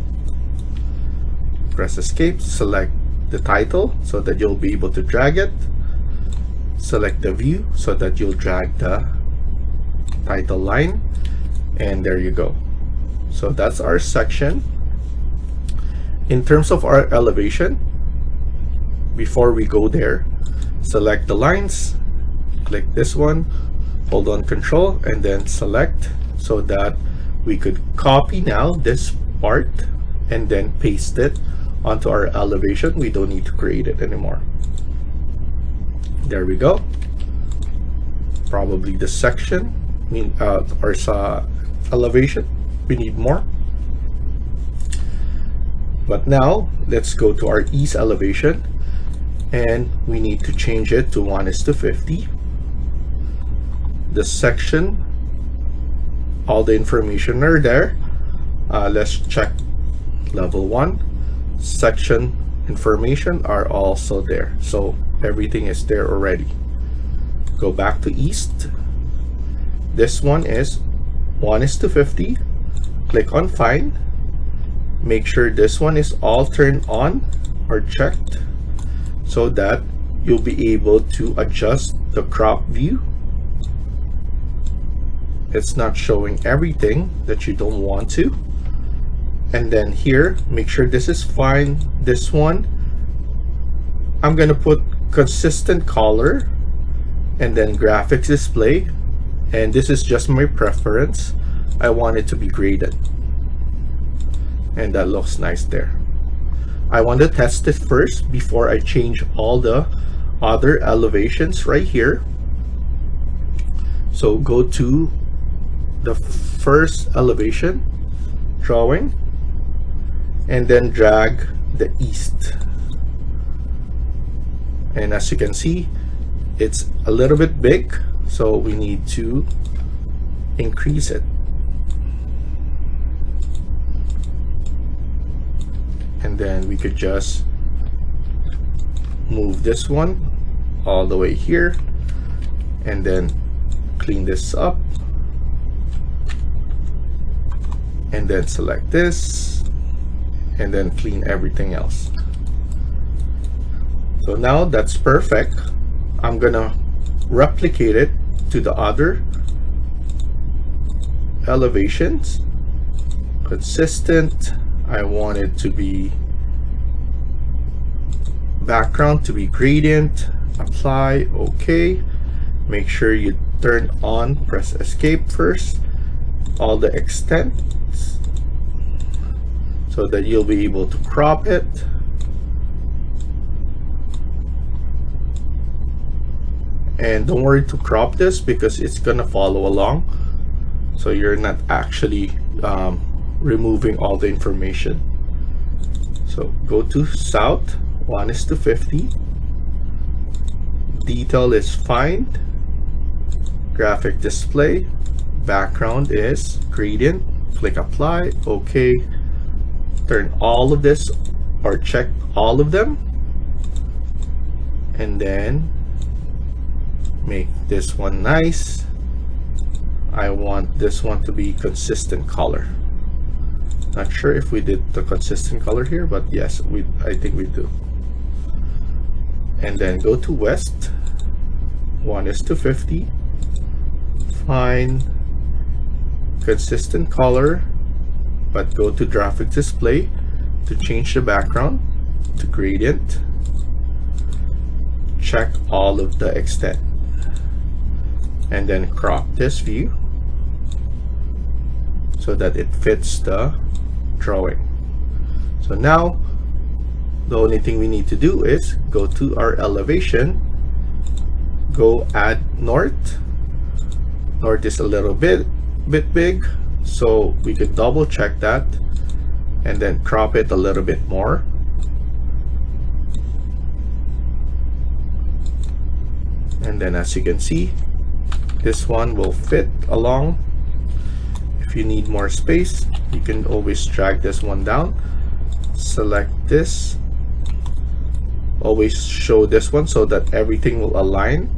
Press escape, select the title so that you'll be able to drag it, select the view so that you'll drag the title line, and there you go. So that's our section. In terms of our elevation, before we go there, select the lines, click this one, hold on control, and then select, so that we could copy now this part and then paste it onto our elevation. We don't need to create it anymore. There we go. Probably the section, or elevation, we need more. But now let's go to our east elevation, and we need to change it to 1:50. The section, all the information are there. Let's check level 1. Section information are also there, so everything is there already. Go back to east. This one is 1:50. Click on fine. Make sure this one is all turned on or checked, so that you'll be able to adjust the crop view. It's not showing everything that you don't want to. And then here, make sure this is fine. This one, I'm gonna put consistent color, and then graphics display, and this is just my preference. I want it to be graded, and that looks nice there. I want to test it first before I change all the other elevations right here. So go to the first elevation, drawing, and then drag the east. And as you can see, it's a little bit big, so we need to increase it. and then we could just move this one all the way here, and then clean this up, and then select this, and then clean everything else. So now that's perfect. I'm gonna replicate it to the other elevations. Consistent, I want it to be background to be gradient, apply, okay. Make sure you turn on, press escape first, all the extents, so that you'll be able to crop it. And don't worry to crop this because it's gonna follow along, so you're not actually removing all the information. So go to south, 1:50. Detail is find, graphic display, background is gradient, click apply, okay. Turn all of this or check all of them, and then make this one nice. I want this one to be consistent color. Not sure if we did the consistent color here, but yes, I think we do. And then go to west, 1:50. Find consistent color, but go to graphic display to change the background to gradient. Check all of the extent, and then crop this view so that it fits the drawing. So now the only thing we need to do is go to our elevation, go add north. North is a little bit big, so we could double check that and then crop it a little bit more. And then as you can see, this one will fit along. If you need more space, you can always drag this one down, select this, always show this one so that everything will align.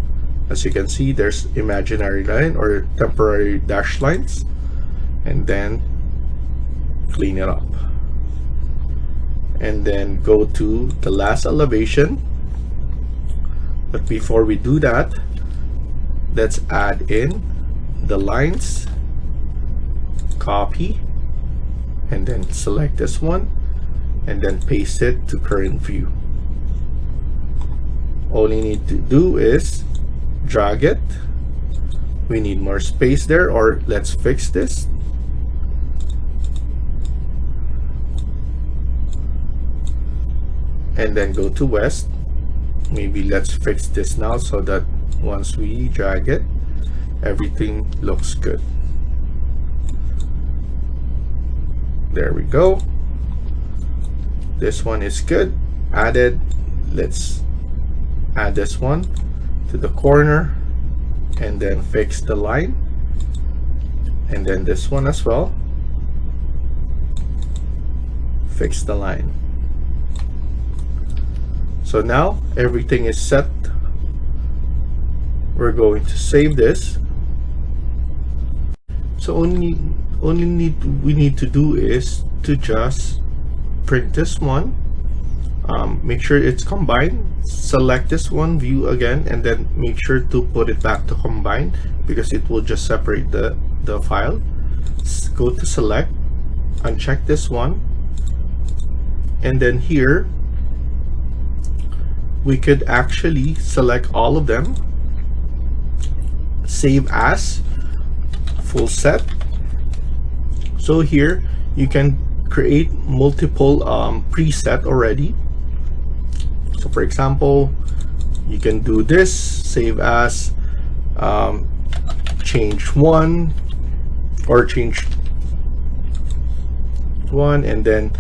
As you can see, there's imaginary line or temporary dash lines, and then clean it up. And then go to the last elevation. But before we do that, let's add in the lines, copy, and then select this one, and then paste it to current view. All you need to do is drag it. We need more space there, or let's fix this. And then go to west. Maybe let's fix this now so that once we drag it, everything looks good. There we go. This one is good. Added. Let's add this one to the corner and then fix the line, and then this one as well, fix the line. So now everything is set. We're going to save this. So we need to do is to just print this one, make sure it's combined, select this one, view again, and then make sure to put it back to combine because it will just separate the file. Go to select, uncheck this one, and then here we could actually select all of them, save as, full set. So here you can create multiple preset already. So for example, you can do this, save as, change one, or change one and then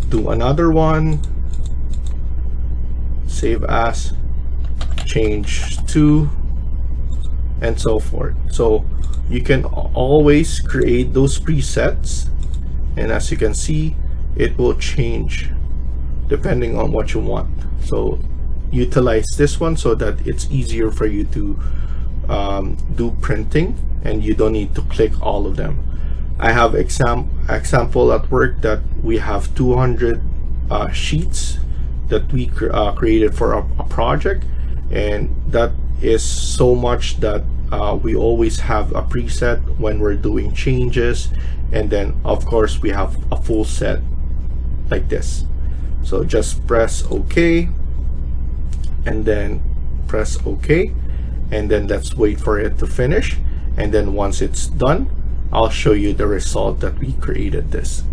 do another one, save as, change two, and so forth. So you can always create those presets, and as you can see, it will change depending on what you want. So utilize this one so that it's easier for you to do printing and you don't need to click all of them. I have example at work that we have 200 sheets that we created for a project, and that is so much that we always have a preset when we're doing changes, and then of course we have a full set like this. So just press OK and then press OK, and then let's wait for it to finish, and then once it's done I'll show you the result that we created this.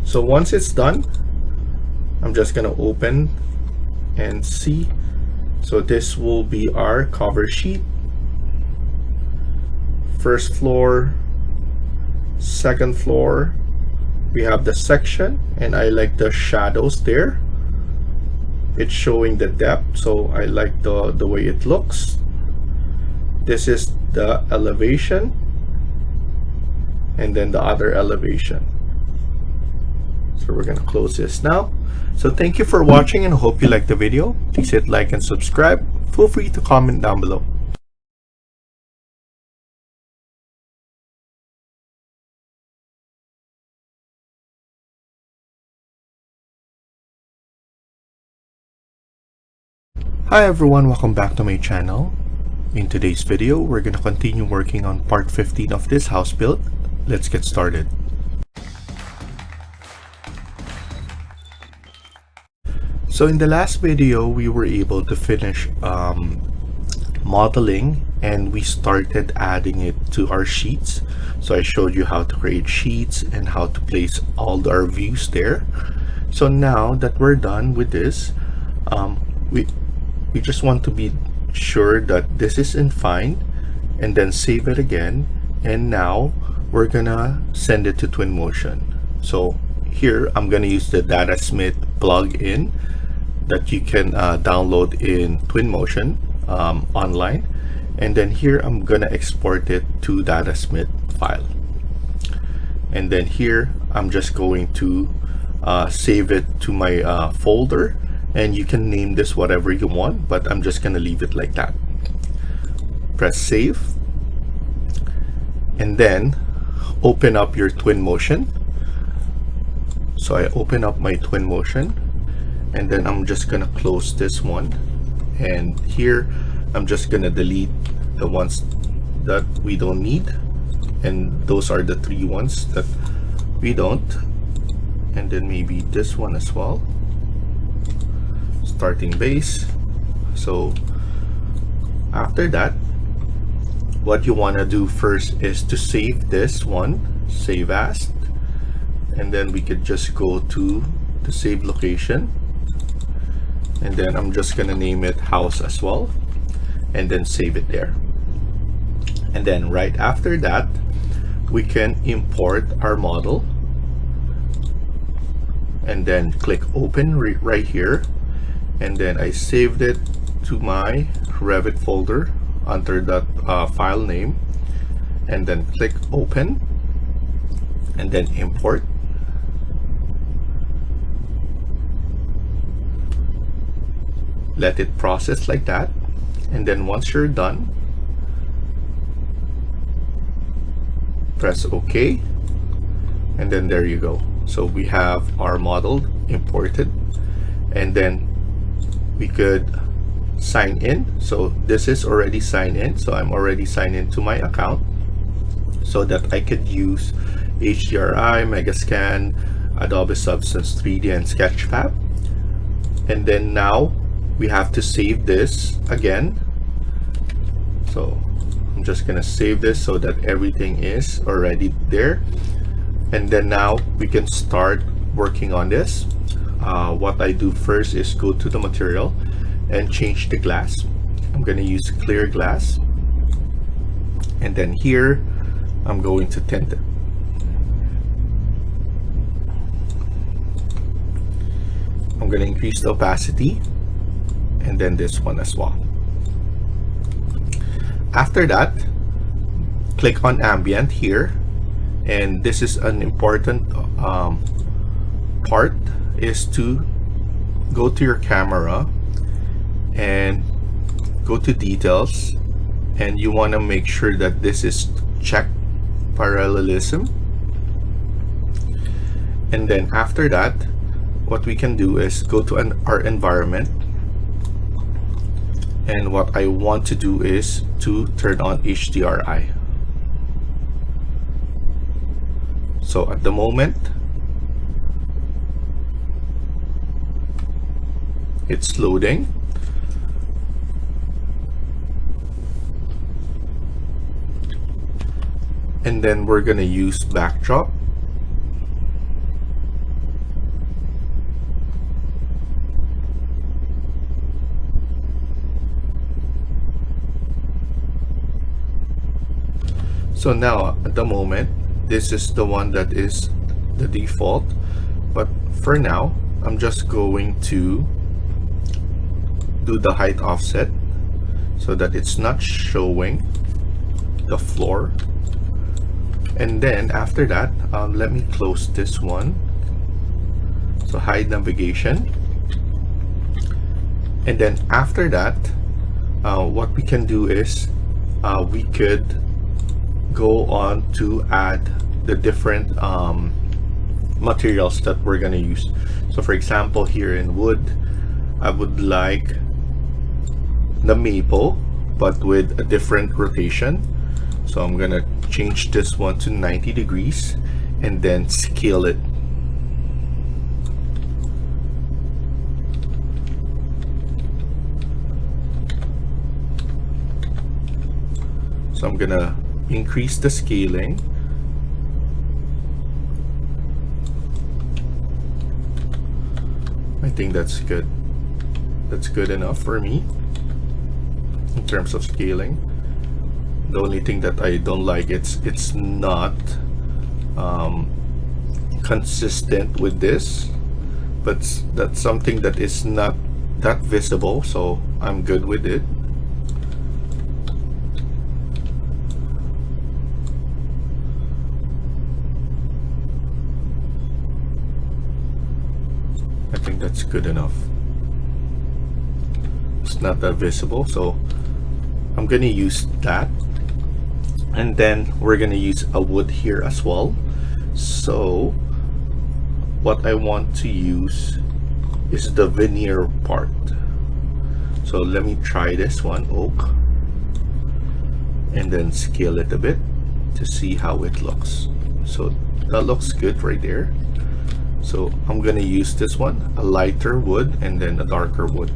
So once it's done, I'm just gonna open and see. So this will be our cover sheet. First floor, second floor, we have the section, and I like the shadows there. It's showing the depth, so I like the way it looks. This is the elevation, and then the other elevation. So we're gonna close this now. So thank you for watching and hope you liked the video. Please hit like and subscribe. Feel free to comment down below. Hi everyone, welcome back to my channel. In today's video, we're gonna continue working on part 15 of this house build. Let's get started. So in the last video, we were able to finish modeling, and we started adding it to our sheets. So I showed you how to create sheets and how to place all our views there. So now that we're done with this, we just want to be sure that this is in fine, and then save it again. And now we're gonna send it to Twinmotion. So here I'm gonna use the DataSmith plugin that you can download in Twinmotion online, and then here I'm gonna export it to DataSmith file, and then here I'm just going to save it to my folder, and you can name this whatever you want, but I'm just gonna leave it like that. Press save, and then open up your Twinmotion. So I open up my Twinmotion, and then I'm just gonna close this one, and here I'm just gonna delete the ones that we don't need, and those are the 3 ones that we don't, and then maybe this one as well. Starting base. So after that, what you want to do first is to save this one, save as, and then we could just go to the save location, and then I'm just gonna name it house as well, and then save it there. And then right after that, we can import our model, and then click open right here, and then I saved it to my Revit folder under that file name, and then click open, and then import. Let it process like that, and then once you're done, press OK, and then there you go. So we have our model imported, and then we could sign in. So this is already signed in, so I'm already signed into my account, so that I could use HDRI, Megascan, Adobe Substance 3D, and Sketchfab. And then now we have to save this again. So I'm just gonna save this so that everything is already there, and then now we can start working on this. What I do first is go to the material and change the glass. I'm gonna use clear glass, and then here I'm going to tint it. I'm gonna increase the opacity, and then this one as well. After that, click on ambient here, and this is an important part. is to go to your camera and go to details, and you want to make sure that this is checked parallelism. And then after that, what we can do is go to our environment, and what I want to do is to turn on HDRI. So at the moment, it's loading. And then we're gonna use backdrop. So now at the moment, this is the one that is the default, but for now I'm just going to do the height offset so that it's not showing the floor. And then after that, let me close this one. So hide navigation. And then after that, what we can do is we could go on to add the different materials that we're going to use. So for example, here in wood, I would like the maple but with a different rotation. So I'm gonna change this one to 90 degrees and then scale it. So I'm gonna increase the scaling. I think that's good. That's good enough for me in terms of scaling. The only thing that I don't like, it's not consistent with this, but that's something that is not that visible, so I'm good with it. I think that's good enough. It's not that visible, so I'm gonna use that. And then we're gonna use a wood here as well. So what I want to use is the veneer part. So let me try this one, oak, and then scale it a bit to see how it looks. So that looks good right there. So I'm gonna use this one, a lighter wood and then a darker wood.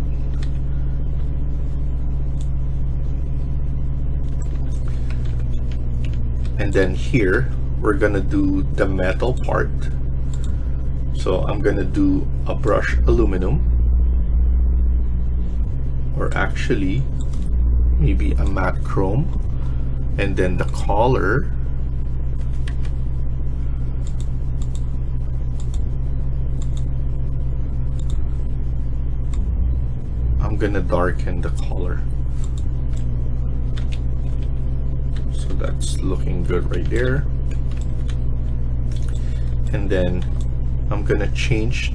And then here we're gonna do the metal part. So I'm gonna do a brush aluminum, or actually maybe a matte chrome, and then the color I'm gonna darken the color. So that's looking good right there. And then I'm gonna change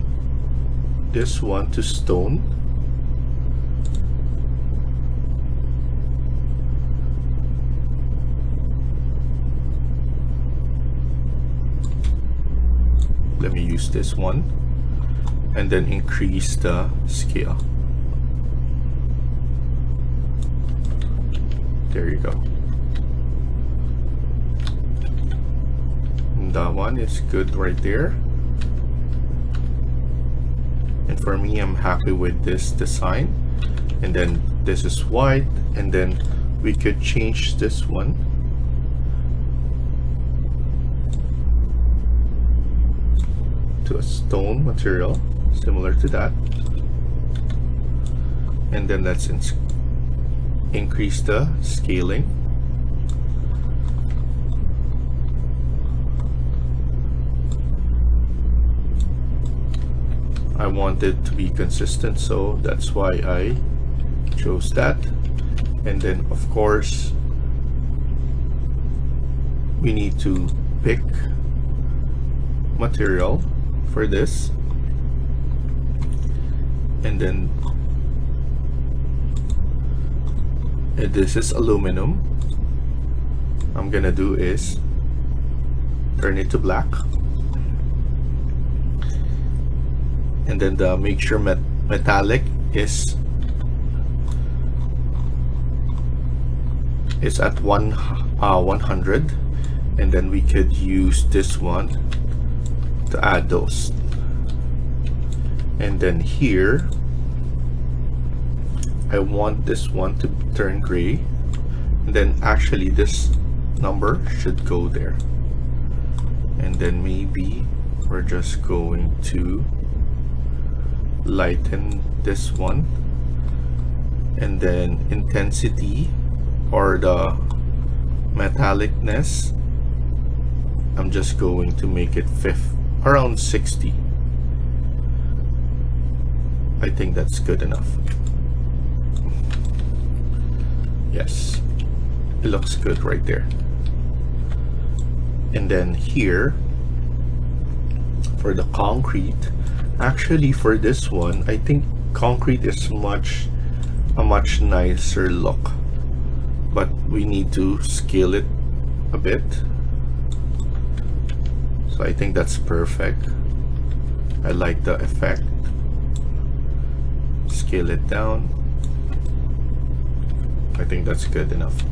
this one to stone. Let me use this one and then increase the scale. There you go. And that one is good right there. And for me, I'm happy with this design. And then this is white, and then we could change this one to a stone material similar to that. And then let's increase the scaling. I want it to be consistent, so that's why I chose that. And then of course we need to pick material for this. and then this is aluminum. I'm gonna do is turn it to black, and then the make sure metallic is at 100, and then we could use this one to add those. And then here I want this one to turn gray, and then actually this number should go there, and then maybe we're just going to lighten this one, and then intensity or the metallicness, I'm just going to make it around 60. I think that's good enough. Yes, it looks good right there. And then here for the concrete, actually for this one I think concrete is a much nicer look, but we need to scale it a bit. So I think that's perfect. I like the effect. Scale it down. I think that's good enough.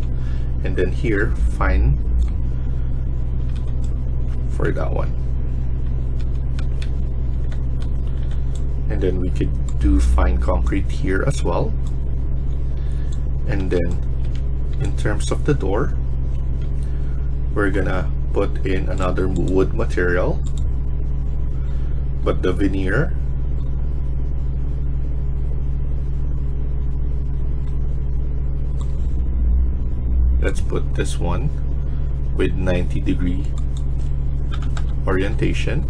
And then here, fine for that one. And then we could do fine concrete here as well. And then in terms of the door, we're gonna put in another wood material, but the veneer, let's put this one with 90-degree orientation,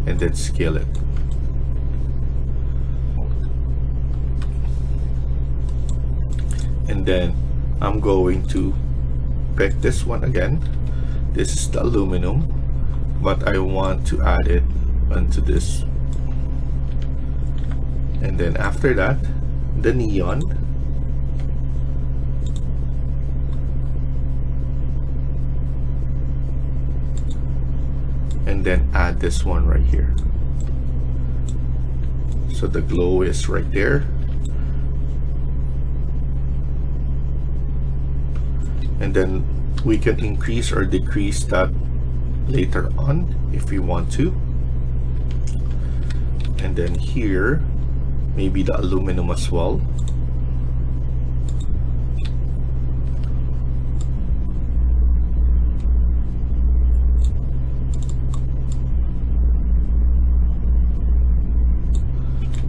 and then scale it. And then I'm going to pick this one again. This is the aluminum, but I want to add it onto this. And then after that, the neon. And then add this one right here. So the glow is right there. And then we can increase or decrease that later on if we want to. And then here, maybe the aluminum as well.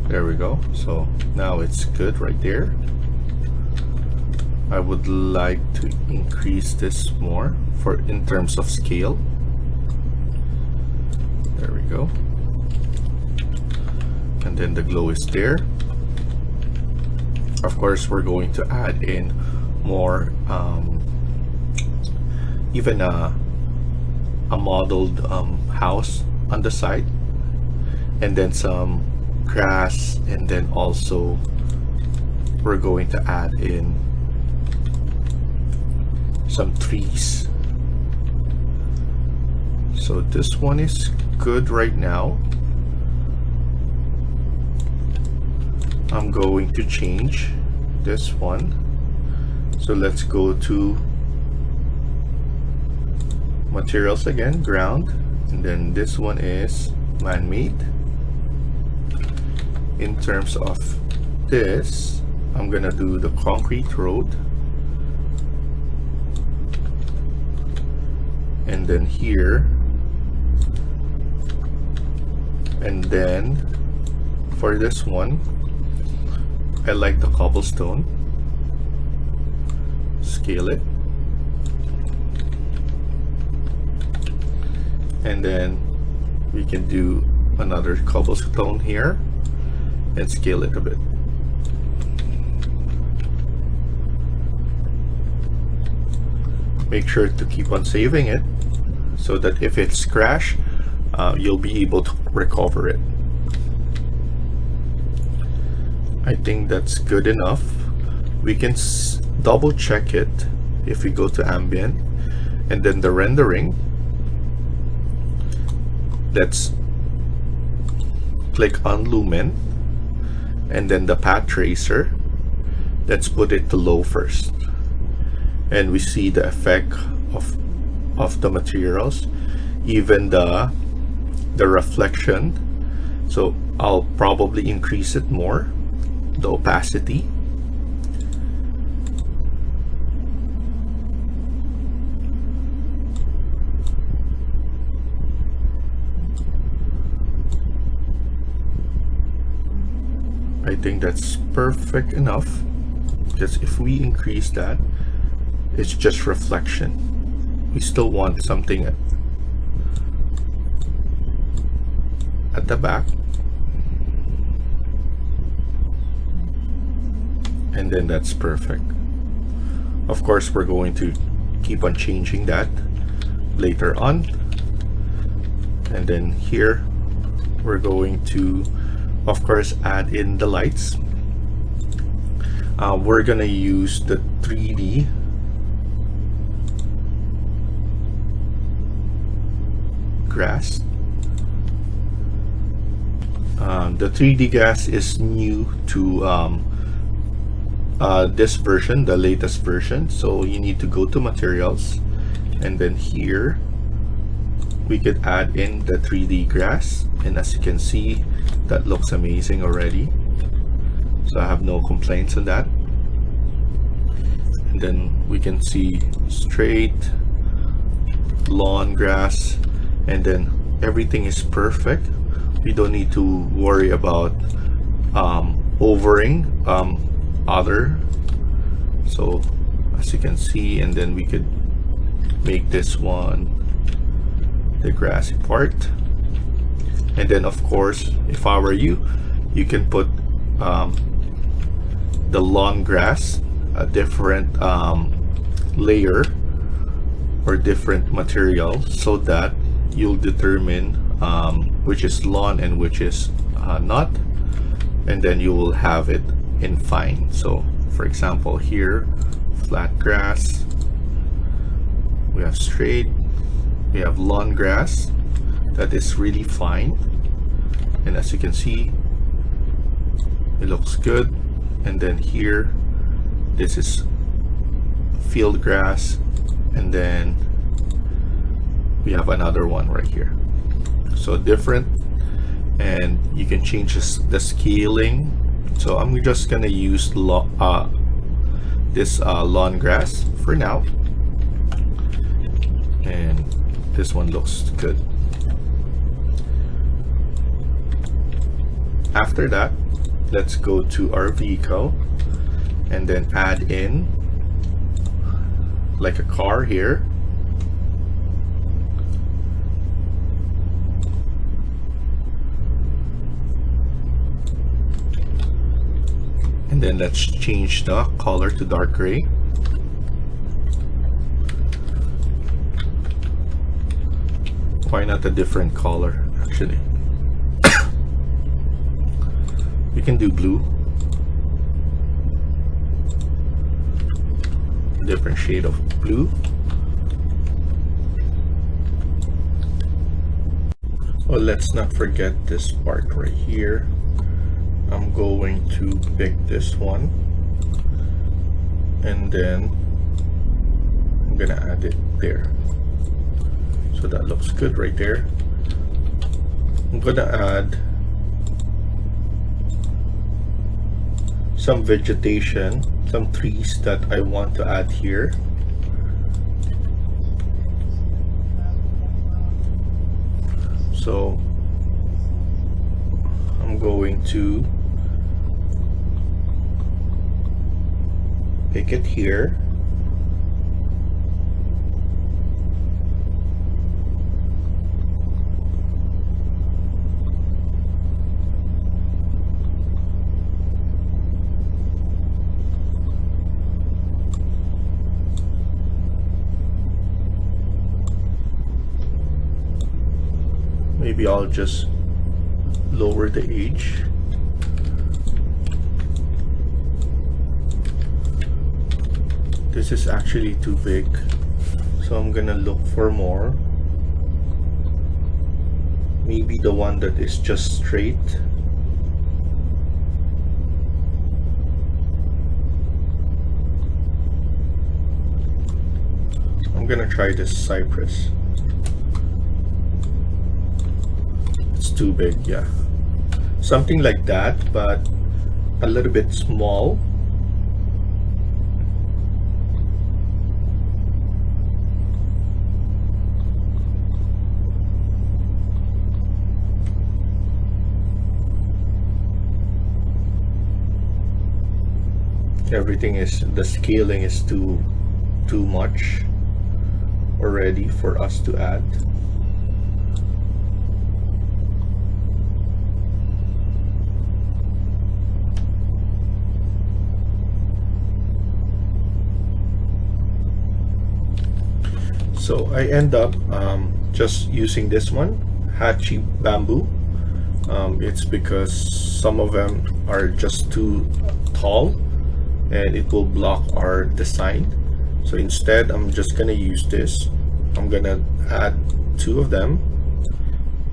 There we go. So now it's good right there. I would like to increase this more in terms of scale. There we go. And then the glow is there. Of course, we're going to add in more, even a modeled house on the side, and then some grass, and then also we're going to add in some trees. So this one is good right now. I'm going to change this one. So let's go to materials again, ground, and then this one is man-made. In terms of this, I'm gonna do the concrete road. And then here, and then for this one, I like the cobblestone. Scale it, and then we can do another cobblestone here and scale it a bit. Make sure to keep on saving it so that if it's crashed, you'll be able to recover it. I think that's good enough. We can double check it if we go to ambient and then the rendering. Let's click on lumen and then the path tracer. Let's put it to low first, and we see the effect of the materials, even the reflection. So I'll probably increase it more, the opacity. I think that's perfect enough, because if we increase that, it's just reflection. We still want something at the back, and then that's perfect. Of course, we're going to keep on changing that later on. And then here we're going to, of course, add in the lights. We're gonna use the 3D grass. The 3D grass is new to this version, the latest version. So you need to go to materials, and then here we could add in the 3D grass, and as you can see, that looks amazing already. So I have no complaints on that. And then we can see straight lawn grass, and then everything is perfect. We don't need to worry about overing other. So as you can see, and then we could make this one the grassy part. And then of course, if I were you, you can put the lawn grass, a different layer or different material, so that you'll determine which is lawn and which is not, and then you will have it in fine. So for example, here, flat grass, we have straight, we have lawn grass that is really fine, and as you can see, it looks good. And then here, this is field grass, and then we have another one right here. So different, and you can change the scaling. So I'm just gonna use this lawn grass for now, and this one looks good. After that, let's go to our vehicle and then add in like a car here. And then let's change the color to dark gray. Why not a different color, actually? We can do blue. Different shade of blue. Oh, let's not forget this part right here. I'm going to pick this one, and then I'm gonna add it there. So that looks good right there. I'm gonna add some vegetation, some trees that I want to add here. So I'm going to pick it here. Maybe I'll just lower the age. This is actually too big, so I'm gonna look for more. Maybe the one that is just straight. I'm gonna try this cypress. It's too big, yeah. Something like that, but a little bit small. Everything is, the scaling is too much already for us to add. So I end up just using this one, Hachi bamboo. It's because some of them are just too tall and it will block our design. So instead, I'm just gonna use this. I'm gonna add 2 of them.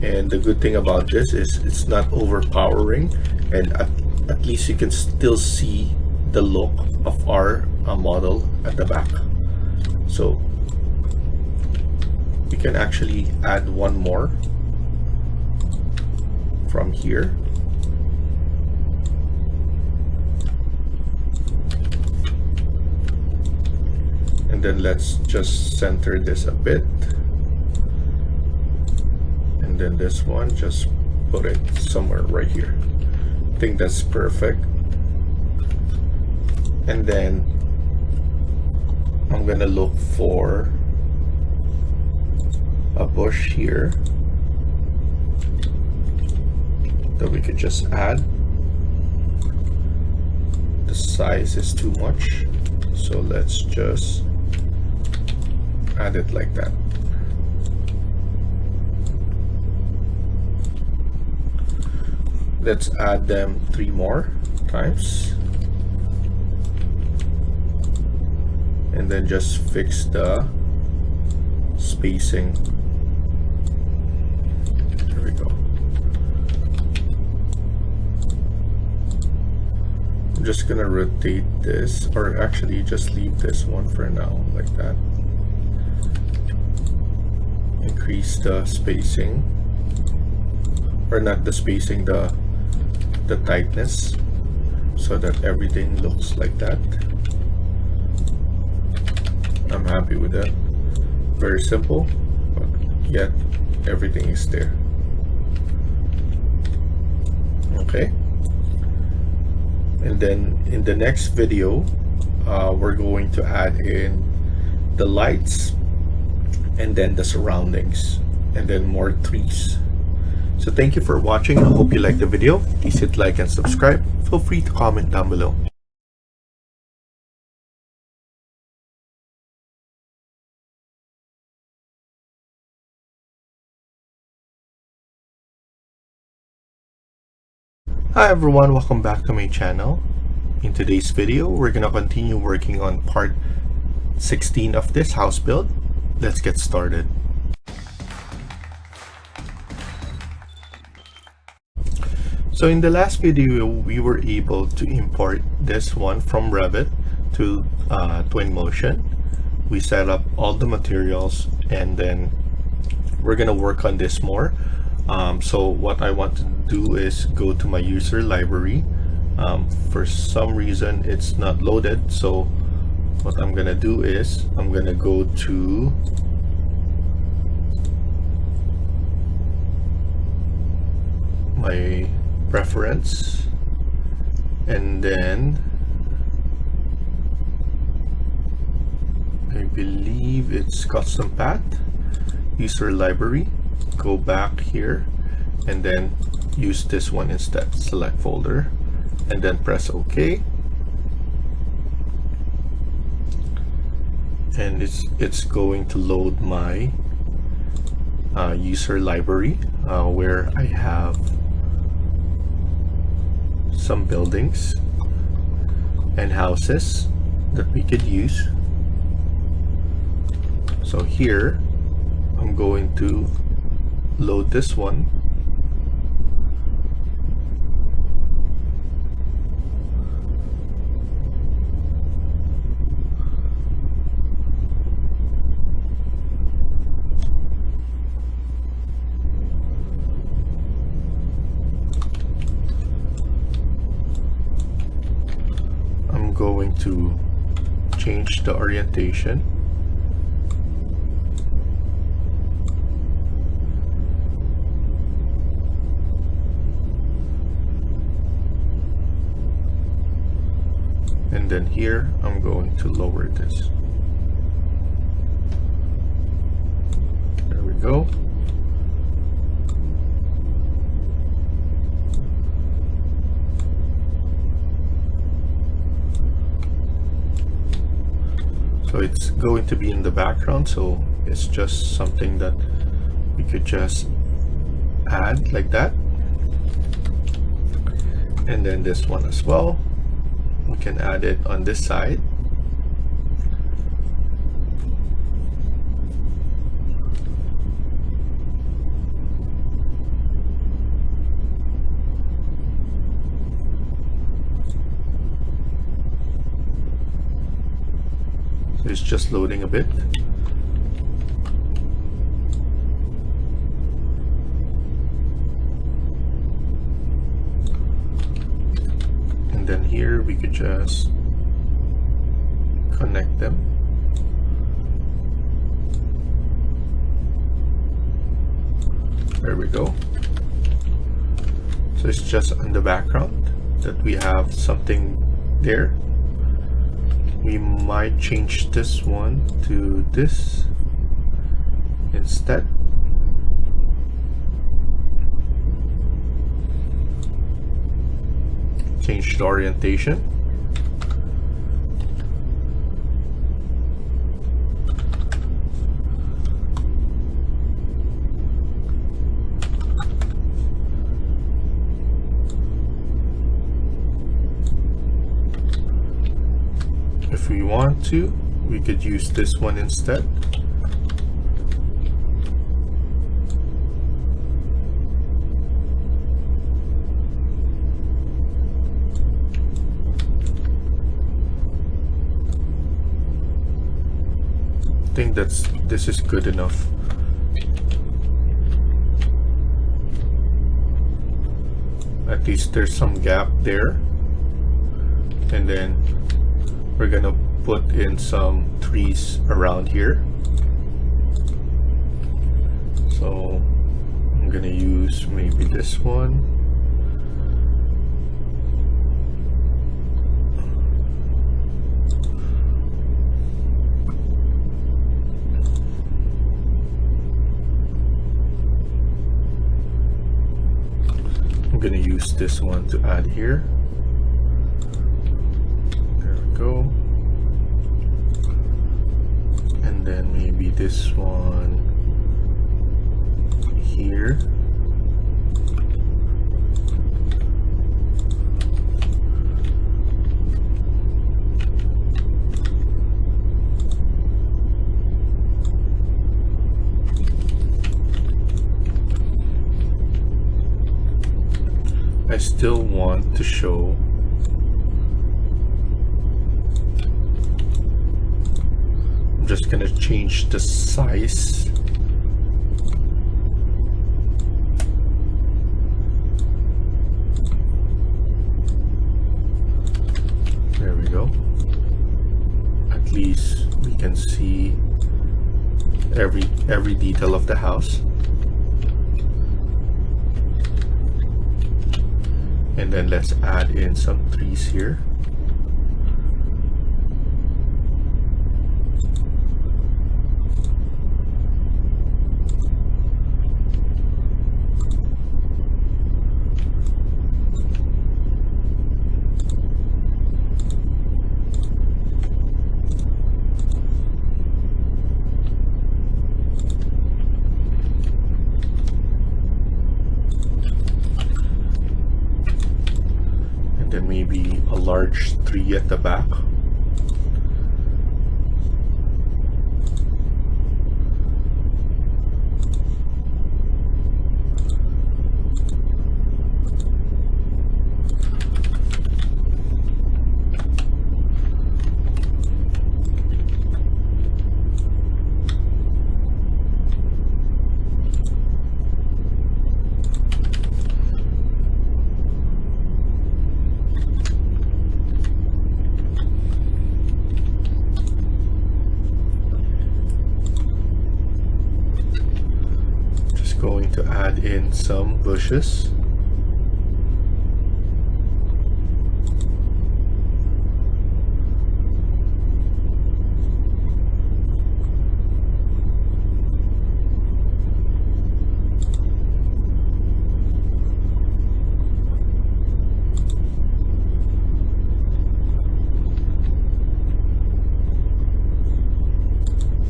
And the good thing about this is it's not overpowering, and at least you can still see the look of our model at the back. So you can actually add 1 more from here. And then let's just center this a bit. And then this one, just put it somewhere right here. I think that's perfect. And then I'm gonna look for a bush here that we could just add. The size is too much, so let's just add it like that. Let's add them 3 more times, and then just fix the spacing. There we go. I'm just gonna rotate this, or actually just leave this one for now, like that. Increase the spacing, or not the spacing, the tightness, so that everything looks like that. I'm happy with that. Very simple, but yet everything is there. Okay. And then in the next video, we're going to add in the lights, and then the surroundings, and then more trees. So thank you for watching. I hope you liked the video. Please hit like and subscribe. Feel free to comment down below. Hi everyone, welcome back to my channel. In today's video, we're gonna continue working on part 16 of this house build. Let's get started. So in the last video, we were able to import this one from Revit to Twinmotion. We set up all the materials, and then we're gonna work on this more. So what I want to do is go to my user library. For some reason it's not loaded, so what I'm gonna do is I'm gonna go to my preference, and then I believe it's custom path, user library. Go back here and then use this one instead. Select folder and then press OK, and it's going to load my user library where I have some buildings and houses that we could use. So here I'm going to load this one. I'm going to change the orientation. And then here I'm going to lower this. There we go. So it's going to be in the background, so it's just something that we could just add like that. And then this one as well, we can add it on this side. So it's just loading a bit. And then here we could just connect them. There we go. So it's just on the background that we have something there. We might change this one to this instead. Change the orientation. If we want to, we could use this one instead. I think this is good enough. At least there's some gap there. And then we're gonna put in some trees around here. So I'm gonna use maybe this one. I'm gonna use this one to add here. There we go. And then maybe this one here. I still want to show I'm just gonna change the size. There we go. At least we can see every detail of the house. And then let's add in some trees here. Maybe a large tree at the back. in some bushes.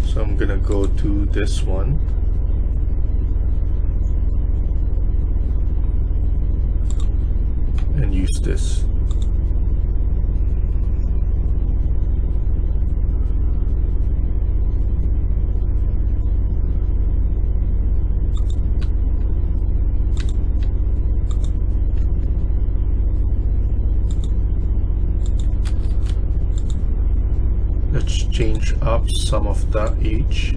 So I'm gonna go to this one. And use this. Let's change up some of the age.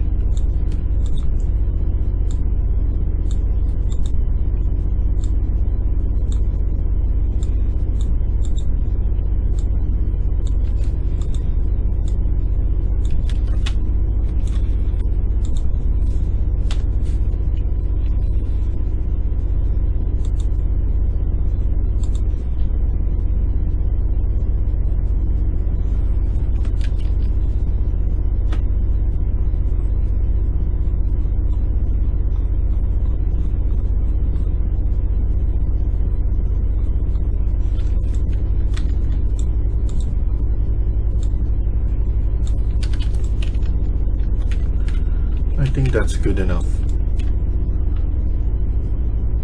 I think that's good enough.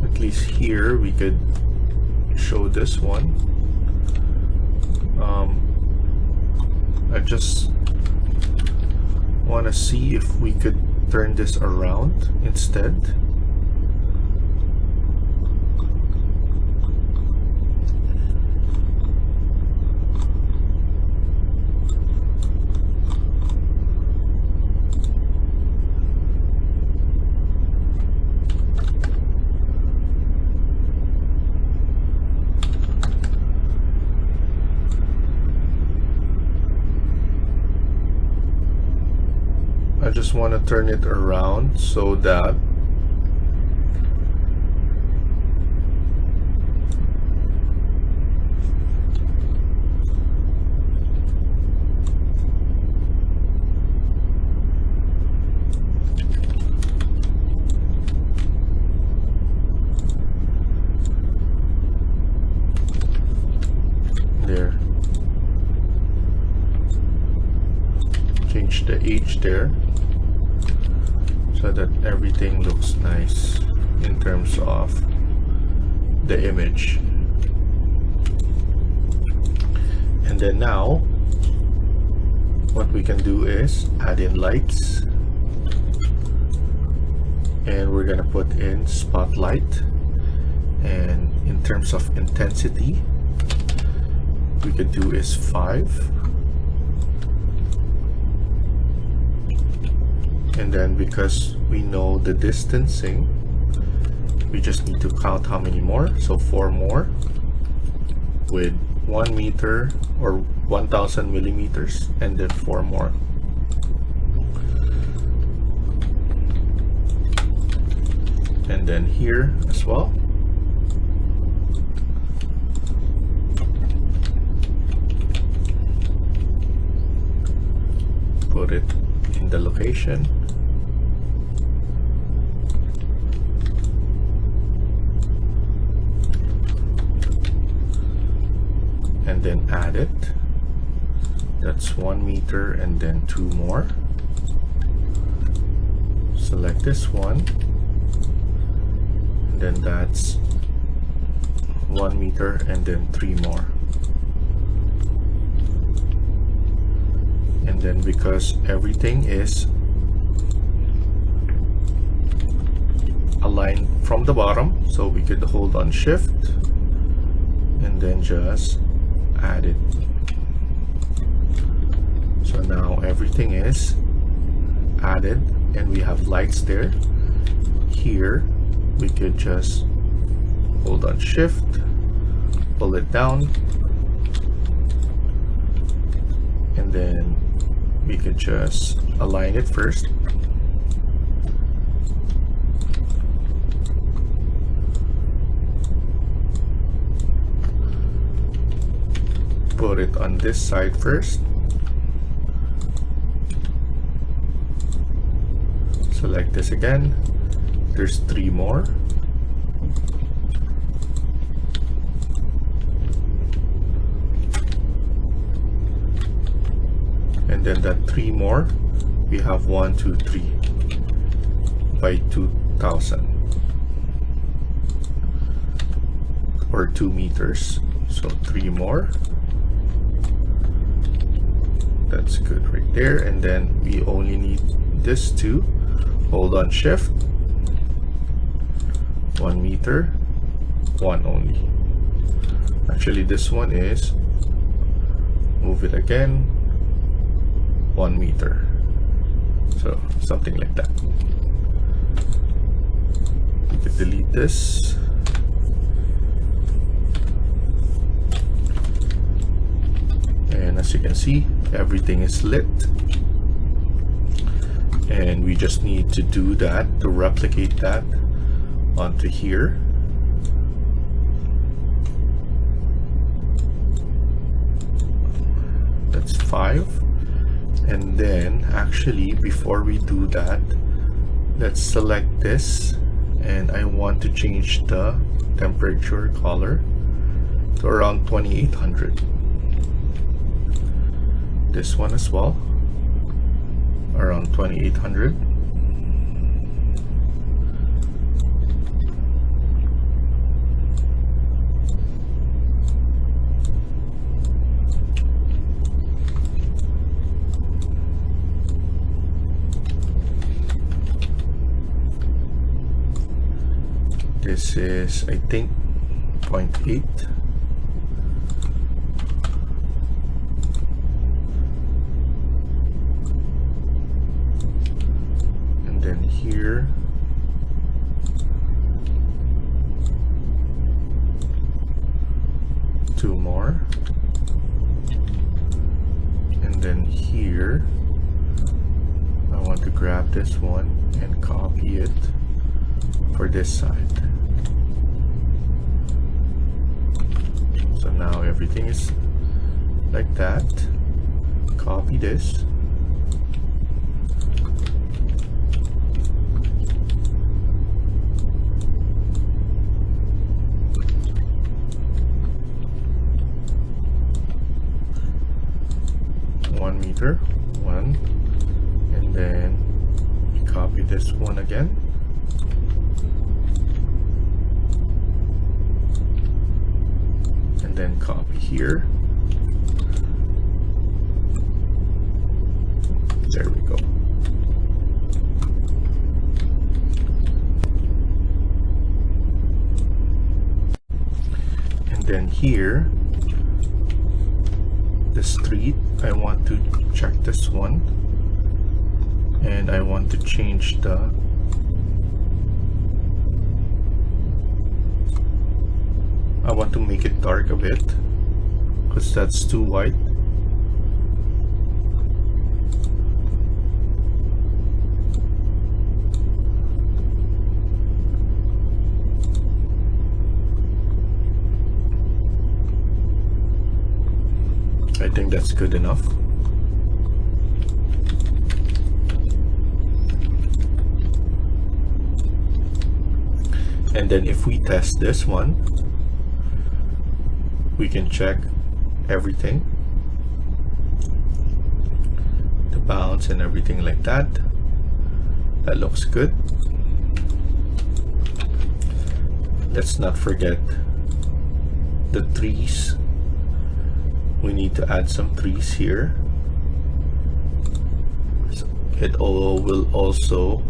At least here we could show this one. I just want to see if we could turn this around instead. I just want to turn it around so that there. Change the age there, so that everything looks nice in terms of the image. And then now what we can do is add in lights, and we're gonna put in spotlight, and in terms of intensity we could do is 5. And then because we know the distancing, we just need to count how many more. So 4 more with 1 meter or 1000 millimeters, and then 4 more. And then here as well. Put it in the location. And then add it. That's 1 meter and then 2 more. Select this one, and then that's 1 meter and then 3 more. And then because everything is aligned from the bottom, so we could hold on shift and then just add it. So now everything is added and we have lights there. Here we could just hold on shift, pull it down, and then we could just align it first. put it on this side first. Select this again. There's 3 more. And then that 3 more, we have 1, 2, 3 by 2000 or 2 meters. So 3 more. That's good right there. And then we only need this 2. Hold on shift. 1 meter, 1 only. Actually, this one is, move it again, 1 meter. So something like that. You can delete this. And as you can see, everything is lit. And we just need to do that, to replicate that onto here. That's 5. And then actually, before we do that, let's select this, and I want to change the temperature color to around 2800. This one as well, around 2800. This is, I think, 0.8. And then here, two more. And then here, I want to grab this one and copy it for this side. So now everything is like that. Copy this. One meter, one, and then copy this one again. Then copy here. There we go. And then here, the street, I want to check this one, and I want to change the I want to make it dark a bit because that's too white. I think that's good enough. And then if we test this one, we can check everything, the bounce and everything like that. That looks good. Let's not forget the trees. We need to add some trees here. It all will also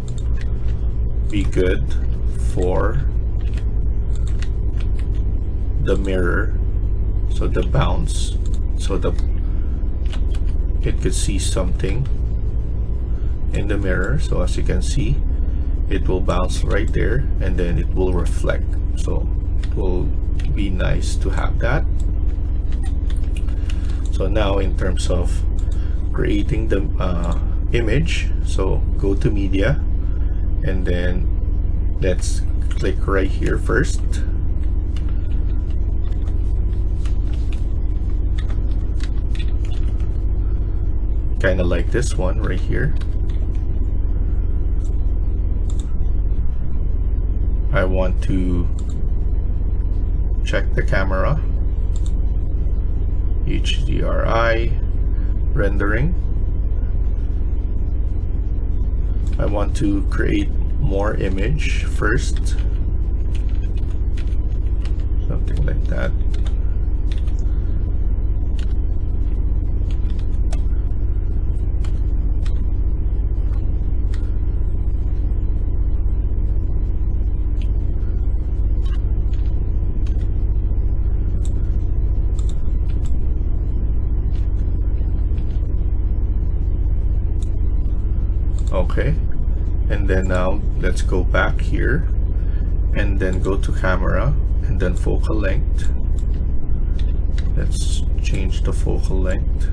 be good for the mirror. So the bounce, so it could see something in the mirror. So as you can see, it will bounce right there and then it will reflect. So it will be nice to have that. So now in terms of creating the image, so go to media and then let's click right here first. kind of like this one right here. I want to check the camera, HDRI, rendering. I want to create more image first, something like that. Okay, and then now let's go back here and then go to camera and then focal length. Let's change the focal length.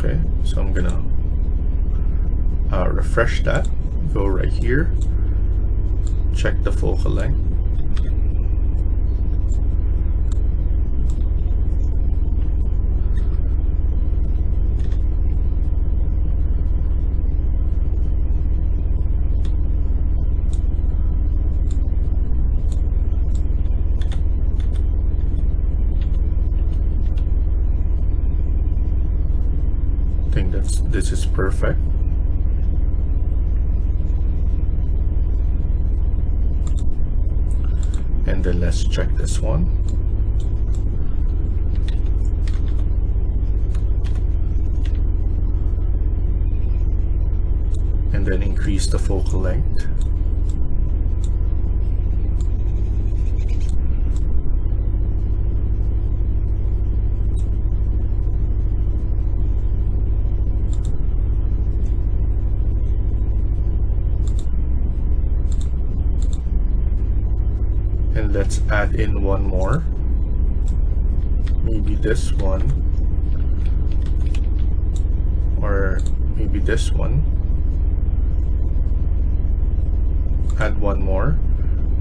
Okay, so I'm gonna refresh that, go right here, check the focal length. I think this is perfect. And then let's check this one. And then increase the focal length. And let's add in one more, maybe this one, or maybe this one. Add one more,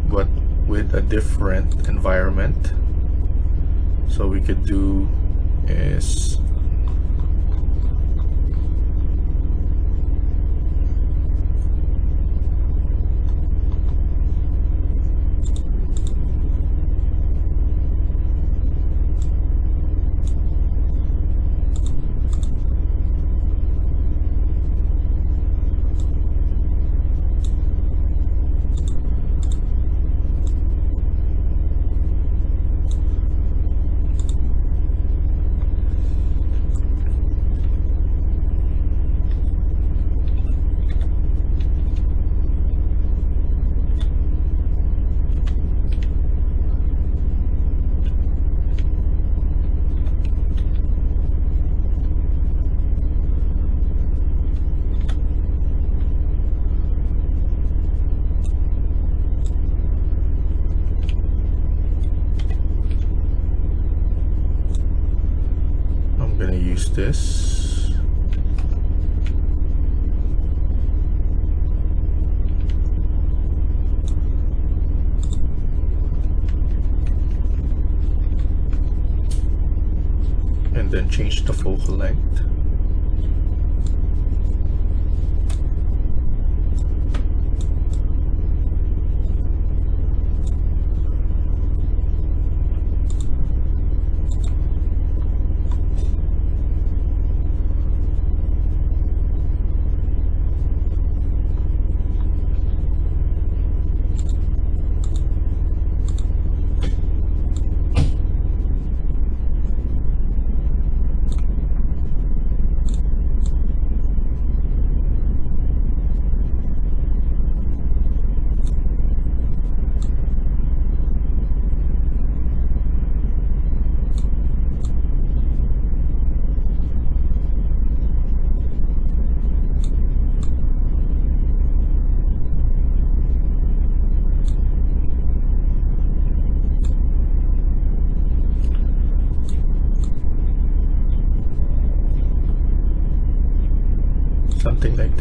but with a different environment. So we could do is gonna use this. And then change the focal length.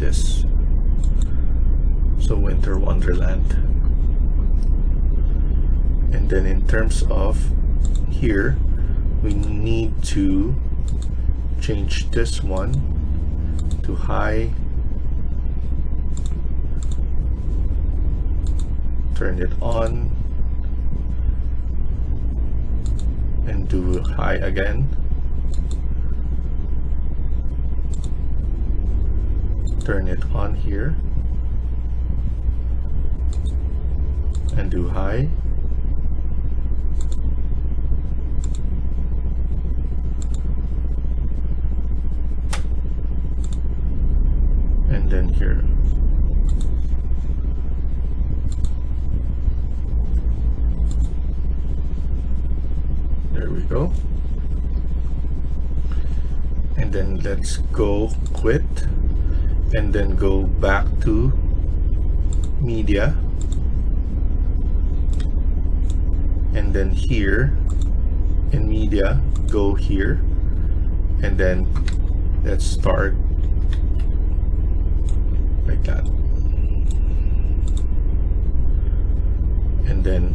this. So Winter Wonderland. And then in terms of here, we need to change this one to high, turn it on, and do high again. Turn it on here and do high. And then here. There we go. And then let's go quit and then go back to media, and then here in media go here, and then let's start like that, and then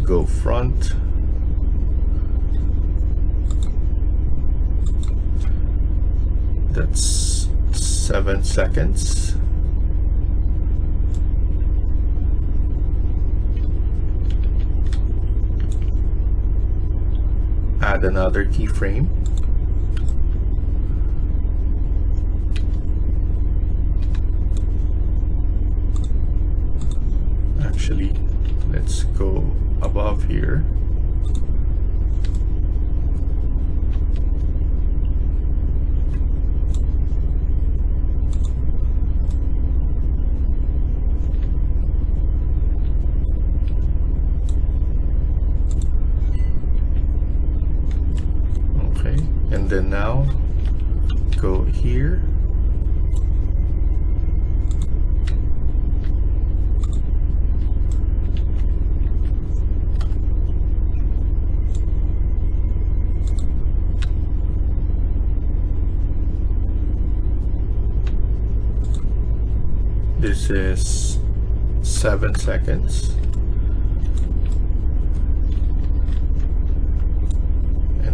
go front, that's 7 seconds. Add another keyframe. Actually, let's go above here. And then now go here, this is 7 seconds.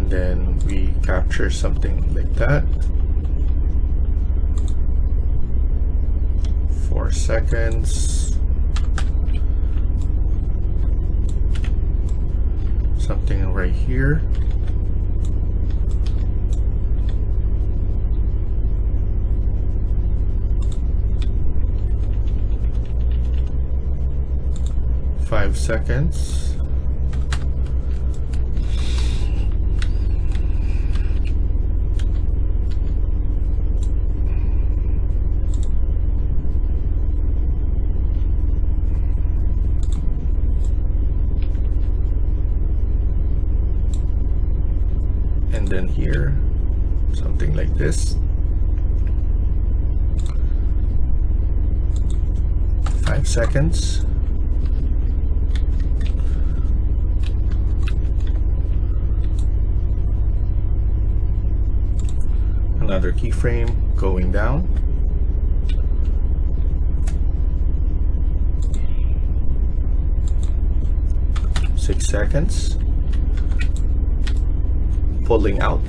Then we capture something like that. 4 seconds. Something right here. Five seconds. And then here, something like this. 5 seconds. Another keyframe going down. 6 seconds. Pulling out.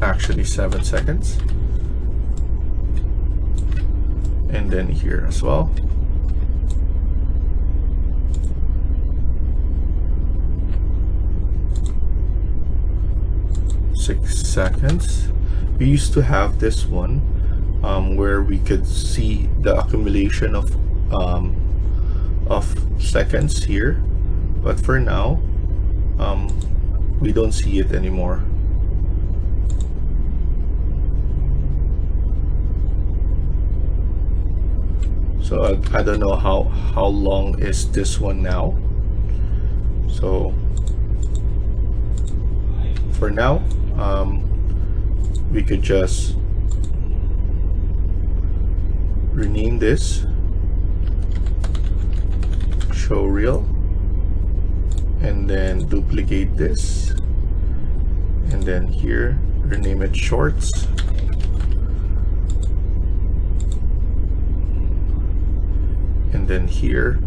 Actually 7 seconds. And then here as well. 6 seconds. We used to have this one where we could see the accumulation of seconds here, but for now we don't see it anymore. So I don't know how long is this one now. So for now, we could just rename this show reel, and then duplicate this, and then here rename it shorts, and then here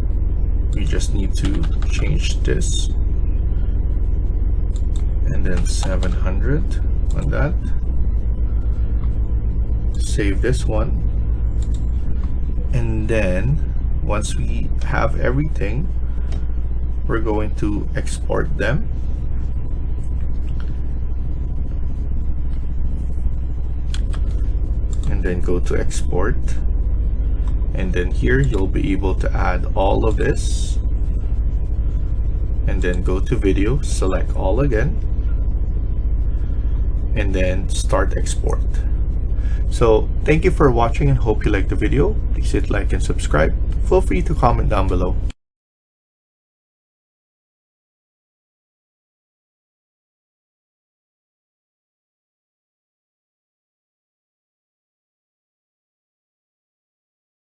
we just need to change this, and then 700 on that. Save this one, and then once we have everything, we're going to export them. And then go to export, and then here you'll be able to add all of this, and then go to video, select all again, and then start export. So thank you for watching and hope you liked the video. Please hit like and subscribe. Feel free to comment down below.